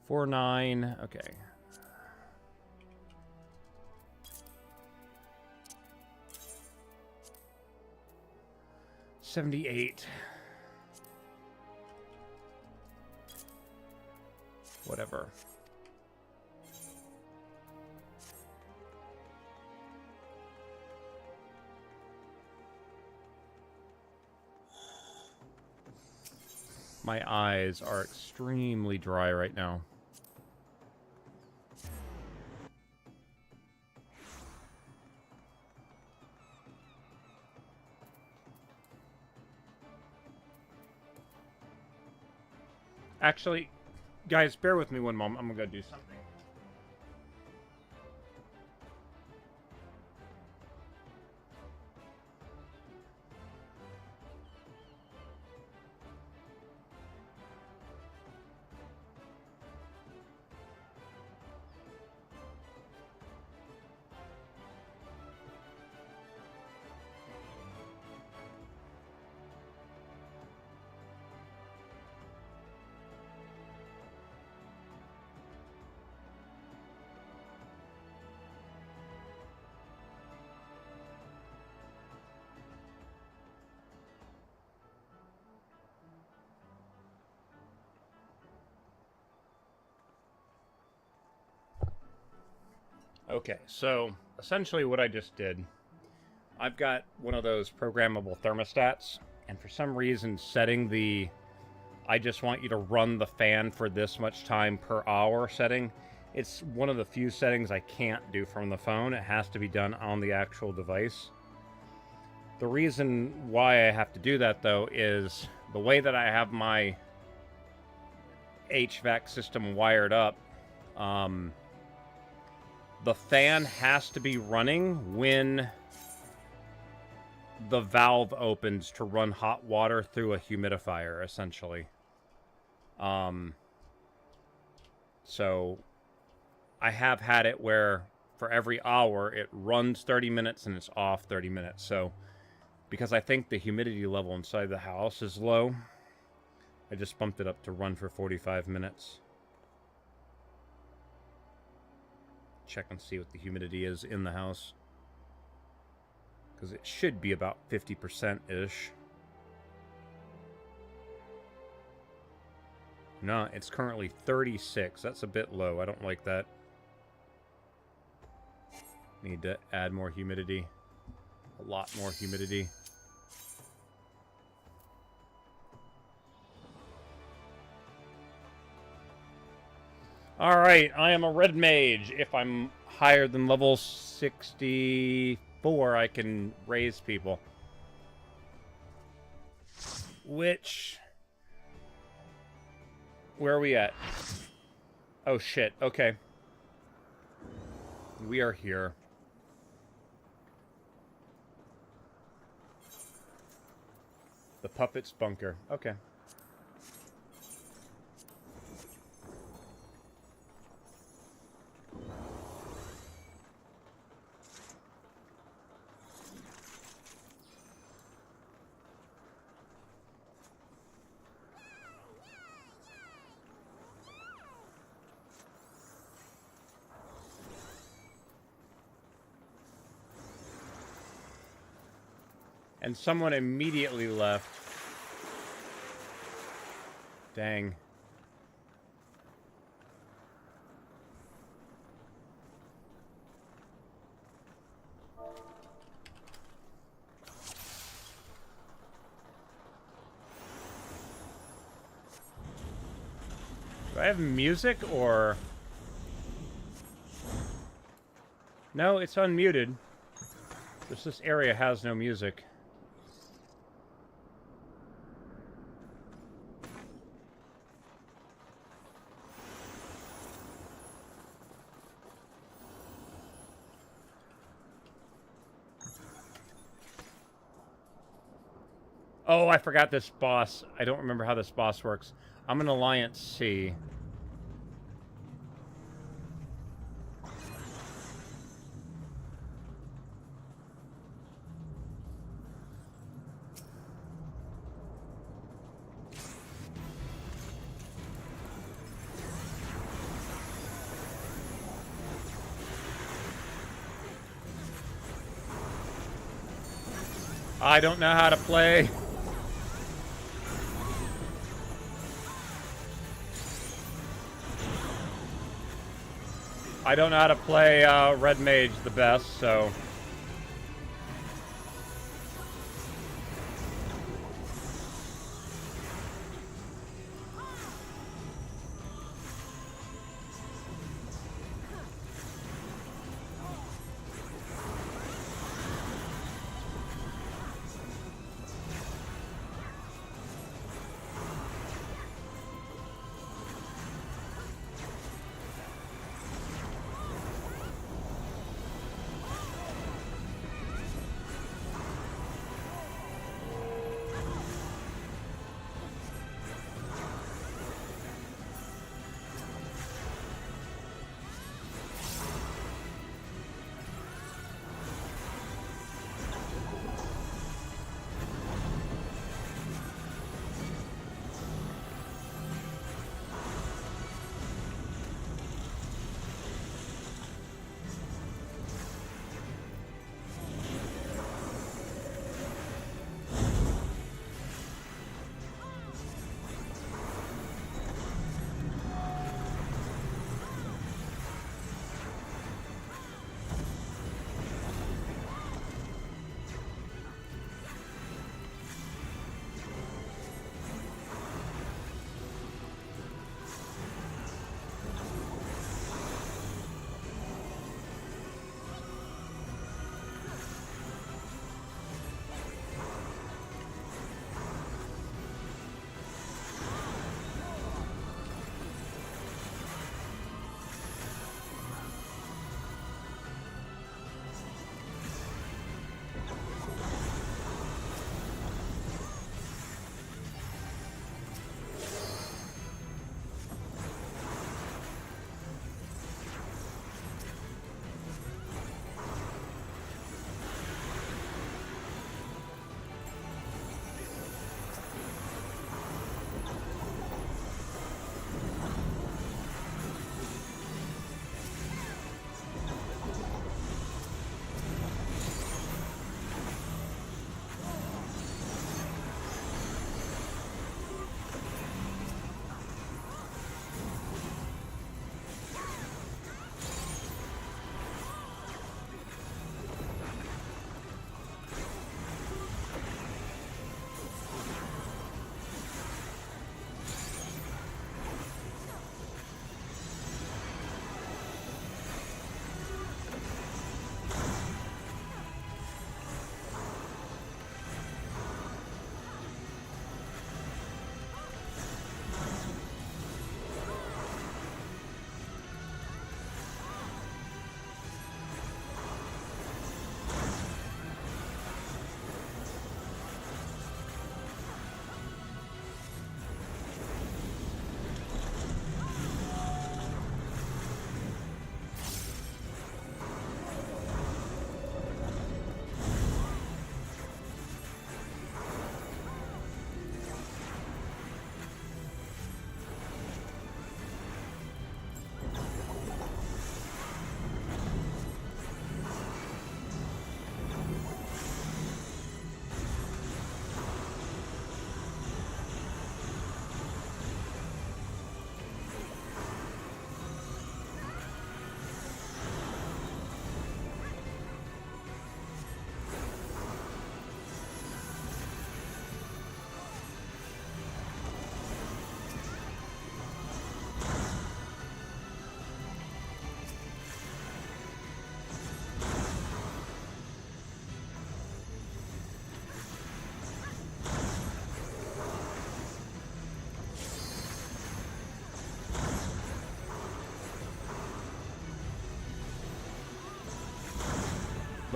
$4.9. Okay. $78. Whatever. My eyes are extremely dry right now. Actually, guys, bear with me one moment. I'm gonna go do something. Okay, so essentially what I just did, I've got one of those programmable thermostats, and for some reason setting the I just want you to run the fan for this much time per hour setting, it's one of the few settings I can't do from the phone. It has to be done on the actual device. The reason why I have to do that, though, is the way that I have my HVAC system wired up, the fan has to be running when the valve opens to run hot water through a humidifier, essentially. So I have had it where for every hour it runs 30 minutes and it's off 30 minutes. So because I think the humidity level inside the house is low, I just bumped it up to run for 45 minutes. Check and see what the humidity is in the house, because it should be about 50%-ish. No, it's currently 36. That's a bit low. I don't like that. Need to add more humidity. A lot more humidity. Alright, I am a red mage. If I'm higher than level 64, I can raise people. Which... Where are we at? Oh shit, okay. We are here. The Puppet's Bunker. Okay. And someone immediately left. Dang. Do I have music or... No, it's unmuted. Just this area has no music. Oh, I forgot this boss. I don't remember how this boss works. I'm an Alliance C. I don't know how to play. I don't know how to play Red Mage the best, so...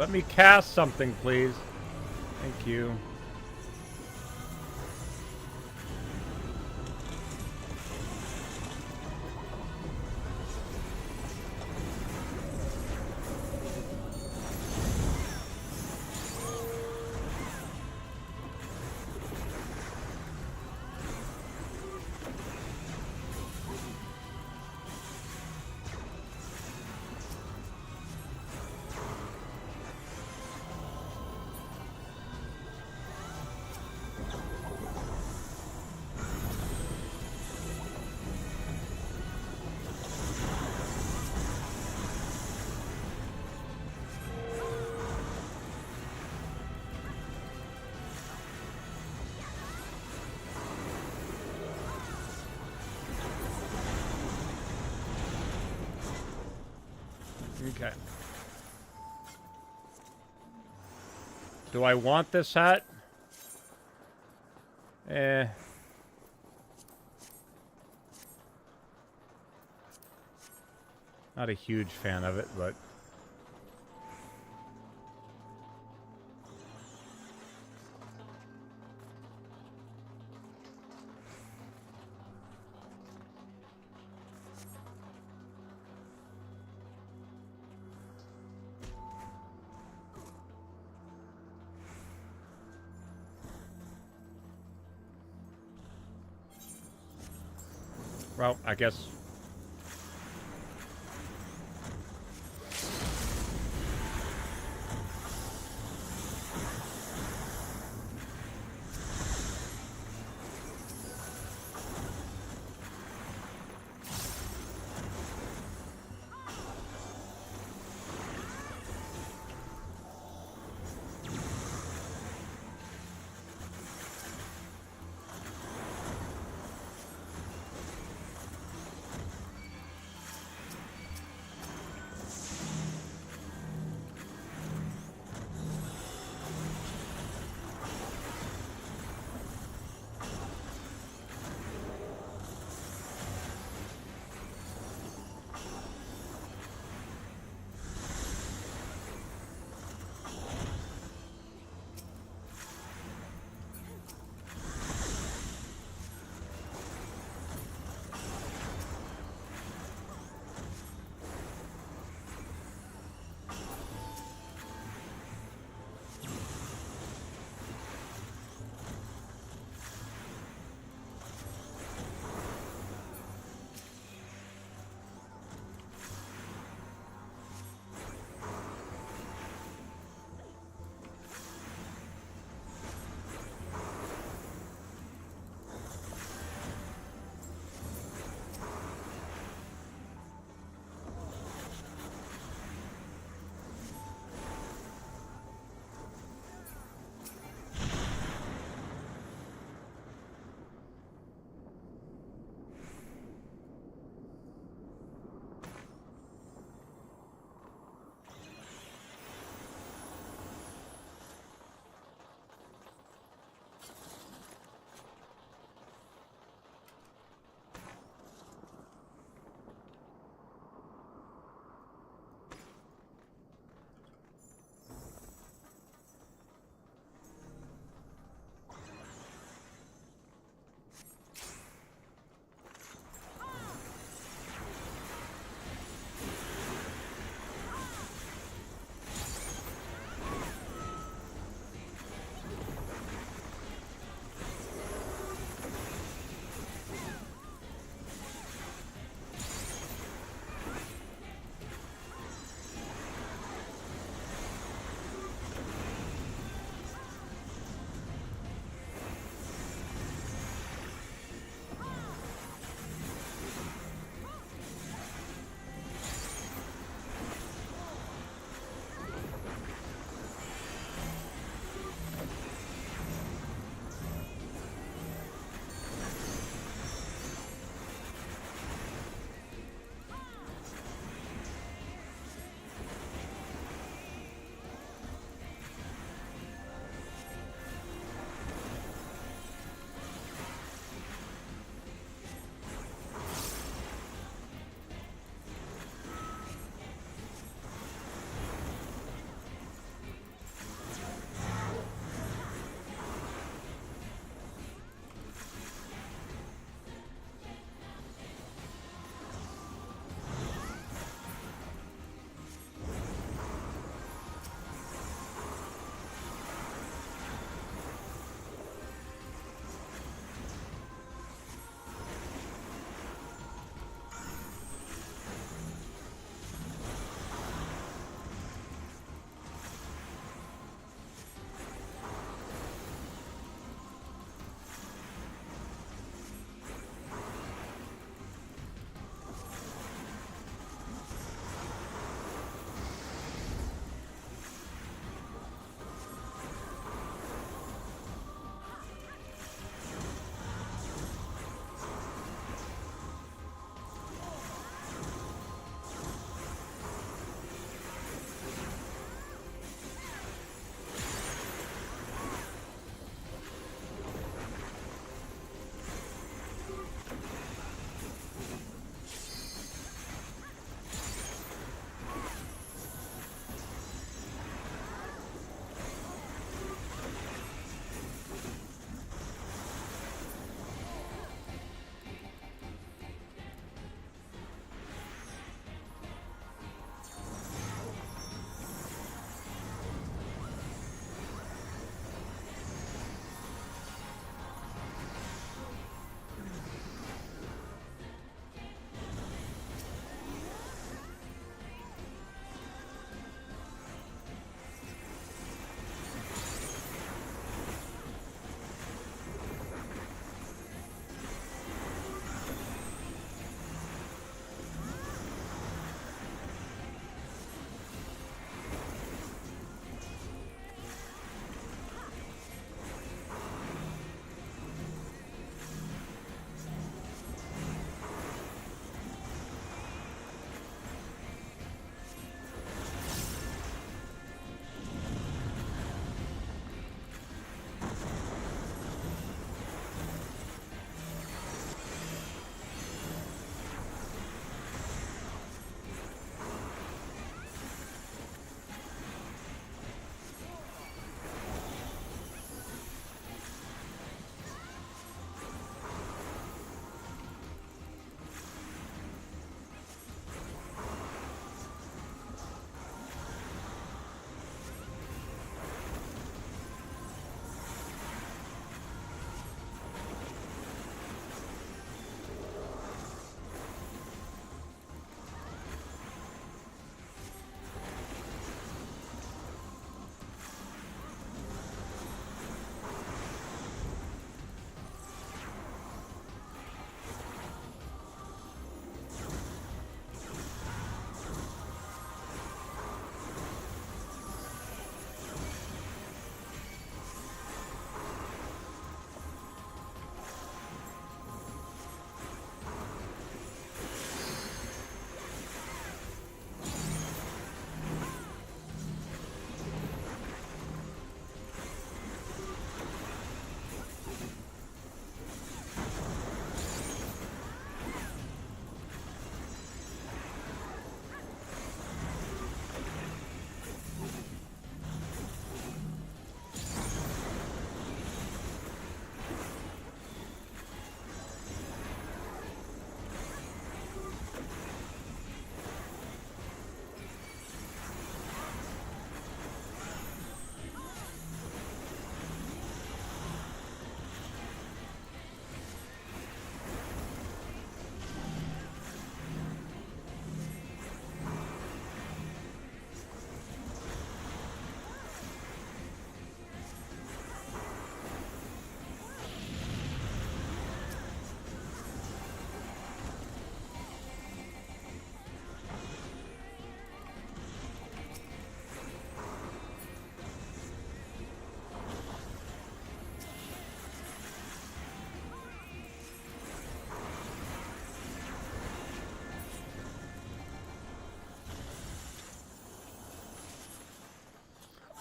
Let me cast something, please. Thank you. Okay. Do I want this hat? Not a huge fan of it, but... Well, I guess...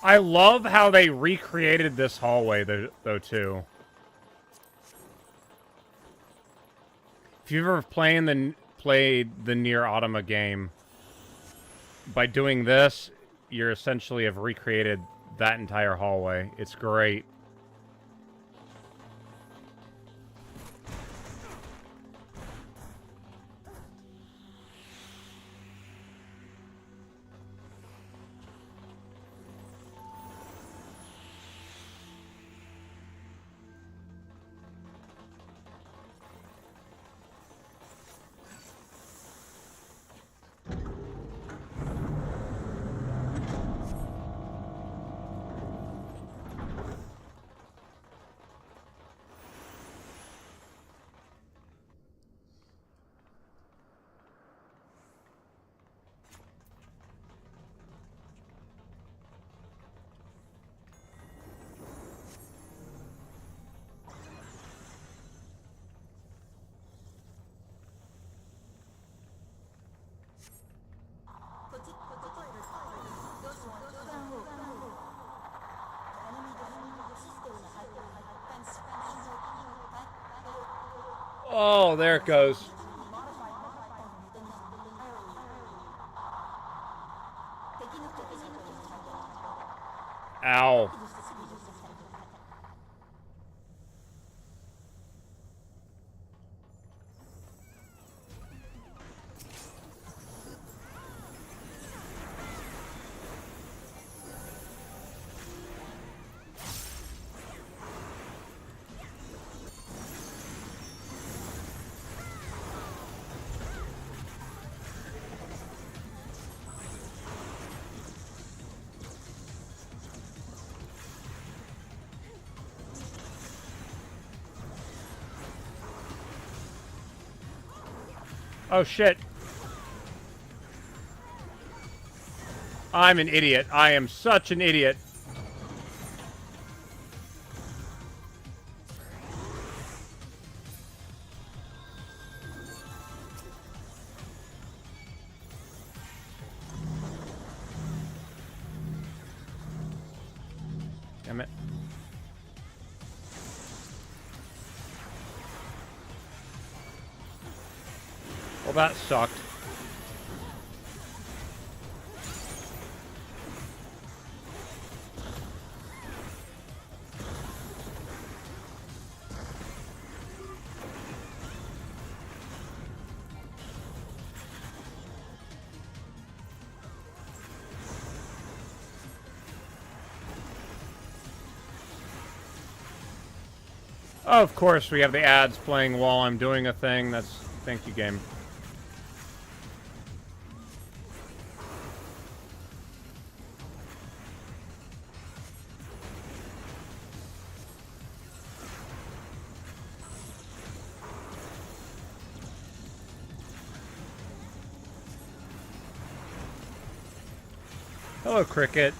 I love how they recreated this hallway, though, too. If you've ever played the Nier Automata game, by doing this, you're essentially have recreated that entire hallway. It's great. Oh, there it goes. Ow. Oh, shit. I'm an idiot. I am such an idiot. Damn it. Well, that sucked. Oh, of course, we have the ads playing while I'm doing a thing. That's... Thank you, game. Hello, Cricket.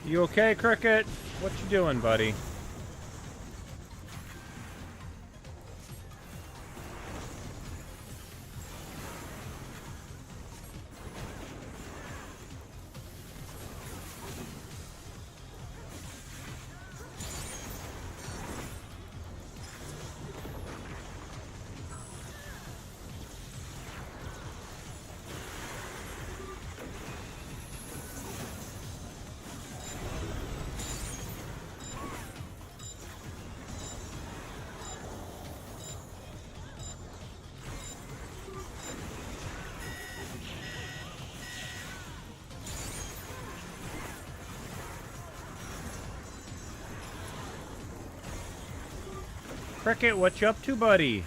You okay, Cricket? What you doing, buddy? Cricket, what you up to, buddy?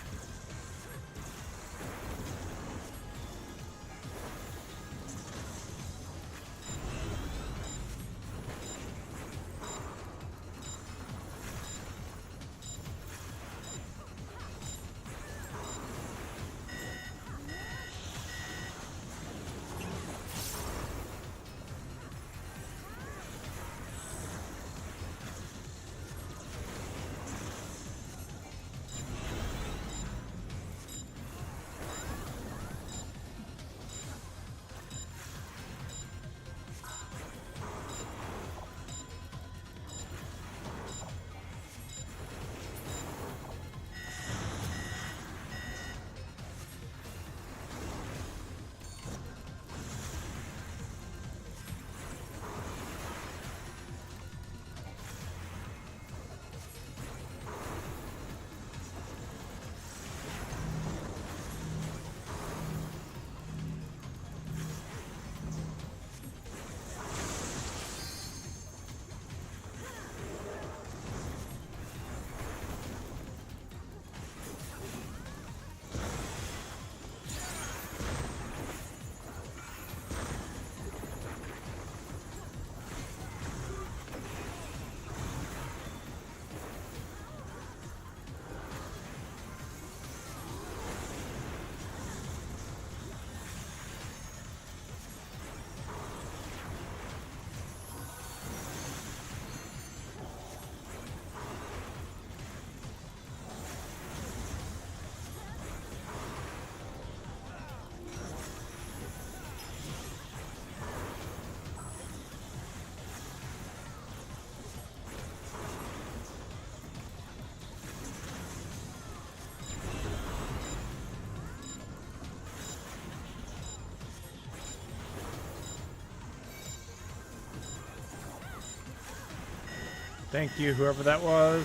Thank you, whoever that was.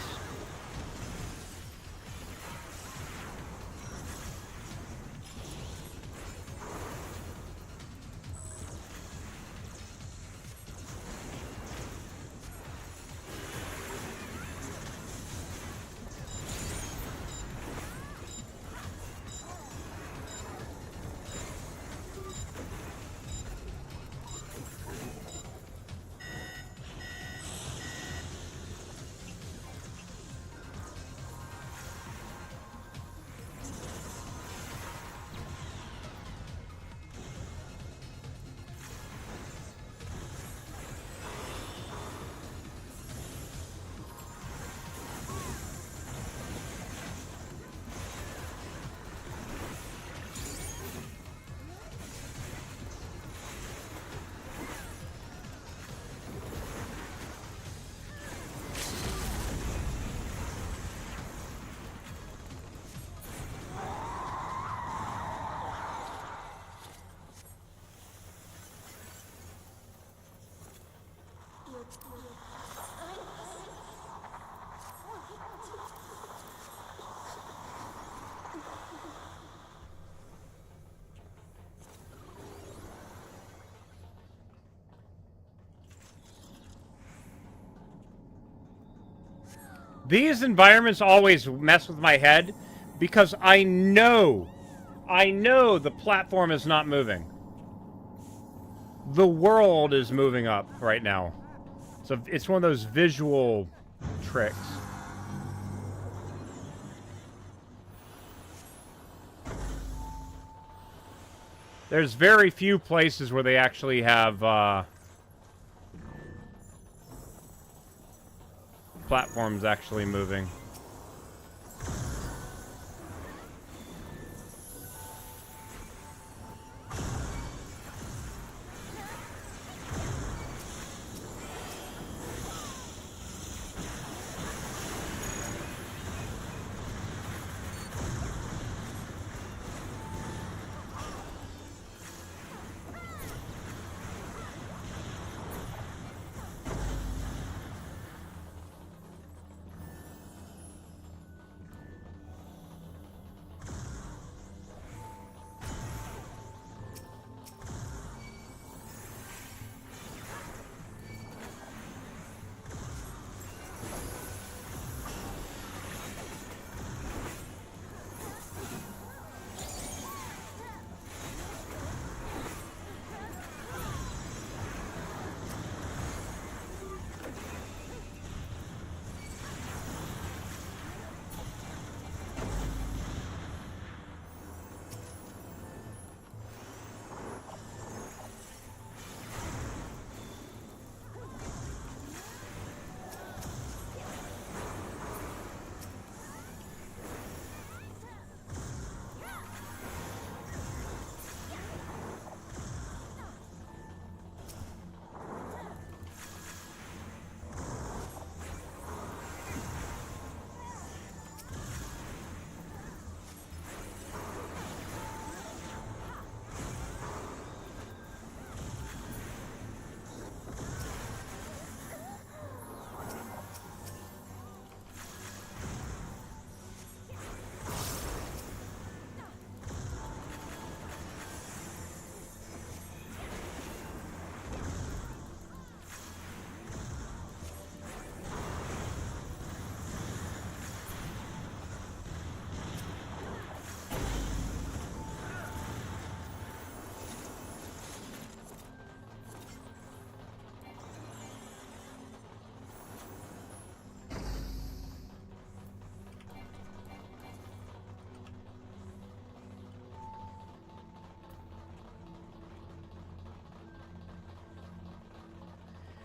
These environments always mess with my head because I know the platform is not moving. The world is moving up right now. So it's one of those visual tricks. There's very few places where they actually have platforms actually moving.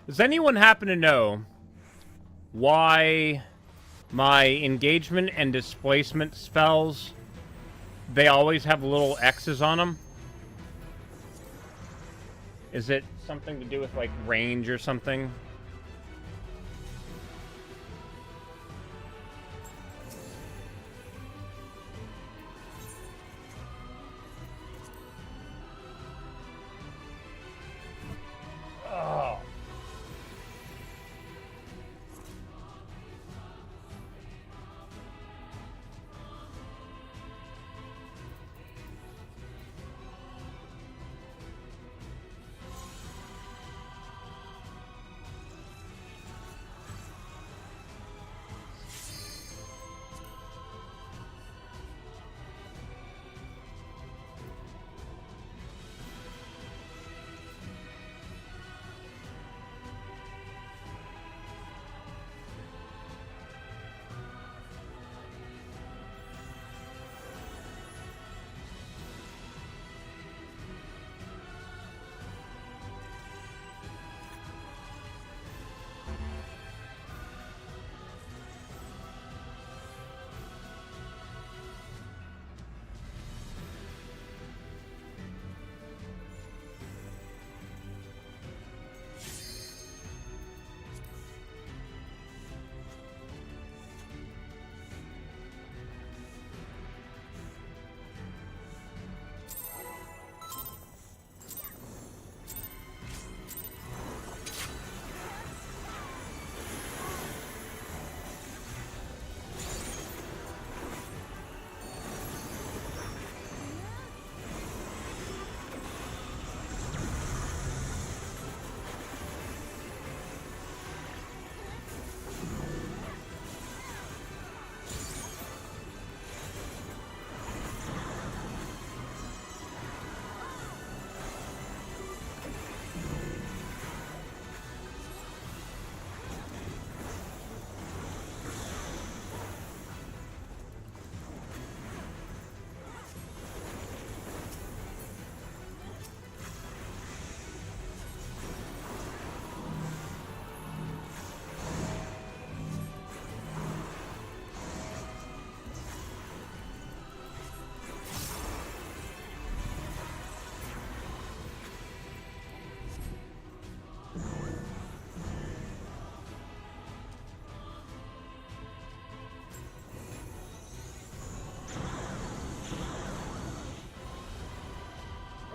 Does anyone happen to know why my engagement and displacement spells, they always have little X's on them? Is it something to do with, like, range or something? Oh.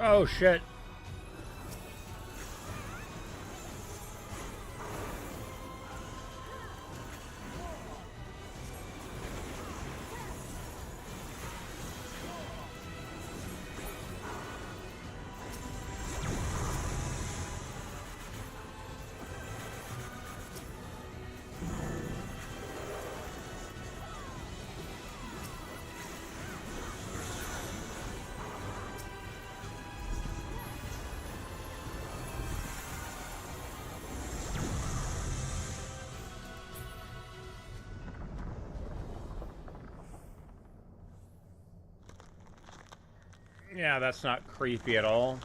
Oh, shit. Yeah, that's not creepy at all.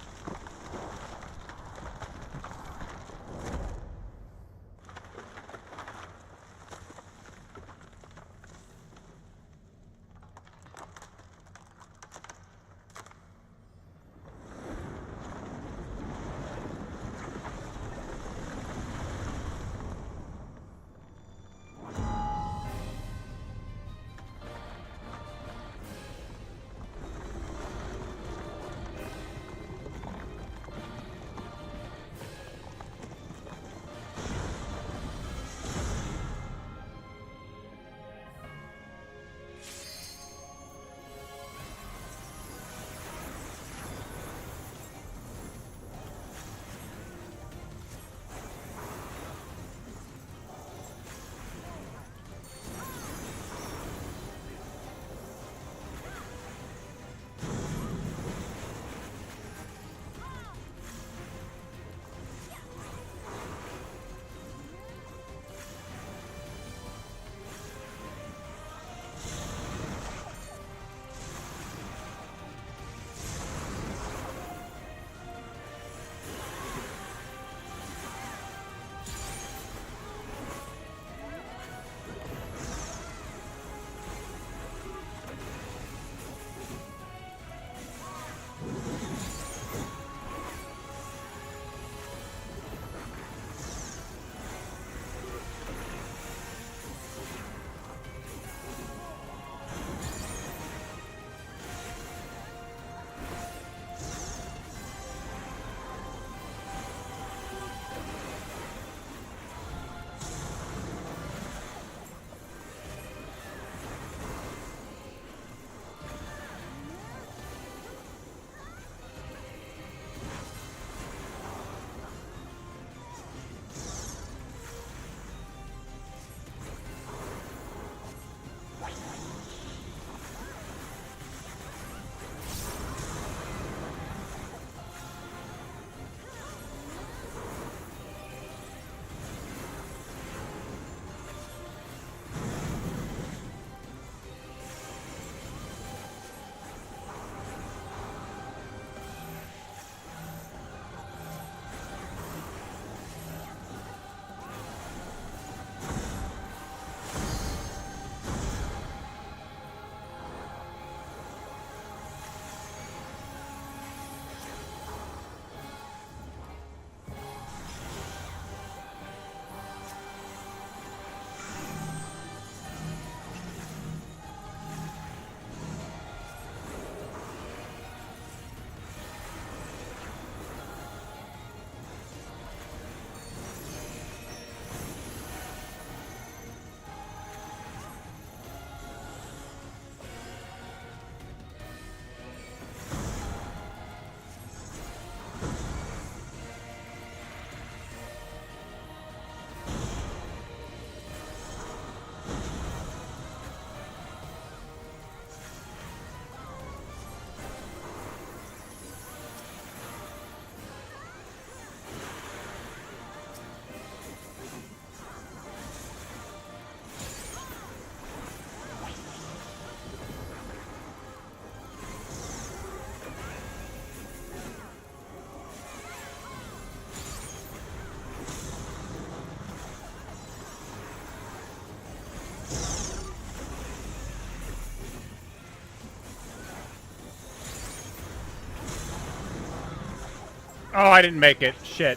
Oh, I didn't make it. Shit.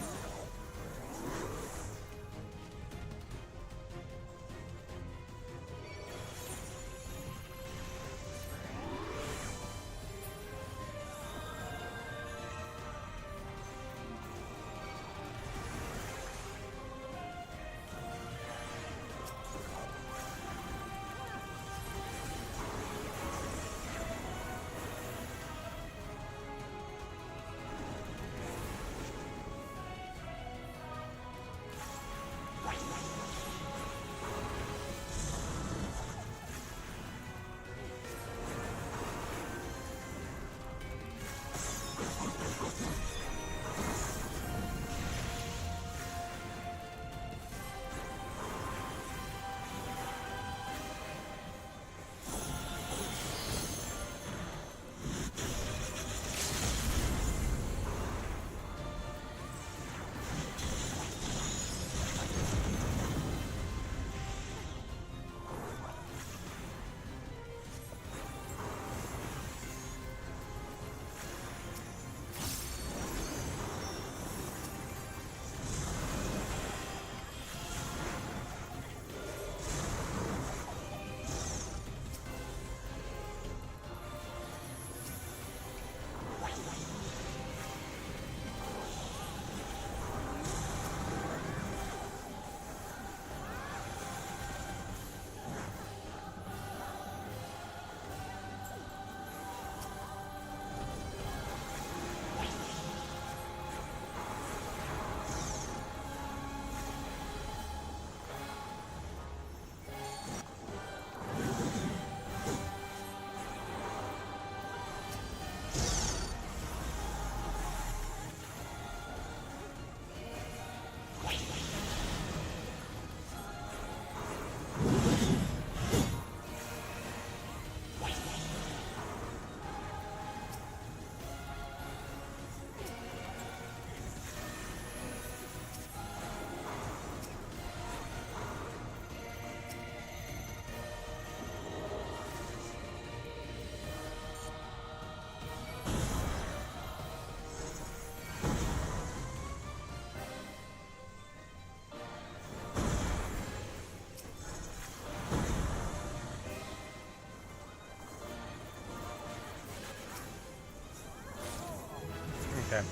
Okay.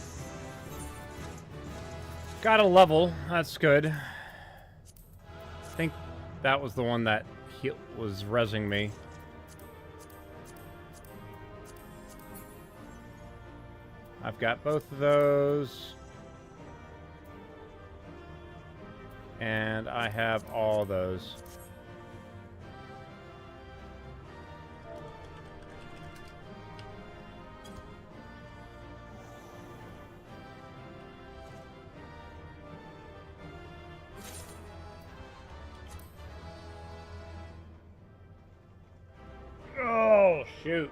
Got a level. That's good. I think that was the one that was rezzing me. I've got both of those. And I have all those. Oh, shoot.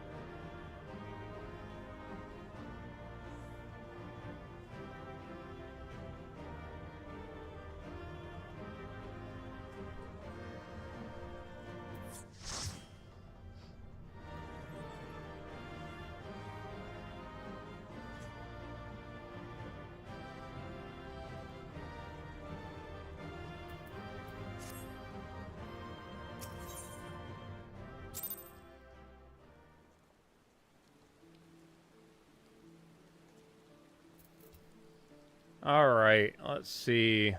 Alright, let's see.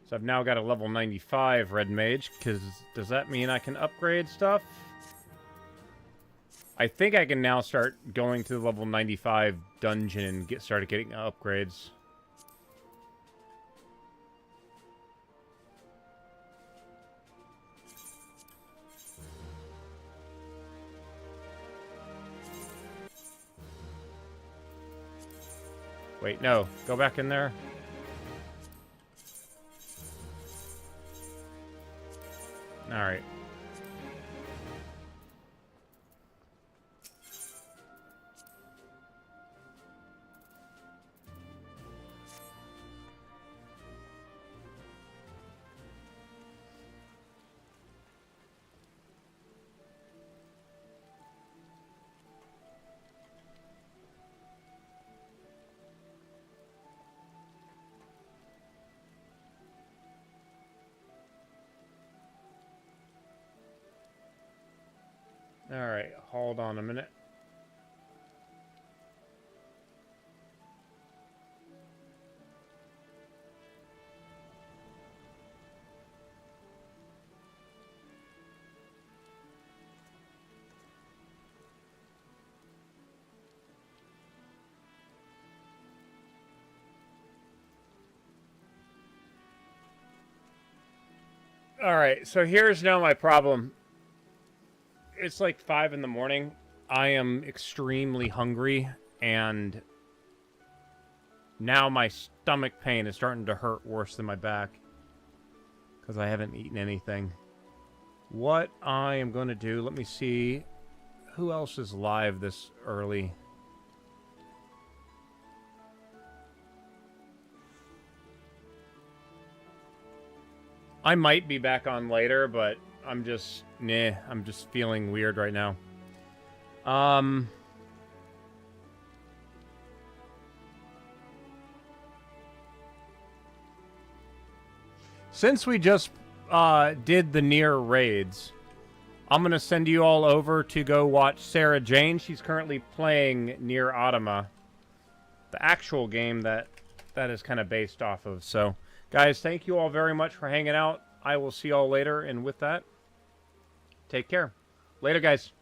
So I've now got a level 95 Red Mage, because does that mean I can upgrade stuff? I think I can now start going to the level 95 dungeon and start getting upgrades. Wait, no. Go back in there. Alright. Alright, hold on a minute. Alright, so here's now my problem. It's like 5 in the morning. I am extremely hungry, and now my stomach pain is starting to hurt worse than my back because I haven't eaten anything. What I am going to do, let me see who else is live this early. I might be back on later, but I'm just feeling weird right now. Since we just did the near raids, I'm gonna send you all over to go watch Sarah Jane. She's currently playing Near Automata, the actual game that is kind of based off of. So, guys, thank you all very much for hanging out. I will see y'all later, and with that, take care. Later, guys.